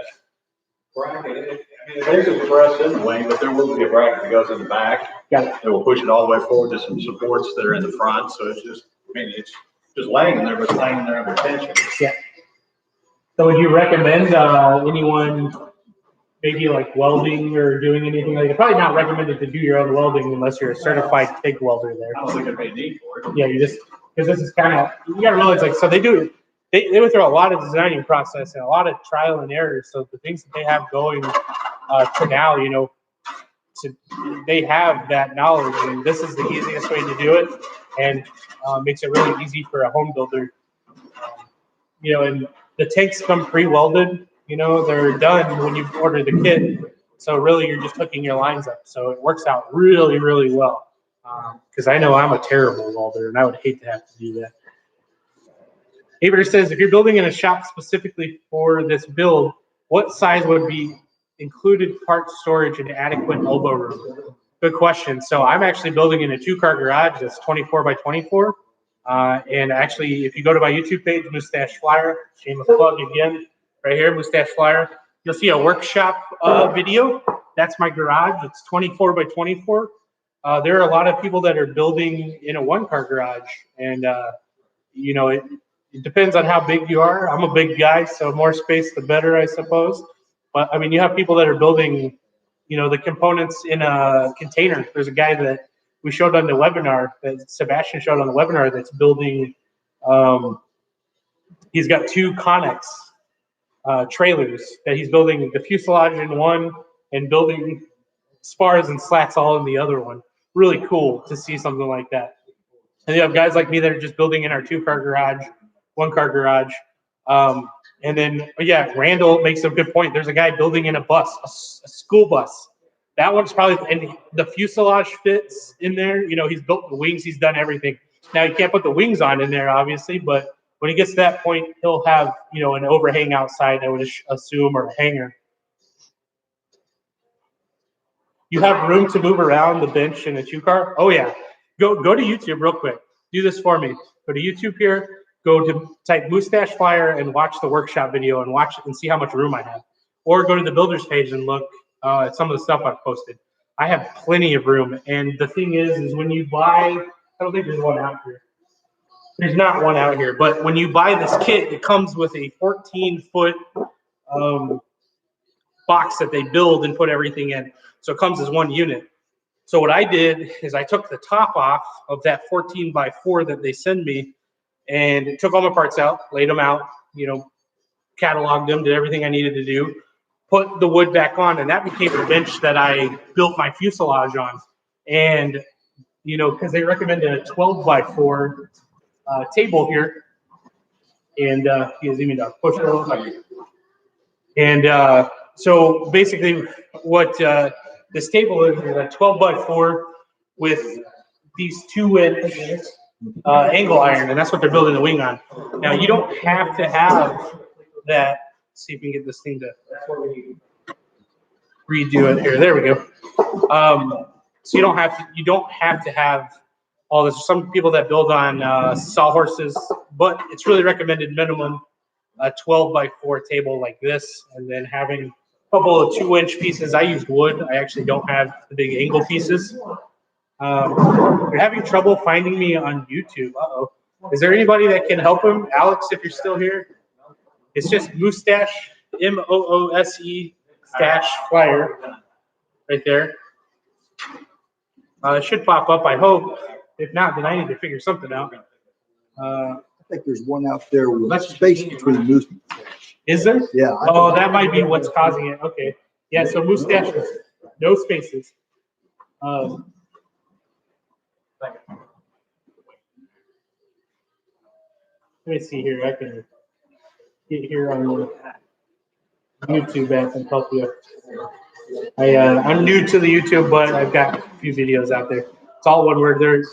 bracket. I mean, there's a press in the wing, but there will be a bracket that goes in the back. Got it. It will push it all the way forward to some supports that are in the front. So it's just, I mean, it's just laying in there, but it's laying in there under tension. Yeah. So would you recommend anyone maybe like welding or doing anything like that? Probably not recommended to do your own welding unless you're a certified TIG welder there. I don't think there'd be a need for it. Yeah, you just, because this is kind of, you gotta realize, like, so they went through a lot of designing process and a lot of trial and error. So the things that they have going to now, you know, they have that knowledge, and this is the easiest way to do it, and makes it really easy for a home builder. You know, and the tanks come pre-welded. You know, they're done when you order the kit. So really, you're just hooking your lines up. So it works out really, really well. Because I know I'm a terrible welder, and I would hate to have to do that. Aver says, if you're building in a shop specifically for this build, what size would be included part storage and adequate elbow room? Good question. So I'm actually building in a 2-car garage that's 24 by 24. And actually, if you go to my YouTube page, Mustache Flyer, shameless plug again, right here, Mustache Flyer, you'll see a workshop video. That's my garage. It's 24 by 24. There are a lot of people that are building in a 1-car garage, and you know, it depends on how big you are. I'm a big guy, so more space the better, I suppose. But I mean, you have people that are building, you know, the components in a container. There's a guy that we showed on the webinar, that Sebastian showed on the webinar, that's building. He's got 2 Connex trailers that he's building the fuselage in one and building spars and slats all in the other one. Really cool to see something like that. And you have guys like me that are just building in our 2-car garage, 1-car garage. And then, yeah, Randall makes a good point. There's a guy building in a bus, a school bus. That one's probably, and the fuselage fits in there. You know, he's built the wings, he's done everything. Now, you can't put the wings on in there, obviously, but when he gets to that point, he'll have, you know, an overhang outside, I would assume, or a hanger. You have room to move around the bench in a 2-car? Oh, yeah. Go to YouTube real quick. Do this for me. Go to YouTube here. Go to type Mustache Flyer and watch the workshop video and watch it and see how much room I have. Or go to the builder's page and look at some of the stuff I've posted. I have plenty of room. And the thing is when you buy, I don't think there's one out here. There's not one out here. But when you buy this kit, it comes with a 14-foot box that they build and put everything in. So it comes as one unit. So what I did is I took the top off of that 14 by 4 that they send me and took all my parts out, laid them out, you know, cataloged them, did everything I needed to do, put the wood back on, and that became the bench that I built my fuselage on. And, you know, because they recommended a 12 by 4 table here. And he has even push it a little bit. And so basically what this table is a 12 by 4 with these 2-inch angle iron, and that's what they're building the wing on. Now, you don't have to have that. Let's see if we can get this thing to redo it here. There we go. So you don't have to have all this. Some people that build on sawhorses, but it's really recommended minimum a 12 by 4 table like this, and then having a couple of 2-inch pieces. I use wood. I actually don't have the big angle pieces. You're having trouble finding me on YouTube. Uh-oh. Is there anybody that can help him? Alex, if you're still here. It's just Mustache, M-O-O-S-E, Stash Flyer, right there. It should pop up, I hope. If not, then I need to figure something out. I think there's one out there with space between moose. Is there? Yeah. Oh, that might be what's causing it. Okay. Yeah, so Mustache, no spaces. Let me see here. I can get here on YouTube at and help you. I'm new to the YouTube, but I've got a few videos out there. It's all one word. There's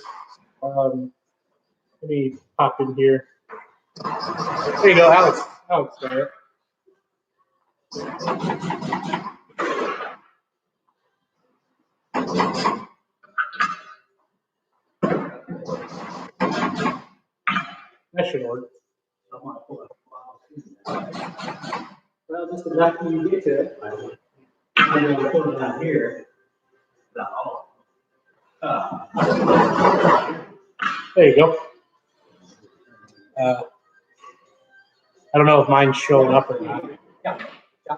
let me pop in here. There you go, Alex. Alex, got it. That should work. Well, just exactly when you get to it. I'm going to put it down here. There you go. I don't know if mine's showing up or not.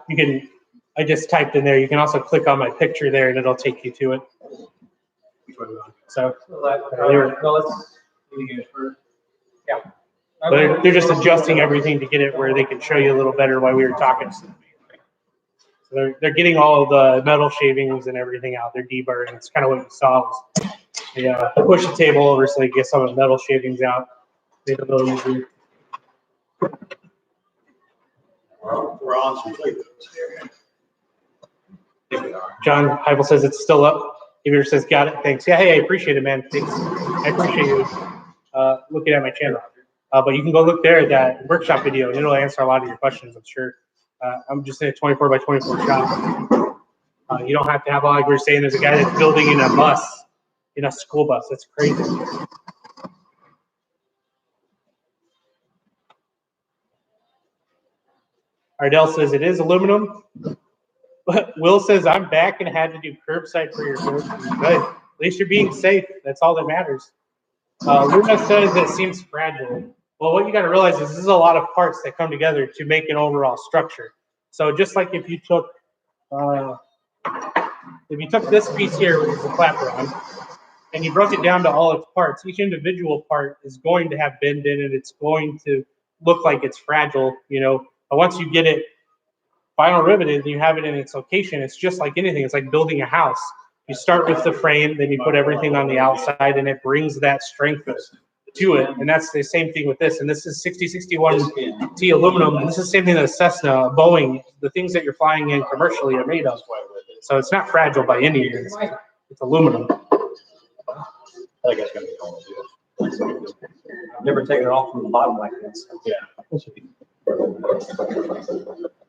You can, I just typed in there. You can also click on my picture there and it'll take you to it. So, yeah. But they're just adjusting everything to get it where they can show you a little better while we were talking. So they're getting all the metal shavings and everything out. They're deburring. It's kind of what you saw. They push the table over so they get some of the metal shavings out. Make it a little easier. We're on some sleep. John Heibel says it's still up. Peter says, got it. Thanks. Yeah, hey, I appreciate it, man. Thanks. I appreciate you looking at my channel. But you can go look there at that workshop video, and it'll answer a lot of your questions, I'm sure. I'm just in a 24 by 24 shop. You don't have to have all like we were saying. There's a guy that's building in a bus, in a school bus. That's crazy. Ardell says it is aluminum. But Will says I'm back and had to do curbside for your group. Good. At least you're being safe. That's all that matters. Luna says it seems fragile. Well, what you got to realize is this is a lot of parts that come together to make an overall structure. So just like if you took this piece here, which is the clapper, and you broke it down to all its parts, each individual part is going to have bend in it. It's going to look like it's fragile, you know. But once you get it final riveted and you have it in its location, it's just like anything. It's like building a house. You start with the frame, then you put everything on the outside, and it brings that strength to it. And that's the same thing with this. And this is 6061T aluminum. And this is the same thing that Cessna, Boeing, the things that you're flying in commercially are made of. So it's not fragile by any means. It's aluminum. I think that's going to be cool. Never taken it off from the bottom like this. Yeah.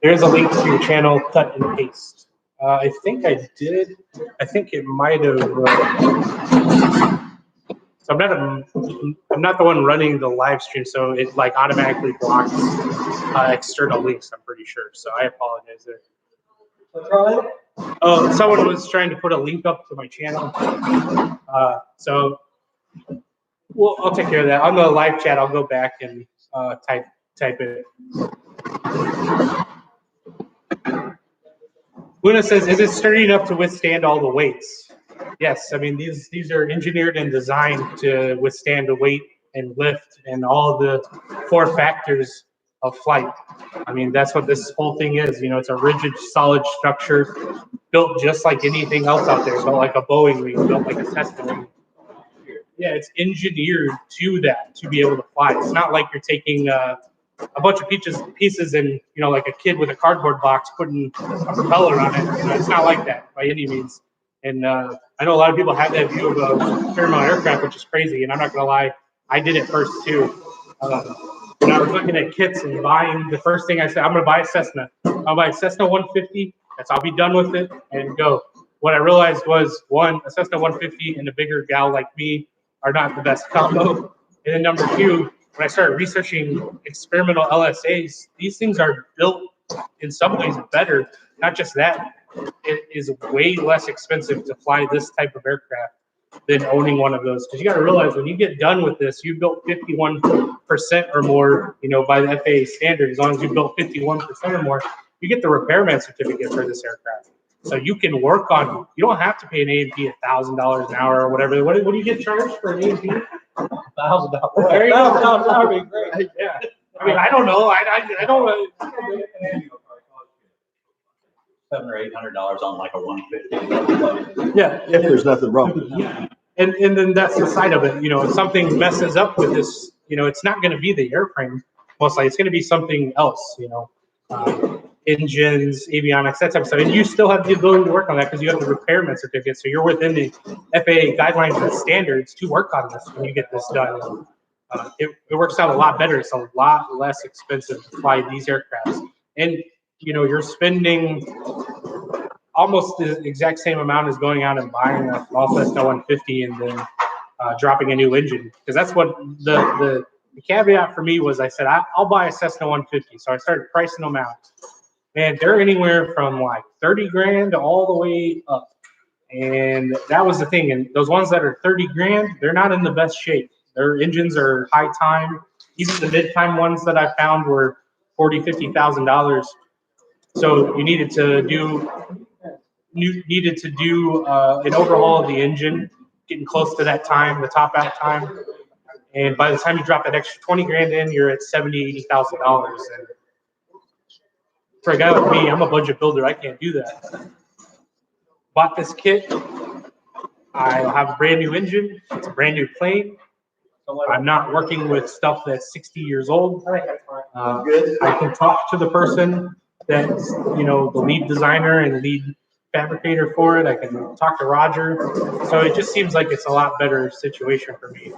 There's a link to your channel, cut and paste. I think I did. I think it might have. So I'm not the one running the live stream, so it like automatically blocks external links. I'm pretty sure. So I apologize there. Oh, someone was trying to put a link up to my channel. So, well, I'll take care of that on the live chat. I'll go back and type it. Luna says, is it sturdy enough to withstand all the weights? Yes, I mean, these are engineered and designed to withstand the weight and lift and all the 4 factors of flight. I mean, that's what this whole thing is. You know, it's a rigid, solid structure built just like anything else out there, built like a Boeing wing, built like a Cessna wing. Yeah, it's engineered to that, to be able to fly. It's not like you're taking a bunch of pieces and, you know, like a kid with a cardboard box putting a propeller on it. You know, it's not like that by any means. And I know a lot of people have that view of a thermal aircraft, which is crazy. And I'm not going to lie, I did it first too. When I was looking at kits and buying, the first thing I said, I'm going to buy a Cessna. I'll buy a Cessna 150. I'll be done with it and go. What I realized was, one, a Cessna 150 and a bigger gal like me are not the best combo. And then number 2, when I started researching experimental LSAs, these things are built in some ways better. Not just that, it is way less expensive to fly this type of aircraft than owning one of those. Because you got to realize when you get done with this, you built 51% or more, you know, by the FAA standard. As long as you built 51% or more, you get the repairman certificate for this aircraft. So you can work on, you don't have to pay an A&P $1,000 an hour or whatever. What do you get charged for an A&P? $1,000. There you go. That would be great. Yeah. I mean, I don't know. I don't. $700 or $800 on like a 150. Yeah. If there's nothing wrong with it. Yeah. And then that's the side of it. You know, if something messes up with this, you know, it's not going to be the airframe. Mostly, it's going to be something else. You know, engines, avionics, that type of stuff. And you still have the ability to work on that because you have the repairman certificate. So you're within the FAA guidelines and standards to work on this when you get this done. It works out a lot better. It's a lot less expensive to fly these aircrafts. And, you're spending almost the exact same amount as going out and buying a Cessna 150 and then dropping a new engine. Because that's what the caveat for me was. I said, I'll buy a Cessna 150. So I started pricing them out. And they're anywhere from like 30 grand to all the way up. And that was the thing. And those ones that are 30 grand, they're not in the best shape. Their engines are high time. Even the mid-time ones that I found were $40,000, $50,000. So you needed to do an overhaul of the engine, getting close to that time, the top out time. And by the time you drop that extra 20 grand in, you're at $70,000, $80,000. And for a guy like me, I'm a budget builder. I can't do that. Bought this kit. I have a brand new engine. It's a brand new plane. I'm not working with stuff that's 60 years old. I can talk to the person that's, the lead designer and lead fabricator for it. I can talk to Roger. So it just seems like it's a lot better situation for me.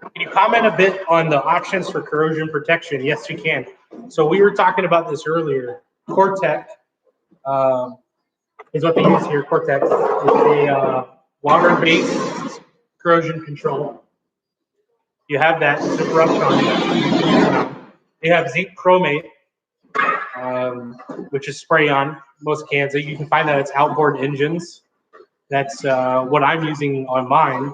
Can you comment a bit on the options for corrosion protection? Yes, we can. So we were talking about this earlier. Cortec is what they use here. Cortec is a water-based corrosion control. You have that zipper up on. They have zinc chromate, which is spray on most cans. You can find that it's outboard engines. That's what I'm using on mine.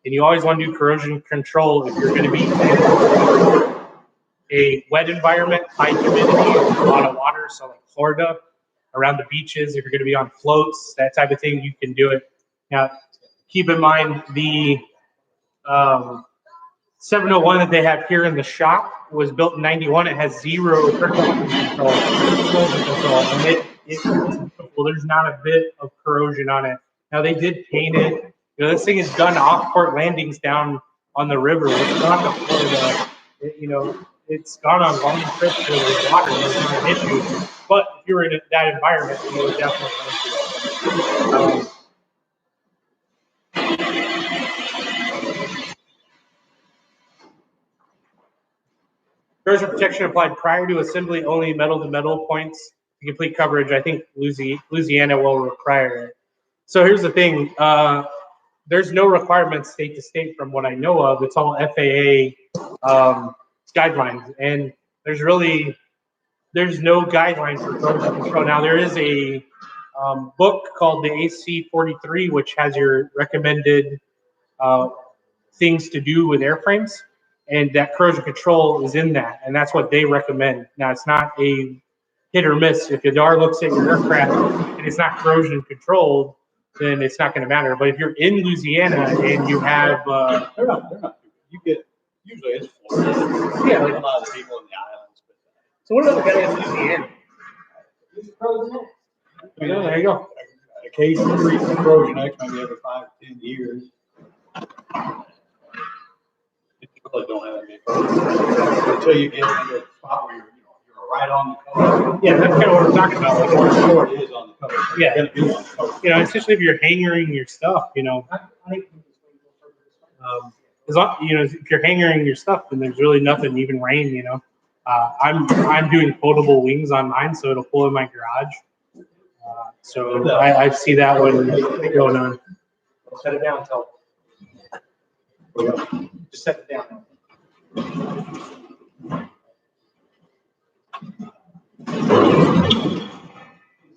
And you always want to do corrosion control if you're going to be in a wet environment, high humidity, a lot of water, so like Florida, around the beaches, if you're going to be on floats, that type of thing, you can do it. Now, keep in mind the 701 that they have here in the shop was built in '91. It has zero corrosion control, and there's not a bit of corrosion on it. Now, they did paint it. This thing is done off-port landings down on the river. It's gone to Florida. It's gone on long trips where there's water. There's not an issue. But if you were in that environment, you would definitely run into it. Corrosion protection applied prior to assembly, only metal-to-metal points to complete coverage. I think Louisiana will require it. So here's the thing. There's no requirements state to state from what I know of. It's all FAA guidelines. And there's no guideline for corrosion control. Now, there is a book called the AC-43, which has your recommended things to do with airframes. And that corrosion control is in that, and that's what they recommend. Now, it's not a hit or miss. If your DAR looks at your aircraft and it's not corrosion controlled, then it's not going to matter. But if you're in Louisiana and you have, they're not. You get usually it's Florida. Yeah, like a lot of the people in the islands. So what about the guy in Louisiana? There you go. Occasionally, corrosion X maybe every 5 to 10 years. You really don't have any corrosion until you get into a spot where you're right on the cover. Yeah, that's kind of what we're talking about. Like Florida is on the cover. So yeah, you're gonna be on the cover. especially if you're hangering your stuff, as long, if you're hangering your stuff, then there's really nothing, even rain, I'm doing foldable wings on mine, so it'll pull in my garage. So I see that one going on. Set it down, tell. Just set it down.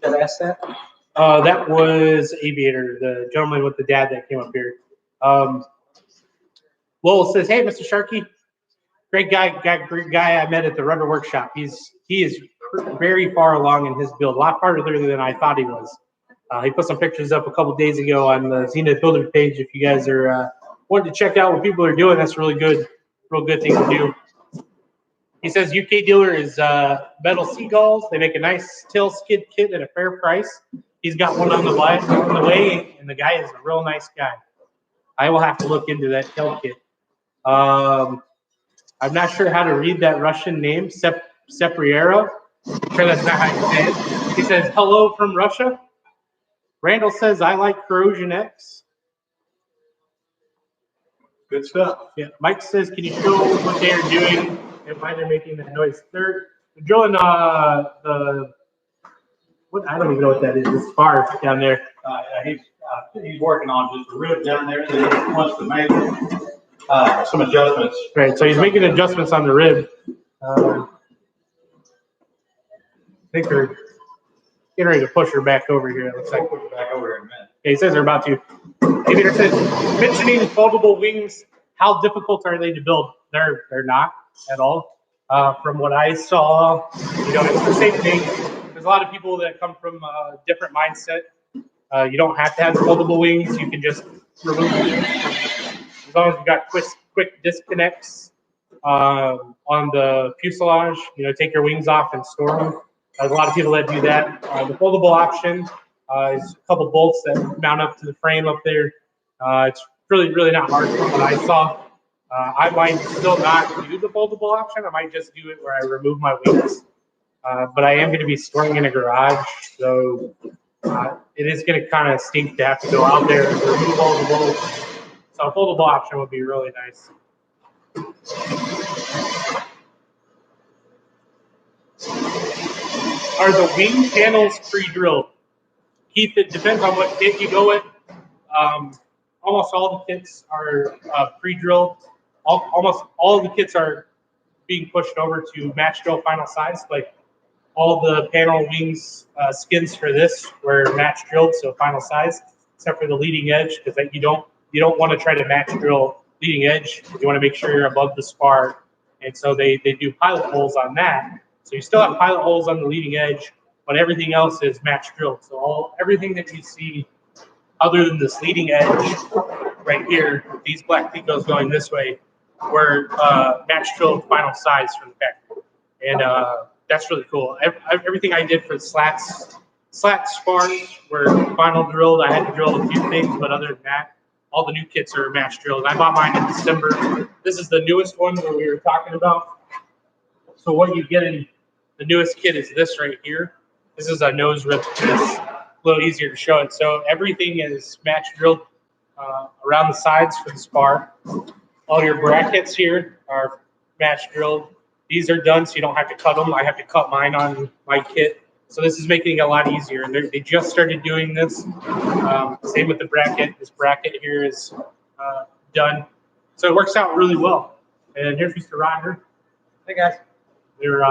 Did I ask that? That was Aviator, the gentleman with the dad that came up here. Lowell says, "Hey, Mr. Sharkey, great guy I met at the rubber workshop. He is very far along in his build, a lot farther than I thought he was. He put some pictures up a couple days ago on the Zenith Builder page. If you guys are wanting to check out what people are doing, that's really good, real good thing to do." He says UK dealer is Metal Seagulls. They make a nice tail skid kit at a fair price. He's got one on the way, and the guy is a real nice guy. I will have to look into that tail kit. I'm not sure how to read that Russian name, Sepriero. I'm sure that's not how you say it. He says, hello from Russia. Randall says, I like Corrosion X. Good stuff. Yeah. Mike says, can you show what they are doing and why they're making that noise? They're drilling I don't even know what that is. The Spar down there. He's working on just a rib down there that he wants to make some adjustments. Right, so he's making adjustments on the rib. I think they're getting ready to push her back over here. It looks like. We'll put it back over here in a minute. Yeah, he says they're about to. Aviator says, mentioning foldable wings, how difficult are they to build? They're not at all. From what I saw, it's the same thing. There's a lot of people that come from a different mindset. You don't have to have foldable wings. You can just remove them. As long as you've got quick disconnects on the fuselage, take your wings off and store them. There's a lot of people that do that. The foldable option is a couple bolts that mount up to the frame up there. It's really not hard from what I saw. I might still not do the foldable option. I might just do it where I remove my wings. But I am going to be storing in a garage, so it is going to kind of stink to have to go out there and remove all the bolts. So a foldable option would be really nice. Are the wing panels pre-drilled? Keith, it depends on what kit you go with. Almost all the kits are pre-drilled. Almost all of the kits are being pushed over to match drill final size. Like all the panel wings skins for this were match drilled, so final size, except for the leading edge, because you don't want to try to match drill leading edge. You want to make sure you're above the spar, and so they do pilot holes on that. So you still have pilot holes on the leading edge, but everything else is match drilled. So everything that you see other than this leading edge right here, these black picos going this way, were match drilled final size from the factory. And that's really cool. Everything I did for the slat spars were final drilled. I had to drill a few things, but other than that, all the new kits are match drilled. I bought mine in December. This is the newest one that we were talking about. So what you get in the newest kit is this right here. This is a nose rip. It's a little easier to show it. So everything is match drilled around the sides for the spar. All your brackets here are match drilled. These are done, so you don't have to cut them. I have to cut mine on my kit. So this is making it a lot easier. And they just started doing this. Same with the bracket. This bracket here is done. So it works out really well. And here's Mr. Roger. Hey, guys. We're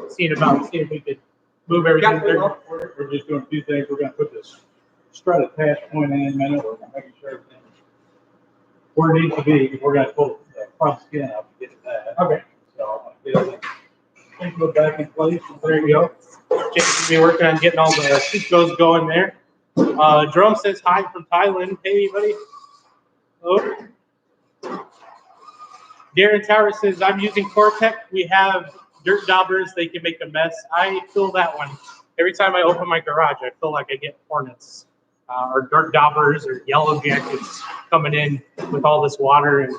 seeing if we could move everything. We're just doing a few things. We're going to put this strut attach point in a minute. We're going to make sure everything where it needs to be. We're going to pull the front skin up to get it that. Okay. So I'm going to go back in place. There you go. Jason's be working on getting all the picos going there. Jerome says hi from Thailand. Hey, buddy. Hello. Darren Tower says, I'm using Cortec. We have dirt daubers. They can make a mess. I feel that one. Every time I open my garage, I feel like I get hornets or dirt daubers or yellow jackets coming in with all this water and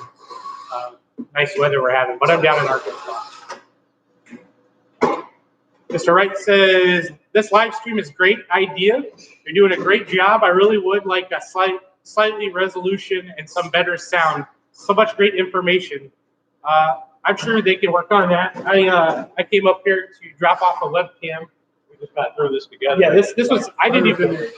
nice weather we're having. But I'm down in Arkansas. Mr. Wright says, this live stream is a great idea. You're doing a great job. I really would like a slightly resolution and some better sound. So much great information. I'm sure they can work on that. I came up here to drop off a webcam. We just got to throw this together. Yeah, this was, I didn't even,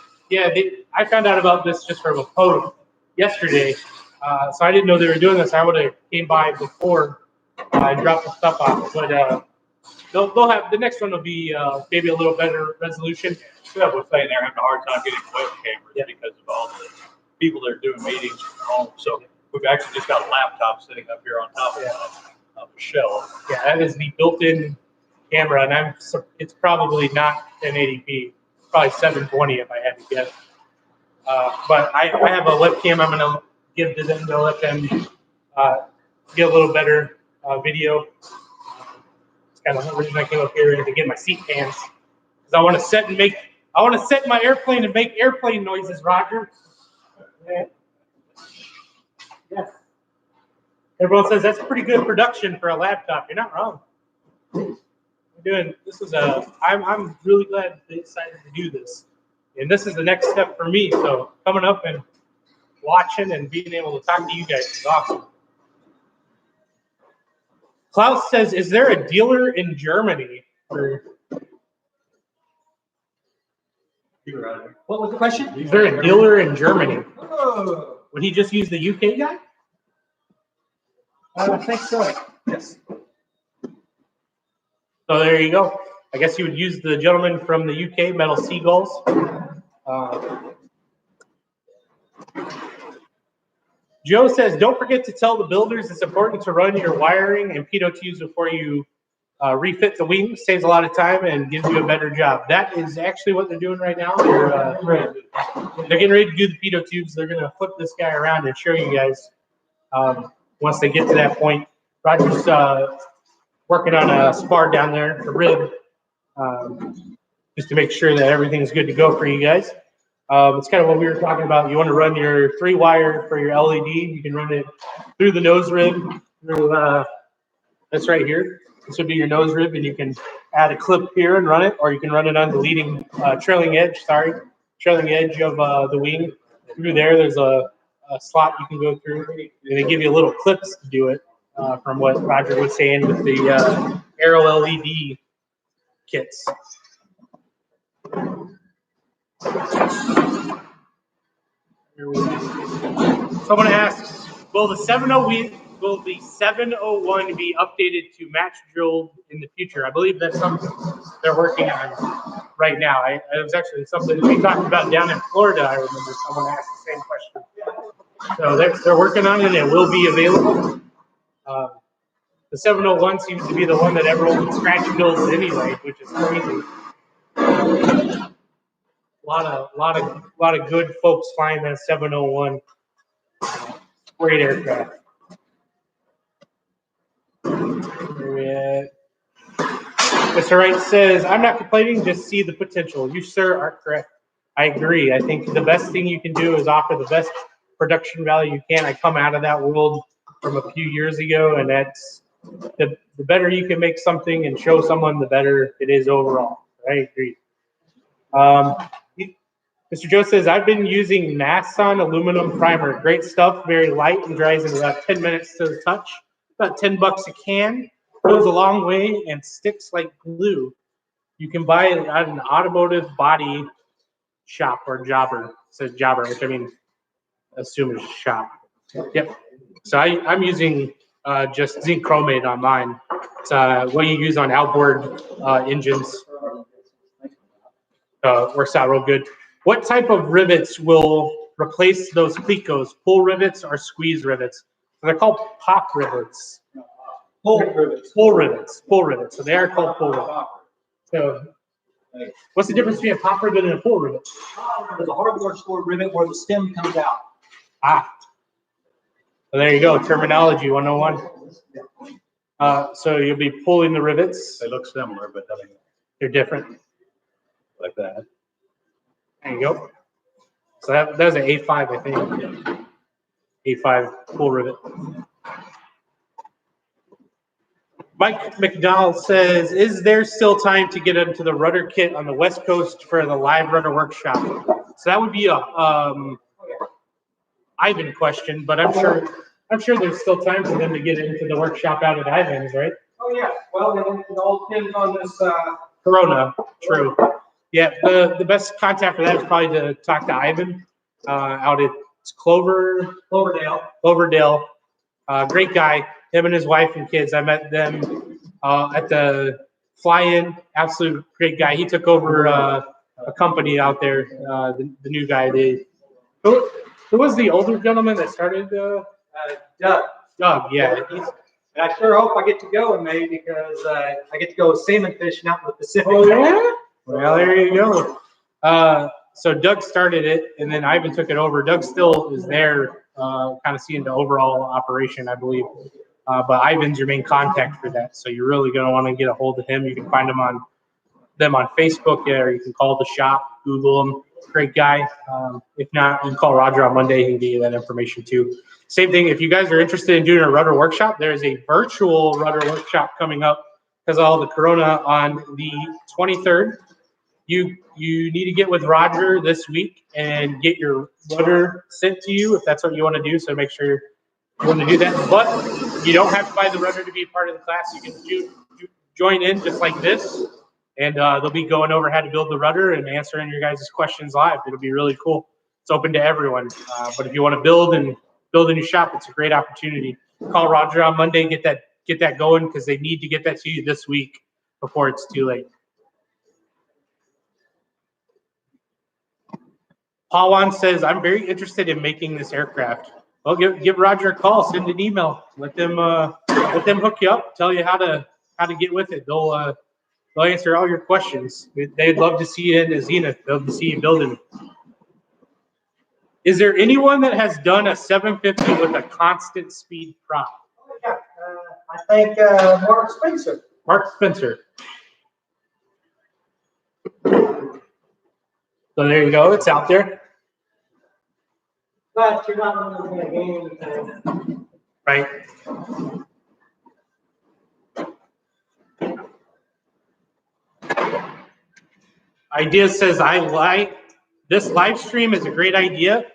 I found out about this just from a post yesterday. So I didn't know they were doing this. I would have came by before and dropped the stuff off. But they'll have, the next one will be maybe a little better resolution. Yeah, we're saying they're having a hard time getting web cameras because of all the people that are doing meetings from home. So we've actually just got a laptop sitting up here on top of a shelf. Yeah, that is the built-in camera, and it's probably not 1080p, probably 720 if I had to guess. But I have a webcam I'm going to give to them to let them get a little better video. It's kind of the reason I came up here to get my seat pans, because I want to set my airplane and make airplane noises, Roger. Yeah. Yes. Everyone says that's pretty good production for a laptop. You're not wrong. I'm really glad they decided to do this. And this is the next step for me. So coming up and watching and being able to talk to you guys is awesome. Klaus says, is there a dealer in Germany? What was the question? Is there a dealer in Germany? Oh, Would he just use the UK guy? I think so. Yes. So there you go. I guess you would use the gentleman from the UK, Metal Seagulls. Joe says, don't forget to tell the builders it's important to run your wiring and pitot tubes before you refit the wing. Saves a lot of time and gives you a better job. That is actually what they're doing right now. They're getting ready to do the pitot tubes. They're going to flip this guy around and show you guys once they get to that point. Roger's working on a spar down there, a rib, just to make sure that everything's good to go for you guys. It's kind of what we were talking about. You want to run your 3-wire for your LED. You can run it through the nose rib. Through, that's right here. This would be your nose rib, and you can add a clip here and run it, or you can run it on the leading trailing edge of the wing. Through there, there's a slot you can go through, and they give you little clips to do it. From what Roger was saying with the Aero LED kits. Someone asks, will the 701 be updated to match drilled in the future? I believe that's something they're working on right now. It was actually something we talked about down in Florida. I remember someone asked the same question. So they're working on it, and it will be available. The 701 seems to be the one that everyone scratch builds anyway, which is crazy. A lot of good folks flying that 701. Great aircraft. Mr. Wright says, I'm not complaining, just see the potential. You, sir, are correct. I agree. I think the best thing you can do is offer the best production value you can. I come out of that world from a few years ago, and that's the better you can make something and show someone, the better it is overall. I agree. Mr. Joe says, I've been using Mason aluminum primer. Great stuff, very light and dries in about 10 minutes to the touch. About $10 a can. Goes a long way and sticks like glue. You can buy it at an automotive body shop or jobber. It says jobber, which I mean, assume is shop. Yep. So I'm using just zinc chromate on mine. It's what you use on outboard engines. Works out real good. What type of rivets will replace those plicos? Pull rivets or squeeze rivets? They're called pop rivets. Pull rivets. So they are called pull rivets. So what's the difference between a pop rivet and a pull rivet? There's a hardware store rivet where the stem comes out. So there you go, terminology 101. So you'll be pulling the rivets. They look similar, but They're different. like that. There you go. So that was an A5, I think. A5 pull rivet. Mike McDonald says, is there still time to get into the rudder kit on the West Coast for the live rudder workshop? So that would be a Ivan question, but I'm sure there's still time for them to get into the workshop out at Ivan's, right? Oh, yeah. Well, it all depends on this. Corona, true. Yeah, the best contact for that is probably to talk to Ivan out at Cloverdale. Great guy. Him and his wife and kids. I met them at the fly-in. Absolute great guy. He took over a company out there. The new guy. Who was the older gentleman that started? Doug. Doug. Yeah. And I sure hope I get to go in May because I get to go salmon fishing out in the Pacific. Oh yeah. Well, there you go. So Doug started it, and then Ivan took it over. Doug still is there, kind of seeing the overall operation, I believe. But Ivan's your main contact for that, so you're really going to want to get a hold of him. You can find them on Facebook, or you can call the shop, Google him. Great guy. If not, you can call Roger on Monday. He can get you that information too. Same thing, if you guys are interested in doing a rudder workshop, there's a virtual rudder workshop coming up because of all the corona on the 23rd. You need to get with Roger this week and get your rudder sent to you if that's what you want to do. So make sure you want to do that. But you don't have to buy the rudder to be part of the class. You can join in just like this. And they'll be going over how to build the rudder and answering your guys' questions live. It'll be really cool. It's open to everyone. But if you want to build a new shop, it's a great opportunity. Call Roger on Monday, get that going because they need to get that to you this week before it's too late. Paul Wan says, I'm very interested in making this aircraft. Well, give Roger a call, send an email, let them hook you up, tell you how to get with it. They'll answer all your questions. They'd love to see you in a Zenith. They'll love to see you building. Is there anyone that has done a 750 with a constant speed prop? Yeah, I think Mark Spencer. Mark Spencer. So there you go. It's out there. But you're not really going to gain anything. Right. Idea says, I like this live stream is a great idea.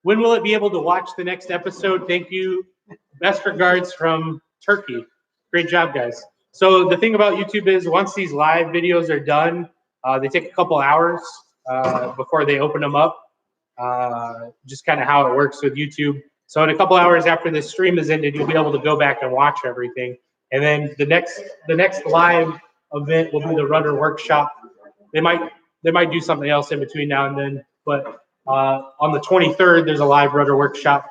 When will it be able to watch the next episode? Thank you. Best regards from Turkey. Great job, guys. So the thing about YouTube is once these live videos are done, they take a couple hours before they open them up. Just kind of how it works with YouTube. So in a couple hours after this stream is ended, you'll be able to go back and watch everything. And then the next live event will be the rudder workshop. They might do something else in between now and then, but on the 23rd, there's a live rudder workshop.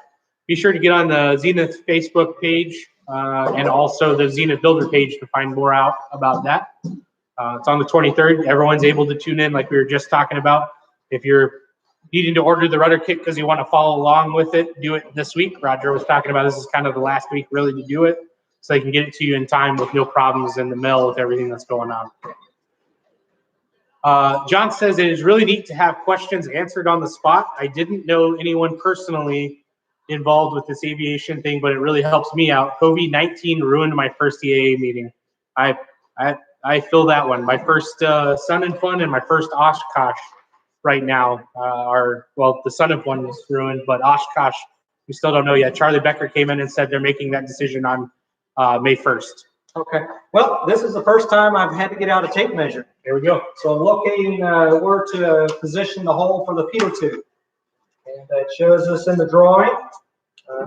Be sure to get on the Zenith Facebook page and also the Zenith Builder page to find more out about that. It's on the 23rd. Everyone's able to tune in like we were just talking about. If you're needing to order the rudder kit because you want to follow along with it, do it this week. Roger was talking about this is kind of the last week really to do it so they can get it to you in time with no problems in the mail with everything that's going on. John says it is really neat to have questions answered on the spot. I didn't know anyone personally involved with this aviation thing, but it really helps me out. COVID-19 ruined my first EAA meeting. I feel that one. My first Sun and Fun and my first Oshkosh right now the Sun and Fun was ruined, but Oshkosh, we still don't know yet. Charlie Becker came in and said they're making that decision on May 1st. Okay. Well, this is the first time I've had to get out a tape measure. There we go. So I'm locating where to position the hole for the pitot tube. And it shows us in the drawing,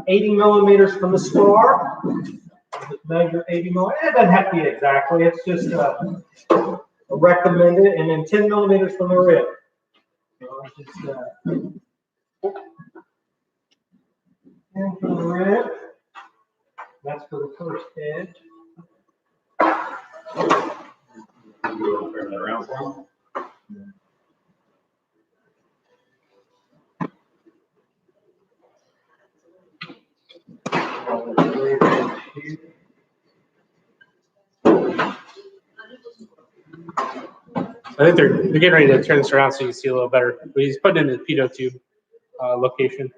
80 millimeters from the spar. Just measure 80 millimeters. It doesn't have to be exactly. It's just a recommended. And then 10 millimeters from the rib. So just, and from the rib. That's for the first edge. Turn that around for him. I think they're getting ready to turn this around so you can see a little better. But he's putting in the pitot tube location.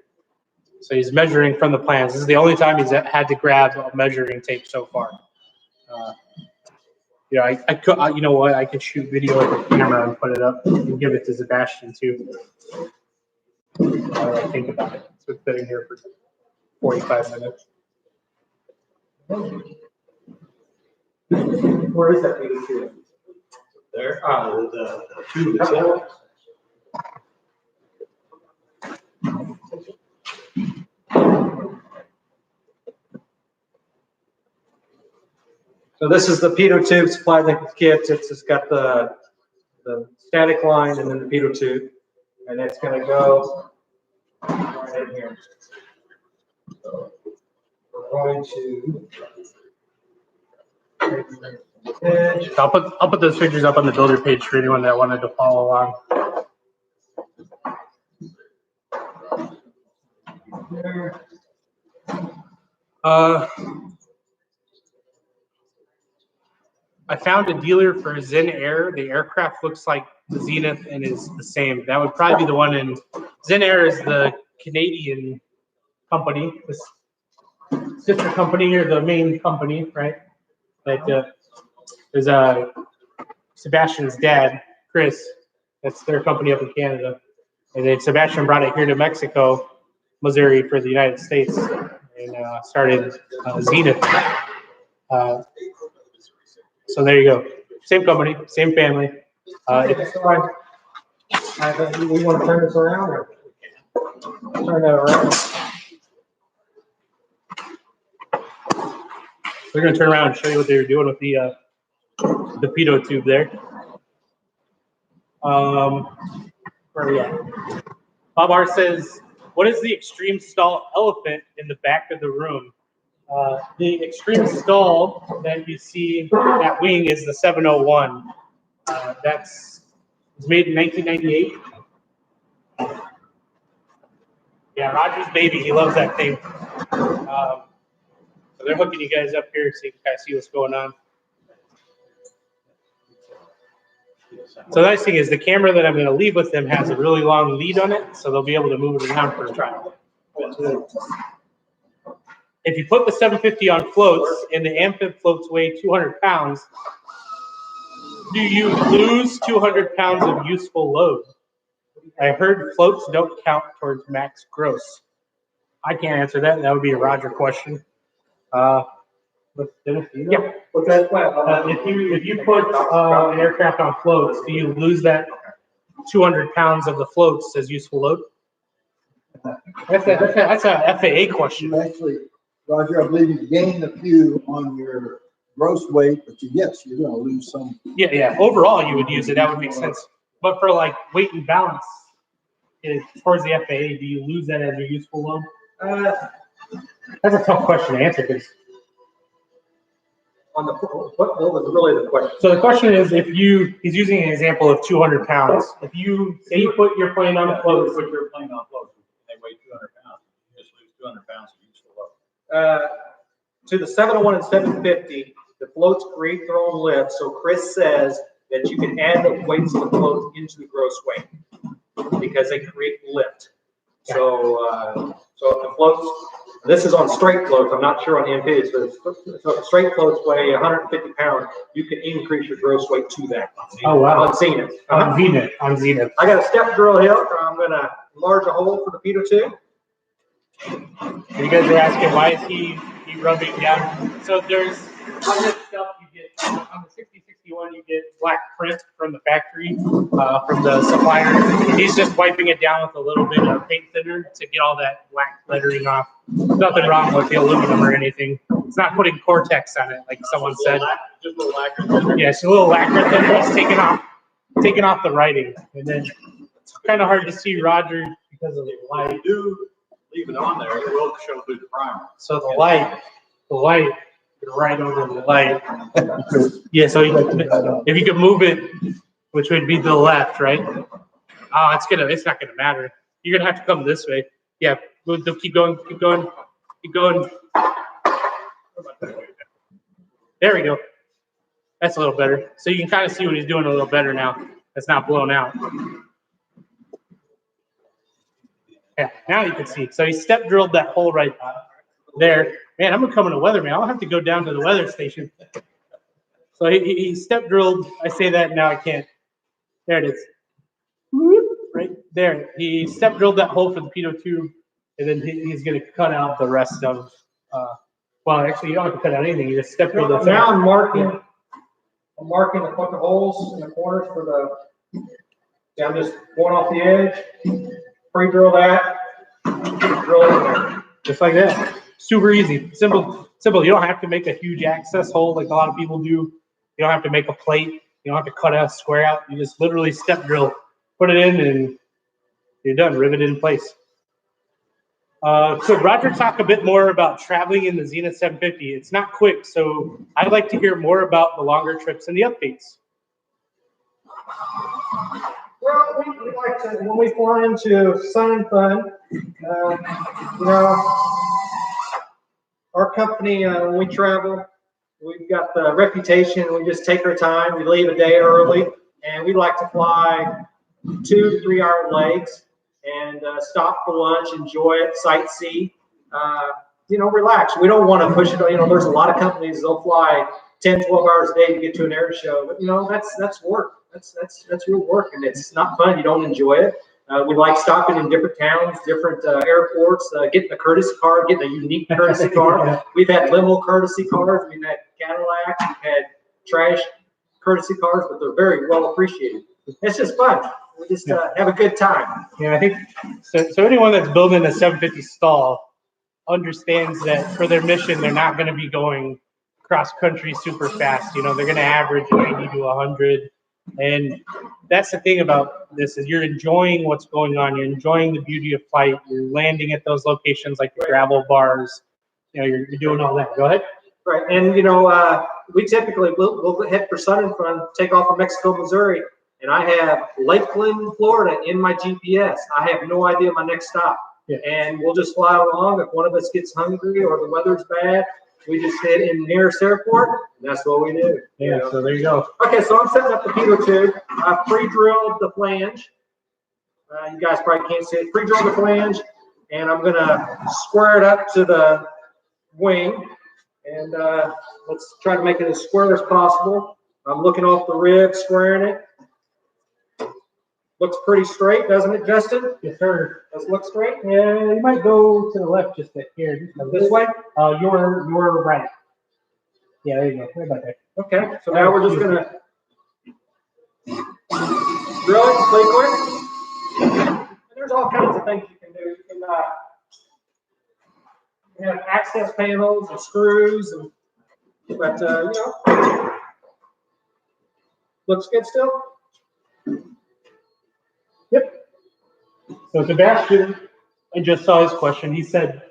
So he's measuring from the plans. This is the only time he's had to grab a measuring tape so far. I could, you know what? I could shoot video with the camera and put it up and give it to Sebastian too. I think about it. So it's been in here for 45 minutes. Where is that pitot tube? There, the tube itself. So this is the pitot tube supply link kit. It's just got the static line and then the pitot tube, and it's going to go right in here. So we're going to. I'll put those pictures up on the builder page for anyone that wanted to follow along. I found a dealer for zenair. The aircraft looks like the Zenith and is the same. That would probably be the one in Zenair is the Canadian company, the sister company or the main company, right? But there's Sebastian's dad, Chris. That's their company up in Canada, and then Sebastian brought it here to Mexico, Missouri for the United States, and started Zenith. So there you go. Same company, same family. We want to turn this around or turn that around? We're going to turn around and show you what they were doing with the pitot tube there. Where are we at? Bob R says, what is the extreme stall elephant in the back of the room? The extreme stall that you see at wing is the 701. That's made in 1998. Yeah, Roger's baby. He loves that thing. So they're hooking you guys up here so you can kind of see what's going on. So the nice thing is the camera that I'm going to leave with them has a really long lead on it, so they'll be able to move it around for a trial. If you put the 750 on floats and the amphib floats weigh 200 pounds, do you lose 200 pounds of useful load? I heard floats don't count towards max gross. I can't answer that. That would be a Roger question. Yeah. What's that? If you put an aircraft on floats, do you lose that 200 pounds of the floats as useful load? That's a FAA question. You actually, Roger, I believe you gain a few on your gross weight, but yes, you're going to lose some. Yeah. Overall, you would use it. That would make sense. But for like weight and balance, towards the FAA, do you lose that as your useful load? That's a tough question to answer because. On the what was really the question? So the question is, he's using an example of 200 pounds. If you say you put your plane on floats, Put your plane on floats, they weigh 200 pounds. You just lose 200 pounds of useful load. To the 701 and 750, the floats create their own lift. So Chris says that you can add the weights of the floats into the gross weight because they create lift. So, so if the floats, this is on straight floats. I'm not sure on the amphibious, but so if straight floats weigh 150 pounds, you can increase your gross weight to that. Oh wow! On Zenith. On Zenith. I got a step drill here. I'm going to enlarge a hole for the pitot tube. You guys are asking why is he rubbing down? So there's other stuff you get on the 6061. You get black print from the factory, from the supplier. He's just wiping it down with a little bit of paint thinner to get all that black lettering off. Nothing wrong with the aluminum or anything. It's not putting Cortex on it like someone said. Just a little lacquer thinner. Yeah, it's a little lacquer thinner. It's taking off the writing, and then it's kind of hard to see Roger because of the light. Do leave it on there, it will show through the primer. So the light, right over the light. Yeah, so if you could move it, which would be to the left, right? Oh, it's not gonna matter. You're gonna have to come this way. Yeah, keep going. There we go. That's a little better. So you can kind of see what he's doing a little better now. It's not blown out. Yeah, now you can see. So he step drilled that hole right there. Man, I'm becoming a weatherman. I'll have to go down to the weather station. So he step drilled. I say that now I can't. There it is. Right there. He step drilled that hole for the pitot tube, and then he's going to cut out the rest of. Well, actually, you don't have to cut out anything. You just step drill the. Now I'm marking a bunch of holes in the corners for the. Yeah, I'm just going off the edge. Pre-drill that. Drill it in there. Just like that. Super easy. Simple. You don't have to make a huge access hole like a lot of people do. You don't have to make a plate. You don't have to cut a square out. You just literally step drill, put it in, and you're done. Rivet it in place. Could Roger talk a bit more about traveling in the Zenith 750? It's not quick, so I'd like to hear more about the longer trips and the updates. Well, we like to, when we fly into Sun and Fun, our company, when we travel, we've got the reputation, we just take our time, we leave a day early, and we like to fly 2 to 3 hour legs and stop for lunch, enjoy it, sightsee, relax. We don't want to push it. There's a lot of companies, they'll fly 10, 12 hours a day to get to an air show, but that's work. That's real work, and it's not fun. You don't enjoy it. We like stopping in different towns, different airports, getting a courtesy car, getting a unique courtesy car. Yeah. We've had limo courtesy cars, we've had Cadillacs, we've had trash courtesy cars, but they're very well appreciated. It's just fun. We just have a good time. Yeah, I think so. Anyone that's building a 750 stall understands that for their mission, they're not going to be going cross country super fast. They're going to average 90 to 100. And that's the thing about this is you're enjoying what's going on. You're enjoying the beauty of flight. You're landing at those locations like the gravel bars. You're doing all that. Go ahead. Right, and we typically we'll head for Sun and Fun, take off from Mexico, Missouri, and I have Lakeland, Florida in my GPS. I have no idea my next stop, and we'll just fly along. If one of us gets hungry or the weather's bad, we just hit in the nearest airport, and that's what we do. Yeah, so there you go. Okay, so I'm setting up the pitot tube. I pre-drilled the flange. You guys probably can't see it. Pre-drilled the flange, and I'm gonna square it up to the wing. And let's try to make it as square as possible. I'm looking off the rib, squaring it. Looks pretty straight, doesn't it, Justin? Yes, sir. Does it look straight? Yeah, you might go to the left just a hair. This way? You're right. Yeah, there you go. Right about there. Okay, so now we're just gonna drill it pretty quick. And there's all kinds of things you can do. You have access panels and screws, but looks good still. Yep. So Sebastian, I just saw his question. He said,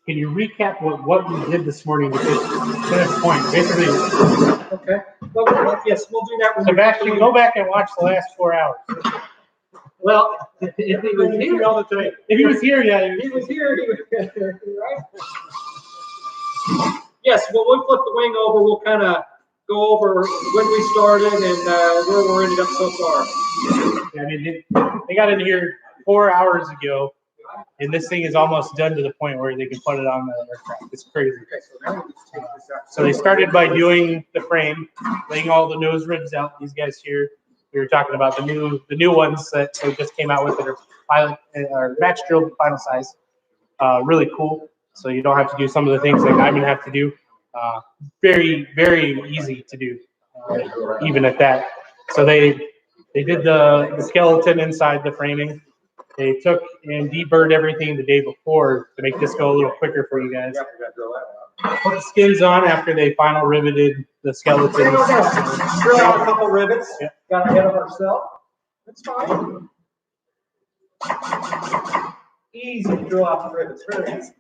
"Can you recap what you did this morning to this point?" Basically, okay. Well, yes, we'll do that. Sebastian, go back and watch the last 4 hours. Well, if he was here all the time. If he was here, yeah, He was here. Right? Yes. Well, we'll flip the wing over. We'll kind of go over when we started and where we're ended up so far. I mean, they got in here 4 hours ago, and this thing is almost done to the point where they can put it on the aircraft. It's crazy. Okay, so now we just take this out. So they started by doing the frame, laying all the nose ribs out. These guys here, we were talking about the new ones that they just came out with that are pilot or match drilled final size. Really cool. So you don't have to do some of the things like I'm gonna have to do. Very, very easy to do, even at that. So they did the skeleton inside the framing. They took and deburred everything the day before to make this go a little quicker for you guys. Put the skins on after they final riveted the skeletons. Drill out a couple rivets. Yep. Got ahead of ourselves. That's fine. Easy to drill out the rivets. Really easy.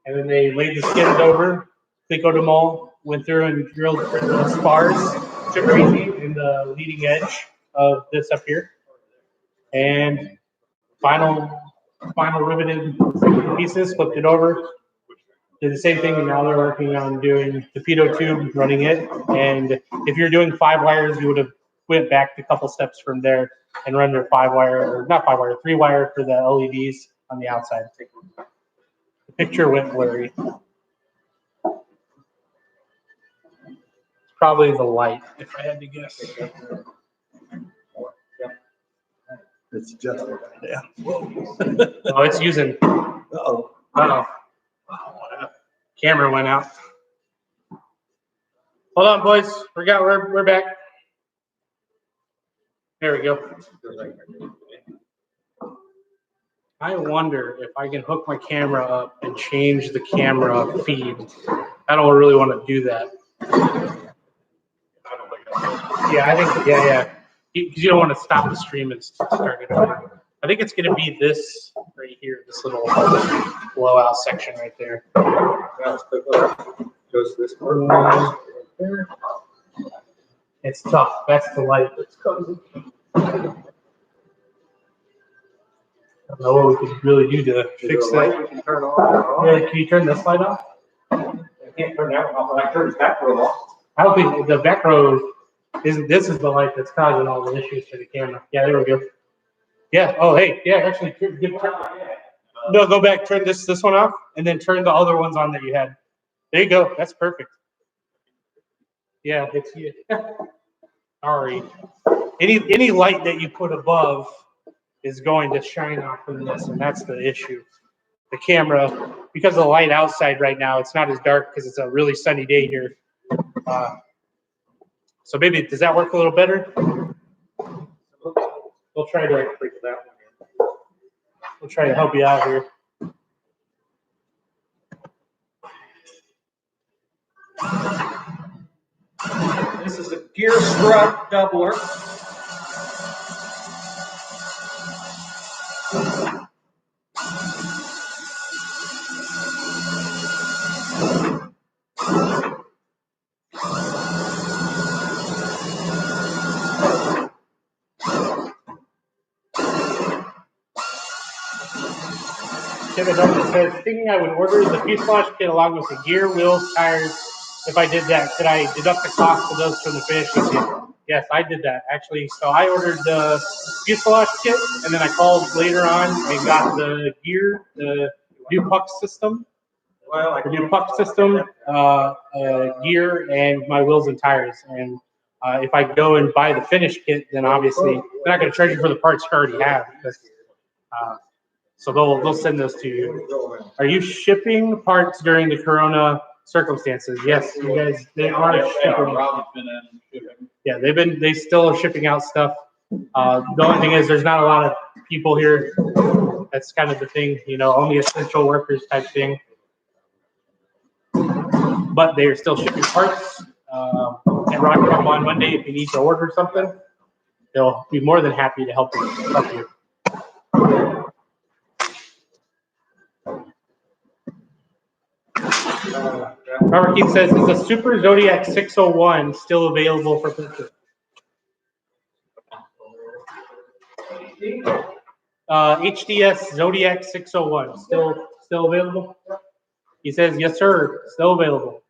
And then they laid the skins over, clinkoed them all, went through and drilled the spars, super easy in the leading edge of this up here. And final riveted pieces, flipped it over. Did the same thing, and now they're working on doing the pitot tube, running it. And if you're doing 5 wires, you would have went back a couple steps from there and run your 3 wire for the LEDs on the outside. The picture went blurry. It's probably the light, if I had to guess. It's just, Yeah. Oh, it's using. uh-oh. Uh-oh. Camera went out. Hold on, boys. We're back. There we go. I wonder if I can hook my camera up and change the camera feed. I don't really want to do that. Yeah, I think, yeah. Because you don't want to stop the stream and start it over. I think it's going to be this right here, this little blowout section right there. Goes this part. It's tough. That's the light that's coming. I don't know what we could really do to fix that. We can turn on. Yeah, can you turn this light off? I can't turn that one off, but I can turn this back row off. I don't think the back row. This is the light that's causing all the issues for the camera. Yeah, there we go. Yeah. Oh, hey. Yeah, actually, no, go back. Turn this one off, and then turn the other ones on that you had. There you go. That's perfect. Yeah, it's you. Sorry. Any light that you put above is going to shine off of this, and that's the issue. The camera, because of the light outside right now, it's not as dark because it's a really sunny day here. So maybe, does that work a little better? We'll try to help you out here. This is a gear strut doubler. Kevin Duncan says, thinking I would order the fuselage kit along with the gear, wheels, tires. If I did that, could I deduct the cost of those from the finishing kit? Yes, I did that actually. So I ordered the fuselage kit, and then I called later on and got the gear, the new puck system. The new puck system, gear, and my wheels and tires. And if I go and buy the finished kit, then obviously they're not going to charge you for the parts you already have. So they'll send those to you. Are you shipping parts during the Corona circumstances? Yes, you guys, they are shipping. Yeah, they still are shipping out stuff. The only thing is there's not a lot of people here. That's kind of the thing, only essential workers type thing. But they are still shipping parts. And Rock Drop on Monday, if you need to order something, they'll be more than happy to help you. Robert Keith says, is the Super Zodiac 601 still available for purchase? HDS Zodiac 601, still available? He says, yes, sir, still available.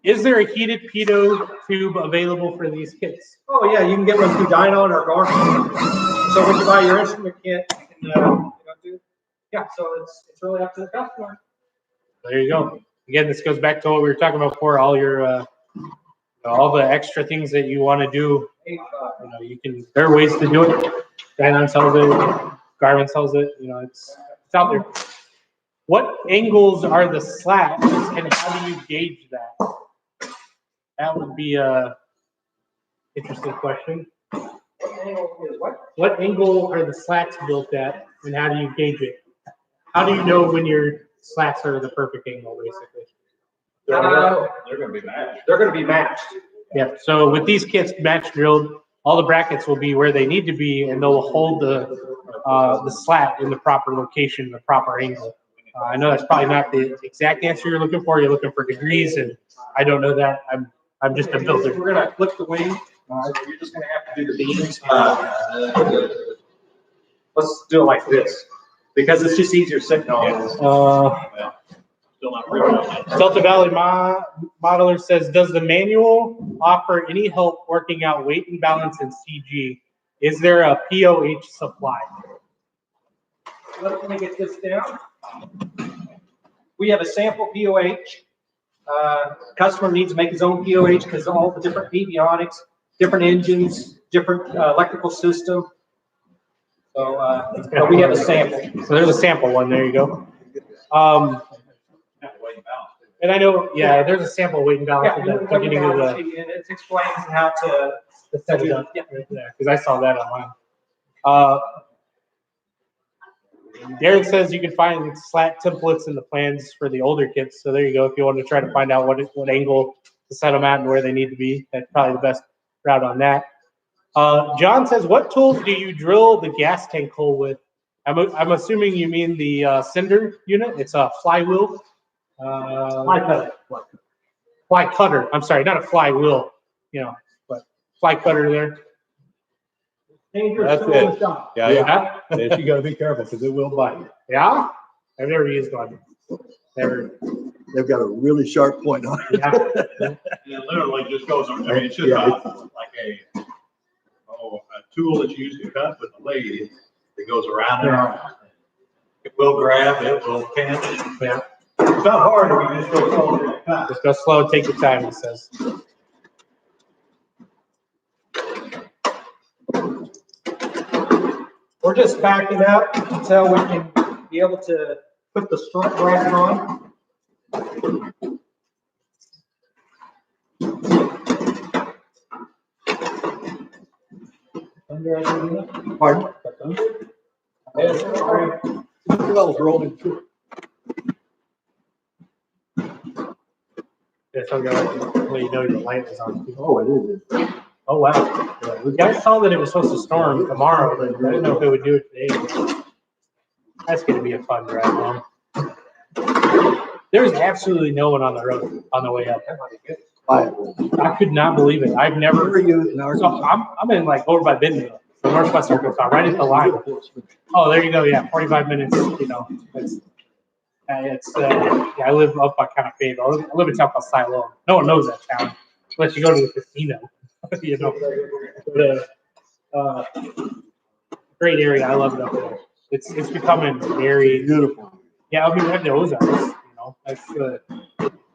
Is there a heated pitot tube available for these kits? Oh yeah, you can get one through Dynon or Garmin. So when you buy your instrument kit, you can so it's really up to the customer. There you go. Again, this goes back to what we were talking about before. All your, all the extra things that you want to do. There are ways to do it. Dynon sells it. Garmin sells it. It's out there. What angles are the slats, and how do you gauge that? That would be a interesting question. What angle is what? What angle are the slats built at, and how do you gauge it? How do you know when your slats are the perfect angle, basically? They're going to be matched. They're going to be matched. Yeah. So with these kits match drilled, all the brackets will be where they need to be, and they'll hold the slat in the proper location, the proper angle. I know that's probably not the exact answer you're looking for. You're looking for degrees, and I don't know that. I'm just a builder. We're going to flip the wing. You're just going to have to do the beams. Let's do it like this, because it's just easier sitting on. Still not real on that. Delta Valley Modeler says, does the manual offer any help working out weight and balance in CG? Is there a POH supply? Let me get this down. We have a sample POH. Customer needs to make his own POH because of all the different avionics, different engines, different electrical system. So we have a sample. So there's a sample one. There you go. And I know, there's a sample weight and balance at the beginning of the. And it explains how to set it up. Yeah, because I saw that online. Darren says you can find slat templates in the plans for the older kits. So there you go. If you want to try to find out what angle to set them at and where they need to be, that's probably the best route on that. John says, what tools do you drill the gas tank hole with? I'm assuming you mean the cinder unit. It's a flywheel. Fly cutter. I'm sorry, not a flywheel. But fly cutter there. That's it. Yeah. You got to be careful because it will bite. Yeah? I've never used one. Never. they've got a really sharp point on it. Yeah. And it literally just goes on, I mean, it's just Yeah. like a tool that you use to cut with a lathe that goes around and around. It will grab, it will pinch. Yeah. It's not hard if you just go slow and cut. Just go slow, take your time, he says. We're just backing up until we can be able to put the strut bracket on. Pardon? Yes, sir. The bell's rolling through. Yeah, so I'm gonna let you know your light is on. Oh, it is. Oh, wow. Yeah, we guys saw that it was supposed to storm tomorrow, but I didn't know if it would do it today. That's gonna be a fun drive home. There's absolutely no one on the road on the way up. I could not believe it. I've Where never. are you in So Arkansas? I'm in like over by Bentonville, so Northwest Arkansas, right at the line. Oh, there you go. Yeah, 45 minutes. You know, yeah, I live up by kind of Fayetteville. I live in a town called Siloam. No one knows that town unless you go to the casino. You know, great area. I love it up there. It's becoming very Beautiful. Yeah. I mean, we have the Ozarks. You know,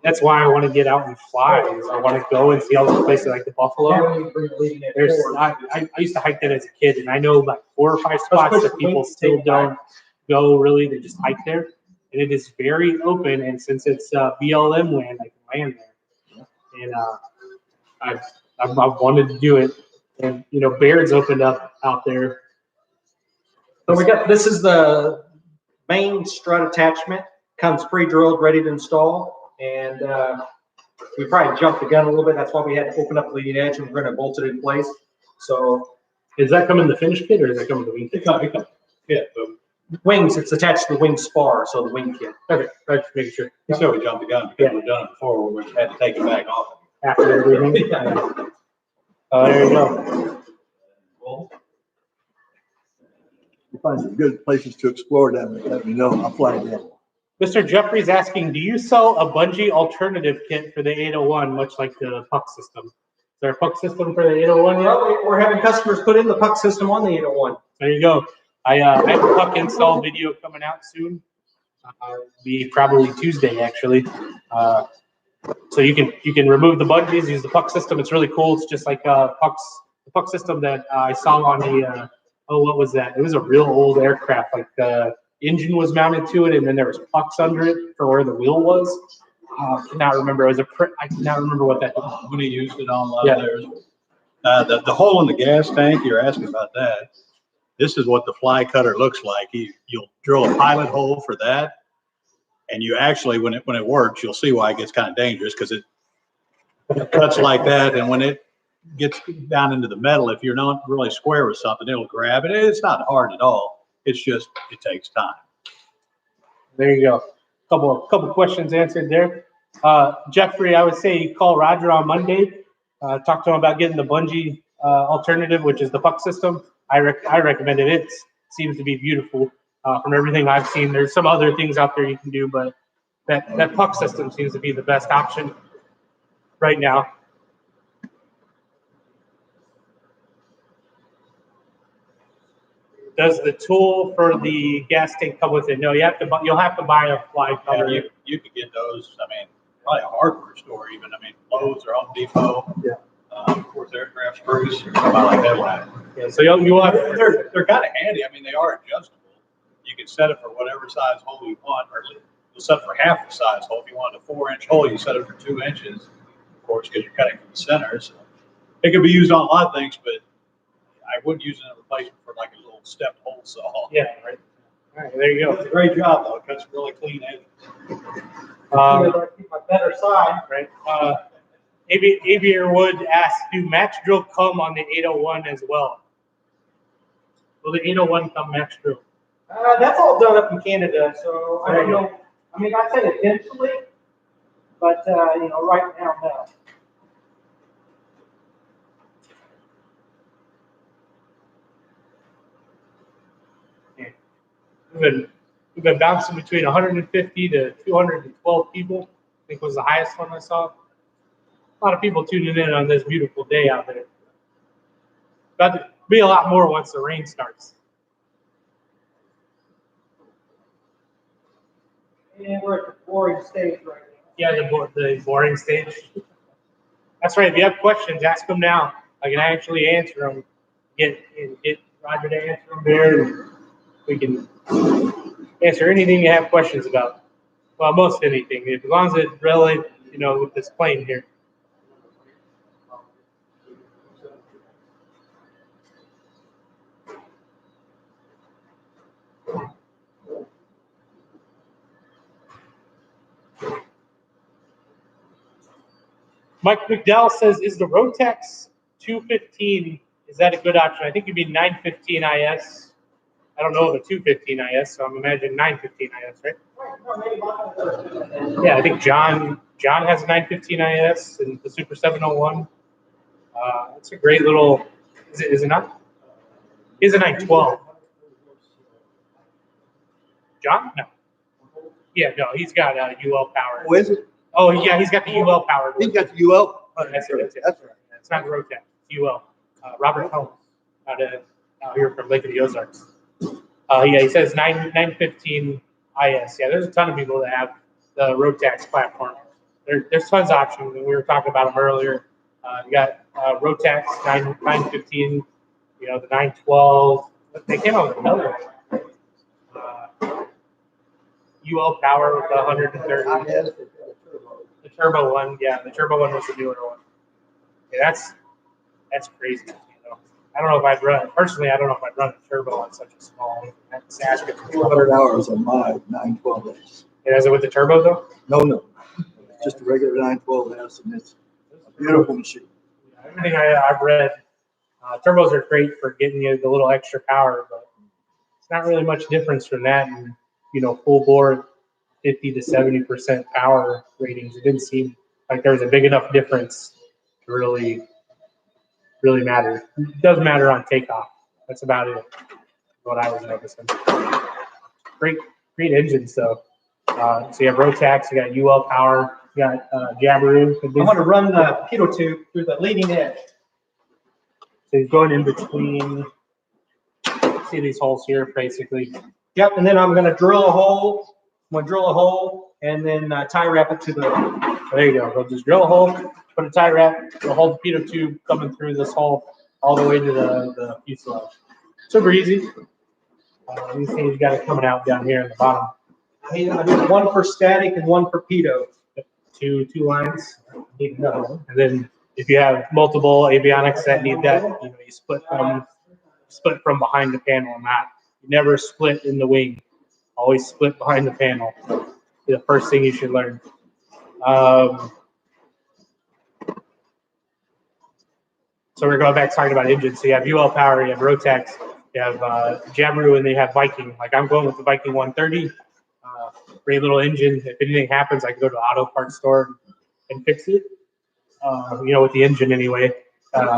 that's why I want to get out and fly. Is I want to go and see all those places like the Buffalo. I used to hike that as a kid, and I know like 4 or 5 spots that people still don't go really. They just hike there, and it is very open. And since it's BLM land, I can land there. And I've wanted to do it. And you know, Baird's opened up out there. So this is the main strut attachment, comes pre-drilled, ready to install. And we probably jumped the gun a little bit. That's why we had to open up the leading edge and we're going to bolt it in place. So Does that come in the finished kit or does that come in the wing kit? Yeah, but wings, it's attached to the wing spar, so the wing kit. Okay, I just making sure. so we jumped the gun because we've done it before, we had to take it back off. After everything. Oh, there you go. Well, You find some good places to explore down there, let me know. I'll fly down. Mr. Jeffrey's asking, do you sell a bungee alternative kit for the 801, much like the puck system? Is there a puck system for the 801 yet? Well, we're having customers put in the puck system on the 801. There you go. I have a puck install video coming out soon. Be probably Tuesday actually. So you can remove the bungees, use the puck system. It's really cool. It's just like the puck system that I saw on the what was that? It was a real old aircraft. Like the engine was mounted to it, and then there was pucks under it for where the wheel was. I cannot remember. It was I cannot remember what that was. when he used it on theirs. The hole in the gas tank, you're asking about that. This is what the fly cutter looks like. You'll drill a pilot hole for that. And you actually, when it works, you'll see why it gets kind of dangerous because it cuts like that. And when it gets down into the metal, if you're not really square with something, it'll grab it. It's not hard at all. It's just, it takes time. There you go. Couple questions answered there. Jeffrey, I would say call Roger on Monday. Talk to him about getting the bungee alternative, which is the puck system. I recommend it. It seems to be beautiful. From everything I've seen, there's some other things out there you can do, but that puck system seems to be the best option right now. Does the tool for the gas tank come with it? No, you'll have to buy a fly cover. Yeah, you could get those. I mean, probably a hardware store even. I mean, Lowe's or Home Depot. Yeah. Of course, aircraft screws or something like that. Yeah, so you'll have. They're kind of handy. I mean, they are adjustable. You can set it for whatever size hole you want, or you'll set it for half the size hole. If you want a 4-inch hole, you set it for 2 inches, of course, because you're cutting from the center. So it can be used on a lot of things, but I wouldn't use it in a replacement for like a little stepped hole saw. Yeah, right. All right, there you go. It's a great job though. It cuts really clean edges. Keep my better side. Right. Aviator Wood asked, do match drill come on the 801 as well? Will the 801 come match drill? That's all done up in Canada, so I don't know. I mean, I said eventually, but right now, no. We've been bouncing between 150 to 212 people think was the highest one I saw. A lot of people tuning in on this beautiful day out there. About to be a lot more once the rain starts. And we're at the boring stage right now. Yeah, the boring stage. That's right. If you have questions, ask them now. I can actually answer them. Get Roger to answer them there. And we can answer anything you have questions about. Well, most anything, as long as it's relevant, with this plane here. Mike McDowell says, is the Rotax 215, is that a good option? I think you'd be 915 IS. I don't know of a 215 IS, so I'm imagining 915 IS, right? Yeah, I think John has a 915 IS and the Super 701. It's a great little, is it not? He's a 912. John? No. Yeah, no, he's got UL power. Oh, is it? Oh, yeah, he's got the UL power. He's got the UL. Oh, that's it. That's right. It's not Rotax, it's UL. Robert Holmes, out here from Lake of the Ozarks. Yeah, he says 915 IS. Yeah, there's a ton of people that have the Rotax platform. There's tons of options, and we were talking about them earlier. You got Rotax 915, the 912. They came out with another one. UL power with the 130. The turbo one, yeah, the turbo one was the newer one. Yeah, that's crazy. I don't know if I'd run personally. I don't know if I'd run a turbo on such a small basket. 400 hours on my 912S. Yeah, is it with the turbo though? No, just a regular 912S, and it's a beautiful machine. Everything I've read, turbos are great for getting you the little extra power, but it's not really much difference from that. And full bore 50 to 70% power ratings. It didn't seem like there was a big enough difference to really matter. It does matter on takeoff. That's about it. What I was noticing. Great engines though. So you have Rotax, you got UL power, you got Jabiru. I'm going to run the pitot tube through the leading edge. So he's going in between. See these holes here, basically. Yep, and then I'm going to drill a hole. I'm going to drill a hole and then tie wrap it to the. So there you go. We'll just drill a hole, put a tie wrap, we'll hold the pitot tube coming through this hole all the way to the fuselage. Super easy. These things you got it coming out down here in the bottom. I need one for static and one for pitot. Two lines. And then if you have multiple avionics that need that, you split from behind the panel, not you never split in the wing. Always split behind the panel. The first thing you should learn. So we're going back to talking about engines. So you have UL power, you have Rotax, you have Jabiru, and then you have Viking. Like I'm going with the Viking 130. Great little engine. If anything happens, I can go to the auto parts store and fix it. With the engine anyway.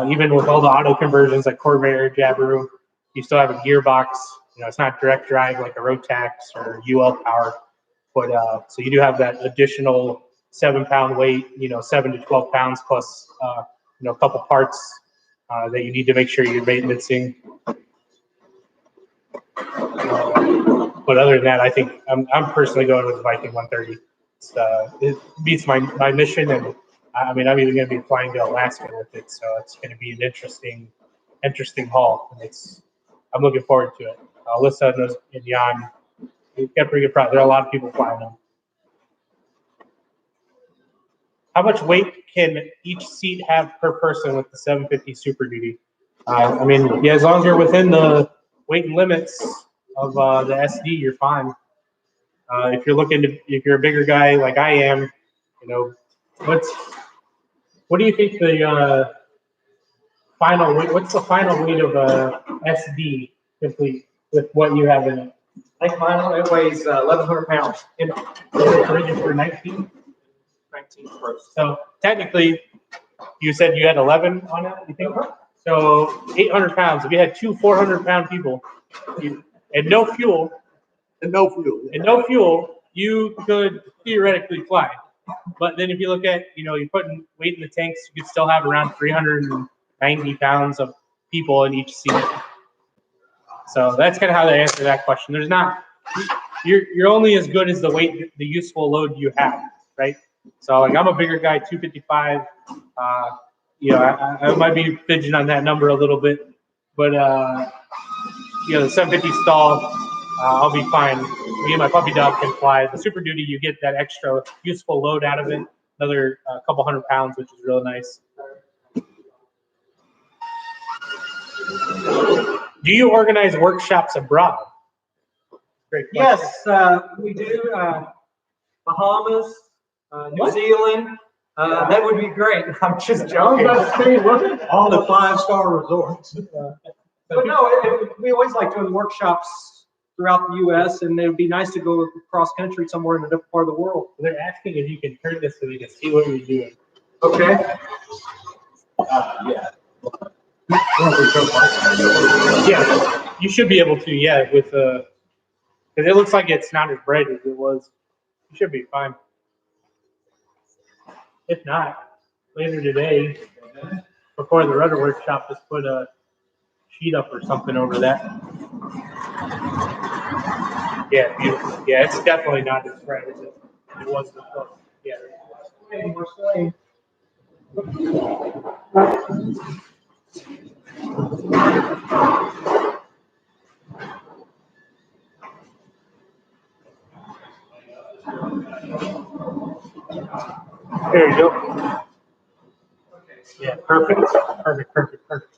Even with all the auto conversions like Corvair, Jabiru, you still have a gearbox. It's not direct drive like a Rotax or UL power, but so you do have that additional 7-pound weight. 7 to 12 pounds plus a couple parts that you need to make sure you're maintaining. But other than that, I think I'm personally going with the Viking 130. It beats my mission, and I'm even going to be flying to Alaska with it, so it's going to be an interesting haul. I'm looking forward to it. Alyssa and Jan, we've got pretty good product. There are a lot of people flying them. How much weight can each seat have per person with the 750 Super Duty? As long as you're within the weight limits of the SD, you're fine. If you're a bigger guy like I am, what do you think the final weight? What's the final weight of a SD complete with what you have in it? I think mine it weighs 1,100 pounds. Rated for 19 first. So technically, you said you had 11 on it. You think? So 800 pounds. If you had two 400-pound people, and no fuel, you could theoretically fly. But then if you look at, you're putting weight in the tanks, you could still have around 390 pounds of people in each seat. So that's kind of how they answer that question. There's not, you're only as good as the weight, the useful load you have, right? So like I'm a bigger guy, 255. I might be fidgeting on that number a little bit, but the 750 stall, I'll be fine. Me and my puppy dog can fly. The Super Duty, you get that extra useful load out of it, another couple 100 pounds, which is real nice. Do you organize workshops abroad? Great question. Yes, we do. Bahamas, New Zealand. That would be great. I'm just joking. All the 5-star resorts. But no, we always like doing workshops throughout the U.S. and it would be nice to go cross country somewhere in a different part of the world. They're asking if you can turn this so we can see what you're doing. Okay. Yeah. Yeah, you should be able to. Yeah, with because it looks like it's not as bright as it was. You should be fine. If not, later today, before the rudder workshop, just put a sheet up or something over that. Yeah, beautiful. Yeah, it's definitely not as bright as it was before. Yeah. We're swaying. There you go. Yeah, perfect. Perfect.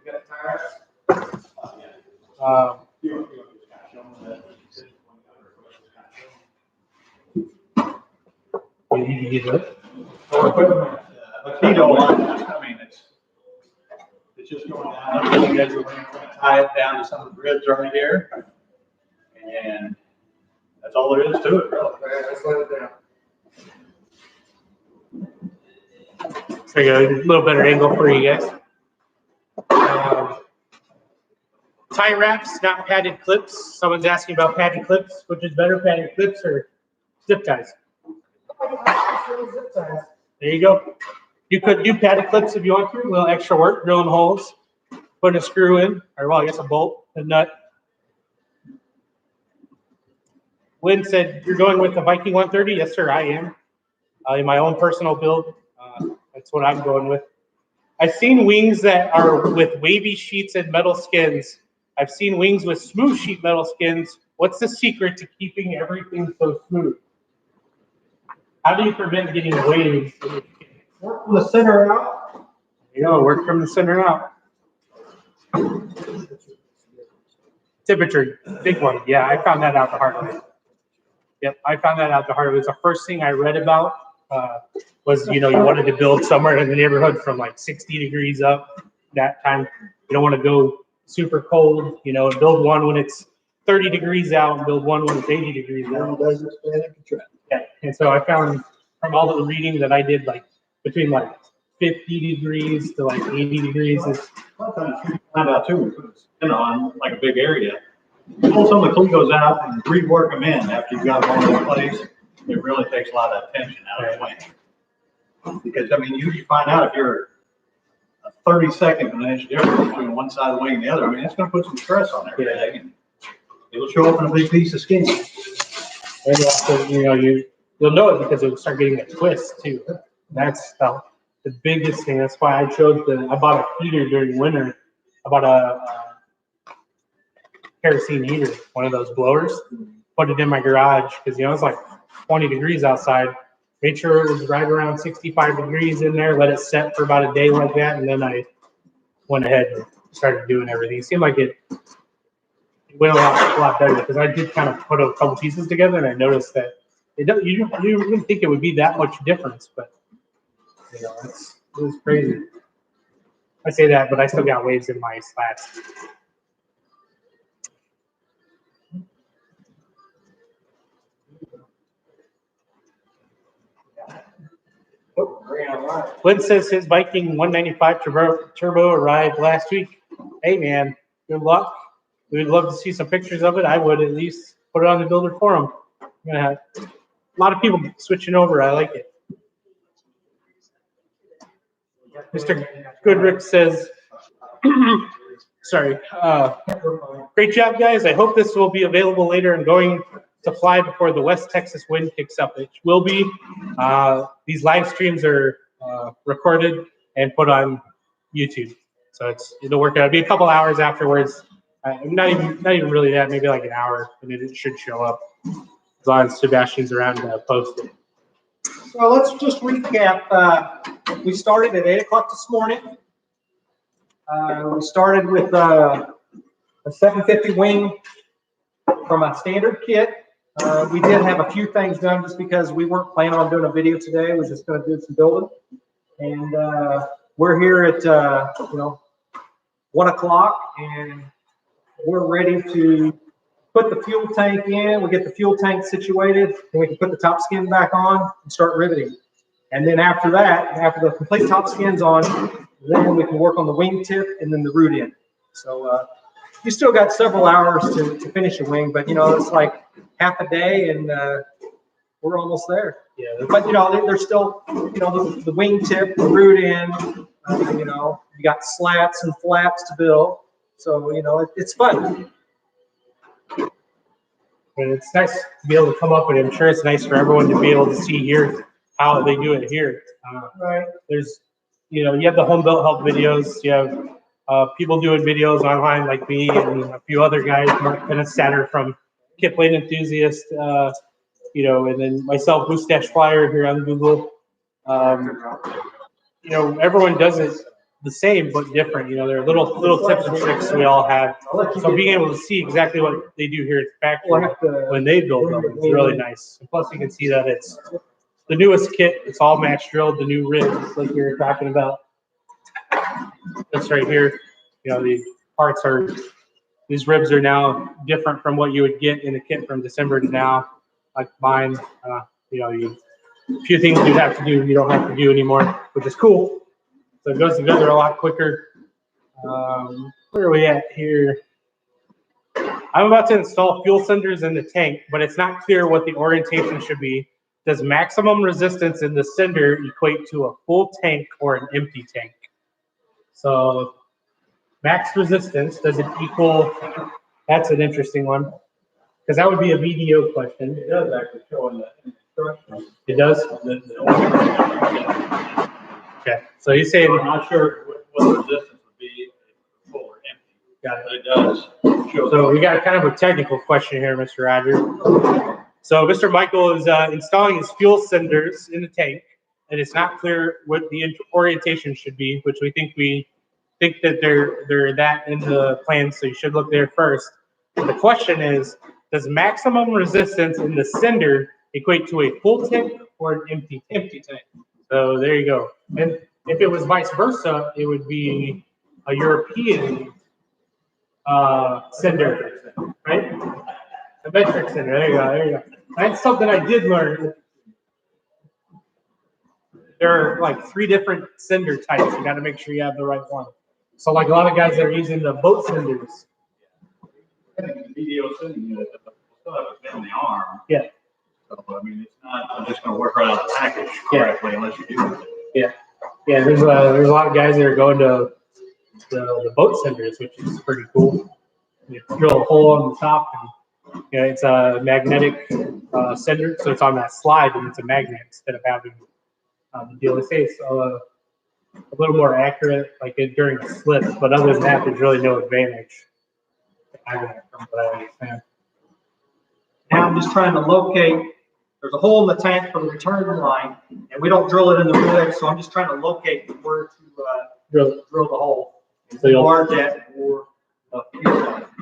You got tires? You need to get it. A pitot line, I mean, it's just going down. You guys are going to tie it down to some of the grids right here. And that's all there is to it, really. Okay, let's let it down. So I got a little better angle for you guys. Tie wraps, not padded clips. Someone's asking about padded clips. Which is better, padded clips or zip ties? Zip ties. There you go. You could do padded clips if you want to. A little extra work, drilling holes, putting a screw in, or well, I guess a bolt, a nut. Lynn said, you're going with the Viking 130? Yes, sir, I am. In my own personal build, that's what I'm going with. I've seen wings that are with wavy sheets and metal skins. I've seen wings with smooth sheet metal skins. What's the secret to keeping everything so smooth? How do you prevent getting waves? Work from the center out. There you go, work from the center out. Temperature, big one. Yeah, I found that out the hard way. Yep, I found that out the hard way. It was the first thing I read about was, you wanted to build somewhere in the neighborhood from like 60 degrees up. That time, you don't want to go super cold, build one when it's 30 degrees out and build one when it's 80 degrees out. Yeah, and so I found from all of the reading that I did, like between like 50 degrees to like 80 degrees is. Sometimes you find out too, we put a spin on like a big area. Pull some of the clegos out and rework them in after you've got them all in place. It really takes a lot of tension out of the wing. Because, I mean, you find out if you're a 32nd of an inch difference between one side of the wing and the other, I mean, it's going to put some stress on everything. And it'll show up in a big piece of skin. And also, you'll know it because it'll start getting a twist too. That's the biggest thing. That's why I bought a heater during winter. I bought a kerosene heater, one of those blowers, put it in my garage because, it's like 20 degrees outside. Made sure it was right around 65 degrees in there, let it set for about a day like that, and then I went ahead and started doing everything. It seemed like it went a lot better because I did kind of put a couple pieces together and I noticed that you wouldn't think it would be that much difference, but it was crazy. I say that, but I still got waves in my slats. Lynn says his Viking 195 turbo arrived last week. Hey man, good luck. We'd love to see some pictures of it. I would at least put it on the builder forum. I'm gonna lot of people switching over. I like it. Mr. Goodrick says, sorry, great job, guys. I hope this will be available later and going to fly before the West Texas wind kicks up. It will be. These live streams are recorded and put on YouTube, so it'll work out. It'll be a couple hours afterwards. Not even really that. Maybe like an hour, and it should show up as long as Sebastian's around to post it. So let's just recap. We started at 8 o'clock this morning. We started with a 750 wing from a standard kit. We did have a few things done just because we weren't planning on doing a video today. We're just going to do some building. And we're here at 1 o'clock, and we're ready to put the fuel tank in. We get the fuel tank situated, and we can put the top skin back on and start riveting. And then after that, after the complete top skin's on, then we can work on the wing tip and then the root end. So you still got several hours to finish a wing, but it's like half a day, and we're almost there. Yeah. But there's still the wing tip, the root end. You got slats and flaps to build. So it's fun. And it's nice to be able to come up, and I'm sure it's nice for everyone to be able to see here how they do it here. Right. There's, you have the home built help videos. You have people doing videos online like me and a few other guys, Mark Pennistatter from Kipling Enthusiast, and then myself, Mustache Flyer here on Google. Everyone does it the same but different. There are little tips and tricks we all have. So being able to see exactly what they do here at the factory when they build them is really nice. And plus, you can see that it's the newest kit. It's all match drilled, the new ribs like we were talking about. That's right here. The parts these ribs are now different from what you would get in a kit from December to now. Like mine, a few things you have to do, you don't have to do anymore, which is cool. So it goes together a lot quicker. Where are we at here? I'm about to install fuel cylinders in the tank, but it's not clear what the orientation should be. Does maximum resistance in the cylinder equate to a full tank or an empty tank? So max resistance, does it equal? That's an interesting one, because that would be a VDO question. It does actually show in the instructions. It does? Okay, so he's saying, I'm not sure what the resistance would be if full or empty. Got it. But it does show. So we got kind of a technical question here, Mr. Roger. So Mr. Michael is installing his fuel cylinders in the tank, and it's not clear what the orientation should be, which we think that they're that in the plan, so you should look there first. But the question is, does maximum resistance in the cylinder equate to a full tank or an empty tank? So there you go. And if it was vice versa, it would be a European cylinder, right? A metric cylinder. There you go. That's something I did learn. There are like 3 different cylinder types. You got to make sure you have the right one. So like a lot of guys that are using the boat cylinders. I think the video sending you still have a bit in the arm. Yeah. So, I mean, it's not just going to work right out of the package correctly unless you do it. Yeah. Yeah, there's a lot of guys that are going to the boat cylinders, which is pretty cool. You drill a hole on the top, and it's a magnetic cylinder, so it's on that slide, and it's a magnet instead of having the deal. They say it's a little more accurate, like during a slip, but other than that, there's really no advantage. From what I understand. Now I'm just trying to locate. There's a hole in the tank for the return line, and we don't drill it in the rib, so I'm just trying to locate where to drill the hole. So you'll mark that for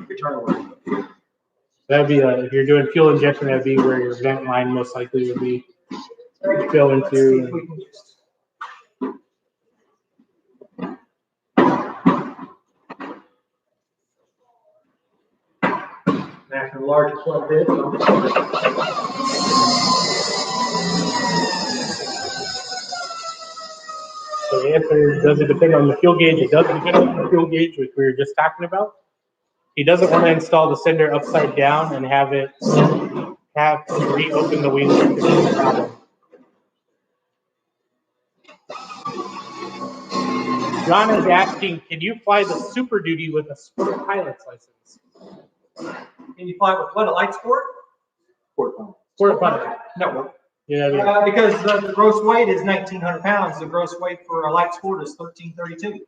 return line. That'd be if you're doing fuel injection, that'd be where your vent line most likely would be. Fill into. After the large plug bit. So the answer, does it depend on the fuel gauge? It does depend on the fuel gauge, which we were just talking about. He doesn't want to install the cylinder upside down and have have to reopen the wings if there's a problem. John is asking, can you fly the Super Duty with a sport pilot's license? Can you fly with what, a light sport? Sport pilot. No. Yeah. Because the gross weight is 1,900 pounds. The gross weight for a light sport is 1,332.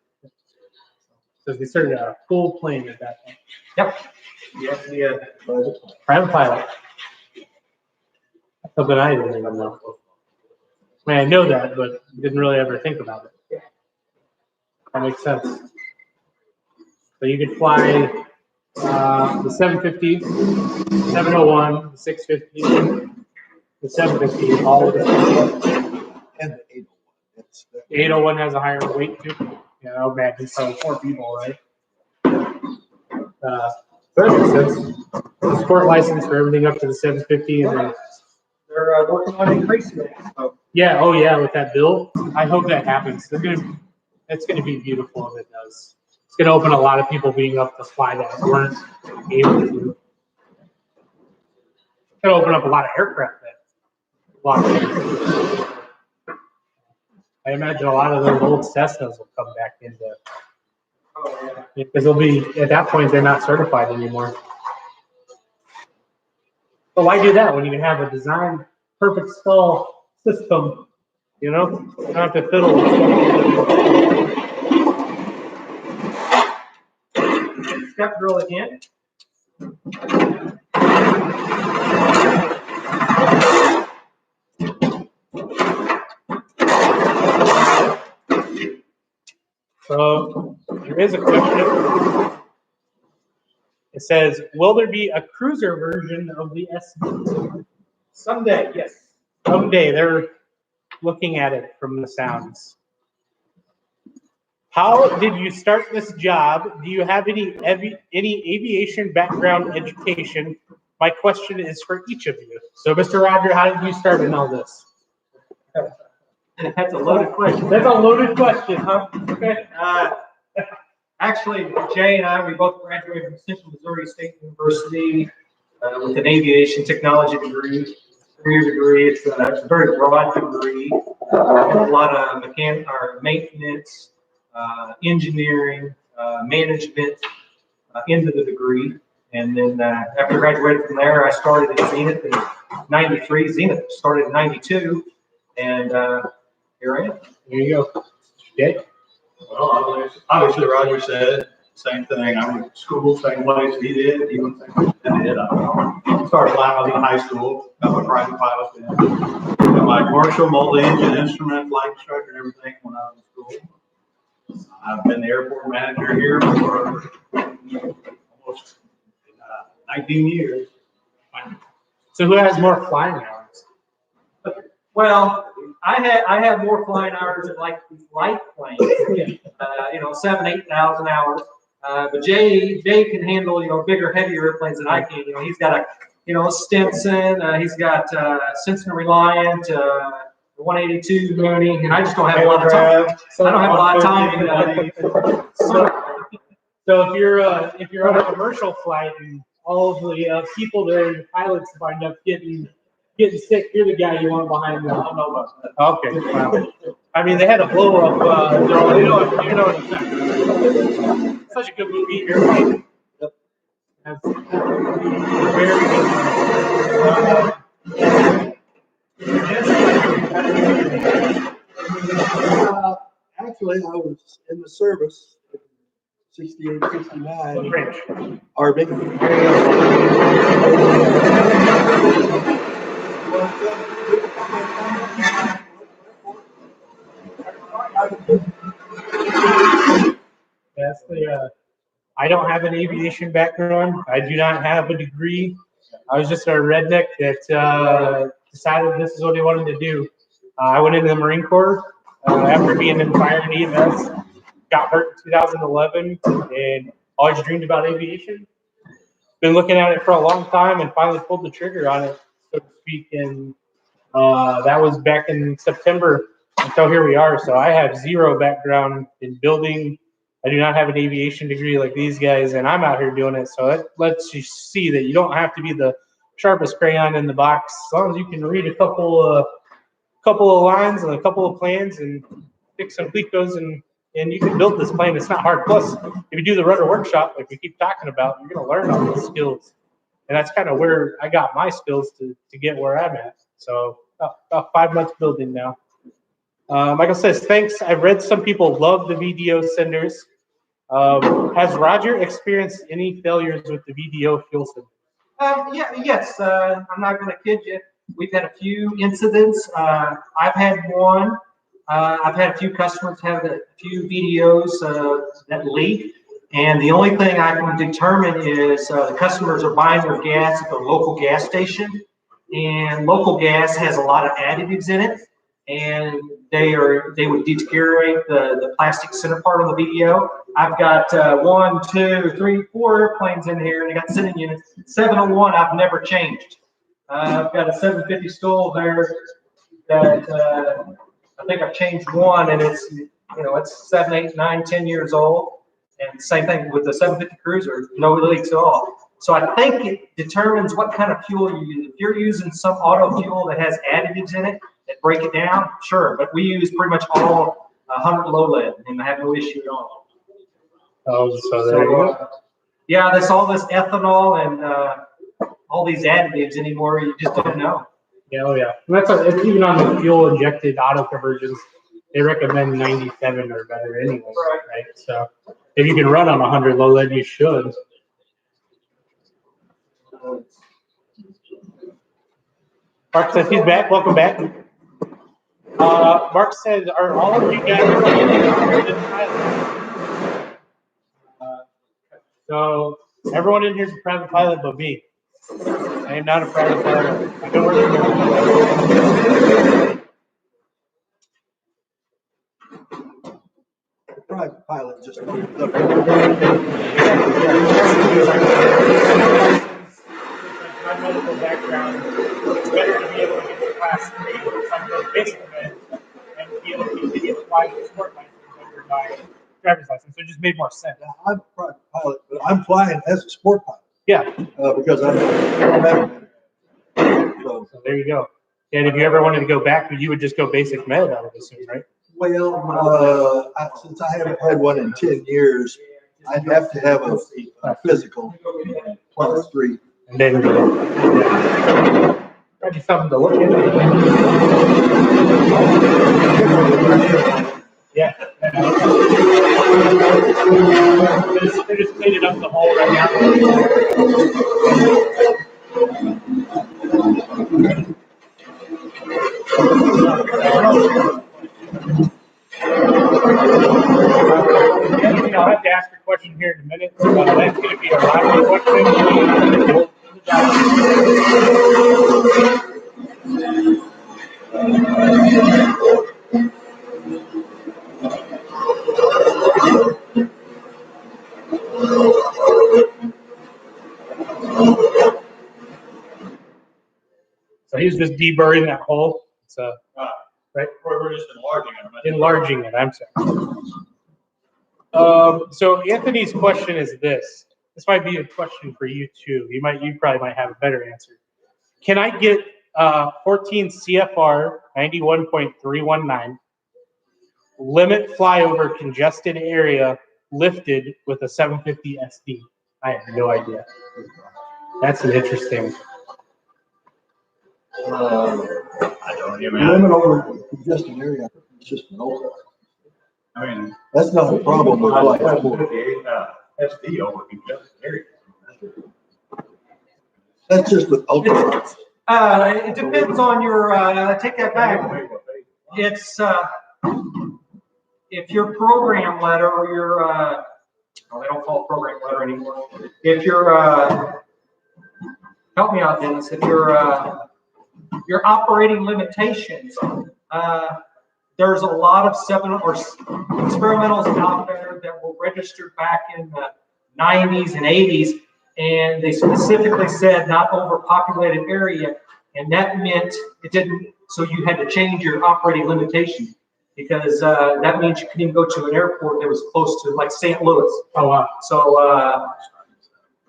So they started a full plane at that point. Yep. Yeah. Private pilot. Something I didn't even know. I mean, I know that, but didn't really ever think about it. That makes sense. So you could fly the 750, 701, the 650, the 750, all of the. And the 801. The 801 has a higher weight too. Yeah, I would imagine so. 4 people, right? That makes sense. The sport license for everything up to the 750, and then They're working on increasing it. So. yeah, oh yeah, with that bill, I hope that happens. It's gonna be beautiful if it does. It's gonna open a lot of people being up to fly that weren't able to. It's gonna open up a lot of aircraft that. I imagine a lot of those old Cessnas will come back into. Oh, yeah. Because they'll be at that point they're not certified anymore. But why do that when you can have a design perfect stall system? You know, you don't have to fiddle with stuff. Step drill again. So there is a question. It says, will there be a cruiser version of the SD? Someday, yes. Someday. They're looking at it from the sounds. How did you start this job? Do you have any aviation background education? My question is for each of you. So, Mr. Roger, how did you start in all this? That's a loaded question. That's a loaded question, huh? Okay. Actually, Jay and I, we both graduated from Central Missouri State University with an aviation technology degree, career degree. It's a very broad degree. A lot of maintenance, engineering, management into the degree. And then after I graduated from there, I started at Zenith in '93. Zenith started in '92, and here I am. There you go. Jay? Well, obviously Roger said same thing. I went to school, same place he did. He went to the same place I did. I started flying when I was in high school. Got my private pilot then. Got my commercial multi-engine instrument, flight instructor, and everything when I was in school. I've been the airport manager here for almost 19 years. So who has more flying hours? Well, I have more flying hours than like these light planes, 7,000 to 8,000 hours. But Jay can handle, bigger, heavier airplanes than I can. He's got a, Stinson, he's got Stinson Reliant, 182 Mooney, and I just don't have a lot of time. I don't have a lot of time. So if you're on a commercial flight and all of the people there and the pilots wind up getting sick, you're the guy you want behind them. I don't know about that. Okay. Well, I mean, they had a blow up. You know what I'm saying. Such a good movie, Airplane. Yep. That's very good. Actually, I was in the service in 68, 69. Army. That's I don't have an aviation background. I do not have a degree. I was just a redneck that decided this is what he wanted to do. I went into the Marine Corps after being in fire and EMS. Got hurt in 2011 and always dreamed about aviation. Been looking at it for a long time and finally pulled the trigger on it, so to speak. And that was back in September until here we are. So I have zero background in building. I do not have an aviation degree like these guys, and I'm out here doing it. So that lets you see that you don't have to be the sharpest crayon in the box. As long as you can read a couple of lines and a couple of plans and fix some picos and you can build this plane. It's not hard. Plus, if you do the rudder workshop, like we keep talking about, you're going to learn all these skills. And that's kind of where I got my skills to get where I'm at. So about 5 months building now. Michael says, thanks. I've read some people love the VDO senders. Has Roger experienced any failures with the VDO fuel sender? Yes, I'm not going to kid you. We've had a few incidents. I've had one. I've had a few customers have a few VDOs that leak. And the only thing I can determine is the customers are buying their gas at the local gas station. And local gas has a lot of additives in it. And they would deteriorate the plastic center part of the VDO. I've got 1, 2, 3, 4 airplanes in here, and I got sending units. 701 I've never changed. I've got a 750 STOL there that I think I've changed one, and it's it's 7, 8, 9, 10 years old. And same thing with the 750 Cruiser, no leaks at all. So I think it determines what kind of fuel you use. If you're using some auto fuel that has additives in it that break it down, sure. But we use pretty much all 100 low lead, and I have no issue at all. Oh, so there you go. Yeah, there's all this ethanol and all these additives anymore. You just don't know. Yeah, oh yeah. And that's even on the fuel injected auto conversions, they recommend 97 or better anyway, right? So if you can run on 100 low lead, you should. Mark says he's back. Welcome back. Mark says, are all of you guys in pilot? So everyone in here is a private pilot but me. I am not a private pilot. I don't work The private pilot just my medical background. It's better to be able to get to class 3 or some of the basic med and be able to continue to fly with a sport license under my driver's license. So it just made more sense. I'm a private pilot, but I'm flying as a sport pilot. Yeah. Because I'm a paramedic. So there you go. And if you ever wanted to go back, you would just go basic med, I would assume, right? well, since I haven't had one in 10 years, I'd have to have a physical +3. And then that'd be something to look at. Yeah. They're just cleaning up the hole right now. I'll have to ask a question here in a minute. That's going to be a Roger question. So he's just deburring that hole. So, right? We're just enlarging it. Enlarging it, I'm sorry. So Anthony's question is this. This might be a question for you too. You probably might have a better answer. Can I get 14 CFR 91.319 limit flyover congested area lifted with a 750 SD? I have no idea. That's an interesting. I don't even. Limit over congested area. It's just an open. I mean, That's not a problem with flight sport. SD over congested area. That's just with ultra. It depends on your. Take that back. It's if your program letter or your. Well, they don't call it program letter anymore. If your help me out, Dennis. If your operating limitations. There's a lot of experimentals out there that were registered back in the 90s and 80s, and they specifically said not overpopulated area, and that meant it didn't. So you had to change your operating limitation because that means you couldn't even go to an airport that was close to like St. Louis. Oh wow! So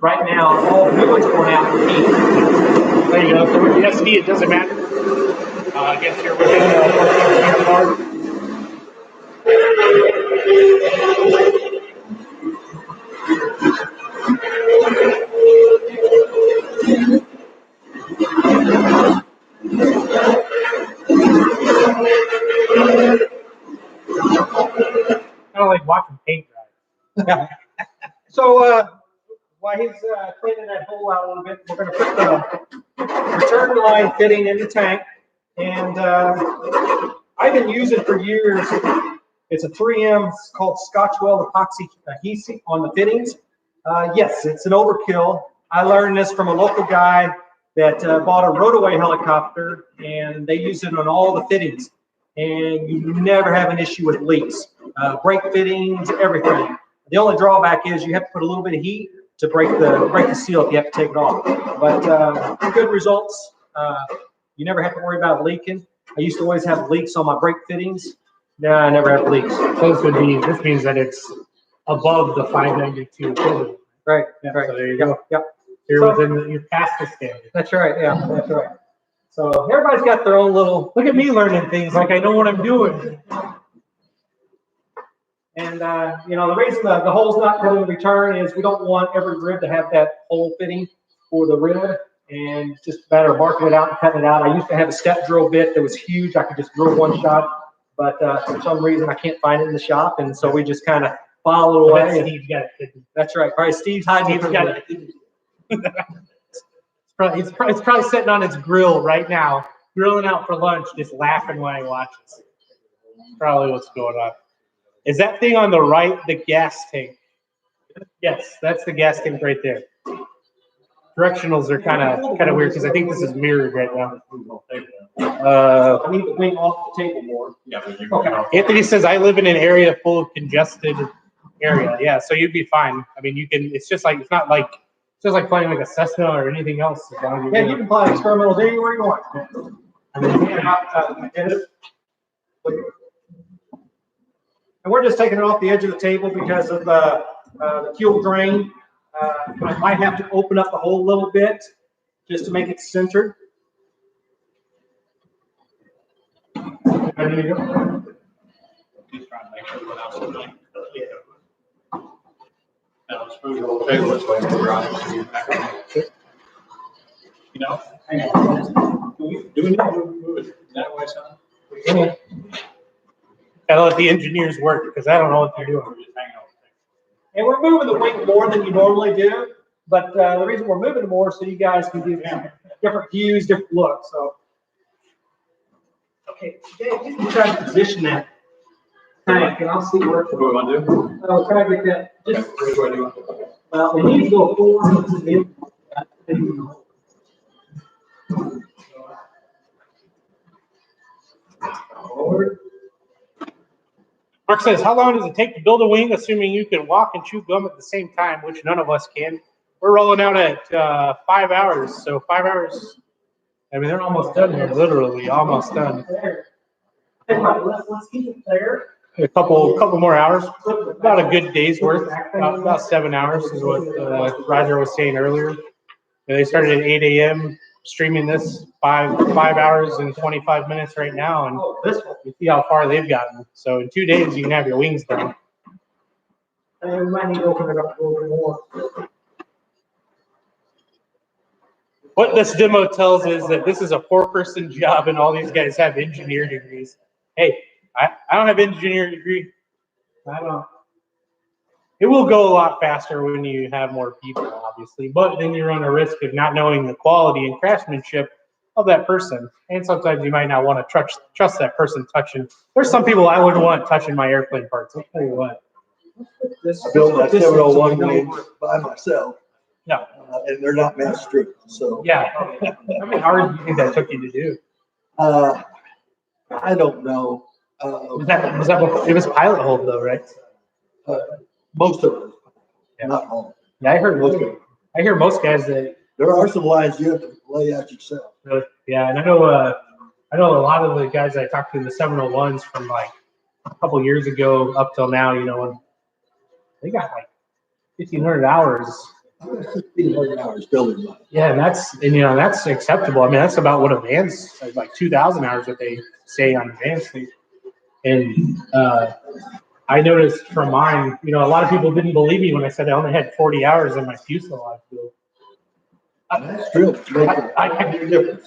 right now, all the new ones going out for heat. There you go. So with the SD, it doesn't matter. I guess you're within 14 feet apart. Kind of like watching paint dry. So while he's cleaning that hole out a little bit, we're going to put the return line fitting in the tank. And I've been using for years. It's a 3M, it's called Scotch Weld epoxy adhesive on the fittings. Yes, it's an overkill. I learned this from a local guy that bought a Rotaway helicopter, and they use it on all the fittings. And you never have an issue with leaks. Brake fittings, everything. The only drawback is you have to put a little bit of heat to break the seal if you have to take it off. But good results. You never have to worry about leaking. I used to always have leaks on my brake fittings. No, I never have leaks. So this means that it's above the 592 equivalent. Right, Yeah, right. so there you go. Yep. You're past the standard. That's right, yeah, that's right. So everybody's got their own little, Look at me learning things like I know what I'm doing. and you know, the reason the hole's not going to return is we don't want every rib to have that hole fitting for the rib, and just a matter of marking it out and cutting it out. I used to have a step drill bit that was huge. I could just drill one shot, but for some reason I can't find it in the shop, and so we just kind of follow it away. Steve's got it hidden. That's right. Probably Steve's hiding Steve's got it. It's probably sitting on its grill right now, grilling out for lunch, just laughing when I watch this. Probably what's going on. Is that thing on the right the gas tank? Yes, that's the gas tank right there. Directionals are kind of weird because I think this is mirrored right now. I need the wing off the table more. Yeah, but you're Okay. Anthony says I live in an area full of congested area. Yeah, so you'd be fine. I mean, you can. It's just like flying like a Cessna or anything else. As long as Yeah, you can fly experimentals anywhere you want. And we're just taking it off the edge of the table because of the fuel drain. I might have to open up the hole a little bit just to make it centered. There you go. He's trying to make sure without something. Now, smooth the whole table this way, we're on it, so you're back on it. You know, hang on. Do we need to move it that way, son? Gotta let the engineers work because I don't know what they're doing. We're just hanging on. And we're moving the wing more than you normally do, but the reason we're moving it more so you guys can do different views, different looks. So, okay, Dave, you can try to position that tank, and I'll see where. What do we want to do? I'll try to get that. Just, Which way do you want to go? well, it needs to go forward. Forward. Mark says, how long does it take to build a wing, assuming you can walk and chew gum at the same time, which none of us can? We're rolling out at 5 hours, so 5 hours. I mean, they're almost done here, literally almost done. There. Hey, right, let's keep it there. A couple more hours, about a good day's worth, about 7 hours is what Roger was saying earlier. And they started at 8 a.m. streaming this 5 hours and 25 minutes right now, and you see how far they've gotten. So in 2 days, you can have your wings done. And we might need to open it up a little bit more. What this demo tells is that this is a 4-person job, and all these guys have engineer degrees. Hey, I don't have an engineering degree. I don't. It will go a lot faster when you have more people, obviously, but then you run a risk of not knowing the quality and craftsmanship of that person. And sometimes you might not want to trust that person touching. There's some people I wouldn't want touching my airplane parts. I'll tell you what. I built that 701 wing by myself. No. And they're not mass stripped, so. Yeah. How many hours do you think that took you to do? I don't know. Was that it was pilot hold though, right? Most of them, Yeah. not all. Yeah, I heard Most of them. I hear most guys that There are some lines you have to lay out yourself. really, yeah, and I know a lot of the guys I talked to in the 701s from like a couple years ago up till now, you know, and they got like 1,500 hours I'm at 1,600 hours building one. Yeah, and that's acceptable. I mean, that's about what advanced, like 2,000 hours that they say on advanced things. And I noticed from mine, a lot of people didn't believe me when I said I only had 40 hours in my fuselage build. That's true.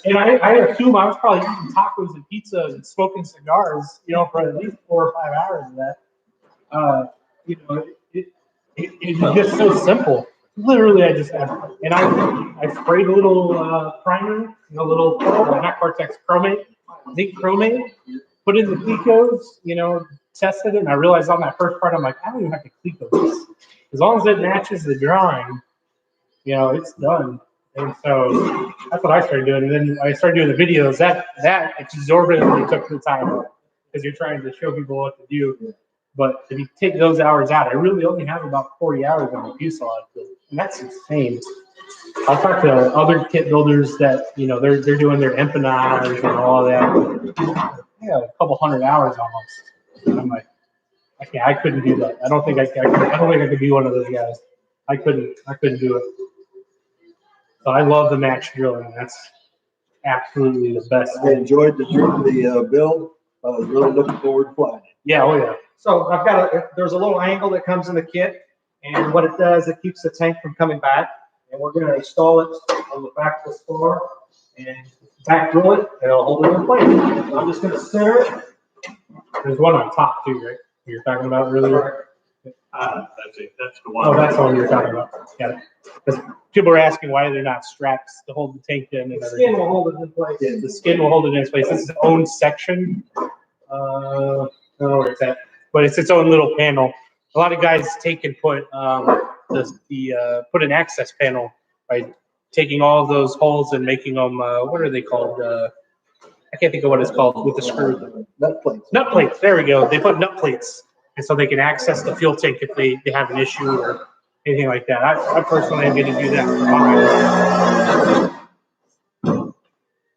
And I assume I was probably eating tacos and pizza and smoking cigars, for at least 4 or 5 hours of that. It's just so simple. Literally, I just had, and I sprayed a little primer, a little not Cortex chromate, zinc chromate, put in the clicos, tested it, and I realized on that first part, I'm like, I don't even have to clico this. As long as it matches the drawing, it's done. And so that's what I started doing. And then I started doing the videos. That exorbitantly took the time up because you're trying to show people what to do. But if you take those hours out, I really only have about 40 hours on the fuselage build, and that's insane. I'll talk to other kit builders that they're doing their empennage and all that. Yeah, a couple hundred hours almost. And I'm like, I couldn't do that. I don't think I could be one of those guys. I couldn't do it. So I love the match drilling. That's absolutely the best. I enjoyed the build. I was really looking forward to flying it. Yeah, oh yeah. So there's a little angle that comes in the kit, and what it does, it keeps the tank from coming back. And we're going to install it on the back of the Spar and back drill it, and it'll hold it in place. So I'm just going to center it. There's one on top too, right? You're talking about earlier. That's it. That's the one. Oh, that's the one you're talking about. Got it. Because people are asking why they're not straps to hold the tank in. And the skin will hold it in place. Yeah, the skin will hold it in its place. This is its own section. I don't know where it's at, but it's its own little panel. A lot of guys take and put put an access panel by taking all of those holes and making them. What are they called? I can't think of what it's called with the screw. Nut plates. Nut plates. There we go. They put nut plates. And so they can access the fuel tank if they have an issue or anything like that. I personally am going to do that for mine.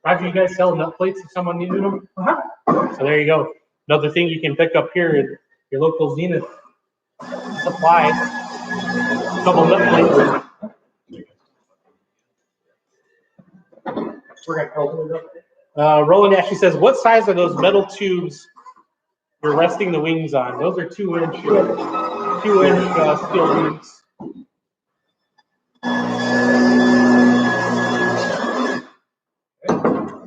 Roger, you guys sell nut plates if someone needed them? So there you go. Another thing you can pick up here at your local Zenith supply. A couple nut plates. We're going to open it up. Roland actually says, what size are those metal tubes you're resting the wings on? Those are 2-inch steel tubes.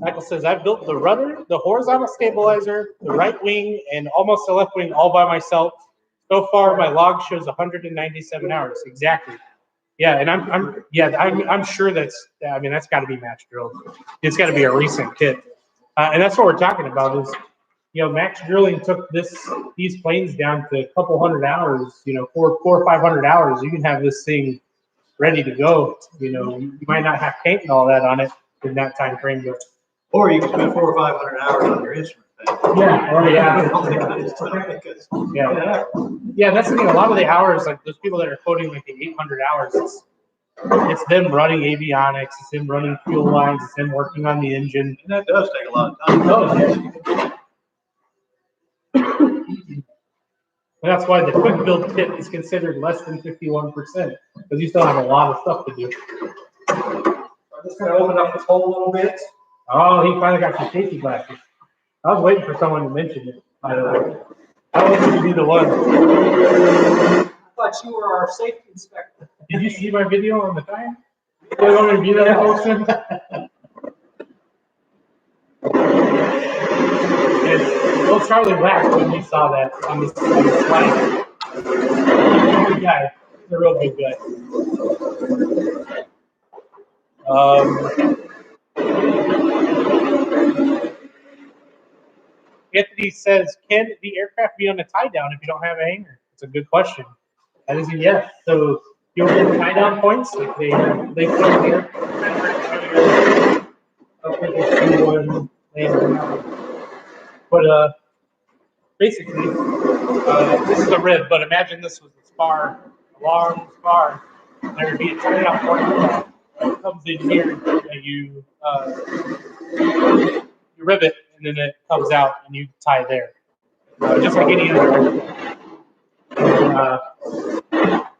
Michael says, I've built the rudder, the horizontal stabilizer, the right wing, and almost the left wing all by myself. So far, my log shows 197 hours. Exactly. Yeah, and I'm sure that's got to be match drilled. It's got to be a recent kit, and that's what we're talking about is. Max Drilling took these planes down to a couple hundred hours, 400 or 500 hours. You can have this thing ready to go. You might not have paint and all that on it in that time frame, but Or you can spend 400 or 500 hours on your instrument. Yeah, that's the thing. A lot of the hours, like those people that are quoting like the 800 hours, it's them running avionics, it's them running fuel lines, it's them working on the engine. And that does take a lot of time. And that's why the quick build kit is considered less than 51%, because you still have a lot of stuff to do. I'm just going to open up this hole a little bit. Oh, he finally got some safety glasses. I was waiting for someone to mention it, by the way. I wanted to be the one. I thought you were our safety inspector. Did you see my video on the time? Do you want me to be that person? Well, Charlie laughed when he saw that on the slide. Good guy. He's a real good guy. Anthony says, can the aircraft be on a tie down if you don't have a hangar? It's a good question. That is a yes. So you'll get tie down points if they put on here. But basically, this is a rib, but imagine this was a spar, a long spar. There would be a tie down point that comes in here, and you rivet, and then it comes out, and you tie there. Just like any other. I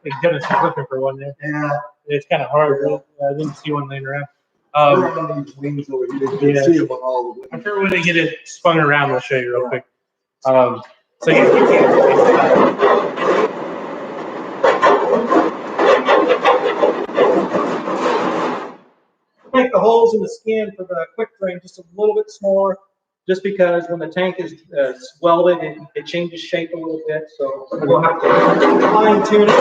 think Dennis is looking for one there. Yeah, it's kind of hard. I didn't see one laying around. They're on these wings over here. You yeah. can see them on all the wings. I'm sure when they get it spun around, we'll show you real quick. So yeah, you can. Make the holes in the skin for the quick drain just a little bit smaller, just because when the tank is welded, it changes shape a little bit. So we'll have to fine tune it.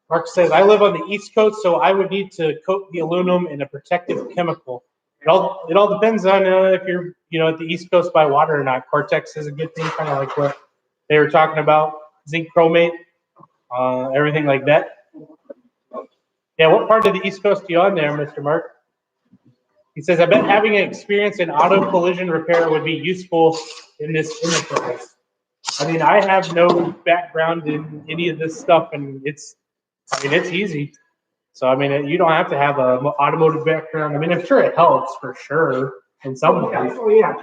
Mark says, I live on the East Coast, so I would need to coat the aluminum in a protective chemical. It all depends on if you're at the East Coast by water or not. Cortex is a good thing, kind of like what they were talking about. Zinc chromate, everything like that. Yeah, what part of the East Coast are you on there, Mr. Mark? He says, I bet having an experience in auto collision repair would be useful in this enterprise. I mean, I have no background in any of this stuff, and it's easy. So, I mean, you don't have to have an automotive background. I mean, I'm sure it helps for sure in some ways. Oh, yeah.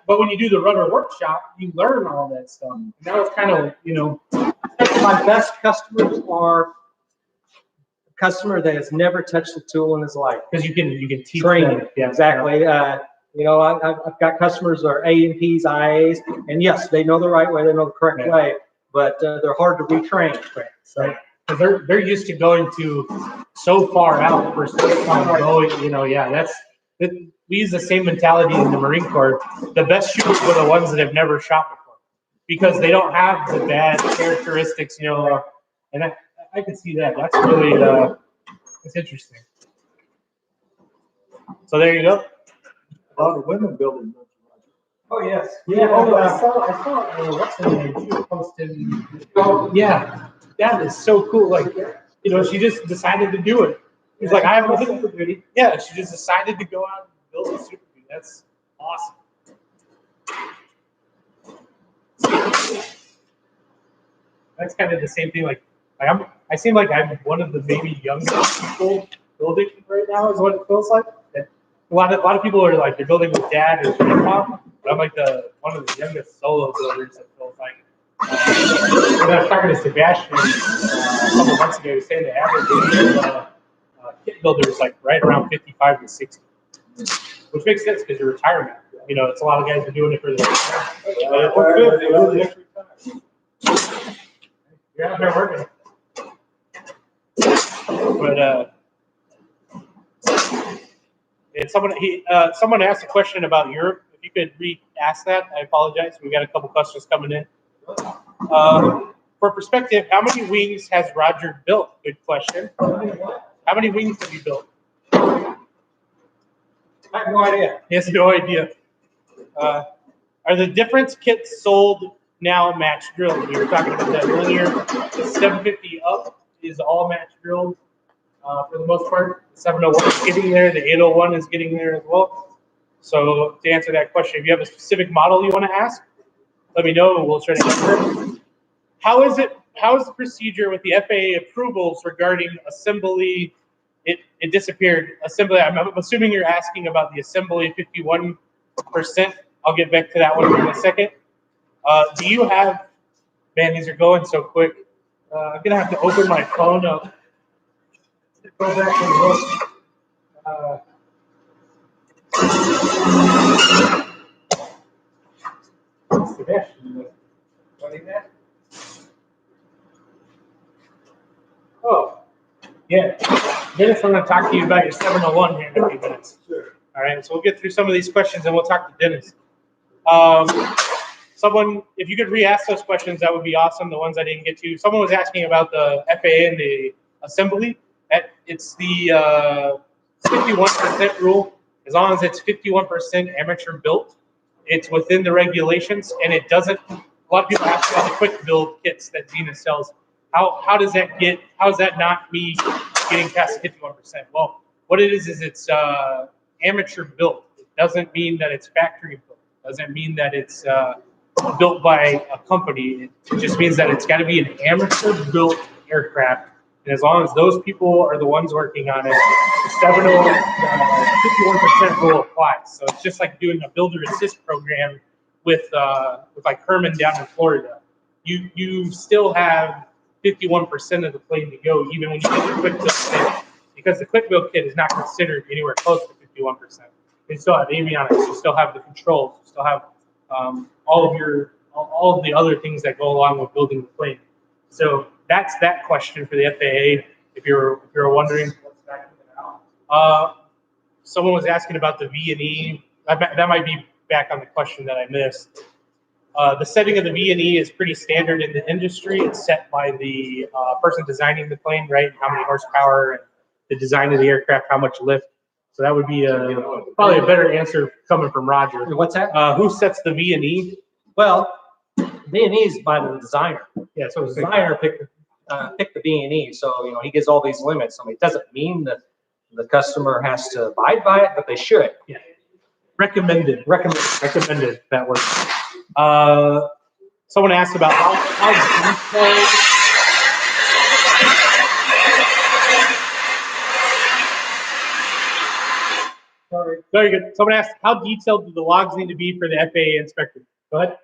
But when you do the rubber workshop, you learn all that stuff. And that was kind of, My best customers are a customer that has never touched a tool in his life. because you can teach Train them. them. Yeah, exactly. I've got customers that are A&Ps, IAs, and yes, they know the right way, they know the correct way, but they're hard to retrain. So, Because they're used to going to so far out for so long going, we use the same mentality in the Marine Corps. The best shooters are the ones that have never shot before because they don't have the bad characteristics, and I can see that. That's really, it's interesting. So there you go. A lot of women building. oh, yes. Yeah, I saw what's her name? She was posting. Oh, yeah, that is so cool. Like, she just decided to do it. She's like, I have a Super Duty. Yeah, she just decided to go out and build a Super Duty. That's awesome. That's kind of the same thing. Like I seem like I'm one of the maybe youngest people building right now, is what it feels like. And a lot of people are like they're building with dad or grandpa, but I'm like one of the youngest solo builders. It feels like. When I was talking to Sebastian a couple months ago, he was saying the average kit builder is like right around 55 to 60, which makes sense because you're retirement. It's a lot of guys are doing it for the You're out there working. But and someone asked a question about Europe. If you could re-ask that, I apologize. We got a couple questions coming in. For perspective, how many wings has Roger built? Good question. How many wings have you built? I have no idea. He has no idea. Are the difference kits sold now match drilled? We were talking about that earlier. The 750 up is all match drilled for the most part. The 701 is getting there. The 801 is getting there as well. So to answer that question, if you have a specific model you want to ask, let me know and we'll try to answer. How is the procedure with the FAA approvals regarding assembly? It disappeared. Assembly, I'm assuming you're asking about the assembly 51%. I'll get back to that one in a second. Do you have, man, these are going so quick. I'm going to have to open my phone up. Go back and look. Sebastian, what is that? Oh, yeah. Dennis, I'm going to talk to you about your 701 here in a few minutes. Sure. All right, so we'll get through some of these questions and we'll talk to Dennis. Someone, if you could re-ask those questions, that would be awesome. The ones I didn't get to. Someone was asking about the FAA and the assembly. It's the 51% rule. As long as it's 51% amateur built, it's within the regulations, and it doesn't. A lot of people ask about the quick build kits that Zenith sells. How does that not me getting past 51%? Well, what it is it's amateur built. It doesn't mean that it's factory built. It doesn't mean that it's built by a company. It just means that it's got to be an amateur built aircraft And as long as those people are the ones working on it, the 51% rule applies. So it's just like doing a builder assist program with like Herman down in Florida. You still have 51% of the plane to go, even when you get the quick build kit, because the quick build kit is not considered anywhere close to 51%. You still have avionics, you still have the controls, you still have all of the other things that go along with building the plane. So that's that question for the FAA. If you're wondering, someone was asking about the V&E. That might be back on the question that I missed. The setting of the V&E is pretty standard in the industry. It's set by the person designing the plane, right? How many horsepower, and the design of the aircraft, how much lift. So that would be probably a better answer coming from Roger. What's that? Who sets the V&E? Well, B&E is by the designer. Yeah, So the designer picked the B&E. So, he gives all these limits. I mean, it doesn't mean that the customer has to abide by it, but they should. Yeah. Recommended, that works. Someone asked about how detailed. Sorry. Very good. Someone asked, how detailed do the logs need to be for the FAA inspector? Go ahead.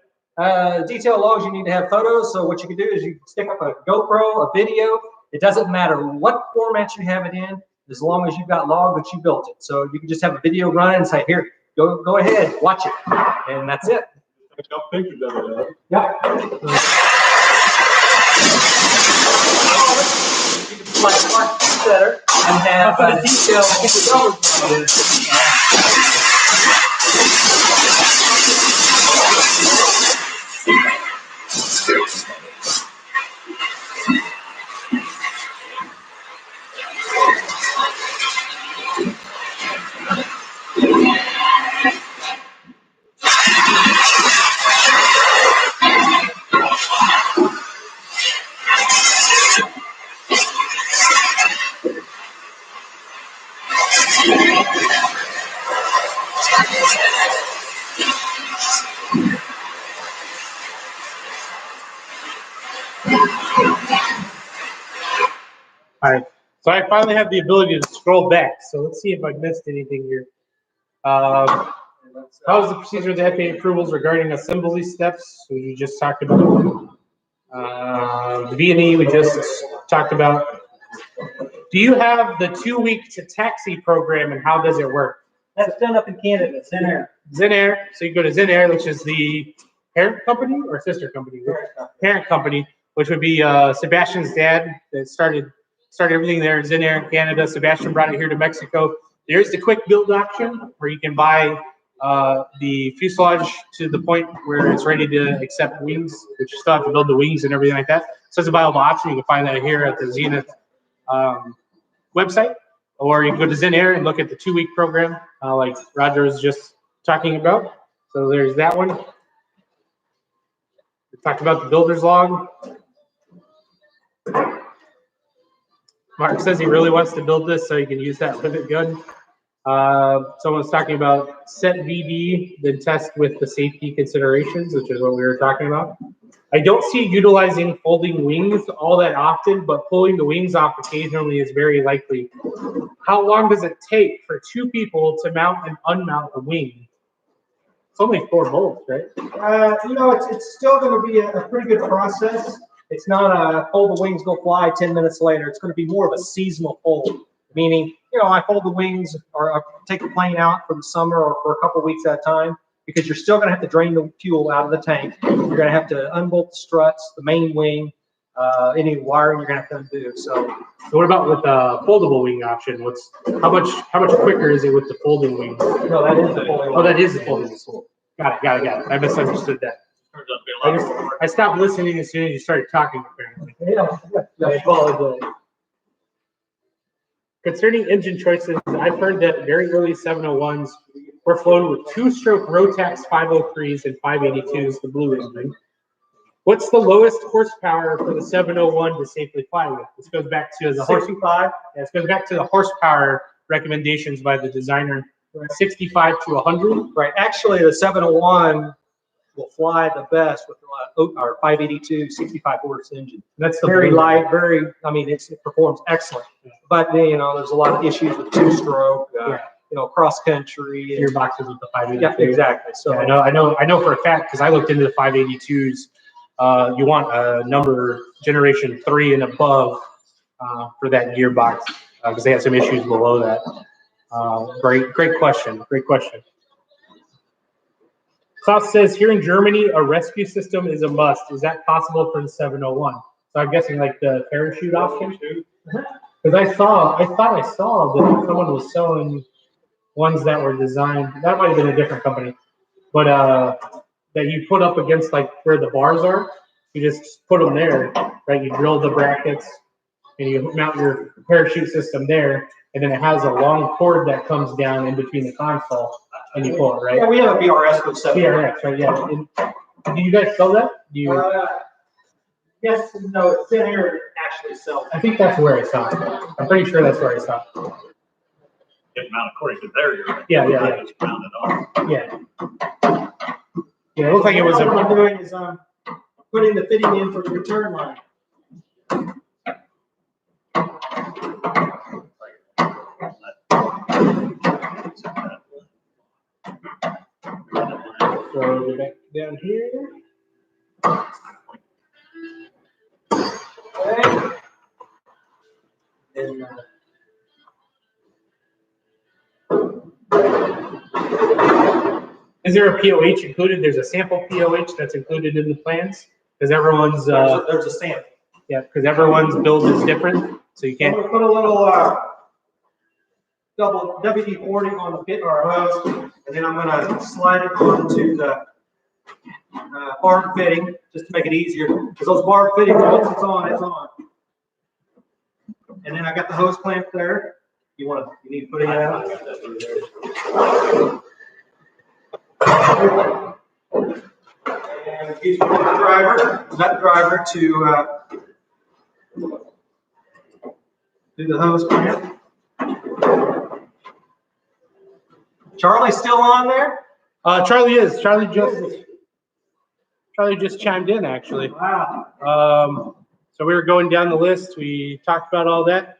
Detail logs, you need to have photos. So what you can do is you can stick up a GoPro, a video. It doesn't matter what format you have it in, as long as you've got log that you built it. So you can just have a video run and say, here, go ahead, watch it. And that's it. Yeah. Like Mark Setter and have detail. All right, so I finally have the ability to scroll back. So let's see if I missed anything here. How is the procedure of the FAA approvals regarding assembly steps? We just talked about. The V&E we just talked about. Do you have the 2-week to taxi program, and how does it work? That's done up in Canada, Zenair. Zenair. So you go to Zenair, which is the parent company or sister company? Parent company, which would be Sebastian's dad that started everything there in Zenair in Canada. Sebastian brought it here to Mexico. There's the quick build option where you can buy the fuselage to the point where it's ready to accept wings, but you still have to build the wings and everything like that. So it's a viable option. You can find that here at the Zenith website, or you can go to Zenair and look at the 2-week program like Roger was just talking about. So there's that one. We talked about the builder's log. Mark says he really wants to build this so he can use that rivet gun. Someone's talking about set VD, then test with the safety considerations, which is what we were talking about. I don't see utilizing folding wings all that often, but pulling the wings off occasionally is very likely. How long does it take for 2 people to mount and unmount the wing? It's only 4 bolts, right? It's still going to be a pretty good process. It's not a fold the wings, go fly 10 minutes later. It's going to be more of a seasonal fold, meaning, I fold the wings or I take the plane out for the summer or for a couple of weeks at a time, because you're still going to have to drain the fuel out of the tank. You're going to have to unbolt the struts, the main wing, any wiring you're going to have to undo. So what about with the foldable wing option? How much quicker is it with the folding wing? No, that is the folding. Oh, that is the folding wing. Got it. I misunderstood that. I stopped listening as soon as you started talking, apparently. Yeah, I apologize. Concerning engine choices, I've heard that very early 701s were flown with 2-stroke Rotax 503s and 582s, the blue engine. What's the lowest horsepower for the 701 to safely fly with? This goes back to the 65. This goes back to the horsepower recommendations by the designer. 65 to 100. Right. Actually, the 701 will fly the best with our 582 65 horse engine. That's the Very blue. light, I mean, it performs excellent. But you know, there's a lot of issues with two-stroke, you know, cross country. Your boxes with the 582. Yeah, exactly. So Yeah, I know for a fact because I looked into the 582s. You want a number generation 3 and above for that gearbox because they had some issues below that. Great question. Great question. Klaus says here in Germany, a rescue system is a must. Is that possible for the 701? So I'm guessing like the parachute option. Because I thought I saw that someone was selling ones that were designed. That might have been a different company, but that you put up against like where the bars are. You just put them there, right? You drill the brackets and you mount your parachute system there, and then it has a long cord that comes down in between the console, and you pull it, right? yeah, we have a BRS with 7. PRX, right? Yeah. And do you guys sell that? Do you? Yes, no, zenair actually sells. I think that's where I saw it. I'm pretty sure that's where I saw it. Get mounted according to their unit. Yeah. Just mount it on. Yeah. Yeah, it looks like it was What a. I'm doing is putting the fitting in for the return line. So go back down here. Okay. And, Is there a POH included? There's a sample POH that's included in the plans because everyone's there's a sample. yeah, because everyone's build is different, so you I'm can't. going to put a little double WD-40 on the pit or hose, and then I'm going to slide it onto the barb fitting just to make it easier. Because those barb fittings, once it's on, it's on. And then I got the hose clamp there. You need to put it out. And use the driver to do the hose clamp. Charlie's still on there? Charlie is. Charlie just chimed in actually. Wow. So we were going down the list. We talked about all that.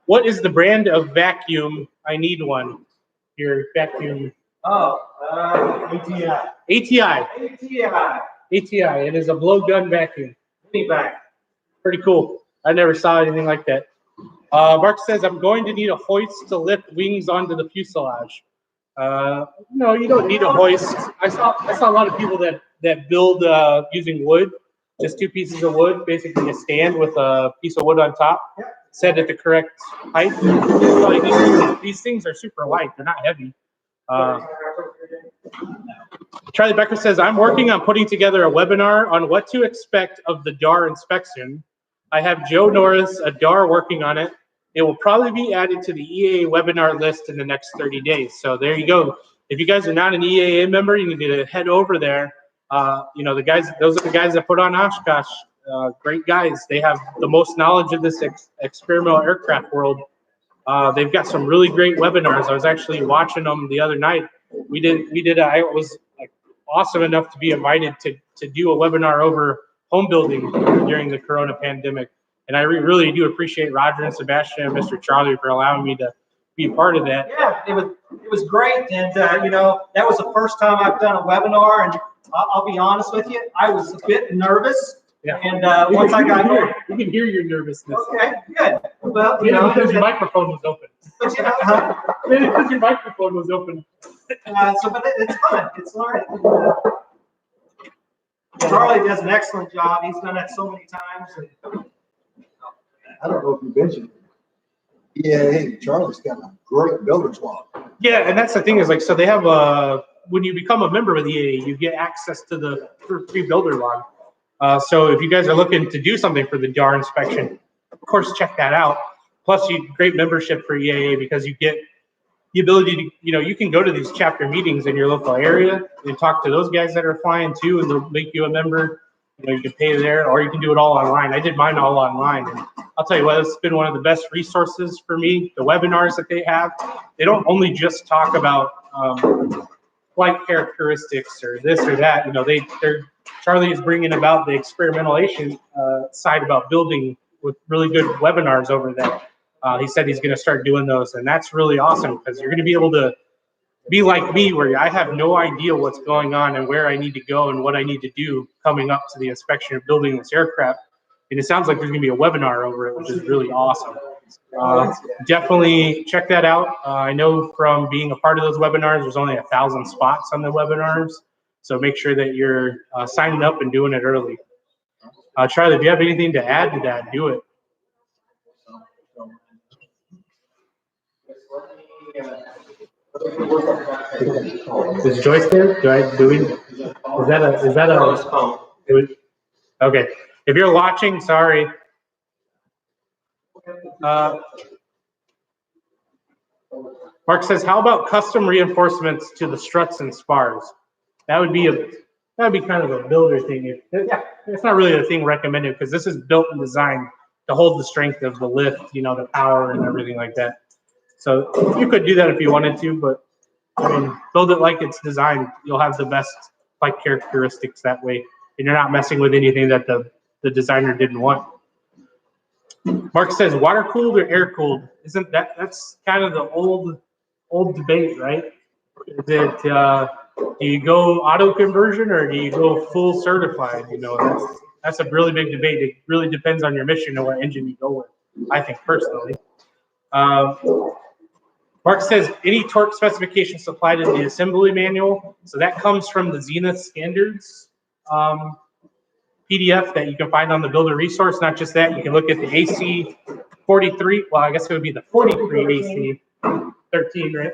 What is the brand of vacuum? I need one. Your vacuum. Oh, ATI. ATI. It is a blowgun vacuum. Mini vac. Pretty cool. I never saw anything like that. Mark says, I'm going to need a hoist to lift wings onto the fuselage. No, you don't need a hoist. I saw a lot of people that build using wood, just 2 pieces of wood, basically a stand with a piece of wood on top, set at the correct height. These things are super light. They're not heavy. Charlie Becker says, I'm working on putting together a webinar on what to expect of the DAR inspection. I have Joe Norris, a DAR, working on it. It will probably be added to the EAA webinar list in the next 30 days. So there you go. If you guys are not an EAA member, you need to head over there. You know, those are the guys that put on Oshkosh. Great guys. They have the most knowledge of this experimental aircraft world. They've got some really great webinars. I was actually watching them the other night. I was like awesome enough to be invited to do a webinar over home building during the Corona pandemic. And I really do appreciate Roger and Sebastian and Mr. Charlie for allowing me to be a part of that. Yeah, it was great. And, you know, that was the first time I've done a webinar. And I'll be honest with you, I was a bit nervous. Yeah. And once I got here. You can hear your nervousness. Okay, good. Well, you know. Because your microphone was open. But, you know. Because your microphone was open. But it's fun. It's learning. Charlie does an excellent job. He's done that so many times. I don't know if you mentioned it. Yeah, hey, Charlie's got a great builder's log. Yeah, and that's the thing is like, so they have when you become a member of the EAA, you get access to the free builder log. So if you guys are looking to do something for the DAR inspection, of course, check that out. Plus, great membership for EAA because you get the ability to, you know, you can go to these chapter meetings in your local area and talk to those guys that are flying too, and they'll make you a member. You know, you can pay there, or you can do it all online. I did mine all online, and I'll tell you what, it's been one of the best resources for me. The webinars that they have, they don't only just talk about flight characteristics or this or that. You know, Charlie is bringing about the experimentation side about building with really good webinars over there. He said he's going to start doing those, and that's really awesome because you're going to be able to be like me, where I have no idea what's going on and where I need to go and what I need to do coming up to the inspection of building this aircraft. And it sounds like there's going to be a webinar over it, which is really awesome. Definitely check that out. I know from being a part of those webinars, there's only 1,000 spots on the webinars. So make sure that you're signing up and doing it early. Charlie, if you have anything to add to that, do it. Is Joyce there? Is that a okay. If you're watching, sorry. Mark says, how about custom reinforcements to the struts and spars? That would be kind of a builder thing. Yeah, it's not really a thing recommended because this is built and designed to hold the strength of the lift, you know, the power and everything like that. So you could do that if you wanted to, but I mean, build it like it's designed. You'll have the best flight characteristics that way, and you're not messing with anything that the designer didn't want. Mark says, water cooled or air cooled? Isn't that's kind of the old debate, right? Is it do you go auto conversion or do you go full certified? You know, that's a really big debate. It really depends on your mission and what engine you go with, I think personally. Mark says, any torque specification supplied in the assembly manual. So that comes from the Zenith standards PDF that you can find on the builder resource. Not just that, you can look at the AC 43. Well, I guess it would be the 43 AC 13, right?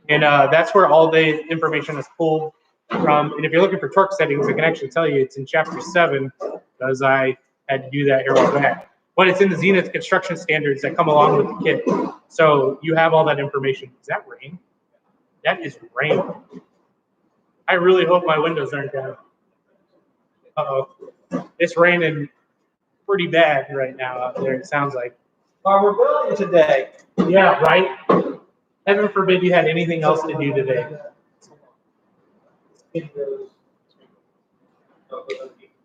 And that's where all the information is pulled from. And if you're looking for torque settings, I can actually tell you it's in chapter 7 because I had to do that here a while back. But it's in the Zenith construction standards that come along with the kit. So you have all that information. Is that rain? That is rain. I really hope my windows aren't down. Uh-oh. It's raining pretty bad right now out there, it sounds like. We're building today. Yeah, right? Heaven forbid you had anything else to do today.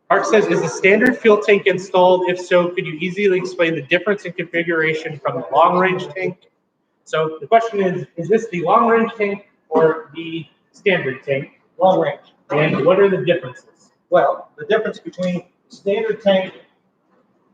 Mark says, is the standard fuel tank installed? If so, could you easily explain the difference in configuration from the long-range tank? So the question is this the long-range tank or the standard tank? Long range. And what are the differences? Well, the difference between standard tank,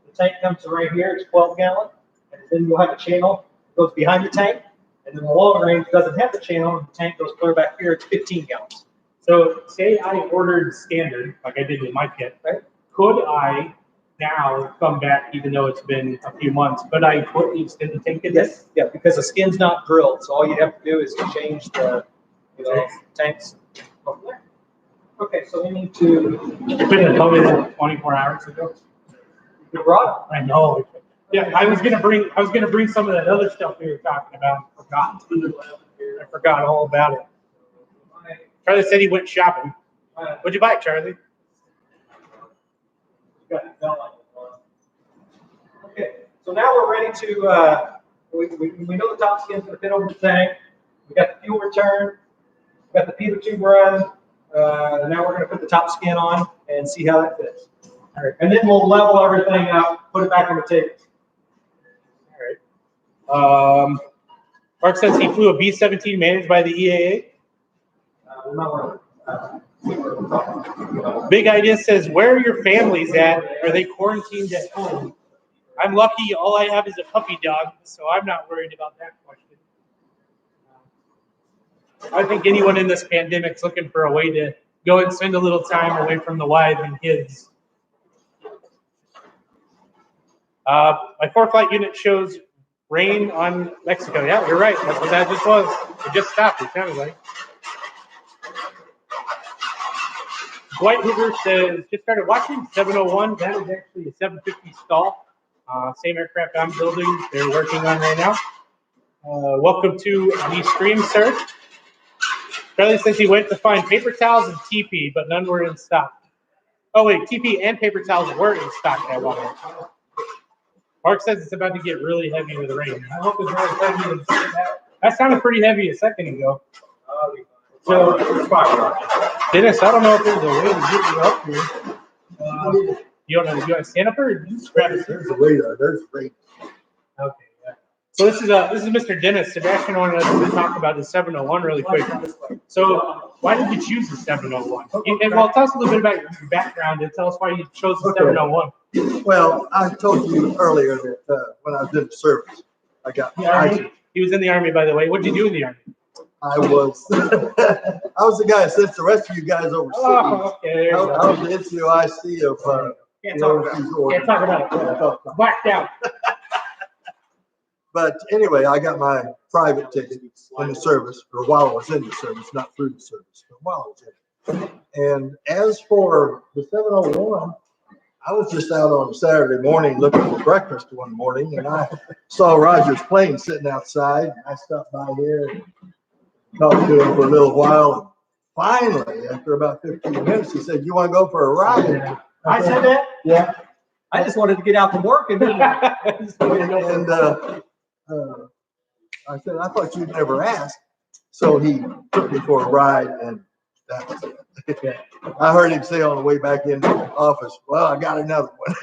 the tank comes right here, it's 12 gallon, and then you'll have a channel that goes behind the tank, and then the long range doesn't have the channel, and the tank goes clear back here, it's 15 gallons. So say I ordered standard, like I did with my kit, Right. Could I now come back, even though it's been a few months, but I put the extended tank in this? Yeah, because the skin's not drilled, so all you have to do is to change the tanks. Okay, so we need to. You couldn't have told me that 24 hours ago. You brought I know. Yeah, I was gonna bring some of that other stuff we were talking about. I forgot all about it. Charlie said he went shopping. What'd you buy, Charlie? Okay, so now we're ready to, we know the top skin's gonna fit over the tank. We got the fuel return, we got the pitot tube run. Now we're gonna put the top skin on and see how that fits. All right, and then we'll level everything up, put it back on the table. All right. Mark says he flew a B-17 managed by the EAA. Big Idea says, where are your families at? Are they quarantined at home? I'm lucky all I have is a puppy dog, so I'm not worried about that question. I think anyone in this pandemic's looking for a way to go and spend a little time away from the wife and kids. My 4-flight unit shows rain on Mexico. Yeah, you're right. That's what that just was. It just stopped, it sounded like. Dwight Hoover says, just started watching 701. That is actually a 750 STOL. Same aircraft I'm building. They're working on right now. Welcome to the stream, sir. Charlie says he went to find paper towels and TP, but none were in stock. Oh, wait, TP and paper towels were in stock at one point. Mark says it's about to get really heavy with the rain. I hope it's not as heavy as that. That sounded pretty heavy a second ago. So, Dennis, I don't know if there's a way to get you up here. You want to stand up here or just grab it? There's a radar, there's a radar. Okay, yeah. So this is Mr. Dennis. Sebastian wanted us to talk about the 701 really quick. So why did you choose the 701? And well, tell us a little bit about your background and tell us why you chose the 701. Well, I told you earlier that when I was in the service, I got The Army. He was in the Army, by the way. What did you do in the Army? I was the guy that sent the rest of you guys overseas. Oh, okay. I was the NCOIC of Can't talk about it. Blacked out. But anyway, I got my private ticket in the service, or while I was in the service, not through the service, but while I was in it. And as for the 701, I was just out on a Saturday morning looking for breakfast one morning, and I saw Roger's plane sitting outside. And I stopped by here and talked to him for a little while. And finally, after about 15 minutes, he said, "You want to go for a ride?" I said that? Yeah. I just wanted to get out from work and And I said, "I thought you'd never ask." So he took me for a ride, and that was it. I heard him say on the way back in the office, "Well, I got another one."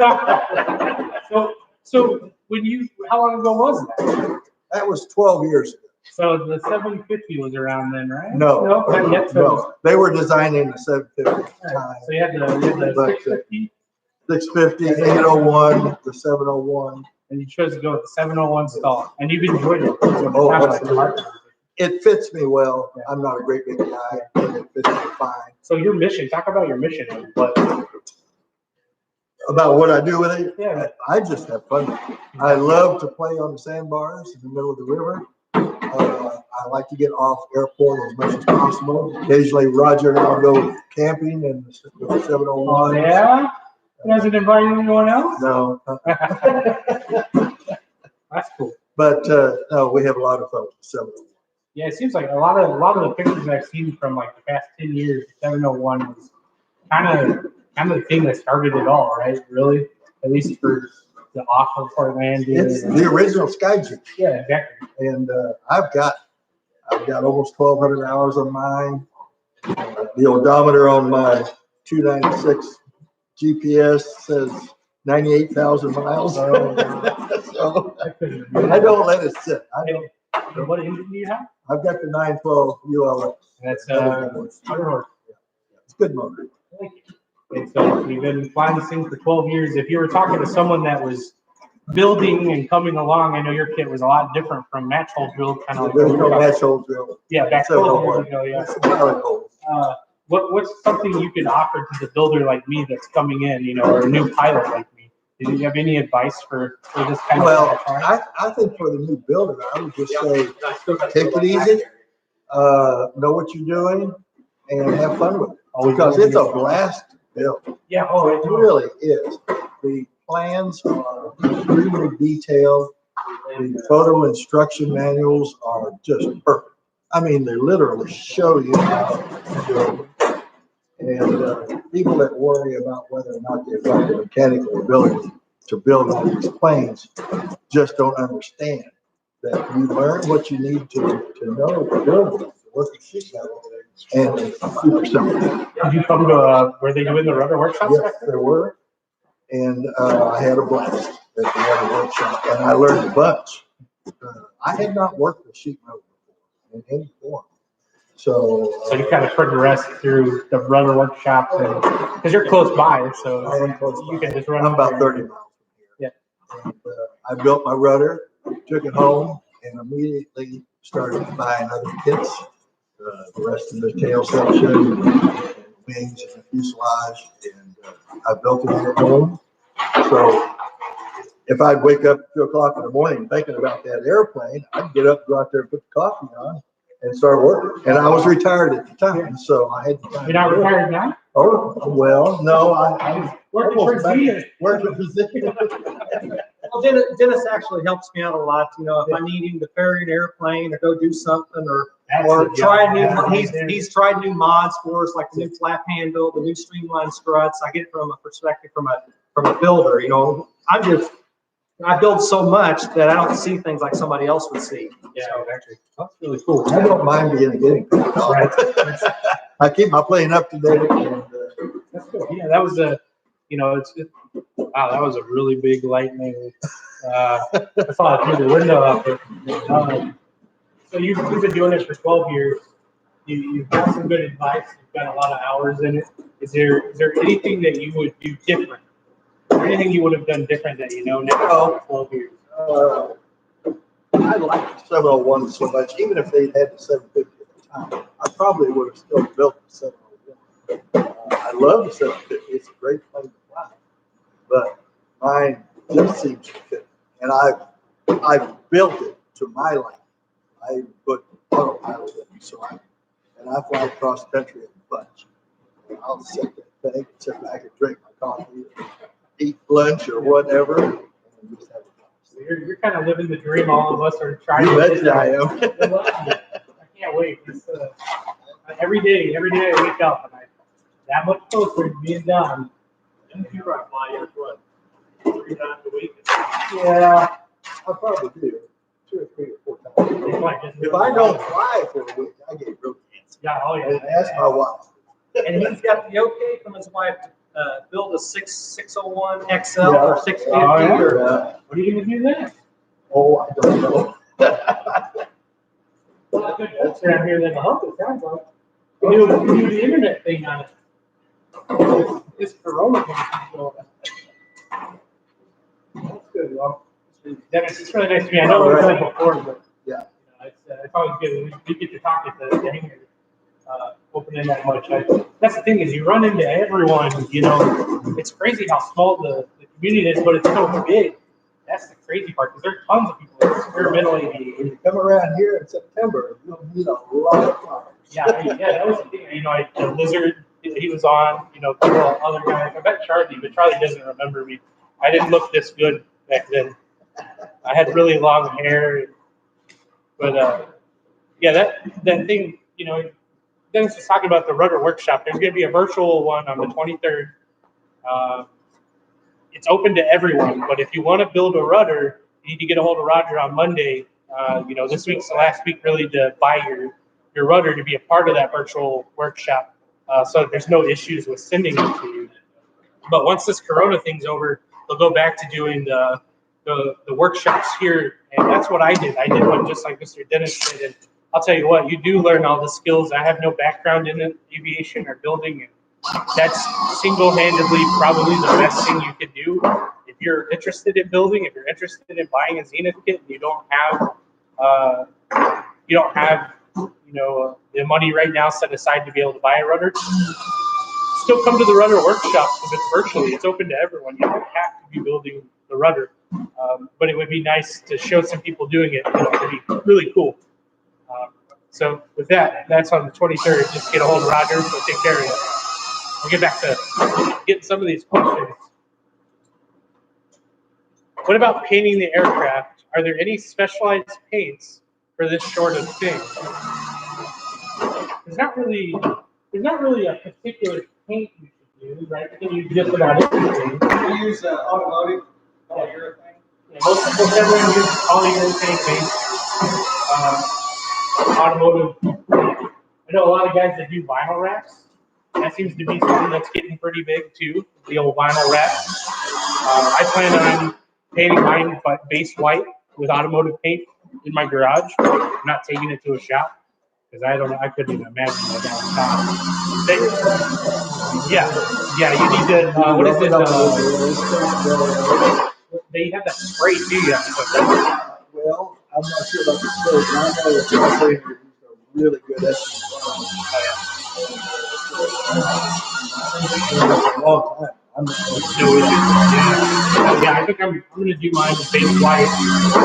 So how long ago was that? That was 12 years ago. So the 750 was around then, right? No, Not yet. no. They were designing the 750 at the time. So you had the But, 650, 650, 801, the 701. and you chose to go with the 701 stall, and you've enjoyed it. Oh, absolutely. It fits me well. I'm not a great big guy, but it fits me fine. So your mission, talk about your mission. But About what I do with it? Yeah. I just have fun. I love to play on the sandbars in the middle of the river. I like to get off airport as much as possible. Occasionally, Roger and I'll go camping in the 701. Yeah? You guys invite anyone else? No. That's cool. But no, we have a lot of fun with the 701. Yeah, it seems like a lot of the pictures I've seen from like the past 10 years, 701 was kind of the thing that started it all, right? Really, at least for the off-airport landing. It's the original SkyJeep. Yeah, exactly. And I've got almost 1,200 hours on mine. The odometer on my 296 GPS says 98,000 miles. So I don't let it sit. So what engine do you have? I've got the 912 ULS. That's It's a good motor. And so you've been flying this thing for 12 years. If you were talking to someone that was building and coming along, I know your kit was a lot different from match hole drill, kind of like. There's no match hole drill. Yeah, back 12 years ago, yeah. It's a pilot hole. What's something you could offer to the builder like me that's coming in, or a new pilot like me? Do you have any advice for this kind Well, of product? I think for the new builder, I would just say, take it easy, know what you're doing, and have fun with it. Because it's a blast to build. Yeah, It really is. The plans are extremely detailed. The photo instruction manuals are just perfect. I mean, they literally show you how to build. And people that worry about whether or not they've got the mechanical ability to build all these planes just don't understand that you learn what you need to know to build them, to work the sheet metal, and it's super simple. Did you come to were they doing the rubber workshops? Yes, there were. And I had a blast at the rubber workshop, and I learned a bunch. I had not worked with sheet metal before in any form. So you kind of progressed through the rubber workshop, because you're close by, so I am close you by. can just run. I'm about 30 miles from here. Yeah. And, I built my rudder, took it home, and immediately started buying other kits. The rest of the tail section, and wings, and the fuselage, and I built it at home. So if I'd wake up at 2 o'clock in the morning thinking about that airplane, I'd get up, go out there, put the coffee on, and start working. And I was retired at the time, so I had time. You're not retired now? Oh, well, no, I Working for Zenith. working for Zenith. Well, Dennis actually helps me out a lot. If I need him to ferry an airplane or go do something or try he's tried new mods for us, like the new flap handle, the new streamlined struts. I get it from a perspective from a builder. I build so much that I don't see things like somebody else would see. Yeah, So, exactly. That's really cool. I don't mind being a guinea pig. right. I keep my plane up to date and, That's cool. Yeah, that was a, wow, that was a really big lightning. I saw it through the window up there. So you've been doing it for 12 years. You've got some good advice. You've got a lot of hours in it. Is there anything that you would do different? Or anything you would have done different that you know now after 12 years? I like the 701 so much, even if they had the 750 at the time, I probably would have still built the 701. I love the 750. It's a great plane to fly, but mine just seems to fit. And I've built it to my liking. I put autopilot in, and I fly across country in a bunch. And I'll sit that thing, sit back and drink my coffee, eat lunch or whatever, and just have a So you're kind of living the dream all of us are trying You to bet live. you I am. I can't wait. It's, every day I wake up and I'm that much closer to being done. And you probably fly what, 3 times a week? Yeah, I probably do. 2 or 3 or 4 times. If I don't fly for a week, I get real fancy. Yeah, oh yeah. And ask my wife. And he's got the okay from his wife to build a 601 XL Yeah. or 650 Oh, yeah. or. What are you gonna do then? Oh, I don't know. That's around here than the hump, it sounds like. You do the internet thing on it. This corona thing is going on. That's good, well. Dennis, it's really nice to meet you. I know we've done it before, but Yeah. It's always good. We get to talk at the hangar, opening that much. That's the thing is you run into everyone, it's crazy how small the community is, but it's so big. That's the crazy part because there are tons of people that experimentally. When you come around here in September, you'll meet a lot of farmers. Yeah, that was the thing. The Lizard, he was on, a couple of other guys. I bet Charlie, but Charlie doesn't remember me. I didn't look this good back then. I had really long hair. But, that thing, Dennis was talking about the rudder workshop. There's going to be a virtual one on the 23rd. It's open to everyone, but if you want to build a rudder, you need to get a hold of Roger on Monday. This week's the last week really to buy your rudder to be a part of that virtual workshop. So there's no issues with sending it to you. But once this Corona thing's over, they'll go back to doing the workshops here, and that's what I did. I did one just like Mr. Dennis did, and I'll tell you what, you do learn all the skills. I have no background in aviation or building, and that's single-handedly probably the best thing you could do. If you're interested in building, if you're interested in buying a Zenith kit, and you don't have the money right now set aside to be able to buy a rudder, still come to the rudder workshop because it's virtually. It's open to everyone. You don't have to be building the rudder, but it would be nice to show some people doing it. It would be really cool. So with that, that's on the 23rd. Just get a hold of Roger. We'll take care of it. We'll get back to getting some of these questions. What about painting the aircraft? Are there any specialized paints for this sort of thing? There's not really a particular paint you should use, right? You can use just about everything. We use automotive, polyurethane. Yeah, most everyone uses polyurethane paint. Automotive. I know a lot of guys that do vinyl wraps. That seems to be something that's getting pretty big too. The old vinyl wrap. I plan on painting mine but base white with automotive paint in my garage. I'm not taking it to a shop because I couldn't even imagine what that would cost. Yeah, you need to. What is it? They have that spray too. You have to put that. Well, I'm not sure about the spray, but I know that the sprayers are really good at it. It's a long time. I'm not sure. Yeah, I think I'm going to do mine with base white,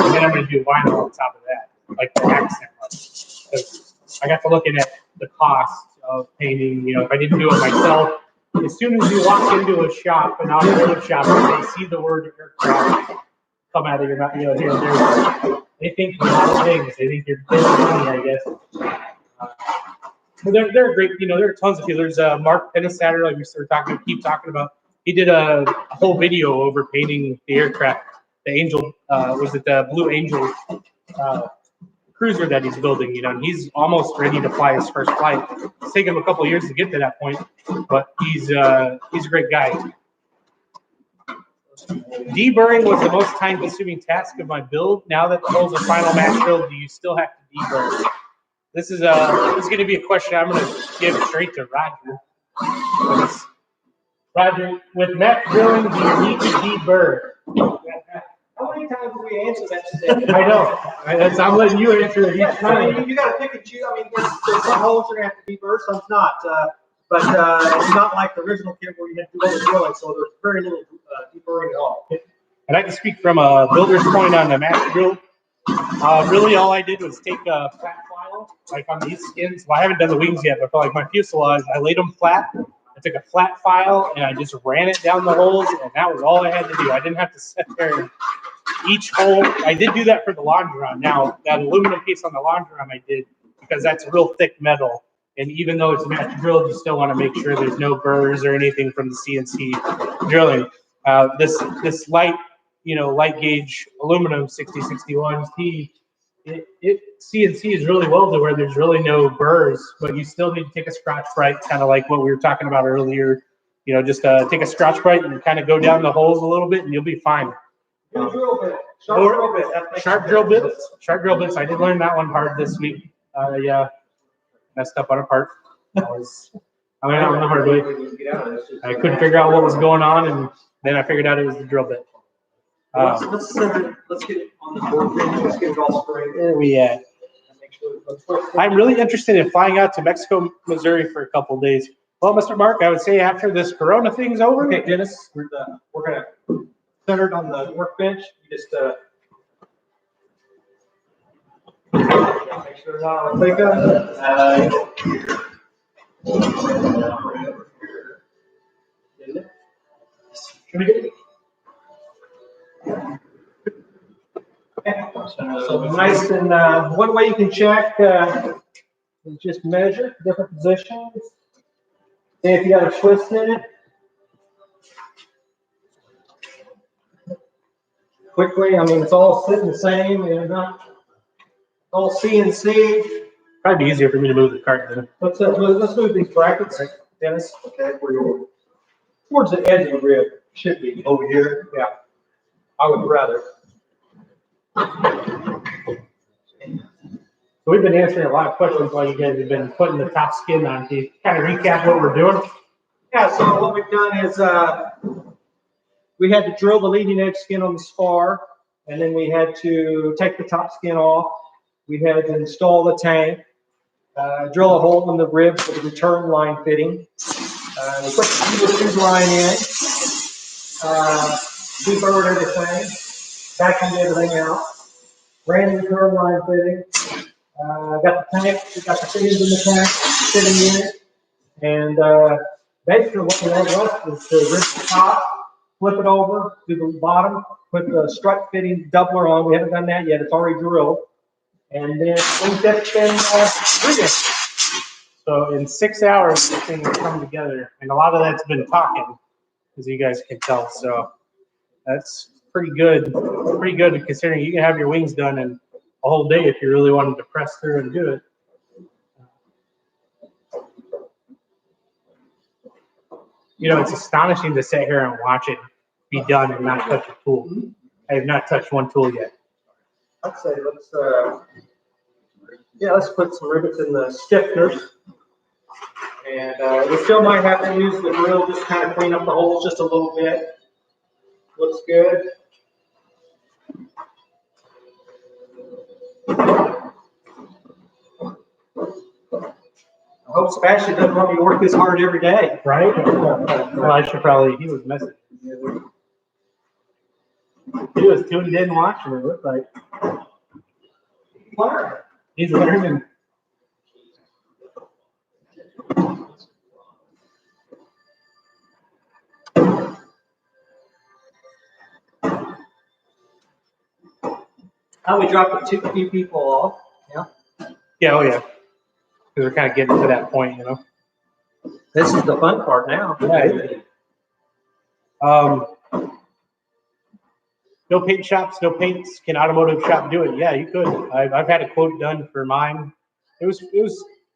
and then I'm going to do vinyl on top of that, like the accent one. Because I got to looking at the cost of painting. If I didn't do it myself, as soon as you walk into a shop, an automotive shop, and they see the word aircraft come out of your mouth, here and there, they think a lot of things. They think you're getting money, I guess. But they're great. There are tons of people. There's Mark Pennisatter, like we keep talking about. He did a whole video over painting the aircraft. Angel, was it the Blue Angel cruiser that he's building, you know, and he's almost ready to fly his first flight. It's taken him a couple of years to get to that point, but he's a great guy. Deburring was the most time-consuming task of my build. Now that the holes are final match drilled, do you still have to deburr? This is going to be a question I'm going to give straight to Roger. Roger, with match drilling, do you need to deburr? How many times have we answered that today? I know. I'm letting you answer it each I time. mean, you got to pick and choose. I mean, there's some holes that are going to have to be burst, some not. But it's not like the original kit where you had to do all the drilling, so there's very little deburring at all. And I can speak from a builder's point on the match drill. Really, all I did was take a flat file, like on these skins. Well, I haven't done the wings yet, but for like my fuselage, I laid them flat. I took a flat file and I just ran it down the holes, and that was all I had to do. I didn't have to sit there and each hole. I did do that for the longeron. Now, that aluminum piece on the longeron I did because that's real thick metal. And even though it's match drilled, you still want to make sure there's no burrs or anything from the CNC drilling. This light, light gauge aluminum 6061 T, it CNC is really well to where there's really no burrs, but you still need to take a Scotch-Brite, kind of like what we were talking about earlier. Just take a Scotch-Brite and kind of go down the holes a little bit, and you'll be fine. Drill bit. Sharp drill bit. Sharp drill bits. I did learn that one hard this week. Messed up on a part. I learned that one the hard way. I couldn't figure out what was going on, and then I figured out it was the drill bit. Let's get it on the board. Let's get it all straight. Where are we at? I'm really interested in flying out to Mexico, Missouri for a couple of days. Well, Mr. Mark, I would say after this Corona thing's over. Okay, Dennis, we're gonna center it on the workbench. You just make sure it's not on the So nice and one way you can check is just measure different positions. See if you got a twist in it. Quickly, I mean, it's all sitting the same, and not all CNC. Probably be easier for me to move the cart then. Let's move these brackets, Dennis. Okay, towards the edge of the rib. Should be over here. Yeah, I would rather. So we've been answering a lot of questions while you guys have been putting the top skin on. Can you kind of recap what we're doing? Yeah, so what we've done is we had to drill the leading edge skin on the spar, and then we had to take the top skin off. We had to install the tank, drill a hole in the rib for the return line fitting, put the tube line in, deburred everything, vacuumed everything out, ran the return line fitting, got the tank, we got the fittings in the tank, fitting in it, and basically what we had left is to rip the top, flip it over to the bottom, put the strut fitting doubler on. We haven't done that yet, it's already drilled. And then we just been rigging. So in 6 hours, this thing has come together, and a lot of that's been talking, as you guys can tell. So that's pretty good considering you can have your wings done in a whole day if you really wanted to press through and do it. It's astonishing to sit here and watch it be done and not touch a tool. I have not touched one tool yet. I'd say let's put some rivets in the stiffeners. And we still might have to use the drill, just kind of clean up the holes just a little bit. Looks good. I hope Sebastian doesn't want me to work this hard every day. Right? Well, I should probably, he was messing. He was tuned in watching, it looked like. He's learning. How we dropped a few people off. Yeah, oh yeah. Because we're kind of getting to that point, This is the fun part now. Yeah. no paint shops, no paints. Can automotive shop do it? Yeah, you could. I've had a quote done for mine. It was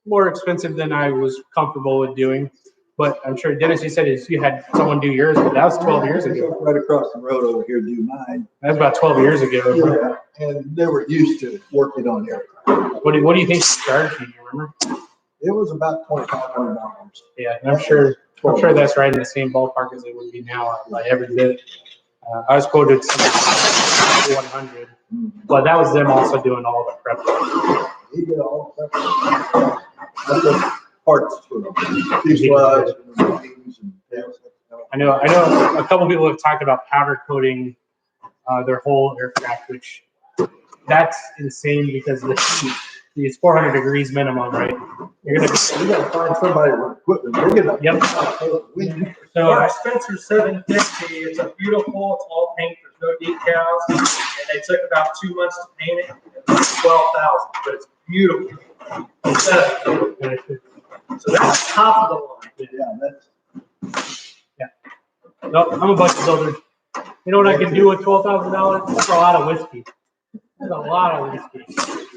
more expensive than I was comfortable with doing, but I'm sure Dennis, you said you had someone do yours, but that was 12 years ago. Right across the road over here do mine. That was about 12 years ago. Yeah, and they were used to working on aircraft. What do you think she charged you? Do you remember? It was about $2,500. Yeah, I'm sure that's right in the same ballpark as it would be now by every bit. I was quoted 100, but that was them also doing all the prep. He did all the prep. I took parts for the fuselage and the wings and tails. I know a couple people have talked about powder coating their whole aircraft, which that's insane because the heat is 400 degrees minimum, right? You're gonna find somebody with equipment big enough. Yep. So our Spencer 750, it's a beautiful, it's all paint, there's no decals, and they took about 2 months to paint it. It's 12,000, but it's beautiful. So that's top of the line. Yeah, that's. No, I'm a budget builder. You know what I can do with $12,000? That's a lot of whiskey. That's a lot of whiskey.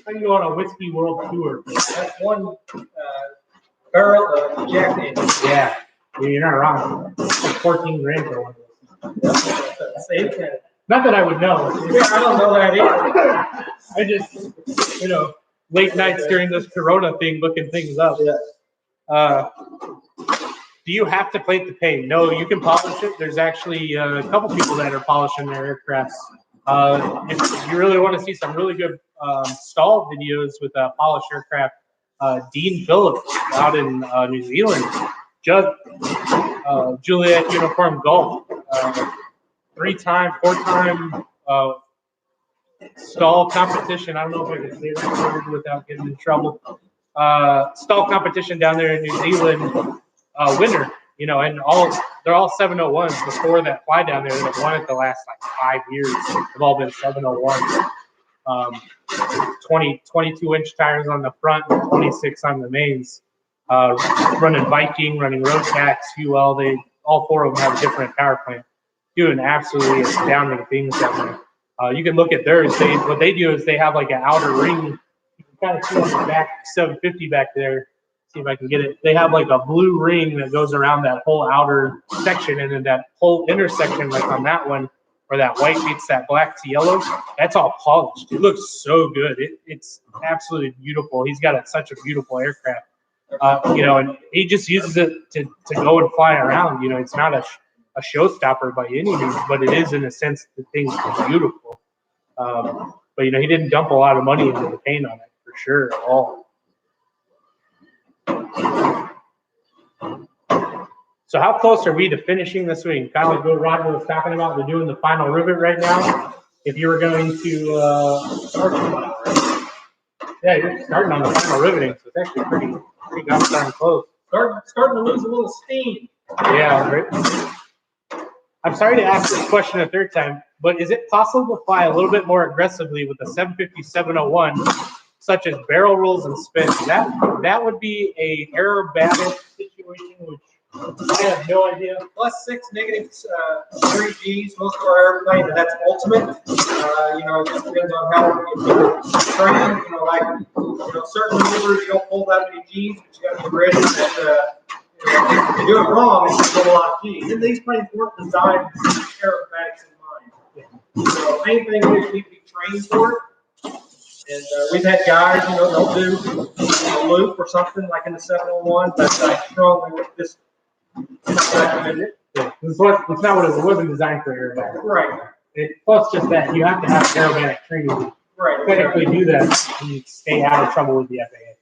I can go on a whiskey world tour. That's one barrel of Jack Daniels. Yeah, you're not wrong. It's like 14 grand for one of those. Same. Not that I would know. Yeah, I don't know that either. I just, late nights during this Corona thing, looking things up. Yeah. Do you have to plate the paint? No, you can polish it. There's actually a couple people that are polishing their aircrafts. If you really want to see some really good STOL videos with a polished aircraft, Dean Phillips out in New Zealand, Juliet Uniform Golf, 3-time, 4-time STOL competition. I don't know if I can say that word without getting in trouble. STOL competition down there in New Zealand, winner, and they're all 701s before that fly down there that won it the last 5 years. They've all been 701s. 22-inch tires on the front, 26 on the mains. Running Viking, running Road Tax, UL. All 4 of them have a different power plant. Doing absolutely astounding things down there. You can look at theirs. What they do is they have like an outer ring. You can kind of see on the back 750 back there. See if I can get it. They have like a blue ring that goes around that whole outer section, and then that whole intersection, like on that one, where that white meets that black to yellow, that's all polished. It looks so good. It's absolutely beautiful. He's got such a beautiful aircraft, and he just uses it to go and fly around. It's not a showstopper by any means, but it is in a sense the thing's beautiful. But he didn't dump a lot of money into the paint on it for sure at all. So how close are we to finishing this wing? Kind of like what Roger was talking about. We're doing the final rivet right now. If you were going to start, yeah, you're starting on the final riveting, so it's actually pretty goddamn close. Starting to lose a little steam. Yeah, right. I'm sorry to ask this question a third time, but is it possible to fly a little bit more aggressively with the 750-701, such as barrel rolls and spins? That would be a aerobatic situation, which I have no idea. +6, -3 Gs. Most of our airplanes, and that's ultimate. It just depends on how you train. Certain maneuvers you don't pull that many Gs, but you got to be ready that if you do it wrong, it's going to pull a lot of Gs. And these planes weren't designed with aerobatics in mind. So main thing is you need to be trained for it. And we've had guys, they'll do a loop or something like in the 701, but I strongly would just recommend it. Yeah. It's not what it wasn't designed for aerobatic. Right. Plus just that you have to have aerobatic training. Right. To technically do that, and you stay out of trouble with the FAA.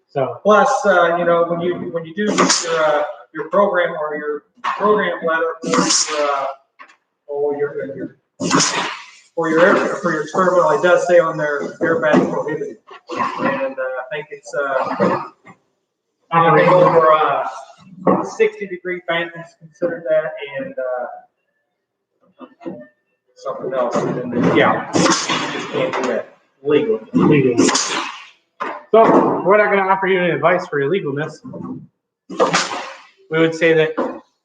So plus, when you do your program or your program letter for your terminal, it does say on there aerobatic prohibited, and I think it's anything over 60-degree phantoms considered that, and something else. Yeah, you just can't do that legally. So we're not going to offer you any advice for illegalness. We would say that,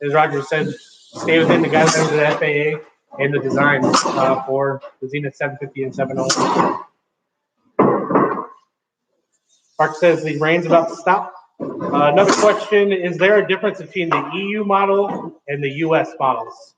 as Roger said, stay within the guidelines of the FAA. and the designs for the Zenith 750 and 701. Mark says the rain's about to stop. Another question, is there a difference between the EU model and the US models?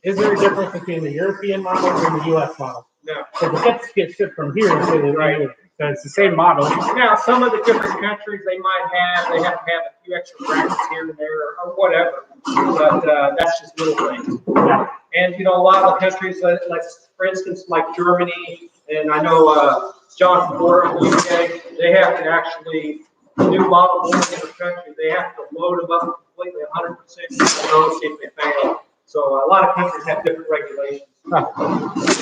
Is there a difference between the European model and the US model? No. So the kits get shipped from here to the Right. EU. So it's the same model. Now, some of the different countries, they have to have a few extra brackets here and there or whatever, but that's just little things. Yeah. And, you know, a lot of the countries, like for instance, like Germany, and I know John from Florida, the UK, they have to actually, new model in the country, they have to load them up completely 100% to see if they fail. So a lot of countries have different regulations.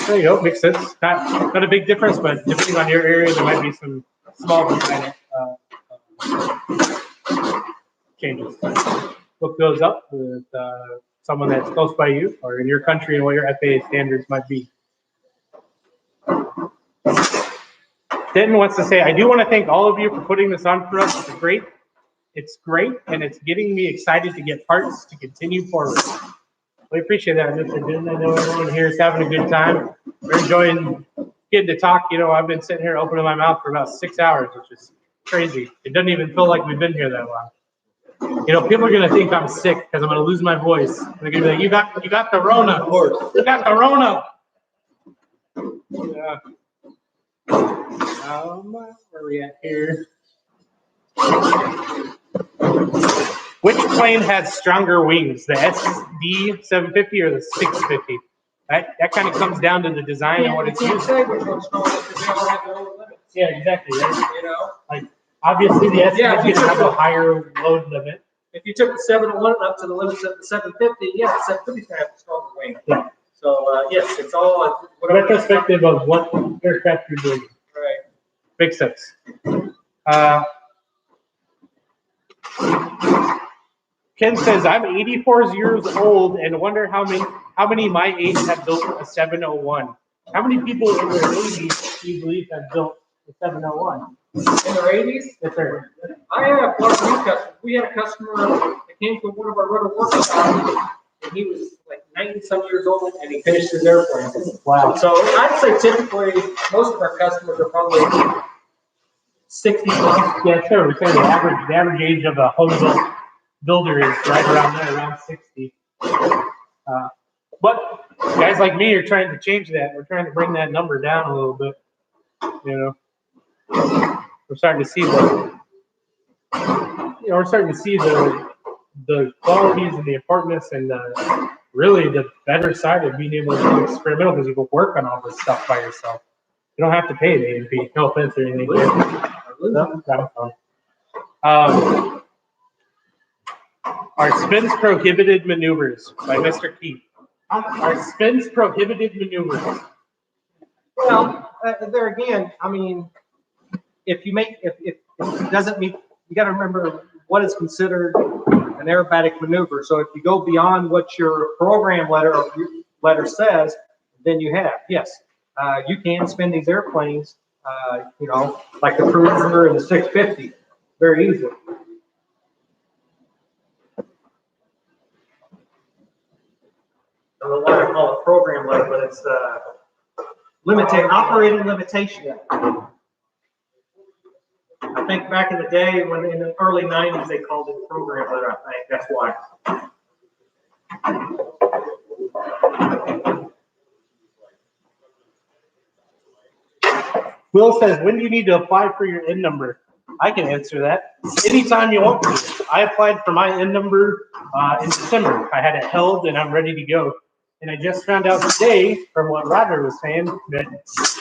There you go, makes sense. Not a big difference, but depending on your area, there might be some small design changes. Look those up with someone that's close by you or in your country and what your FAA standards might be. Denton wants to say, I do want to thank all of you for putting this on for us. It's great, and it's getting me excited to get parts to continue forward. We appreciate that, Mr. Denton. I know everyone here is having a good time. We're enjoying getting to talk. You know, I've been sitting here opening my mouth for about 6 hours, which is crazy. It doesn't even feel like we've been here that long. You know, people are going to think I'm sick because I'm going to lose my voice. They're going to be like, you got the Rona. Of course. You got the Rona. Yeah. Where are we at here? Which plane has stronger wings, the SD 750 or the 650? That kind of comes down to the design and what it's used. Say which one's stronger because they all have their own limits. Yeah, exactly. Right? You know, Like obviously the SD Yeah, is going to have a higher load limit. if you took the 701 up to the limits of the 750, yeah, the 750 is going to have a stronger wing. Yeah. So yes, it's all Retrospective of what aircraft you're doing. Right. Makes sense. Ken says, I'm 84 years old and wonder how many my age have built a 701. How many people in their 80s do you believe have built a 701? In their 80s? Yes, sir. I have one of these customers. We had a customer that came to one of our rotor workshops, and he was like 90-some years old, and he finished his airplane. Wow. So I'd say typically most of our customers are probably 60 plus. Yeah, sure. We're saying the average age of a home builder is right around there, around 60. But guys like me are trying to change that. We're trying to bring that number down a little bit. You know, we're starting to see the qualities and the importance and really the better side of being able to do experimental because you can work on all this stuff by yourself. You don't have to pay the A&P. No offense or anything. Are spins prohibited maneuvers by Mr. Keith? Are spins prohibited maneuvers? Well, there again, I mean, if it doesn't meet, you got to remember what is considered an aerobatic maneuver. So if you go beyond what your program letter says, then you have, yes, you can spin these airplanes, you know, like the Cruiser and the 650, very easily. I don't know why I call it program letter, but it's operating limitation. I think back in the day, when in the early 90s, they called it program letter, I think, that's why. Will says, when do you need to apply for your N number? I can answer that. Anytime you want to. I applied for my N number in December. I had it held and I'm ready to go. And I just found out today from what Roger was saying that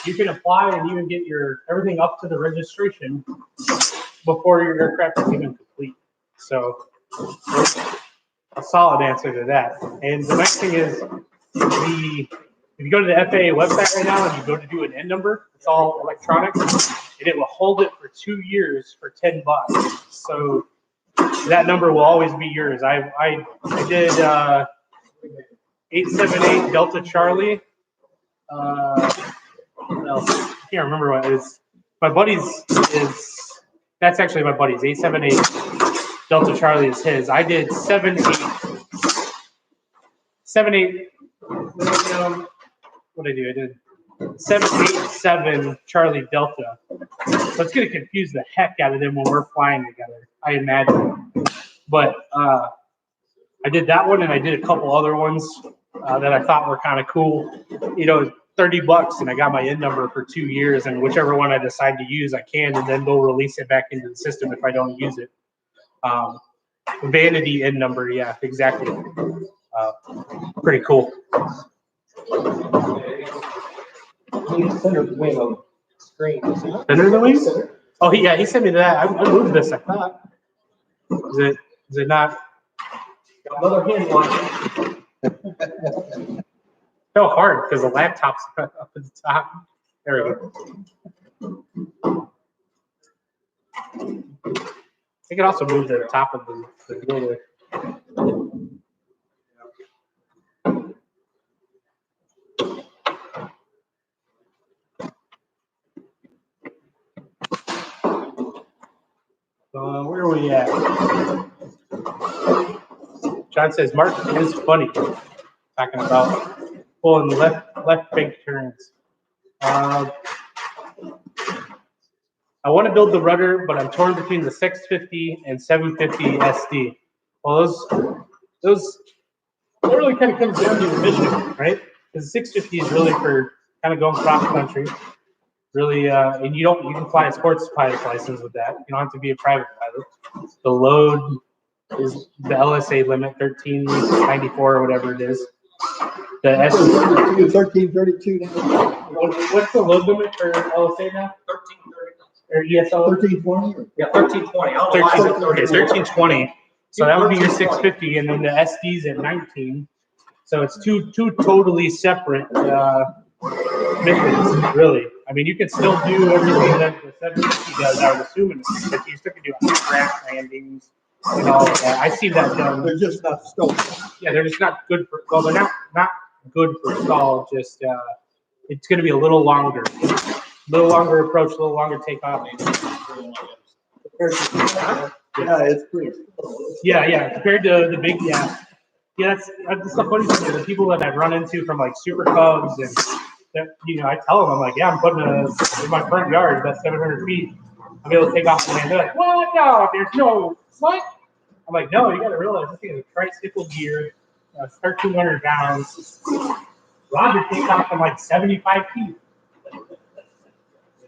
you can apply and even get everything up to the registration before your aircraft is even complete. So a solid answer to that. And the next thing is if you go to the FAA website right now and you go to do an N number, it's all electronic, and it will hold it for 2 years for $10. So that number will always be yours. I did 878 Delta Charlie. What else? I can't remember what it is. My buddy's that's actually my buddy's. 878 Delta Charlie is his. I did 78 78. What did I do? I did 787 Charlie Delta. So it's gonna confuse the heck out of them when we're flying together, I imagine. But I did that one, and I did a couple other ones that I thought were kind of cool. You know, $30, and I got my N number for 2 years, and whichever one I decide to use, I can, and then go release it back into the system if I don't use it. Vanity N number, yeah, exactly. Pretty cool. Center of the wing on the screen. Center of the wing? Oh, he sent me that. I moved this, I thought. Is it not? Got another hand watching. Felt hard because the laptop's up at the top. There we go. I could also move the top of the grill there. Where are we at? John says Mark is funny. Talking about pulling left big turns. I want to build the rudder, but I'm torn between the 650 and 750 SD. Well, those really kind of comes down to your mission, right? Because the 650 is really for kind of going cross country. Really, and you can fly a sports pilot license with that. You don't have to be a private pilot. The load is the LSA limit, 1394 or whatever it is. The SD, 1332 now. what's the load limit for LSA now? 1330. Or ESL? 1320? Yeah, 1320. I don't know why I said 1320. So that would be your 650, and then the SD's at 19. So it's two totally separate missions, really. I mean, you can still do everything that the 750 does, I would assume, in the 650. You still can do crash landings and all of that. I see that done. They're just not stolen. Yeah, they're just not good for, well, they're not good for stall, just, it's going to be a little longer. A little longer approach, a little longer takeoff. Yeah, it's pretty. Yeah, compared to the big, yeah, that's the funny thing. The people that I've run into from like Super Cubs and that, you know, I tell them, I'm like, yeah, I'm putting in my front yard, that's 700 feet. I'll be able to take off the land. They're like, what? No, there's no, what? I'm like, no, you got to realize this thing is a tricycle gear, 1,300 pounds. Roger takes off from like 75 feet.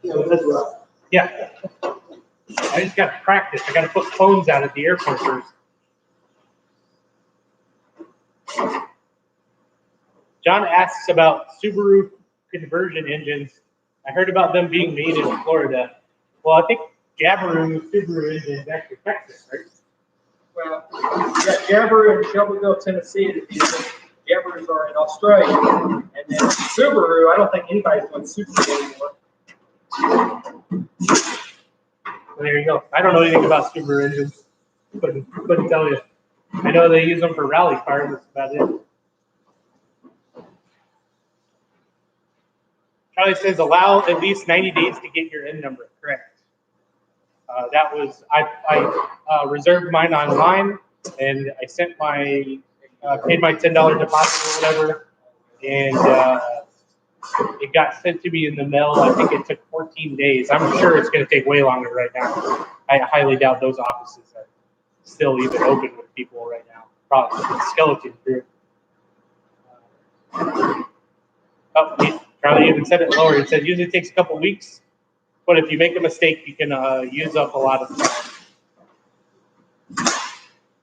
Yeah, that's right. Yeah. I just got to practice. I got to put phones out at the airport first. John asks about Subaru conversion engines. I heard about them being made in Florida. Well, I think Deburring Subaru engine is actually Texas, right? Well, you got Deburring in Shelbyville, Tennessee. Deburings are in Australia. And then Subaru, I don't think anybody's doing Subaru anymore. Well, there you go. I don't know anything about Subaru engines. Couldn't tell you. I know they use them for rally cars. That's about it. Charlie says allow at least 90 days to get your N number. Correct. That was I reserved mine online, and I sent my paid my $10 deposit or whatever, and it got sent to me in the mail. I think it took 14 days. I'm sure it's going to take way longer right now. I highly doubt those offices are still even open with people right now. Probably the skeleton group. Charlie even said it lower. He said usually takes a couple weeks, but if you make a mistake, you can use up a lot of time.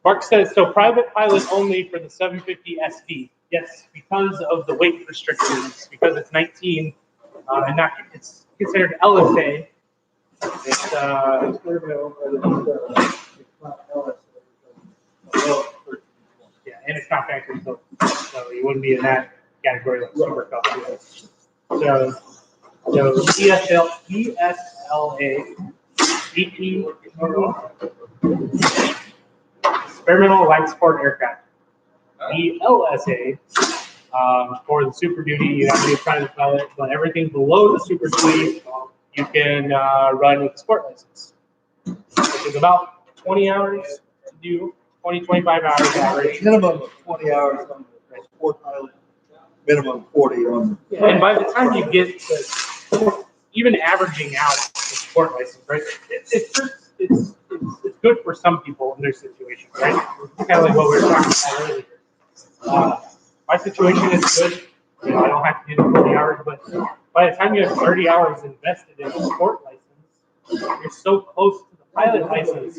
Mark says, so private pilot only for the 750 SD. Yes, because of the weight restrictions, because it's 19, and not it's considered LSA. It's yeah, and it's not factory built, so you wouldn't be in that category like Super Cup. So ESLA, EP, experimental light sport aircraft. The LSA, for the Super Duty, you have to be a private pilot, but everything below the Super Duty, you can run with a sport license, which is about 20 hours to do, 20, 25 hours average. Minimum of 20 hours. Sport pilot, minimum 40 on. And by the time you get to even averaging out the sport license, right? It's good for some people in their situation, right? Kind of like what we were talking about earlier. My situation is good. You know, I don't have to do the 40 hours, but by the time you have 30 hours invested in a sport license, you're so close to the pilot license,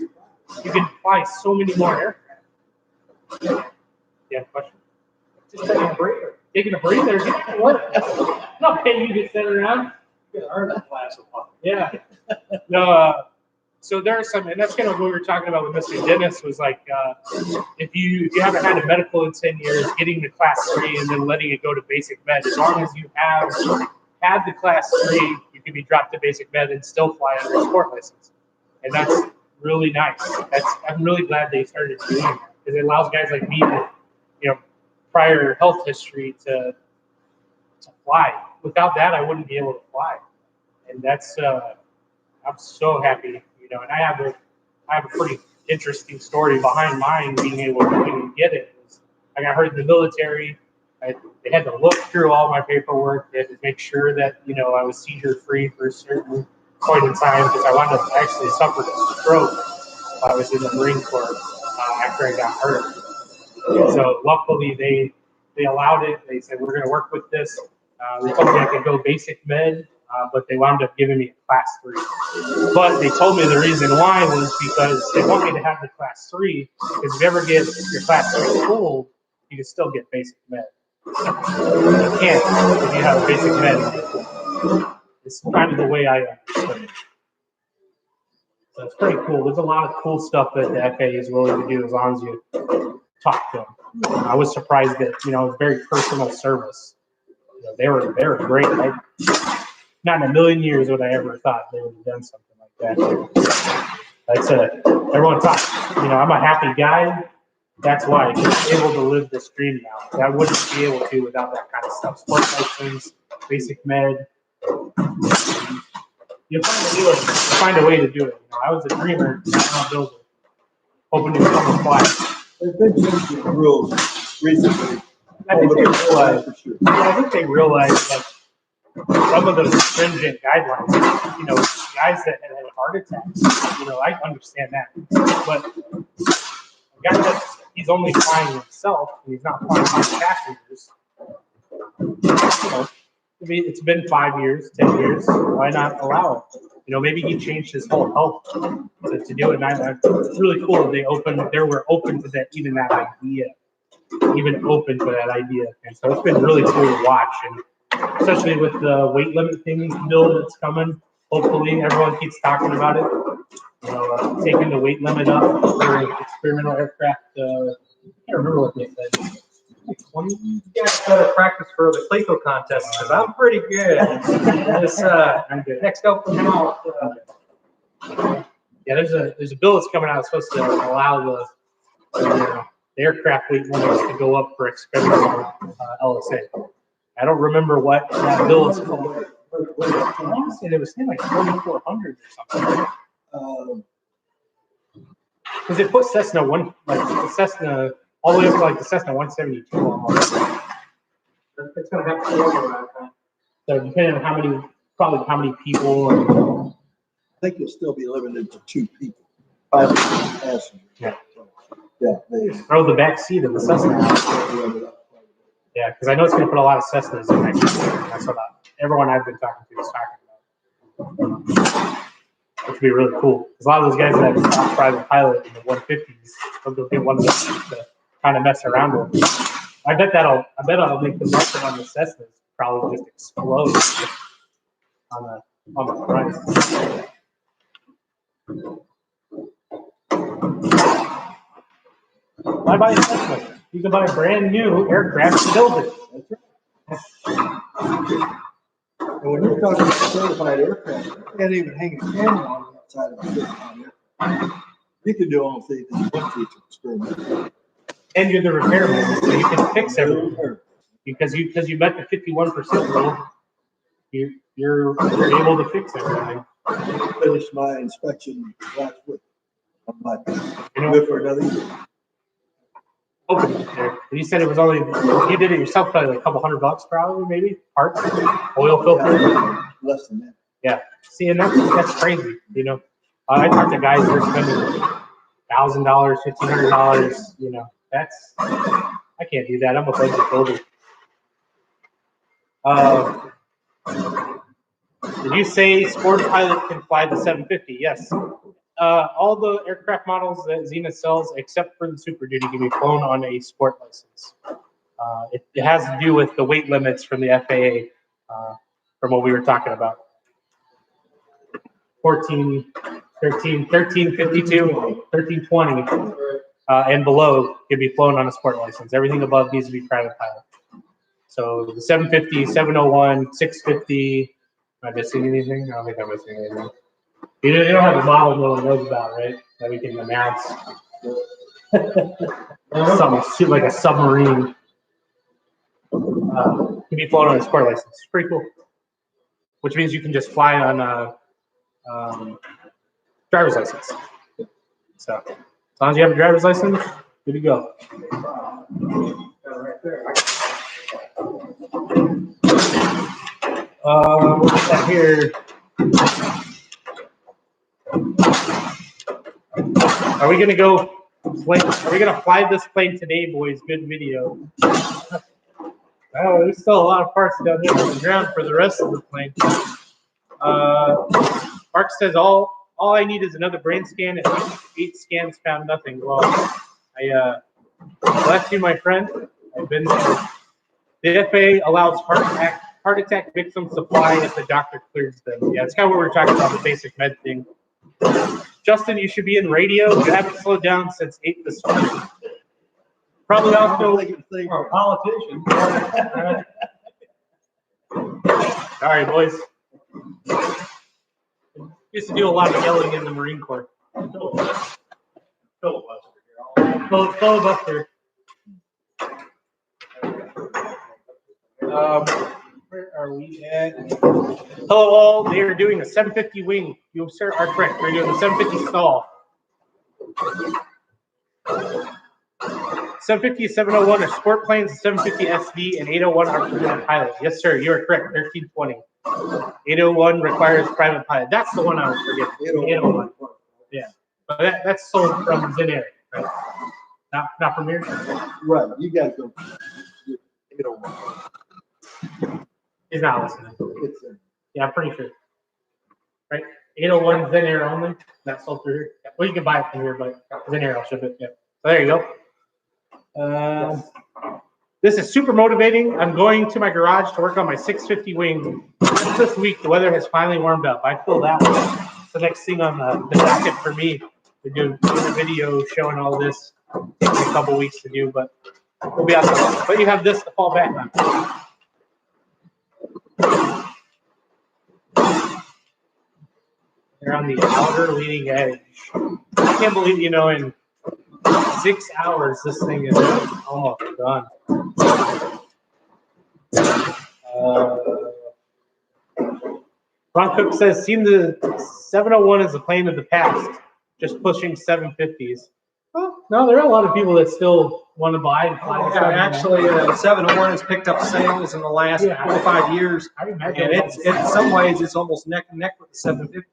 you can fly so many more aircraft. Yeah, question? Just taking a breather. Taking a breather? What? Not paying you to sit around. You can earn a class of pilot. Yeah. No, so there are some, and that's kind of what we were talking about with Mr. Dennis was like, if you haven't had a medical in 10 years, getting the class 3 and then letting it go to basic med, as long as you have had the class 3, you can be dropped to basic med and still fly under a sport license. And that's really nice. I'm really glad they started doing that because it allows guys like me with, you know, prior health history to fly. Without that, I wouldn't be able to fly. And that's, I'm so happy, you know, and I have a pretty interesting story behind mine being able to even get it. I got hurt in the military. They had to look through all my paperwork. They had to make sure that, you know, I was seizure free for a certain point in time because I wound up actually suffered a stroke while I was in the Marine Corps after I got hurt. And so luckily they allowed it. They said, we're going to work with this. They told me I could go basic med, but they wound up giving me a class 3. But they told me the reason why was because they want me to have the class 3, because if you ever get your class 3 pulled, you can still get basic med. You can't if you have a basic med. It's kind of the way I understood it. So it's pretty cool. There's a lot of cool stuff that the FAA is willing to do as long as you talk to them. I was surprised that, you know, it's very personal service. You know, they were great. Not in a million years would I ever thought they would have done something like that. That's it. Everyone talks. You know, I'm a happy guy. That's why I'm able to live this dream now. I wouldn't be able to without that kind of stuff. Sport license, basic med. You find a way to do it. You know, I was a dreamer, not a builder, hoping to become a flyer. There's been changing the rules recently. I think they realized that some of those stringent guidelines, you know, guys that had heart attacks, you know, I understand that. But a guy he's only flying himself and he's not flying his passengers. You know, it's been 5 years, 10 years. Why not allow it? You know, maybe he changed his whole health to do it. And it's really cool. They were open to that, even that idea, even open to that idea. And so it's been really cool to watch. And especially with the weight limit thing bill that's coming, hopefully everyone keeps talking about it. You know, taking the weight limit up for experimental aircraft. I can't remember what they said. 20? You guys better practice for the Clayco contest because I'm pretty good. This next open house. Yeah, there's a bill that's coming out. It's supposed to allow the aircraft weight limits to go up for experimental LSA. I don't remember what that bill is called. I want to say they were saying like 4,400 or something. Because it put Cessna all the way up to like the Cessna 172 almost. It's going to have to go over that time. So depending on how many people. And, I think you'll still be limited to 2 people, 5 passengers. Yeah. Yeah. They throw the back seat of the Cessna out. Yeah, because I know it's going to put a lot of Cessnas in next year. That's what everyone I've been talking to is talking about. Which would be really cool. Because a lot of those guys that have a private pilot in the 150s, they'll go get one of those to kind of mess around with. I bet I'll make the market on the Cessnas probably just explode on the price. Why buy a Cessna? You can buy a brand new aircraft and build it. And when you're talking about certified aircraft, you can't even hang a camera on the outside of a certified aircraft. You can do almost anything you want to experiment. And you're the repairman, so you can fix everything. Because you met the 51% rule, you're able to fix everything. I finished my inspection last week. I'm like, good for another year. open it there. And you said it was only, you did it yourself, probably like a couple $100 probably, maybe, parts, oil filter. Less than that. Yeah, see, and that's crazy, you know. I talked to guys that are spending $1,000, $1,500, you know, that's, I can't do that, I'm a budget builder. Did you say Sport Pilot can fly the 750? Yes. All the aircraft models that Zenith sells, except for the Super Duty, can be flown on a sport license. It has to do with the weight limits from the FAA, from what we were talking about. 1352, 1320, and below can be flown on a sport license. Everything above needs to be private pilot. So the 750, 701, 650, am I missing anything? I don't think I'm missing anything. You don't have a model no one knows about, right? That we can announce. Something like a submarine. Can be flown on a sport license. It's pretty cool. Which means you can just fly on a driver's license. So as long as you have a driver's license, good to go. What's that here? Are we gonna go play? Are we gonna fly this plane today, boys? Good video. Oh, there's still a lot of parts down here on the ground for the rest of the plane. Mark says all I need is another brain scan. At least 8 scans found nothing. Well, bless you, my friend. I've been there. The FAA allows heart attack victims to fly if the doctor clears them. Yeah, it's kind of what we're talking about, the basic med thing. Justin, you should be in radio. You haven't slowed down since 8 this morning. Probably also a politician. All right, boys. Used to do a lot of yelling in the Marine Corps. Filibuster. Where are we at? Hello all, they are doing a 750 wing. You sir are correct. We're doing a 750 stall. 750, 701 are sport planes, 750 SD, and 801 are private pilot. Yes, sir, you are correct. 1320. 801 requires private pilot. That's the one I was forgetting. 801. Yeah, but that's sold from Zenair, right? Not from here. Right, you guys go. 801. He's not listening. It's in. Yeah, I'm pretty sure. Right? 801 Zenair only. That's sold through here. Yeah. Well, you can buy it from here, but Zenair will ship it. Yeah. So there you go. This is super motivating. I'm going to my garage to work on my 650 wing. This week, the weather has finally warmed up. I feel that one. It's the next thing on the docket for me to do a video showing all this. Takes me a couple weeks to do, but we'll be out there. But you have this to fall back on. They're on the outer leading edge. I can't believe, you know, in 6 hours, this thing is almost done. Ron Cook says, "Seem the 701 is a plane of the past, just pushing 750s." Well, no, there are a lot of people that still want to buy and fly. Yeah, actually, 701 has picked up sales in the last 4 or 5 years. I imagine And it's in some ways, it's almost neck and neck with the 750.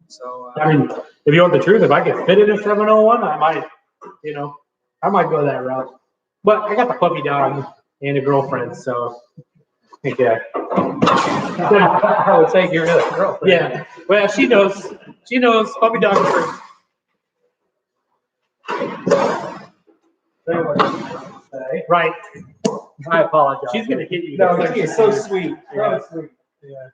So, I mean, if you want the truth, if I could fit in a 701, I might, you know, I might go that route. But I got the puppy dog and a girlfriend, so I think, yeah. I would say you're a girlfriend. Yeah. Well, she knows. She knows puppy dog first. Right. I apologize. She's gonna hit you. No, she is so sweet. Yeah. So sweet. Yeah.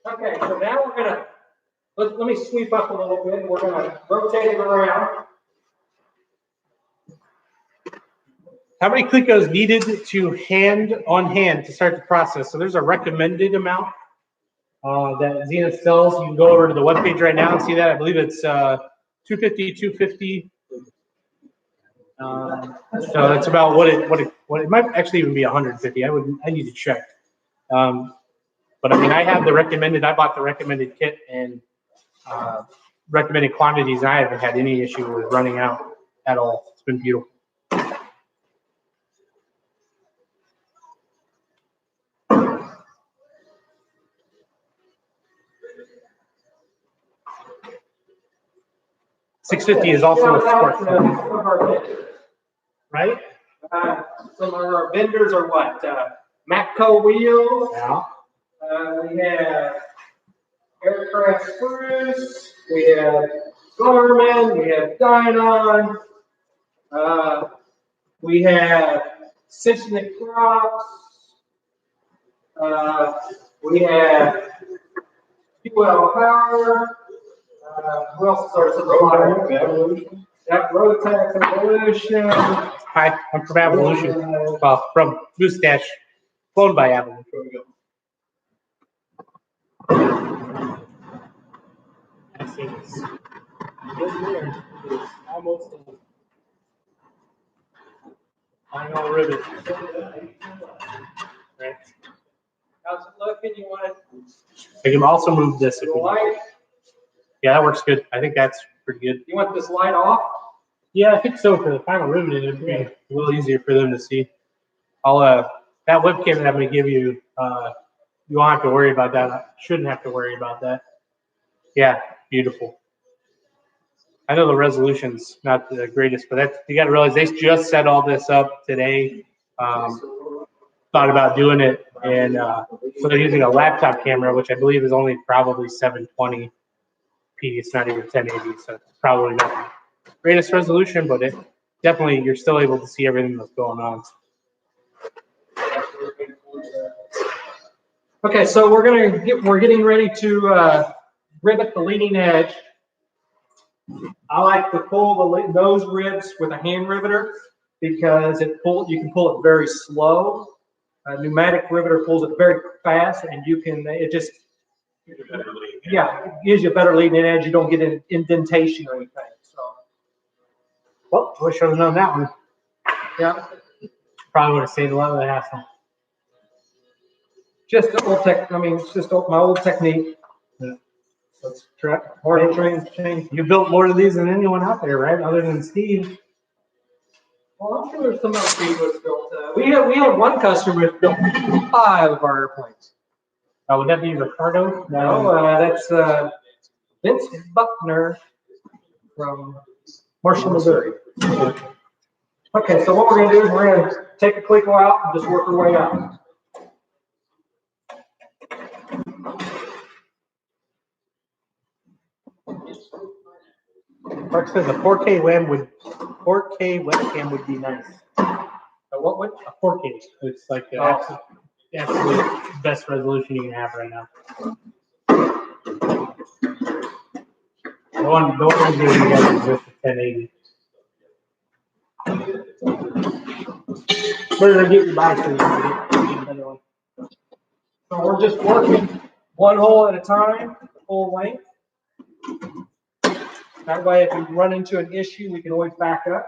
Okay, so now we're gonna let me sweep up a little bit. We're gonna rotate it around. How many clicos needed to hand to start the process? So there's a recommended amount that Zenith sells. You can go over to the webpage right now and see that. I believe it's 250, 250. So that's about what it might actually even be 150. I need to check. But I mean, I have the recommended, I bought the recommended kit and recommended quantities, and I haven't had any issue with running out at all. It's been beautiful. $650 is also a sport phone, right? Some of our vendors are what? Matco wheels. Yeah. We have Aircraft Spruce. We have Garmin. We have Dynon. We have Cincinnati Crops. We have QL Power. Who else is our supplier? That Rotax Evolution. Hi, I'm from Evolution. Well, from Mustache, flown by Evolution. I see this. It's almost final rivet. Right. How's it looking? You want I can also move this if the we want. light? Yeah, that works good. I think that's pretty good. You want this light off? Yeah, I think so. For the final riveting, it'd be a little easier for them to see. I'll that webcam that I'm going to give you, you won't have to worry about that. I shouldn't have to worry about that. Yeah, beautiful. I know the resolution's not the greatest, but that's, you got to realize they just set all this up today. Thought about doing it, and so they're using a laptop camera, which I believe is only probably 720p. It's not even 1080, so it's probably not the greatest resolution, but it definitely, you're still able to see everything that's going on. Okay, so we're getting ready to rivet the leading edge. I like to pull those ribs with a hand riveter because you can pull it very slow. A pneumatic riveter pulls it very fast, and it just gives you a better leading edge. You don't get an indentation or anything. So, Well, I wish I would have known that one. yeah, Probably would have saved a lot of the hassle. just the old tech. I mean, it's just my old technique. Yeah. Let's try hard to change. You built more of these than anyone out there, right? Other than Steve. Well, I'm sure there's some other people that's built. We have one customer that built 5 of our airplanes. Would that be Ricardo? No, that's Vince Buckner from Marshall, Missouri. Okay, so what we're going to do is we're going to take a click out and just work our way out. Mark says a 4K webcam would be nice. What would? A 4K. It's like the absolute best resolution you can have right now. The one I'm giving you guys is just a 1080. Where did I get your buy for you? Get another one. So we're just working one hole at a time, full length. That way, if we run into an issue, we can always back up.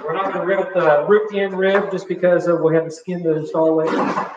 We're not going to rivet the root end rib just because we have the skin to install later.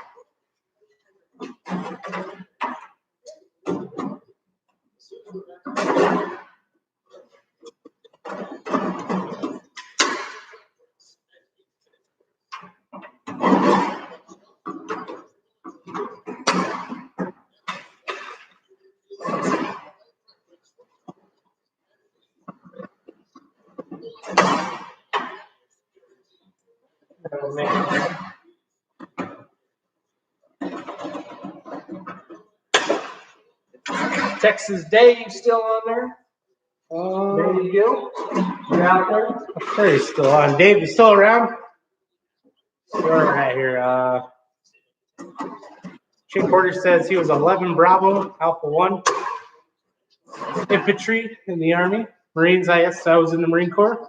Texas Dave still on there? There you go. You out there? I'm sure he's still on. Dave, you still around? Still right here. Chick Porter says he was 11 Bravo Alpha 1 infantry in the Army. Marines, I was in the Marine Corps.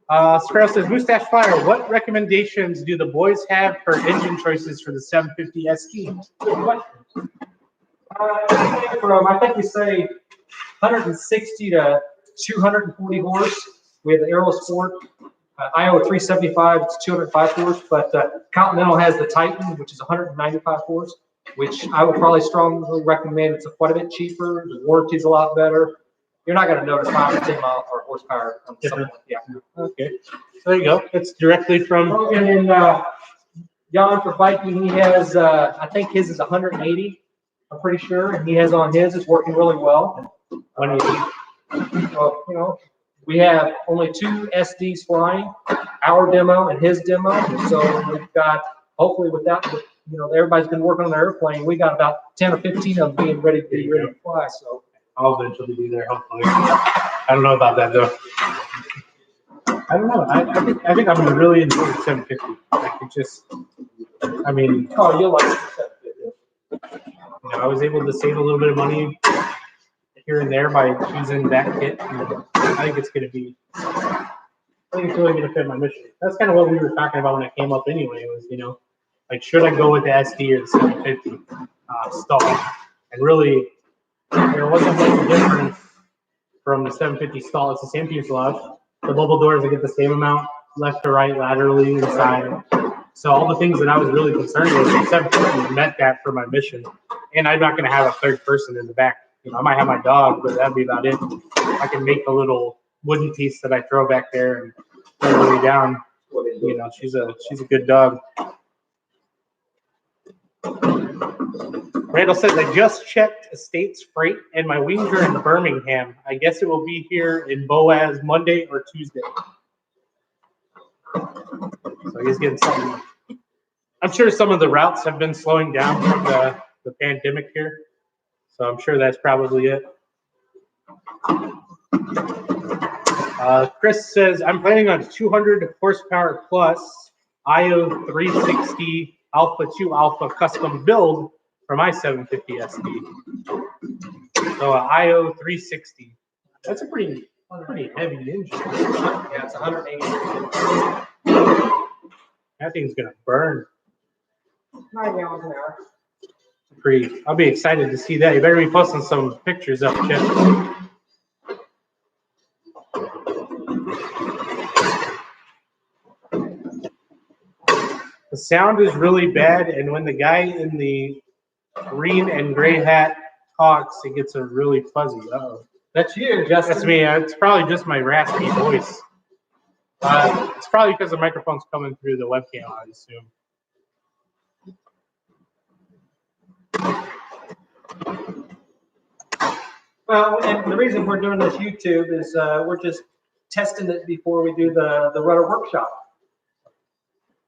Sparrow says, Mustache Flyer, what recommendations do the boys have for engine choices for the 750 ST? Good question. I think we say 160 to 240 horse. We have the Aero Sport. IO 375, it's 205 horse, but Continental has the Titan, which is 195 horse, which I would probably strongly recommend. It's quite a bit cheaper. The warranty's a lot better. You're not going to notice 5 or 10 mile or horsepower on something. Yeah. Okay. So there you go. It's directly from. And then Jan for Viking, he has, I think his is 180. I'm pretty sure, and he has on his. It's working really well. So, you know, we have only 2 SDs flying, our demo and his demo. So we've got, hopefully without, you know, everybody's been working on the airplane. We got about 10 or 15 of them being ready to fly. So I'll eventually be there, hopefully. I don't know about that though. I don't know. I think I'm gonna really enjoy the 750. Like it just, I mean, oh, you'll like the 750. you know, I was able to save a little bit of money here and there by choosing that kit. I think it's going to be, I think it's really going to fit my mission. That's kind of what we were talking about when I came up anyway, was, you know, like, should I go with the SD or the 750 STOL? And really, there wasn't much difference from the 750 STOL. It's the same fuselage. The bubble doors, I get the same amount left to right, laterally, inside. So all the things that I was really concerned with, the 750 met that for my mission. And I'm not going to have a third person in the back. You know, I might have my dog, but that'd be about it. I can make a little wooden piece that I throw back there and throw it way down. You know, she's a good dog. Randall says, I just checked Estates Freight and my wings are in Birmingham. I guess it will be here in Boaz Monday or Tuesday. So he's getting something. I'm sure some of the routes have been slowing down from the pandemic here. So I'm sure that's probably it. Chris says, I'm planning on 200 horsepower plus IO 360 Alpha 2 Alpha custom build for my 750 SD. So IO 360. That's a pretty heavy engine. Yeah, it's 180. That thing's gonna burn. 9 gallons an hour. I'll be excited to see that. You better be posting some pictures up, Chip. The sound is really bad, and when the guy in the green and gray hat talks, it gets a really fuzzy. Uh-oh. That's you, Justin. That's me. It's probably just my raspy voice. It's probably because the microphone's coming through the webcam, I assume. Well, and the reason we're doing this YouTube is we're just testing it before we do the rudder workshop.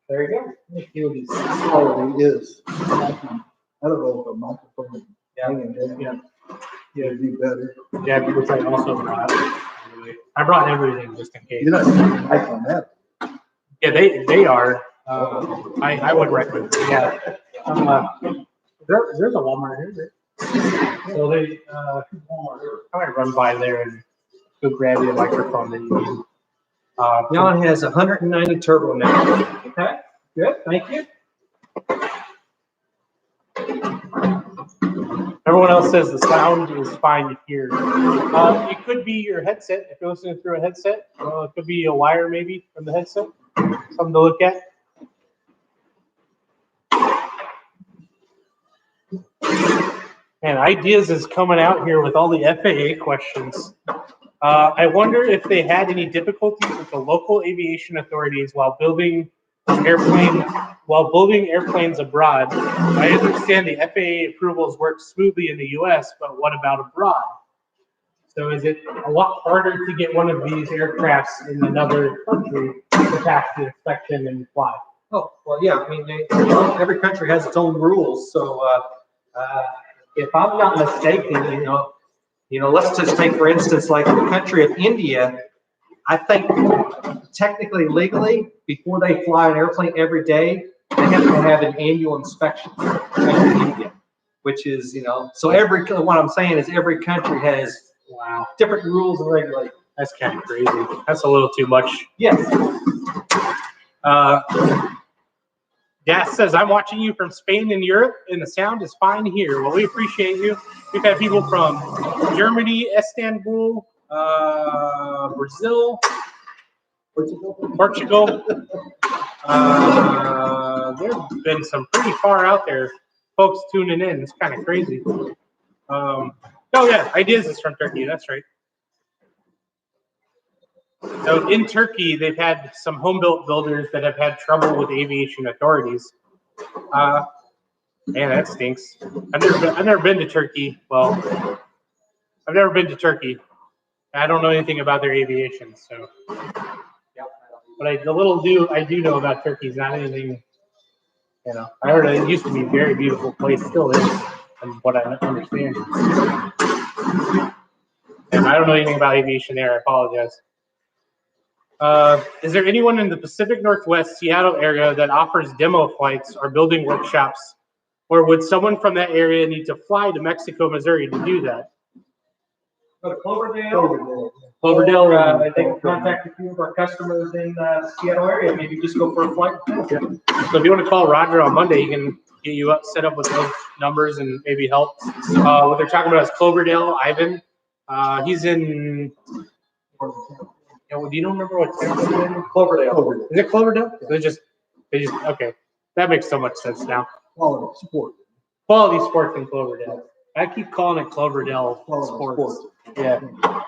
There you go. Let's do these. Quality is. I don't know if a microphone. Yeah, it'd be better. Yeah, which I also brought. I brought everything just in case. You're not like on that. Yeah, they are. I would recommend. Yeah. There's a Walmart here. So they, I might run by there and go grab you a microphone that you need. Jan has 190 turbo now. Okay, good, thank you. Everyone else says the sound is fine to hear. It could be your headset if you're listening through a headset. It could be a wire maybe from the headset. Something to look at. Man, Ideas is coming out here with all the FAA questions. I wonder if they had any difficulties with the local aviation authorities while building airplanes abroad. I understand the FAA approvals work smoothly in the US, but what about abroad? So is it a lot harder to get one of these aircrafts in another country to pass the inspection and fly? Oh, well, yeah, I mean, every country has its own rules. So if I'm not mistaken, you know, let's just take, for instance, like the country of India. I think technically, legally, before they fly an airplane every day, they have to have an annual inspection in India, which is, so what I'm saying is every country has different rules and regulations. That's kind of crazy. That's a little too much. Yes. Gas says, I'm watching you from Spain and Europe, and the sound is fine here. Well, we appreciate you. We've had people from Germany, Istanbul, Brazil, Portugal. There have been some pretty far out there folks tuning in. It's kind of crazy. Oh, yeah, Ideas is from Turkey. That's right. So in Turkey, they've had some home-built builders that have had trouble with aviation authorities. Man, that stinks. I've never been to Turkey. Well, I've never been to Turkey. I don't know anything about their aviation, so. But the little I do know about Turkey is not anything. You know, I heard it used to be a very beautiful place. Still is, from what I understand. And I don't know anything about aviation there. I apologize. Is there anyone in the Pacific Northwest Seattle area that offers demo flights or building workshops? Or would someone from that area need to fly to Mexico, Missouri to do that? Go to Cloverdale. Cloverdale, I think contact a few of our customers in the Seattle area. Maybe just go for a flight. Yeah. So if you want to call Roger on Monday, he can get you set up with those numbers and maybe help. What they're talking about is Cloverdale, Ivan. He's in. Do you remember what town he's in? Cloverdale. Is it Cloverdale? They just okay. That makes so much sense now. Quality Sports in Cloverdale. I keep calling it Cloverdale Sports. Yeah.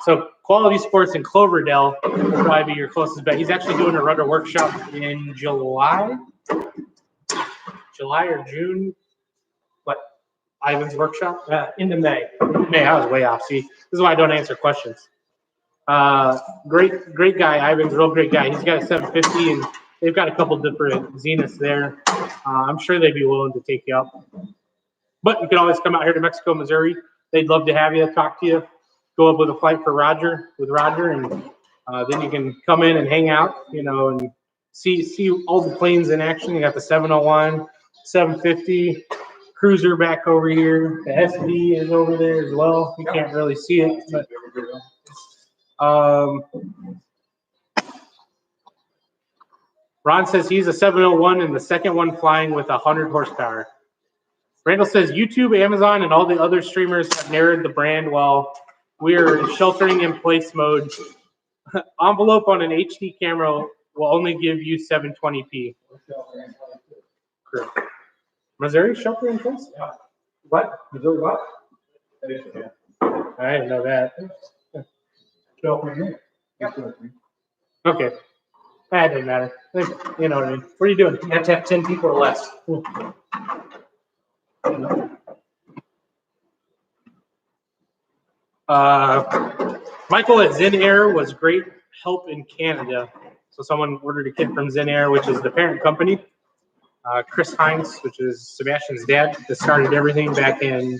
So Quality Sports in Cloverdale will probably be your closest bet. He's actually doing a rudder workshop in July or June. What? Ivan's workshop? Into May. May. I was way off. See, this is why I don't answer questions. Great guy. Ivan's a real great guy. He's got a 750 and they've got a couple different Zeniths there. I'm sure they'd be willing to take you up. But you can always come out here to Mexico, Missouri. They'd love to have you, talk to you, go up with a flight for Roger, and then you can come in and hang out, you know, and see all the planes in action. You got the 701, 750, cruiser back over here. The SD is over there as well. You can't really see it, but Ron says he's a 701 and the second one flying with 100 horsepower. Randall says YouTube, Amazon, and all the other streamers have narrowed the brand while we're in sheltering in place mode. Envelope on an HD camera will only give you 720p. Correct. Missouri shelter in place? Yeah. What? Missouri what? I didn't know that. Okay. That didn't matter. You know what I mean. What are you doing? You have to have 10 people or less. Michael at Zenair was great help in Canada. So someone ordered a kit from Zenair, which is the parent company. Chris Hines, which is Sebastian's dad, that started everything back in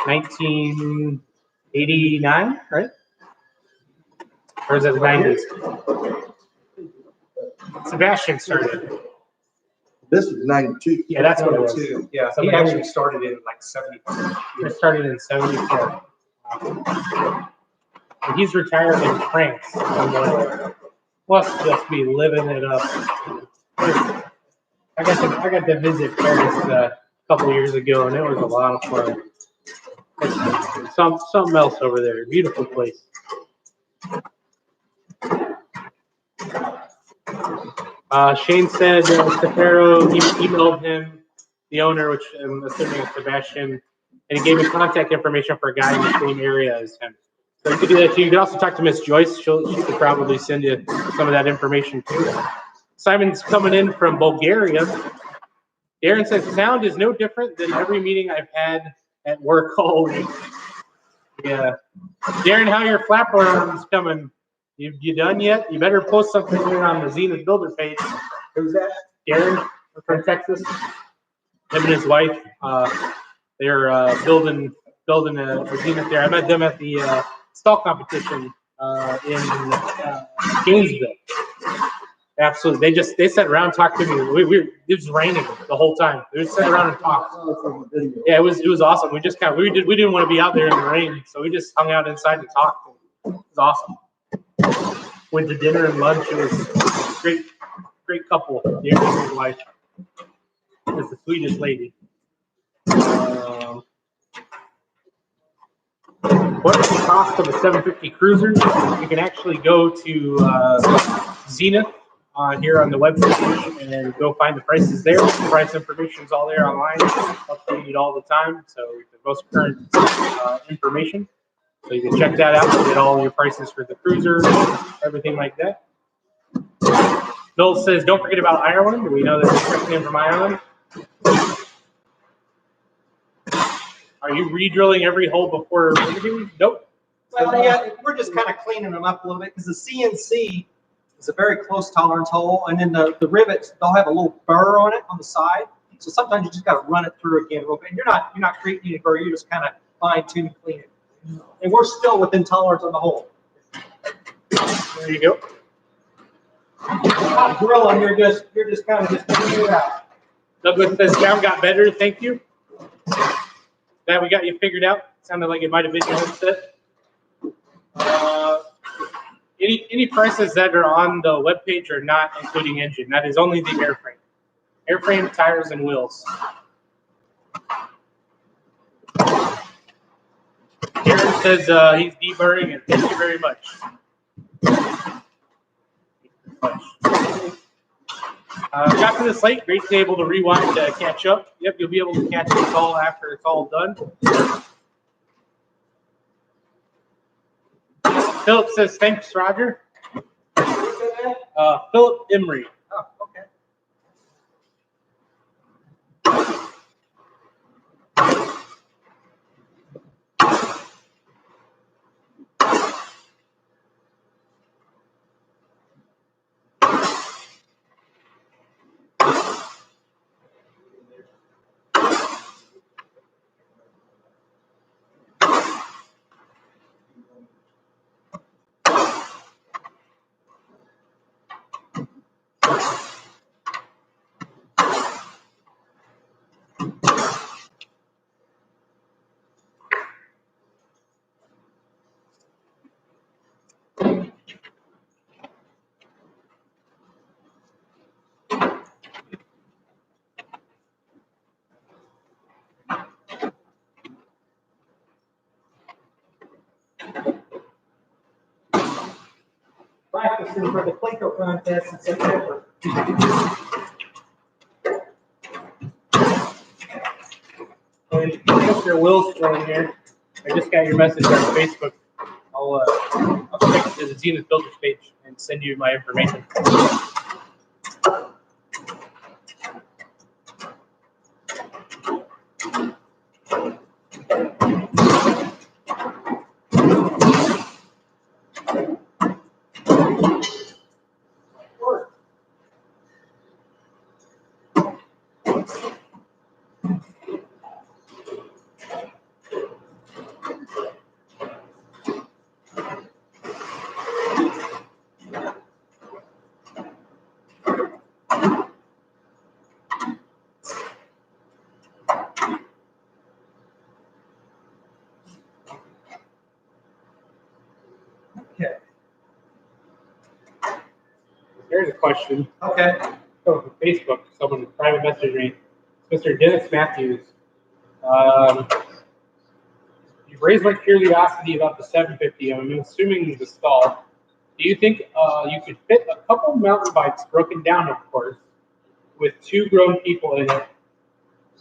1989, right? Or is it the 90s? Sebastian started. This is 92. Yeah, that's what it was. Yeah, he actually started in like 74. He started in 74. And he's retired in France. Must just be living it up. I got to visit Paris a couple years ago, and it was a lot of fun. It's something else over there. Beautiful place. Shane said Stefano, he emailed him, the owner, which I'm assuming is Sebastian, and he gave me contact information for a guy in the same area as him. So you could do that too. You could also talk to Miss Joyce. She could probably send you some of that information too. Simon's coming in from Bulgaria. Darren says sound is no different than every meeting I've had at work all week. Yeah. Darren, how your flap arms coming? You done yet? You better post something here on the Zenith Builder page. Who's that? Darren from Texas. Him and his wife. They're building a Zenith there. I met them at the STOL competition in Gainesville. Absolutely. They sat around and talked to me. It was raining the whole time. They just sat around and talked. Yeah, it was awesome. We just we didn't want to be out there in the rain, so we just hung out inside and talked. It was awesome. Went to dinner and lunch. It was a great couple. The wife. That's the sweetest lady. What is the cost of a 750 cruiser? You can actually go to Zenith here on the website and go find the prices there. The price information is all there online, updated all the time. So the most current information. So you can check that out and get all your prices for the cruiser, everything like that. Bill says, don't forget about Ireland. We know that you're checking in from Ireland. Are you re-drilling every hole before riveting? Nope. Well, yeah, we're just kind of cleaning them up a little bit because the CNC is a very close tolerance hole, and then the rivets, they'll have a little burr on it on the side. So sometimes you just got to run it through again a little bit. You're not creating any burr. You're just kind of fine-tuning, cleaning it. And we're still within tolerance on the hole. There you go. You're not drilling. You're just kind of just cleaning it out. Douglas says sound got better. Thank you. That we got you figured out. Sounded like it might have been your headset. Any prices that are on the webpage are not including engine. That is only the airframe. Airframe, tires, and wheels. Aaron says he's deburring, and thank you very much. Got to this late. Great to be able to rewind to catch up. Yep, you'll be able to catch this all after it's all done. Philip says, thanks, Roger. Philip Emery. Oh, okay. Practicing for the Plato contest in September. And Mr. Will's in here. I just got your message on Facebook. I'll check it to the Zenith Builders page and send you my information. There's a question. Okay. Oh, from Facebook, someone private messaged me. Mr. Dennis Matthews. You've raised my curiosity about the 750. I'm assuming the STOL. Do you think you could fit a couple mountain bikes, broken down, of course, with 2 grown people in it?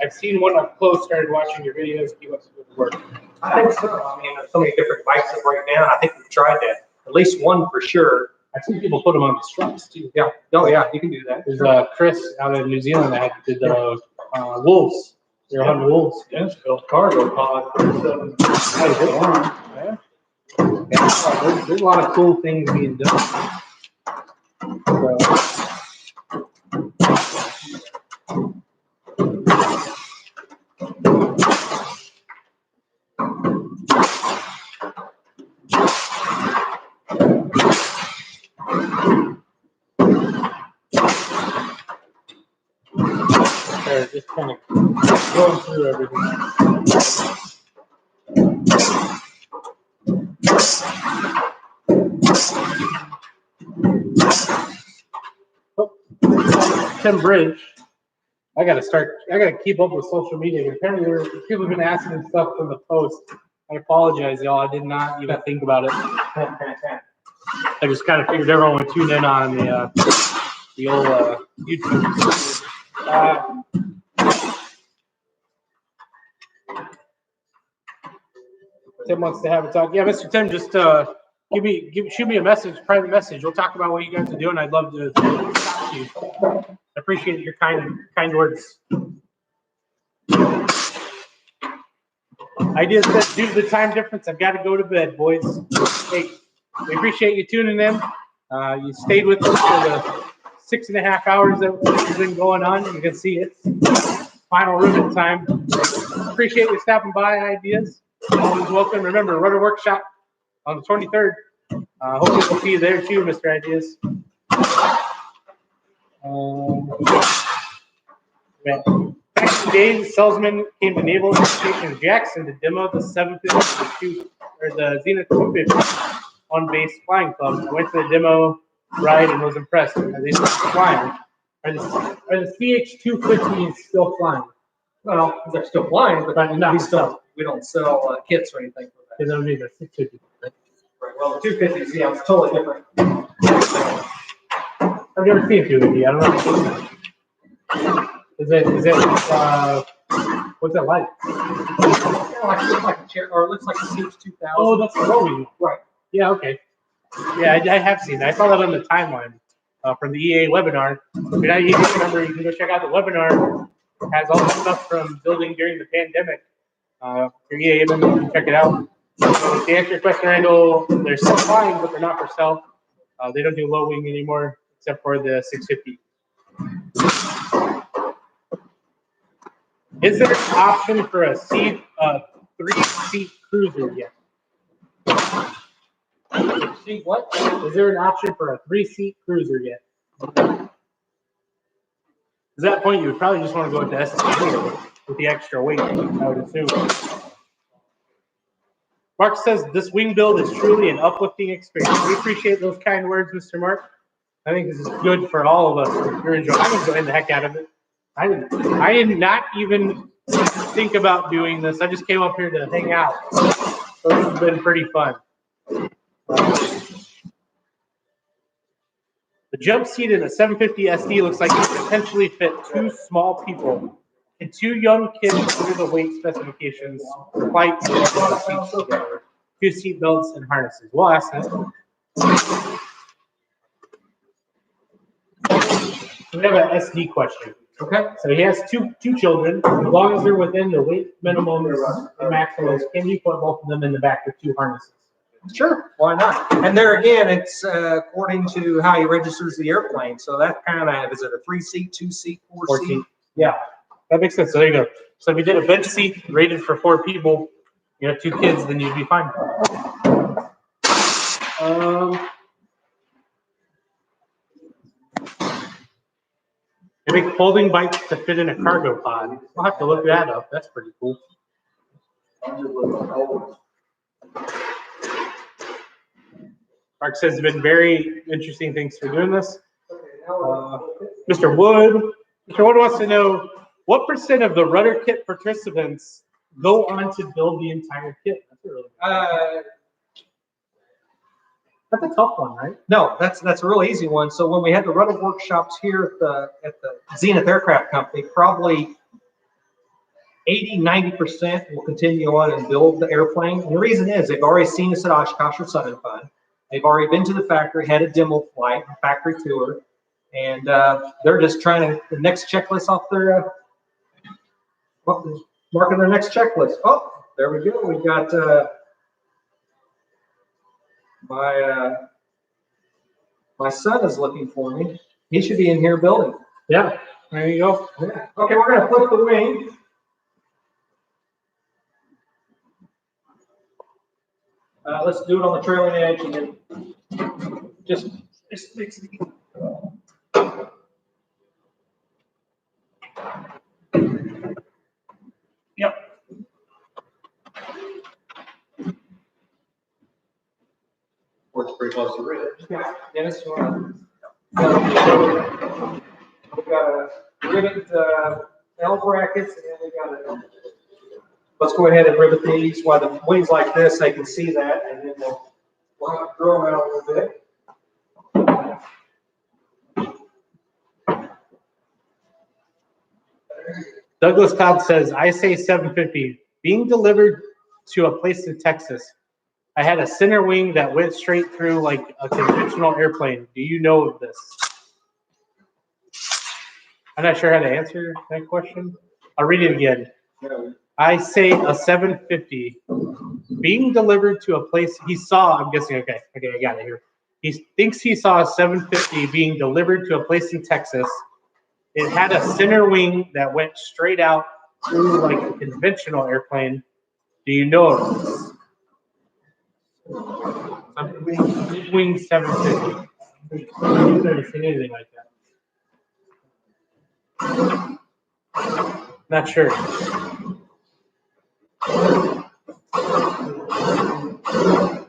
I've seen one up close, started watching your videos. Keep up the good work. I think so. I mean, there's so many different bikes that break down. I think we've tried that. At least one for sure. I've seen people put them on the struts, too. Yeah. Oh, yeah. You can do that. There's Chris out in New Zealand that did the wolves. They're on wolves. Dennis built cargo pod for Yeah. There's a lot of cool things being done. They're just kind of going through everything. Oh, Tim Bridge. I gotta keep up with social media. Apparently people have been asking stuff from the post. I apologize, y'all. I did not even think about it. I just kind of figured everyone would tune in on the old YouTube. Tim wants to have a talk. Yeah, Mr. Tim, just shoot me a message, private message. We'll talk about what you guys are doing. I'd love to talk to you. I appreciate your kind words. Ideas said due to the time difference, I've got to go to bed, boys. Hey, we appreciate you tuning in. You stayed with us for the 6.5 hours that has been going on. You can see it's final ribbon time. Appreciate you stopping by, Ideas. Always welcome. Remember, Rudder Workshop on the 23rd. Hopefully we'll see you there too, Mr. Ideas. Back in the days, salesman came to Naval Air Station Jackson to demo the 750 or the Zenith 250 on base flying club. Went to the demo ride and was impressed. Are they still flying? Are the CH-250s still flying? Well, they're still flying, but not we don't sell kits or anything for that. They don't need a 650. Right. Well, the 250s, yeah, it's totally different. I've never seen a 250. I don't know. Is it what's that like? Looks like a chair, or it looks like a CH-2000. Oh, that's the rolling. Right. Yeah, okay. Yeah, I have seen that. I saw that on the timeline from the EA webinar. If you're not a EA member, you can go check out the webinar. It has all the stuff from building during the pandemic. If you're EA member, you can check it out. So to answer your question, Randall, they're still flying, but they're not for sale. They don't do low wing anymore, except for the 650. Is there an option for a 3-seat cruiser yet? See what? Is there an option for a 3-seat cruiser yet? At that point, you would probably just want to go with the STL with the extra weight, I would assume. Mark says this wing build is truly an uplifting experience. We appreciate those kind words, Mr. Mark. I think this is good for all of us. I'm enjoying the heck out of it. I did not even think about doing this. I just came up here to hang out. So this has been pretty fun. The jump seat in a 750 SD looks like it could potentially fit 2 small people and 2 young kids under the weight specifications for flight seats together. 2 seat belts and harnesses. We'll ask them. We have an SD question. Okay. So he has two children. As long as they're within the weight minimums and maximums, can you put both of them in the back with 2 harnesses? Sure, why not? And there again, it's according to how he registers the airplane. So that kind of, is it a 3-seat, 2-seat, 4-seat? Yeah, that makes sense. So there you go. So if you did a bench seat rated for 4 people, you have 2 kids, then you'd be fine. They make folding bikes to fit in a cargo pod. I'll have to look that up. That's pretty cool. Mark says it's been very interesting. Thanks for doing this. Mr. Wood wants to know what % of the rudder kit participants go on to build the entire kit. That's a really that's a tough one, right? No, that's a real easy one. So when we had the rudder workshops here at the Zenith Aircraft Company, probably 80–90% will continue on and build the airplane. And the reason is they've already seen us at Oshkosh or Sun and Fun. They've already been to the factory, had a demo flight, a factory tour, and they're just trying to the next checklist off their marking their next checklist. Oh, there we go. We got my son is looking for me. He should be in here building. Yeah, there you go. Yeah. Okay, we're gonna flip the wing. Let's do it on the trailing edge and then just fix it. Yep. Works pretty close to ridge. Yeah. Dennis, we got a rivet L brackets, and then we got it. Let's go ahead and rivet these. While the wings like this, they can see that, and then we'll have to drill them out a little bit. Douglas Cobb says, I say 750, being delivered to a place in Texas. I had a center wing that went straight through like a conventional airplane. Do you know of this? I'm not sure how to answer that question. I'll read it again. I say a 750, being delivered to a place he saw, I'm guessing, okay, I got it here. He thinks he saw a 750 being delivered to a place in Texas. It had a center wing that went straight out through like a conventional airplane. Do you know of this? Wing 750. I've never seen anything like that. Not sure.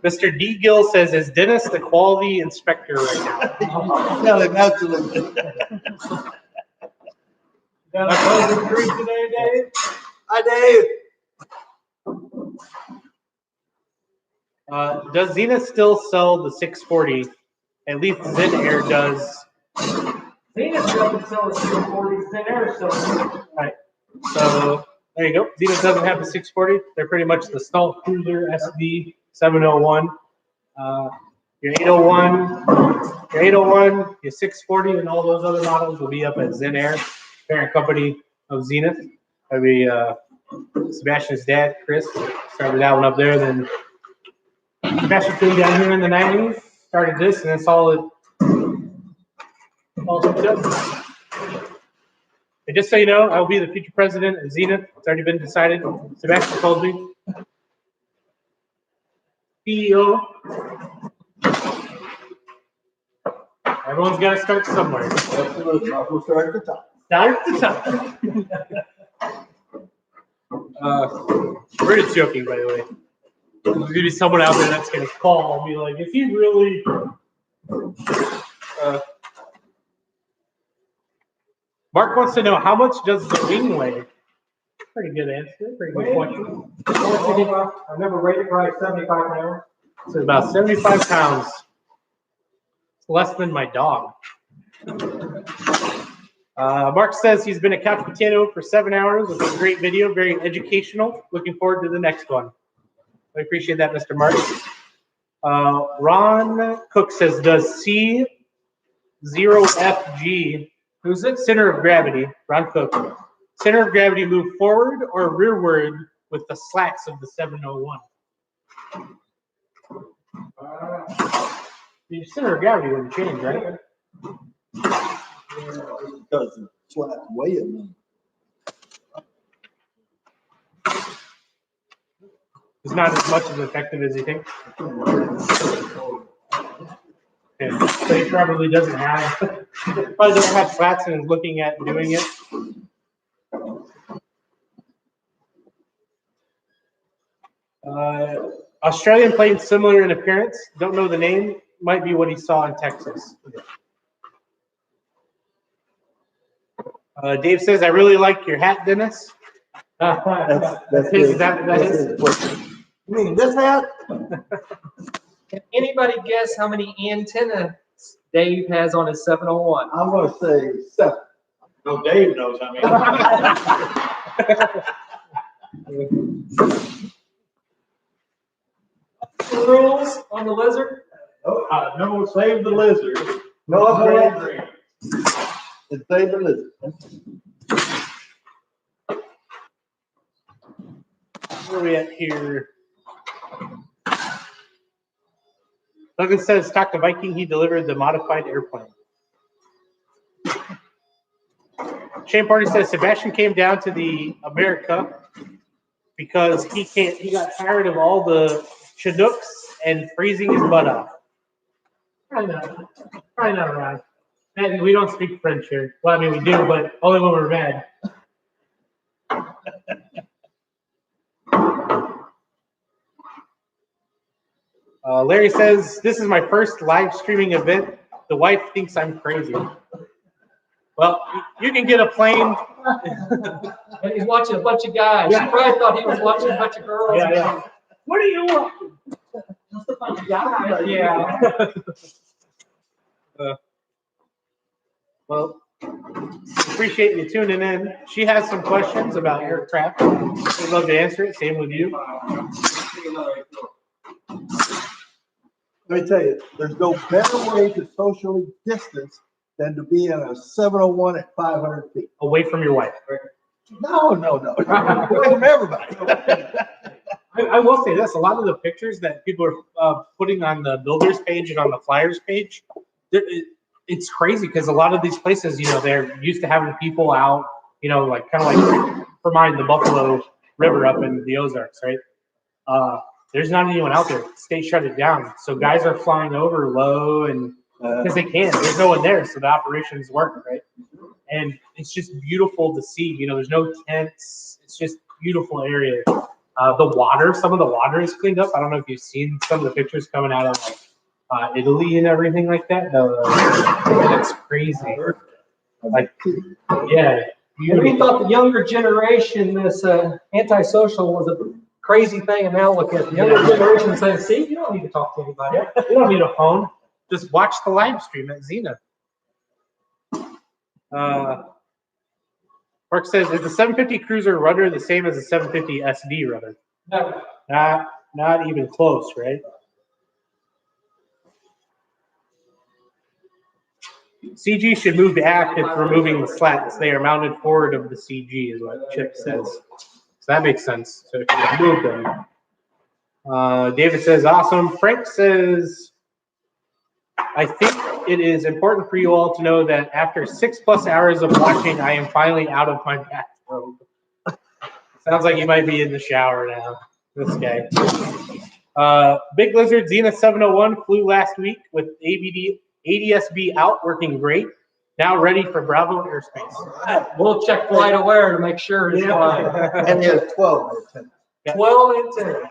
Mr. D. Gill says, is Dennis the quality inspector right now? Tell him absolutely. Got a pleasant treat today, Dave? Hi, Dave. Does Zenith still sell the 640? At least Zenair does. Zenith doesn't sell a 640, Zenair sells it. All right. So there you go. Zenith doesn't have the 640. They're pretty much the STOL Cruiser SD 701. Your 801, your 640, and all those other models will be up at Zenair, parent company of Zenith. That'll be Sebastian's dad, Chris, started that one up there. Then Sebastian came down here in the 90s, started this, and that's all it does. And just so you know, I will be the future president of Zenith. It's already been decided. Sebastian told me. CEO. Everyone's got to start somewhere. Absolutely. We'll start at the top. Start at the top. We're just joking, by the way. There's going to be someone out there that's going to call and be like, is he really... Mark wants to know, how much does the wing weigh? Pretty good answer. Pretty good question. I've never rated probably 75 pounds. So about 75 pounds. It's less than my dog. Mark says he's been a couch potato for 7 hours with a great video, very educational. Looking forward to the next one. I appreciate that, Mr. Mark. Ron Cook says, does C0FG, who's it? Center of gravity, Ron Cook. Center of gravity move forward or rearward with the slats of the 701? Your center of gravity wouldn't change, right? Because the slats weigh it. It's not as much as effective as you think. Yeah. So he probably doesn't have slats and is looking at doing it. Australian plane similar in appearance. Don't know the name. Might be what he saw in Texas. Dave says, I really like your hat, Dennis. That's his, his. that is. You mean this hat? Can anybody guess how many antennas Dave has on his 701? I'm going to say 7. No, Dave knows how many. Rules on the Lizard? No, save the lizard. No upgrade. And save the lizard. Where are we at here? Douglas says, talk to Viking, he delivered the modified airplane. Shane Party says, Sebastian came down to the America because he got tired of all the Chinooks and freezing his butt off. Probably not around. And we don't speak French here. Well, I mean, we do, but only when we're mad. Larry says, this is my first live streaming event. The wife thinks I'm crazy. Well, you can get a plane. And he's watching a bunch of guys. Yeah. She probably thought he was watching a bunch of girls. Yeah, yeah. What are you watching? Just a bunch of guys. Yeah. Well, appreciate you tuning in. She has some questions about aircraft. We'd love to answer it. Same with you. Let me tell you, there's no better way to socially distance than to be in a 701 at 500 feet. Away from your wife. No. Away from everybody. I will say this, a lot of the pictures that people are putting on the builders page and on the flyers page, it's crazy because a lot of these places, you know, they're used to having people out, you know, like kind of like for mine, the Buffalo River up in the Ozarks, right? There's not anyone out there. State shut it down. So guys are flying over low and because they can. There's no one there, so the operations work, right? And it's just beautiful to see. You know, there's no tents. It's just beautiful area. The water, some of the water is cleaned up. I don't know if you've seen some of the pictures coming out of like Italy and everything like that. That's crazy. Like, yeah. We thought the younger generation, this antisocial was a crazy thing, and now look at the younger generation saying, see, you don't need to talk to anybody. You don't need a phone. Just watch the live stream at Zenith. Mark says, is the 750 Cruiser rudder the same as the 750 SD rudder? No. Not even close, right? CG should move to active for removing the slats. They are mounted forward of the CG, is what Chip says. So that makes sense to remove them. David says, awesome. Frank says, I think it is important for you all to know that after 6+ hours of watching, I am finally out of my bathrobe. Sounds like you might be in the shower now, this guy. Big Lizard Zenith 701 flew last week with ADSB out, working great. Now ready for Bravo airspace. We'll check flight aware to make sure it's fine. And there's 12 antennas. 12 antennas.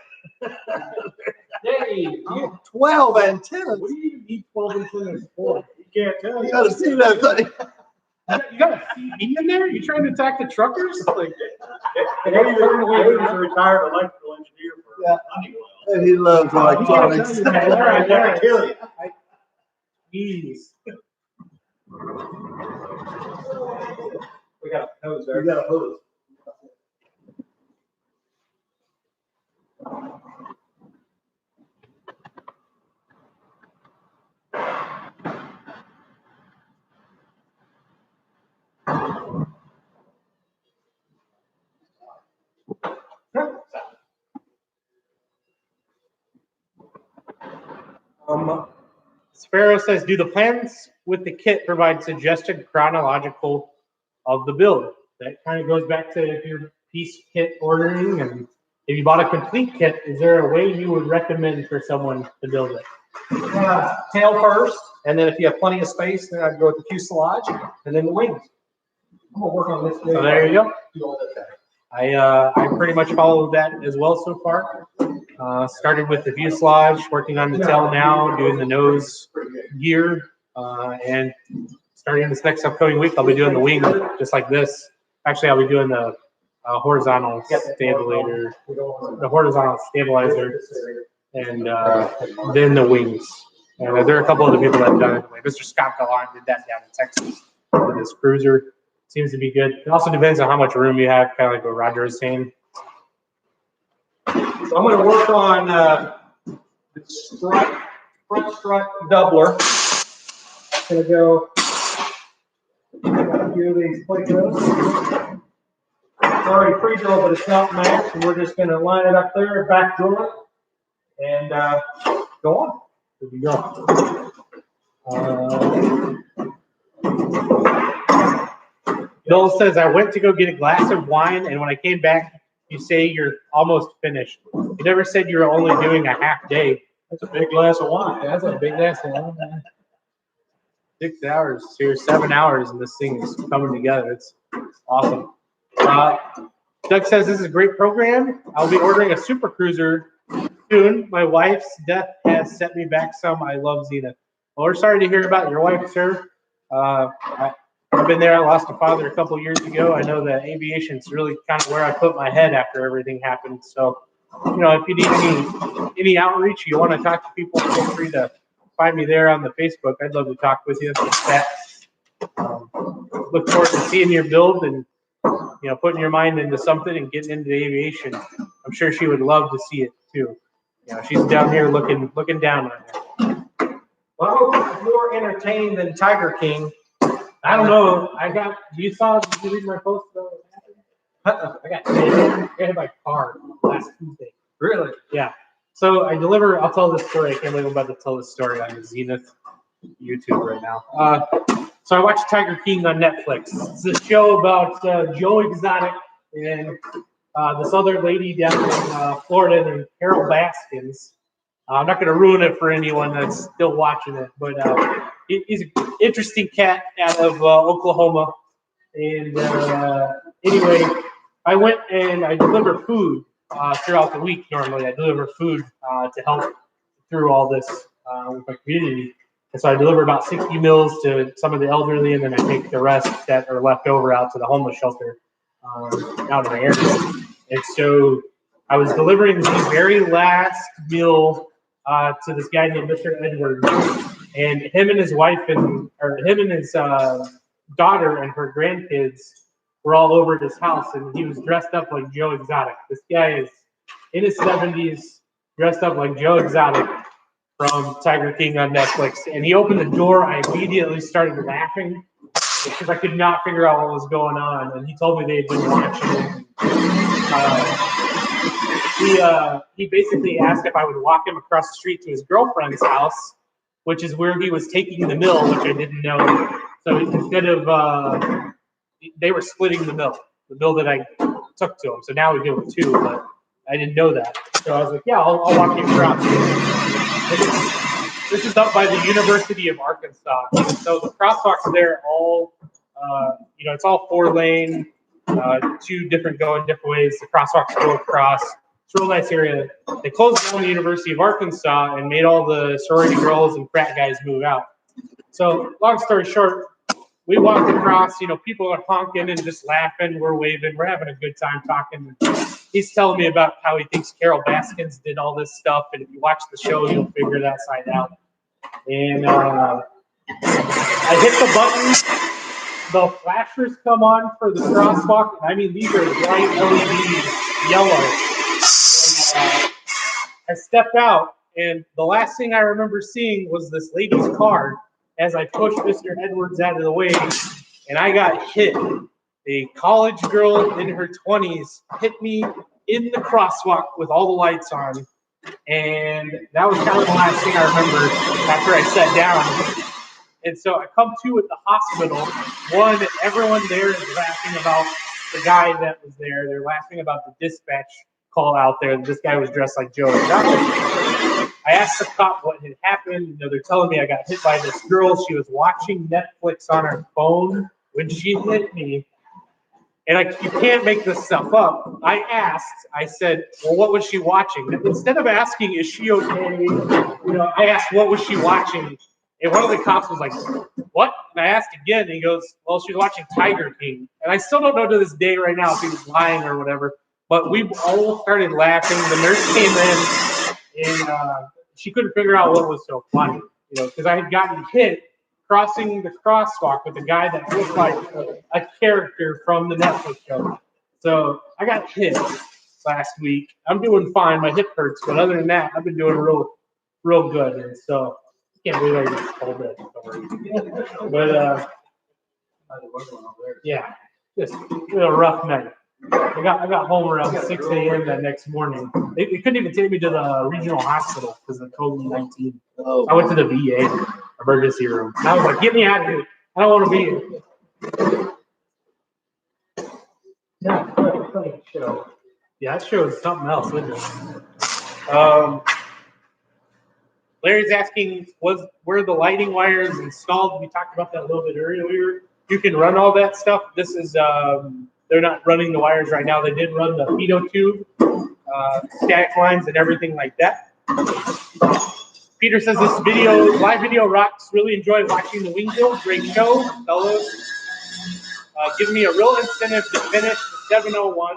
Hey, 12 antennas? What do you need 12 antennas for? You can't tell. You gotta see that thing. You got a CB in there? You trying to attack the truckers? Like, He's a retired electrical engineer for Honeywell. And he loves electronics. I kill you. jeez. We got a hose there. You got a hose. Sparrow says, do the plans with the kit provide suggested chronological of the build? That kind of goes back to if you're piece kit ordering, and if you bought a complete kit, is there a way you would recommend for someone to build it? Tail first, and then if you have plenty of space, then I'd go with the fuselage, and then the wings. I'm gonna work on this. So there you go. I pretty much followed that as well so far. Started with the fuselage, working on the tail now, doing the nose gear, and starting this next upcoming week, I'll be doing the wing just like this. Actually, I'll be doing the horizontal stabilizer, and then the wings. And there are a couple other people that have done it. Like Mr. Scott Gallant did that down in Texas with his cruiser. Seems to be good. It also depends on how much room you have, kind of like what Roger was saying. So I'm going to work on the strut, front strut doubler. Going to go a few of these Playcos. It's already pre-drilled, but it's not matched, and we're just going to line it up there, back drill it, and go on. There you go. Bill says, I went to go get a glass of wine, and when I came back, you say you're almost finished. You never said you were only doing a half day. That's a big glass of wine. That's a big glass of wine, man. 6 hours, so you're 7 hours, and this thing is coming together. It's awesome. Doug says, this is a great program. I'll be ordering a super cruiser soon. My wife's death has set me back some. I love Zenith. Well, we're sorry to hear about your wife, sir. I've been there. I lost a father a couple years ago. I know that aviation's really kind of where I put my head after everything happened. So, you know, if you need any outreach, you want to talk to people, feel free to find me there on the Facebook. I'd love to talk with you. Look forward to seeing your build and, you know, putting your mind into something and getting into aviation. I'm sure she would love to see it too. You know, she's down here looking down on you. Well, I hope it's more entertaining than Tiger King. I don't know. Did you read my post about what happened? I got hit by a car last Tuesday. Really? Yeah. So I'll tell this story. I can't believe I'm about to tell this story on the Zenith YouTube right now. So I watched Tiger King on Netflix. It's a show about Joe Exotic and this other lady down in Florida named Carol Baskins. I'm not going to ruin it for anyone that's still watching it, but he's an interesting cat out of Oklahoma. And anyway, I went and I deliver food throughout the week. Normally, I deliver food to help through all this with my community. And so I deliver about 60 meals to some of the elderly, and then I take the rest that are left over out to the homeless shelter out in the area. And so I was delivering the very last meal to this guy named Mr. Edwards, and him and his wife him and his daughter and her grandkids were all over his house, and he was dressed up like Joe Exotic. This guy is in his 70s, dressed up like Joe Exotic from Tiger King on Netflix. And he opened the door. I immediately started laughing because I could not figure out what was going on. And he told me they had been watching it. He basically asked if I would walk him across the street to his girlfriend's house, which is where he was taking the mill, which I didn't know. So instead of, they were splitting the mill that I took to him. So now we give him two, but I didn't know that. So I was like, yeah, I'll walk you across. This is up by the University of Arkansas. So the crosswalks there all, it's all 4-lane, two different going different ways. The crosswalks go across. It's a real nice area. They closed down the University of Arkansas and made all the sorority girls and frat guys move out. So long story short, we walked across, people are honking and just laughing. We're waving. We're having a good time talking. He's telling me about how he thinks Carol Baskins did all this stuff. And if you watch the show, you'll figure that side out. And I hit the button. The flashers come on for the crosswalk. I mean, these are bright LED yellow. And, I stepped out, and the last thing I remember seeing was this lady's car as I pushed Mr. Edwards out of the way, and I got hit. A college girl in her 20s hit me in the crosswalk with all the lights on, and that was kind of the last thing I remember after I sat down. And so I come to at the hospital. One, everyone there is laughing about the guy that was there. They're laughing about the dispatch call out there. This guy was dressed like Joe Exotic. I asked the cop what had happened. They're telling me I got hit by this girl. She was watching Netflix on her phone when she hit me. And you can't make this stuff up. I said, well, what was she watching? And instead of asking, is she okay? I asked, what was she watching? And one of the cops was like, what? And I asked again, and he goes, well, she was watching Tiger King. And I still don't know to this day right now if he was lying or whatever. But we all started laughing. The nurse came in, and she couldn't figure out what was so funny, because I had gotten hit crossing the crosswalk with a guy that looked like a character from the Netflix show. So I got hit last week. I'm doing fine. My hip hurts, but other than that, I've been doing real good. And so I can't believe I just told that story. But yeah, just a rough night. I got home around 6 a.m. that next morning. They couldn't even take me to the regional hospital because of COVID-19. I went to the VA emergency room. And I was like, get me out of here. I don't want to be here. Yeah, show. Yeah, that show is something else, isn't it? Larry's asking, were the lighting wires installed? We talked about that a little bit earlier. You can run all that stuff. This is, they're not running the wires right now. They did run the pitot tube, static lines, and everything like that. Peter says this live video rocks. Really enjoy watching the wing build. Great show, fellows. giving me a real incentive to finish the 701.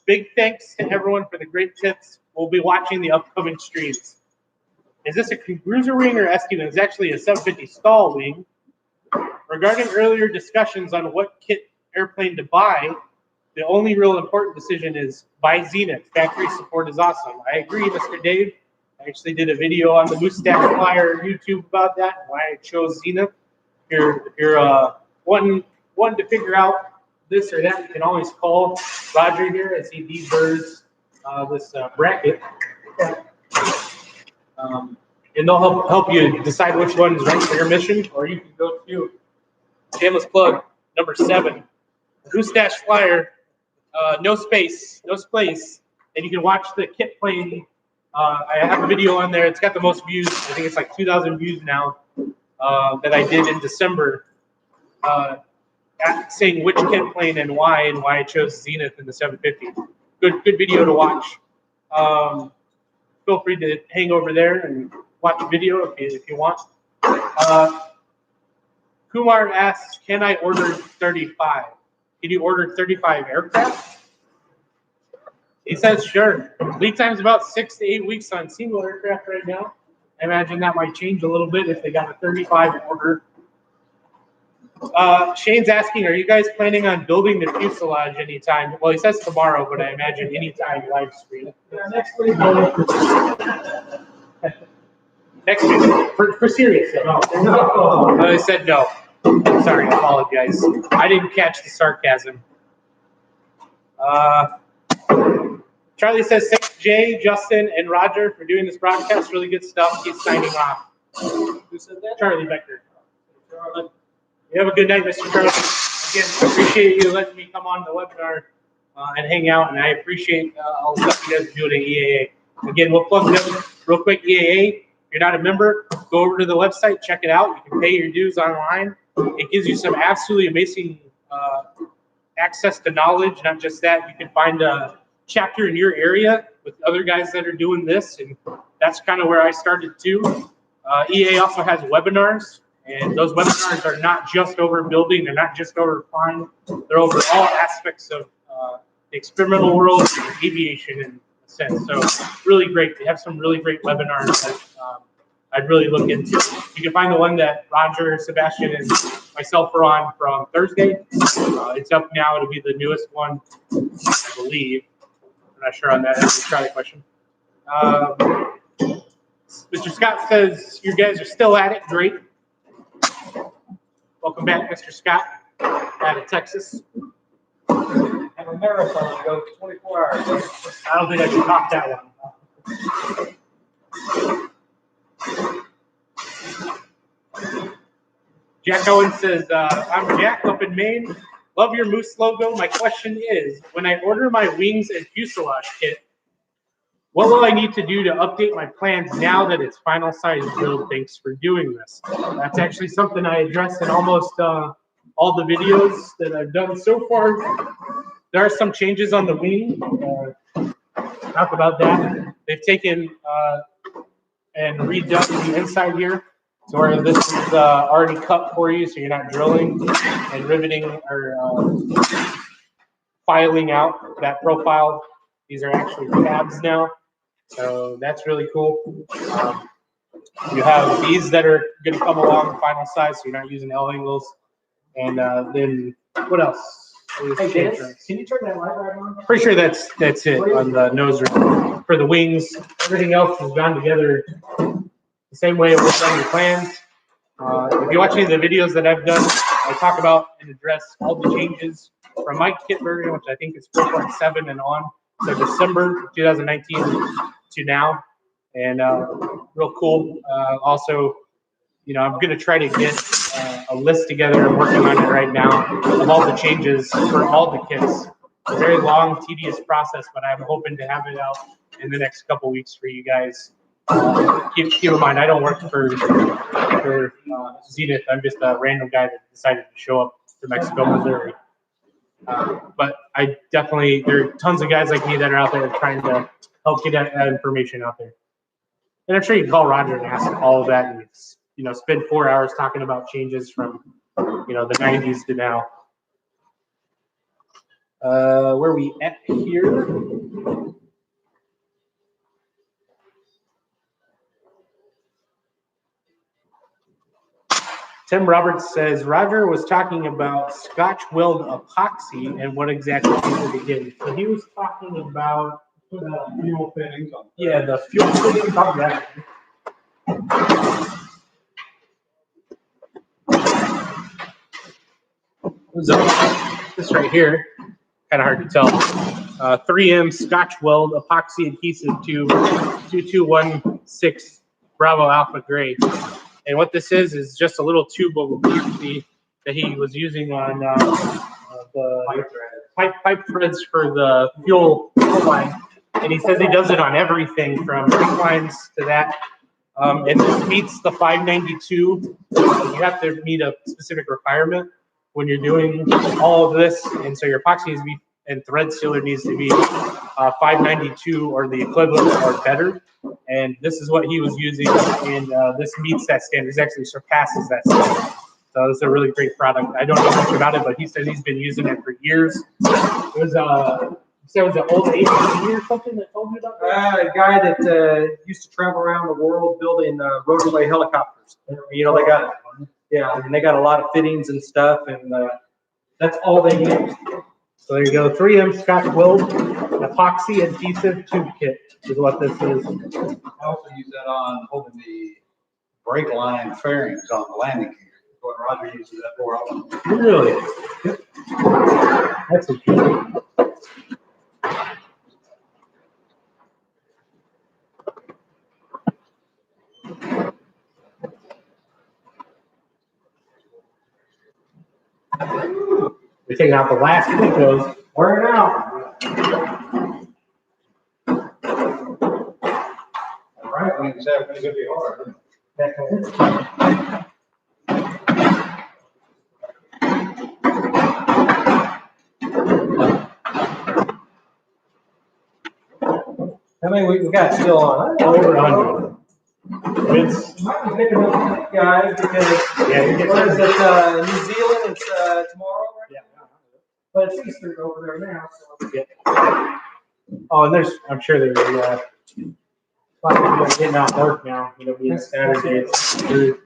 Big thanks to everyone for the great tips. We'll be watching the upcoming streams. Is this a cruiser wing or ST wing? It's actually a 750 STOL wing. Regarding earlier discussions on what kit airplane to buy, the only real important decision is buy Zenith. Factory support is awesome. I agree, Mr. Dave. I actually did a video on the Mustache Flyer YouTube about that, why I chose Zenith. If you're wanting to figure out this or that, you can always call Roger here as he deburs this bracket. And they'll help you decide which one is right for your mission, or you can go to shameless plug number 7, Mustache Flyer, no space, and you can watch the kit plane. I have a video on there. It's got the most views. I think it's like 2,000 views now that I did in December, saying which kit plane and why I chose Zenith in the 750. Good video to watch. Feel free to hang over there and watch the video if you want. Kumar asks, can I order 35? Can you order 35 aircraft? He says, sure. Lead time is about 6 to 8 weeks on single aircraft right now. I imagine that might change a little bit if they got a 35 order. Shane's asking, are you guys planning on building the fuselage anytime? Well, he says tomorrow, but I imagine anytime live stream. Next week. Next week, for serious. No. I said no. Sorry, I apologize. I didn't catch the sarcasm. Charlie says, thanks, Jay, Justin, and Roger for doing this broadcast. Really good stuff. He's signing off. Who said that? Charlie Becker. You have a good night, Mr. Charlie. Again, appreciate you letting me come on the webinar and hang out, and I appreciate all the stuff you guys are doing at EAA. Again, we'll plug them real quick. EAA, if you're not a member, go over to the website, check it out. You can pay your dues online. It gives you some absolutely amazing access to knowledge. Not just that, you can find a chapter in your area with other guys that are doing this, and that's kind of where I started too. EA also has webinars, and those webinars are not just over building, they're not just over flying, they're over all aspects of the experimental world and aviation in a sense. So really great. They have some really great webinars that I'd really look into. You can find the one that Roger, Sebastian, and myself are on from Thursday. It's up now. It'll be the newest one, I believe. I'm not sure on that. Let's try the question. Mr. Scott says, you guys are still at it. Great. Welcome back, Mr. Scott, out of Texas. Have a marathon, go 24 hours. I don't think I should top that one. Jack Owen says, I'm Jack up in Maine. Love your Moose logo. My question is, when I order my wings and fuselage kit, what will I need to do to update my plans now that it's final size build? Thanks for doing this. That's actually something I addressed in almost all the videos that I've done so far. There are some changes on the wing. Talk about that. They've taken and redone the inside here. So where this is already cut for you, so you're not drilling and riveting or filing out that profile. These are actually tabs now. So that's really cool. You have these that are going to come along final size, so you're not using L angles. And then what else? Hey, Dennis, can you turn that light right on? Pretty sure that's it on the nose ring. For the wings. Everything else has gone together the same way it was on your plans. If you watch any of the videos that I've done, I talk about and address all the changes from my kit version, which I think is 4.7 and on. So December 2019 to now, and real cool. Also, you know, I'm going to try to get a list together. I'm working on it right now of all the changes for all the kits. It's a very long, tedious process, but I'm hoping to have it out in the next couple weeks for you guys. Keep in mind, I don't work for Zenith. I'm just a random guy that decided to show up to Mexico, Missouri. But I definitely, there are tons of guys like me that are out there trying to help get that information out there. And I'm sure you can call Roger and ask all of that, and you know, spend 4 hours talking about changes from you know, the 90s to now. Where are we at here? Tim Roberts says, Roger was talking about Scotch weld epoxy and what exactly is it again? So he was talking about Fuel fittings on. yeah, the fuel fittings on that. This right here, kind of hard to tell. 3M Scotch weld epoxy adhesive tube 2216 Bravo Alpha Gray. And what this is just a little tube of epoxy that he was using on the pipe threads for the fuel line. And he says he does it on everything from brake lines to that. And this meets the 592. You have to meet a specific requirement when you're doing all of this. And so your epoxy needs to be, and thread sealer needs to be 592 or the equivalent or better. And this is what he was using, and this meets that standard. This actually surpasses that standard. So this is a really great product. I don't know much about it, but he said he's been using it for years. It was it was an old ACC or something that told me about that? A guy that used to travel around the world building rotorway helicopters. You know, they got, yeah, and they got a lot of fittings and stuff, and that's all they use. So there you go, 3M Scotch weld epoxy adhesive tube kit is what this is. I also use that on holding the brake line fairings on the landing gear. What Roger uses that for. Really? That's interesting. We're taking out the last windows. Wear it out. Right, when it's happening, it's gonna be hard. How many we got still on? Over 100. It's, I'm picking up guys because yeah, you get what is some- it? New Zealand. It's tomorrow, right? Yeah. But it's Easter over there now. So. Yeah. Oh, and there's, I'm sure there's a lot of people getting out work now. You know, being Saturday. It's true.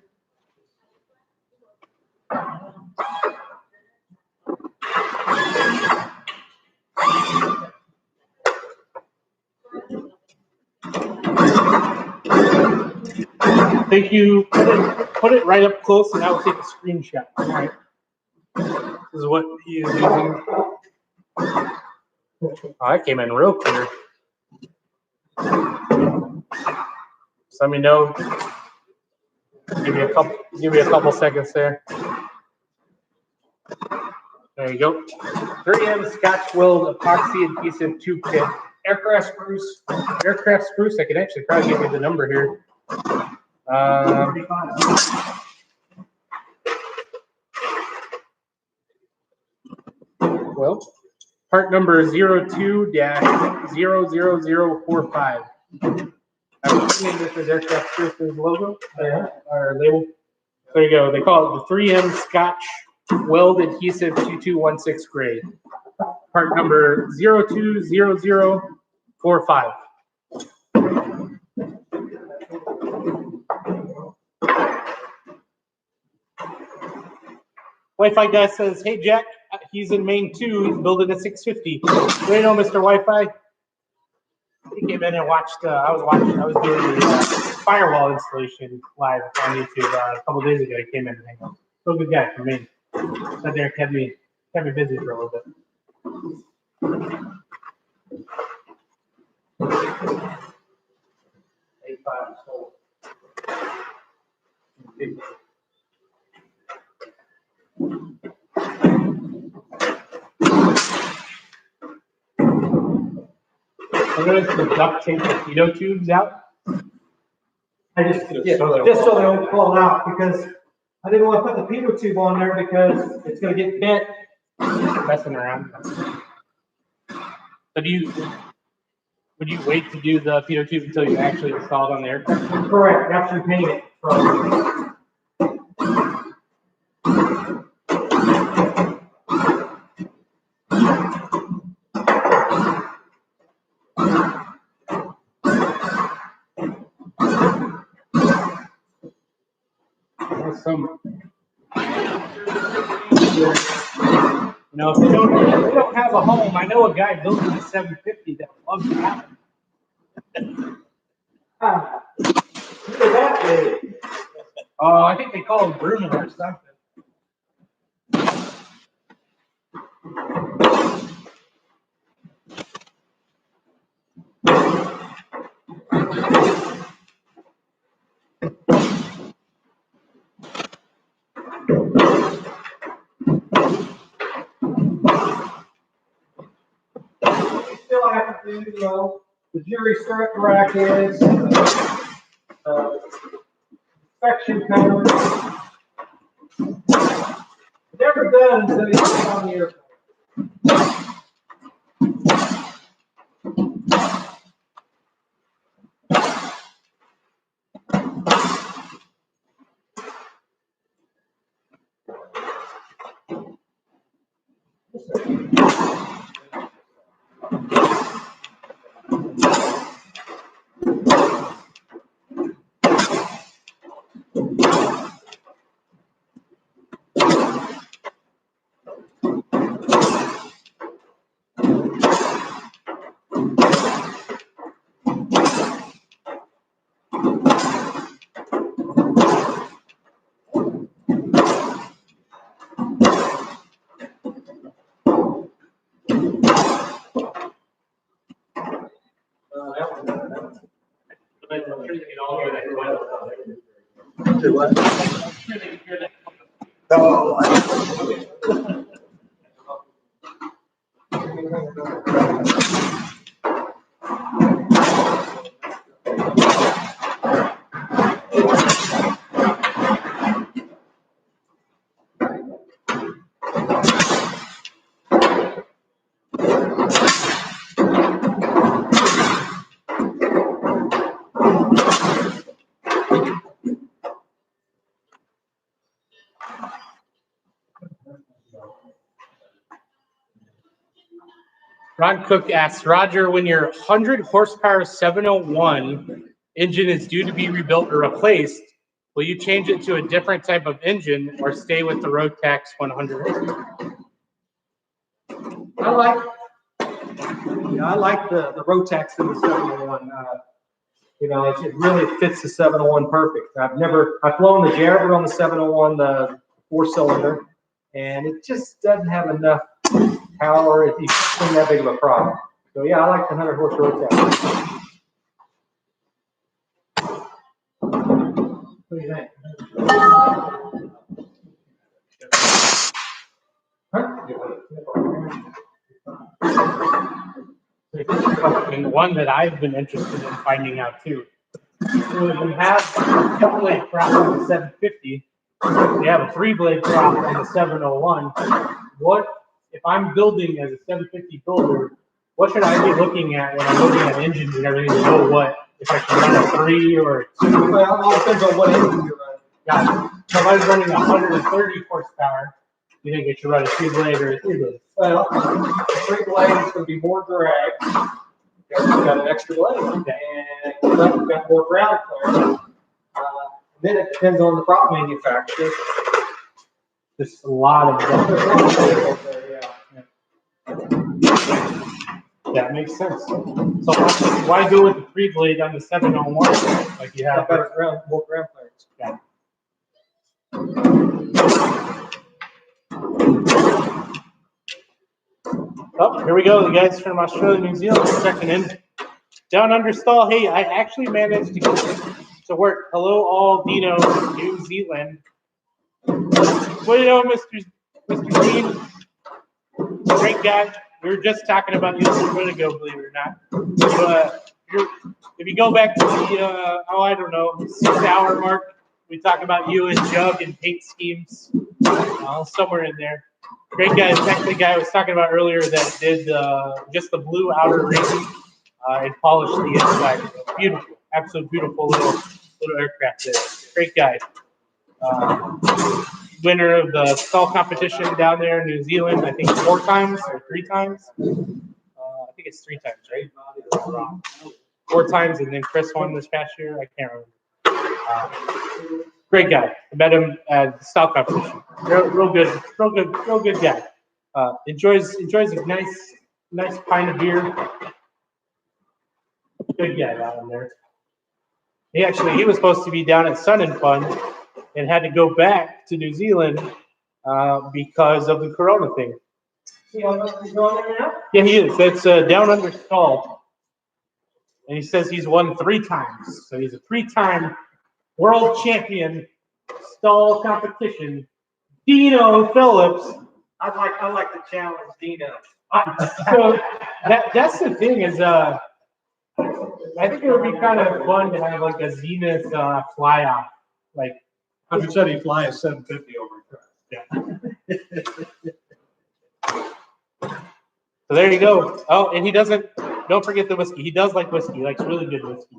Thank you. Put it right up close, and I will take a screenshot. All right. This is what he is using. Oh, that came in real clear. Just let me know. Give me a couple seconds there. There you go. 3M Scotch weld epoxy adhesive tube kit. Aircraft spruce. I could actually probably give you the number here. Well, part number 02-00045. I'm assuming this is Aircraft Spruce's logo or label. There you go. They call it the 3M Scotch Weld Adhesive 2216 grade. Part number 020045. Wi-Fi guy says, "Hey Jack, he's in Maine too. He's building a 650." Right on, Mr. Wi-Fi. He came in and watched. I was doing the firewall installation live on YouTube a couple days ago. He came in and hang out. Real good guy from Maine. Sat there, kept me busy for a little bit. I'm going to duct tape the pitot tubes out. I just so they don't fall out because I didn't want to put the pitot tube on there because it's going to get bent. Messing around. So would you wait to do the pitot tube until you actually install it on the aircraft? Correct. After you paint it. some. You know, if they don't have a home, I know a guy building a 750 that loves to have it. Look at that thing. Oh, I think they call them Bruno or something. Still have to do, you know, the jury cert brackets, inspection code. Never done until you get on the airplane. Do what? No. Ron Cook asks, Roger, when your 100 horsepower 701 engine is due to be rebuilt or replaced, will you change it to a different type of engine or stay with the Rotax 100? I like the Rotax in the 701. You know, it really fits the 701 perfect. I've flown the Jabber on the 701, the 4-cylinder, and it just doesn't have enough power. It's not that big of a problem. So yeah, I like the 100 horse Rotax. What do you think? And one that I've been interested in finding out too. So we have a 2-blade prop on the 750. We have a 3-blade prop on the 701. What if I'm building as a 750 builder? What should I be looking at when I'm looking at engines and everything to know what if I should run a 3 or a 2? Well, it all depends on what engine you're running. Got it. So if I was running 130 horsepower, do you think it should run a 2-blade or a 3-blade? Well, a 3-blade is going to be more drag. Because you've got an extra blade, and you've got more ground clearance. Then it depends on the prop manufacturer. Just a lot of Yeah, it makes sense. So why go with the 3-blade on the 701 like you have? Better more ground clearance. Yeah. Oh, here we go. The guys from Australia, New Zealand checking in. Down under stall. Hey, I actually managed to get this to work. Hello, all Dino, New Zealand. Well, you know, Mr. Dean, great guy. We were just talking about you a little bit ago, believe it or not. If you go back to the, I don't know, 6-hour mark, we talk about you and Jug and paint schemes, somewhere in there. Great guy. It's actually the guy I was talking about earlier that did just the blue outer ring and polished the inside. Beautiful, absolute beautiful little aircraft there. Great guy. Winner of the STOL competition down there in New Zealand, I think 4 times or 3 times. I think it's 3 times, right? 4 times, and then Chris won this past year. I can't remember. Great guy. I met him at the STOL competition. Real good guy. Enjoys a nice pint of beer. Good guy down there. He was supposed to be down at Sun and Fun and had to go back to New Zealand because of the Corona thing. Yeah, he's going there now? Yeah, he is. That's down under STOL. And he says he's won 3 times. So he's a 3-time world champion STOL competition. Dino Phillips. I like to challenge Dino. So that's the thing is, I think it would be kind of fun to have like a Zenith fly off. Like, He said he'd fly a 750 over. yeah. So there you go. Oh, and he don't forget the whiskey. He does like whiskey. He likes really good whiskey.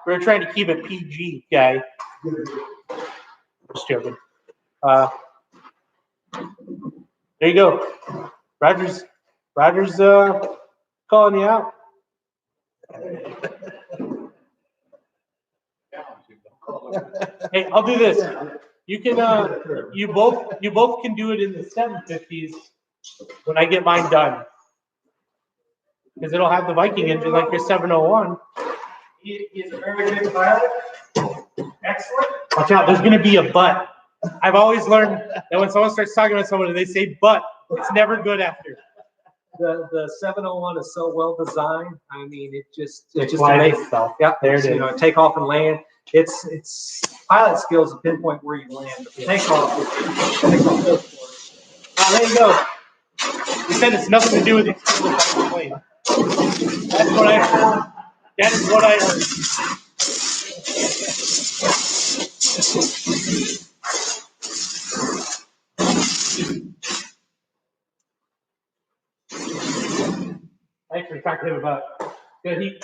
We're trying to keep it PG, guy. Just joking. There you go. Roger's calling you out. Hey, I'll do this. You can you both can do it in the 750s when I get mine done. Because it'll have the Viking engine like your 701. He is a very good pilot. Excellent. Watch out, there's gonna be a but. I've always learned that when someone starts talking about someone and they say but, it's never good after. The 701 is so well designed. I mean, it just flies amazing. itself. Yeah, There it you is. know, take off and land. It's pilot skills to pinpoint where you land. But the takeoff is There you go. He said it's nothing to do with the experience of the plane. That's what I heard. That is what I heard. I actually talked to him about, he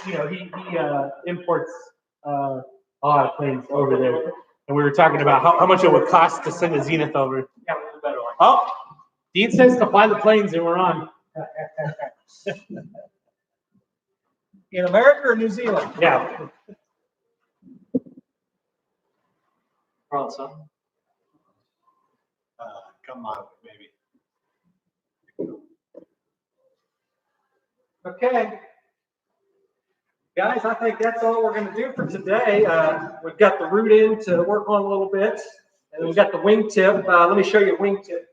imports a lot of planes over there, and we were talking about how much it would cost to send a Zenith over. Yeah, the better one. Oh, Dean says to fly the planes, and we're on. In America or New Zealand? Yeah. Ron, son. Come on, maybe. Okay. Guys, I think that's all we're going to do for today. We've got the root end to work on a little bit, and then we've got the wingtip. Let me show you a wingtip.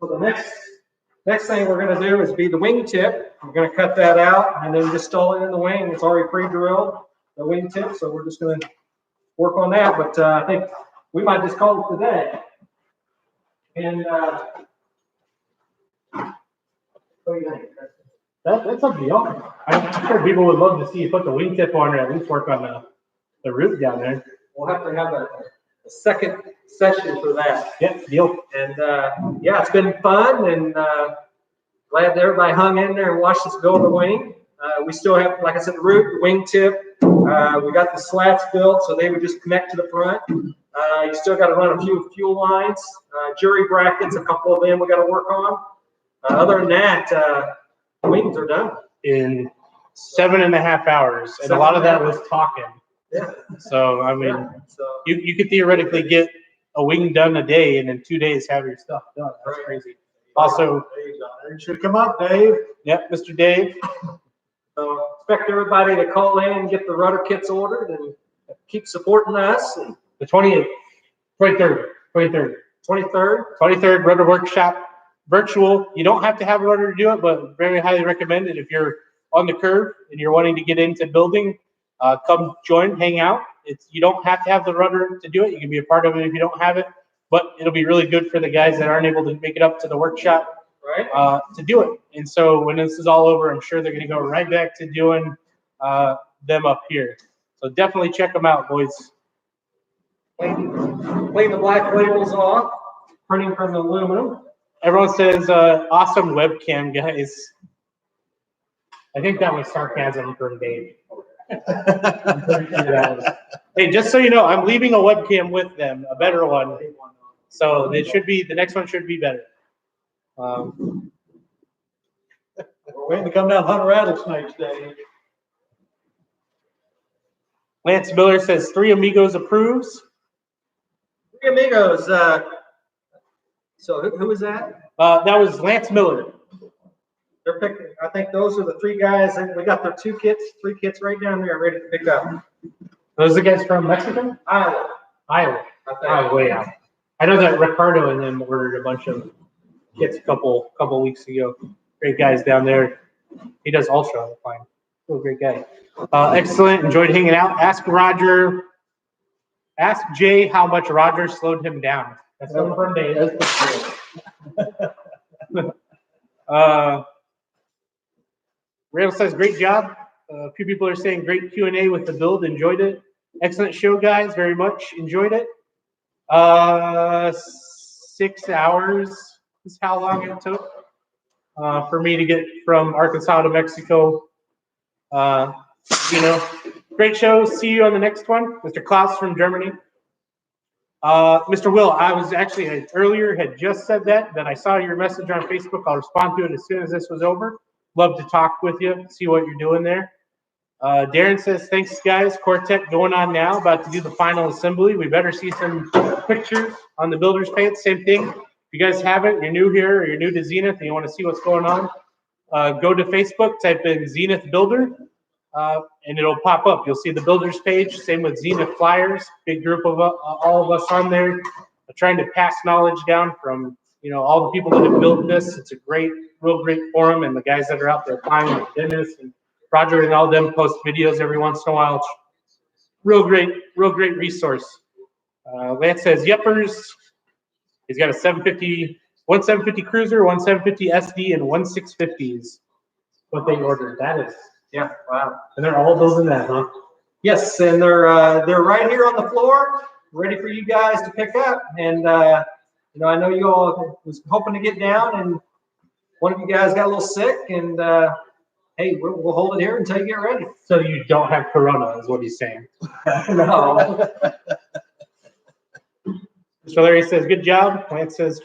So the next thing we're going to do is be the wingtip. We're going to cut that out and then just install it in the wing. It's already pre-drilled, the wingtip, so we're just going to work on that. But I think we might just call it today. And what do you think, Chris? That's up to y'all. I'm sure people would love to see you put the wingtip on or at least work on the root down there. We'll have to have a second session for that. Yeah, deal. And yeah, it's been fun, and glad that everybody hung in there and watched us build the wing. We still have, like I said, the root, the wingtip. We got the slats built, so they would just connect to the front. You still got to run a few fuel lines, jury brackets, a couple of them we got to work on. Other than that, the wings are done. In 7.5 hours, and a lot of that was talking. Yeah. So I mean, Yeah. So you could theoretically get a wing done a day, and in 2 days have your stuff done. That's crazy. Also, You should come up, Dave. yep, Mr. Dave. So expect everybody to call in and get the rudder kits ordered and keep supporting us. And The 28th, 23rd, 23rd, rudder workshop, virtual. You don't have to have a rudder to do it, but very highly recommended if you're on the curve and you're wanting to get into building. Come join, hang out. You don't have to have the rudder to do it. You can be a part of it if you don't have it, but it'll be really good for the guys that aren't able to make it up to the workshop right? to do it. And so when this is all over, I'm sure they're going to go right back to doing them up here. So definitely check them out, boys. Clean the black labels off, printing from the aluminum. Everyone says awesome webcam, guys. I think that was sarcasm from Dave. Hey, just so you know, I'm leaving a webcam with them, a better one. So it should be, the next one should be better. We're waiting to come down Hunter Rattlesnakes Day. Lance Miller says 3 Amigos approves. Three Amigos, so who was that? That was Lance Miller. They're picking, I think those are the 3 guys, and we got their 3 kits right down there ready to pick up. Those are the guys from Mexico? Iowa. Iowa. I think. Oh, way out. I know that Ricardo and them ordered a bunch of kits a couple weeks ago. Great guys down there. He does ultra fine. Still a great guy. Excellent. Enjoyed hanging out. Ask Jay how much Roger slowed him down. That's coming from Dave. Randall says, great job. A few people are saying great Q&A with the build. Enjoyed it. Excellent show, guys. Very much enjoyed it. 6 hours is how long it took for me to get from Arkansas to Mexico. Great show. See you on the next one. Mr. Klaus from Germany. Mr. Will, I was actually earlier had just said that I saw your message on Facebook. I'll respond to it as soon as this was over. Love to talk with you, see what you're doing there. Darren says, thanks, guys. Quartet going on now, about to do the final assembly. We better see some pictures on the builder's page. Same thing. If you guys haven't, you're new here or you're new to Zenith and you want to see what's going on, go to Facebook, type in Zenith Builder, and it'll pop up. You'll see the builder's page. Same with Zenith Flyers. Big group of all of us on there, trying to pass knowledge down from all the people that have built this. It's a real great forum, and the guys that are out there flying, like Dennis and Roger and all them post videos every once in a while. It's real great resource. Lance says, Yeppers. He's got a 750, one 750 Cruiser, one 750 SD, and one 650s. What they ordered. That is. Yeah, wow. And they're all building that, huh? Yes, and they're right here on the floor, ready for you guys to pick up. And I know you all was hoping to get down, and one of you guys got a little sick, and hey, we'll hold it here until you get ready. So you don't have Corona, is what he's saying. No. So Larry says, good job. Lance says,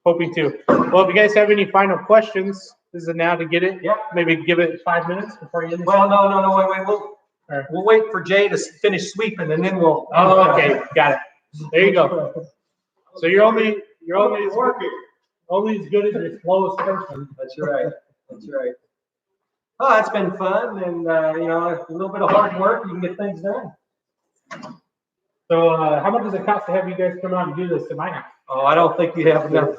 hoping to. Well, if you guys have any final questions, this is now to get it. Yep. Maybe give it 5 minutes before you end this. Well, no, wait. We'll wait for Jay to finish sweeping, and then we'll. Oh, okay, got it. There you go. So you're only as good as your slowest person. That's right. Oh, it's been fun, and a little bit of hard work, you can get things done. So how much does it cost to have you guys come out and do this in my house? Oh, I don't think you have enough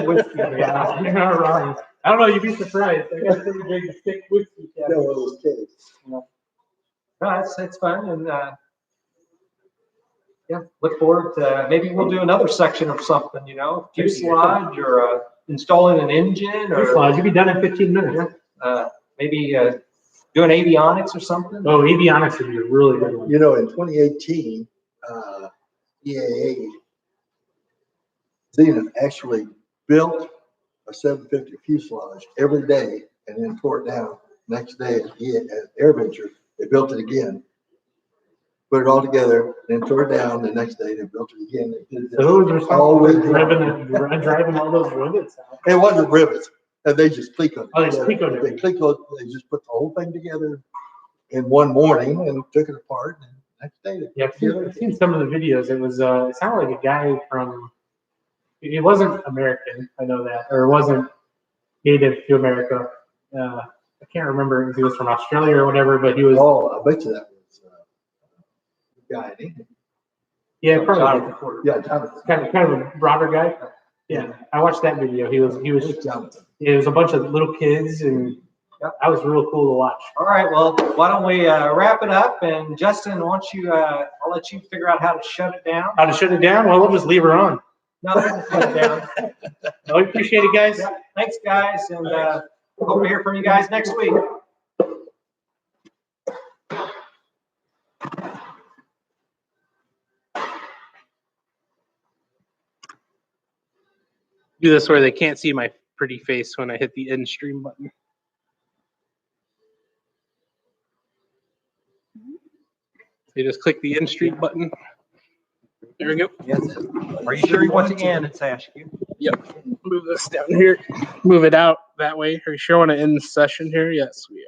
whiskey. Yeah, you're not wrong. I don't know, you'd be surprised. I got pretty big thick whiskey cabinet. No, it's fun, and look forward to maybe we'll do another section of something, fuselage or installing an engine or fuselage. You'll be done in 15 minutes. Maybe doing avionics or something. Oh, avionics would be a really good one. In 2018, EAA Zenith actually built a 750 fuselage every day and then tore it down. Next day at AirVenture, they built it again, put it all together, then tore it down. The next day they built it again. They did So who was responsible for driving all those rivets out? It wasn't rivets, and they just Clecoed it. Oh, they Clecoed it. They just put the whole thing together in one morning and took it apart. And next day, Yeah, I've seen some of the videos. It was it sounded like a guy from. He wasn't American, I know that, or it wasn't native to America. I can't remember if he was from Australia or whatever, but he was. Oh, I bet you that was the guy in England. Yeah, probably. Yeah, Jonathan. Kind of a broader guy. Yeah, I watched that video. He was. Jonathan. It was a bunch of little kids, and that was real cool to watch. All right, well, why don't we wrap it up? And Justin, I'll let you figure out how to shut it down. How to shut it down? Well, we'll just leave her on. No, we'll shut it down. Well, we appreciate it, guys. Yeah, thanks, guys, and hope to hear from you guys next week. Do this where they can't see my pretty face when I hit the end stream button. You just click the end stream button. There we go. Yes. Are you sure you want to end? It's asking you. Move this down here. Move it out that way. Are you sure I want to end the session here? Yes, we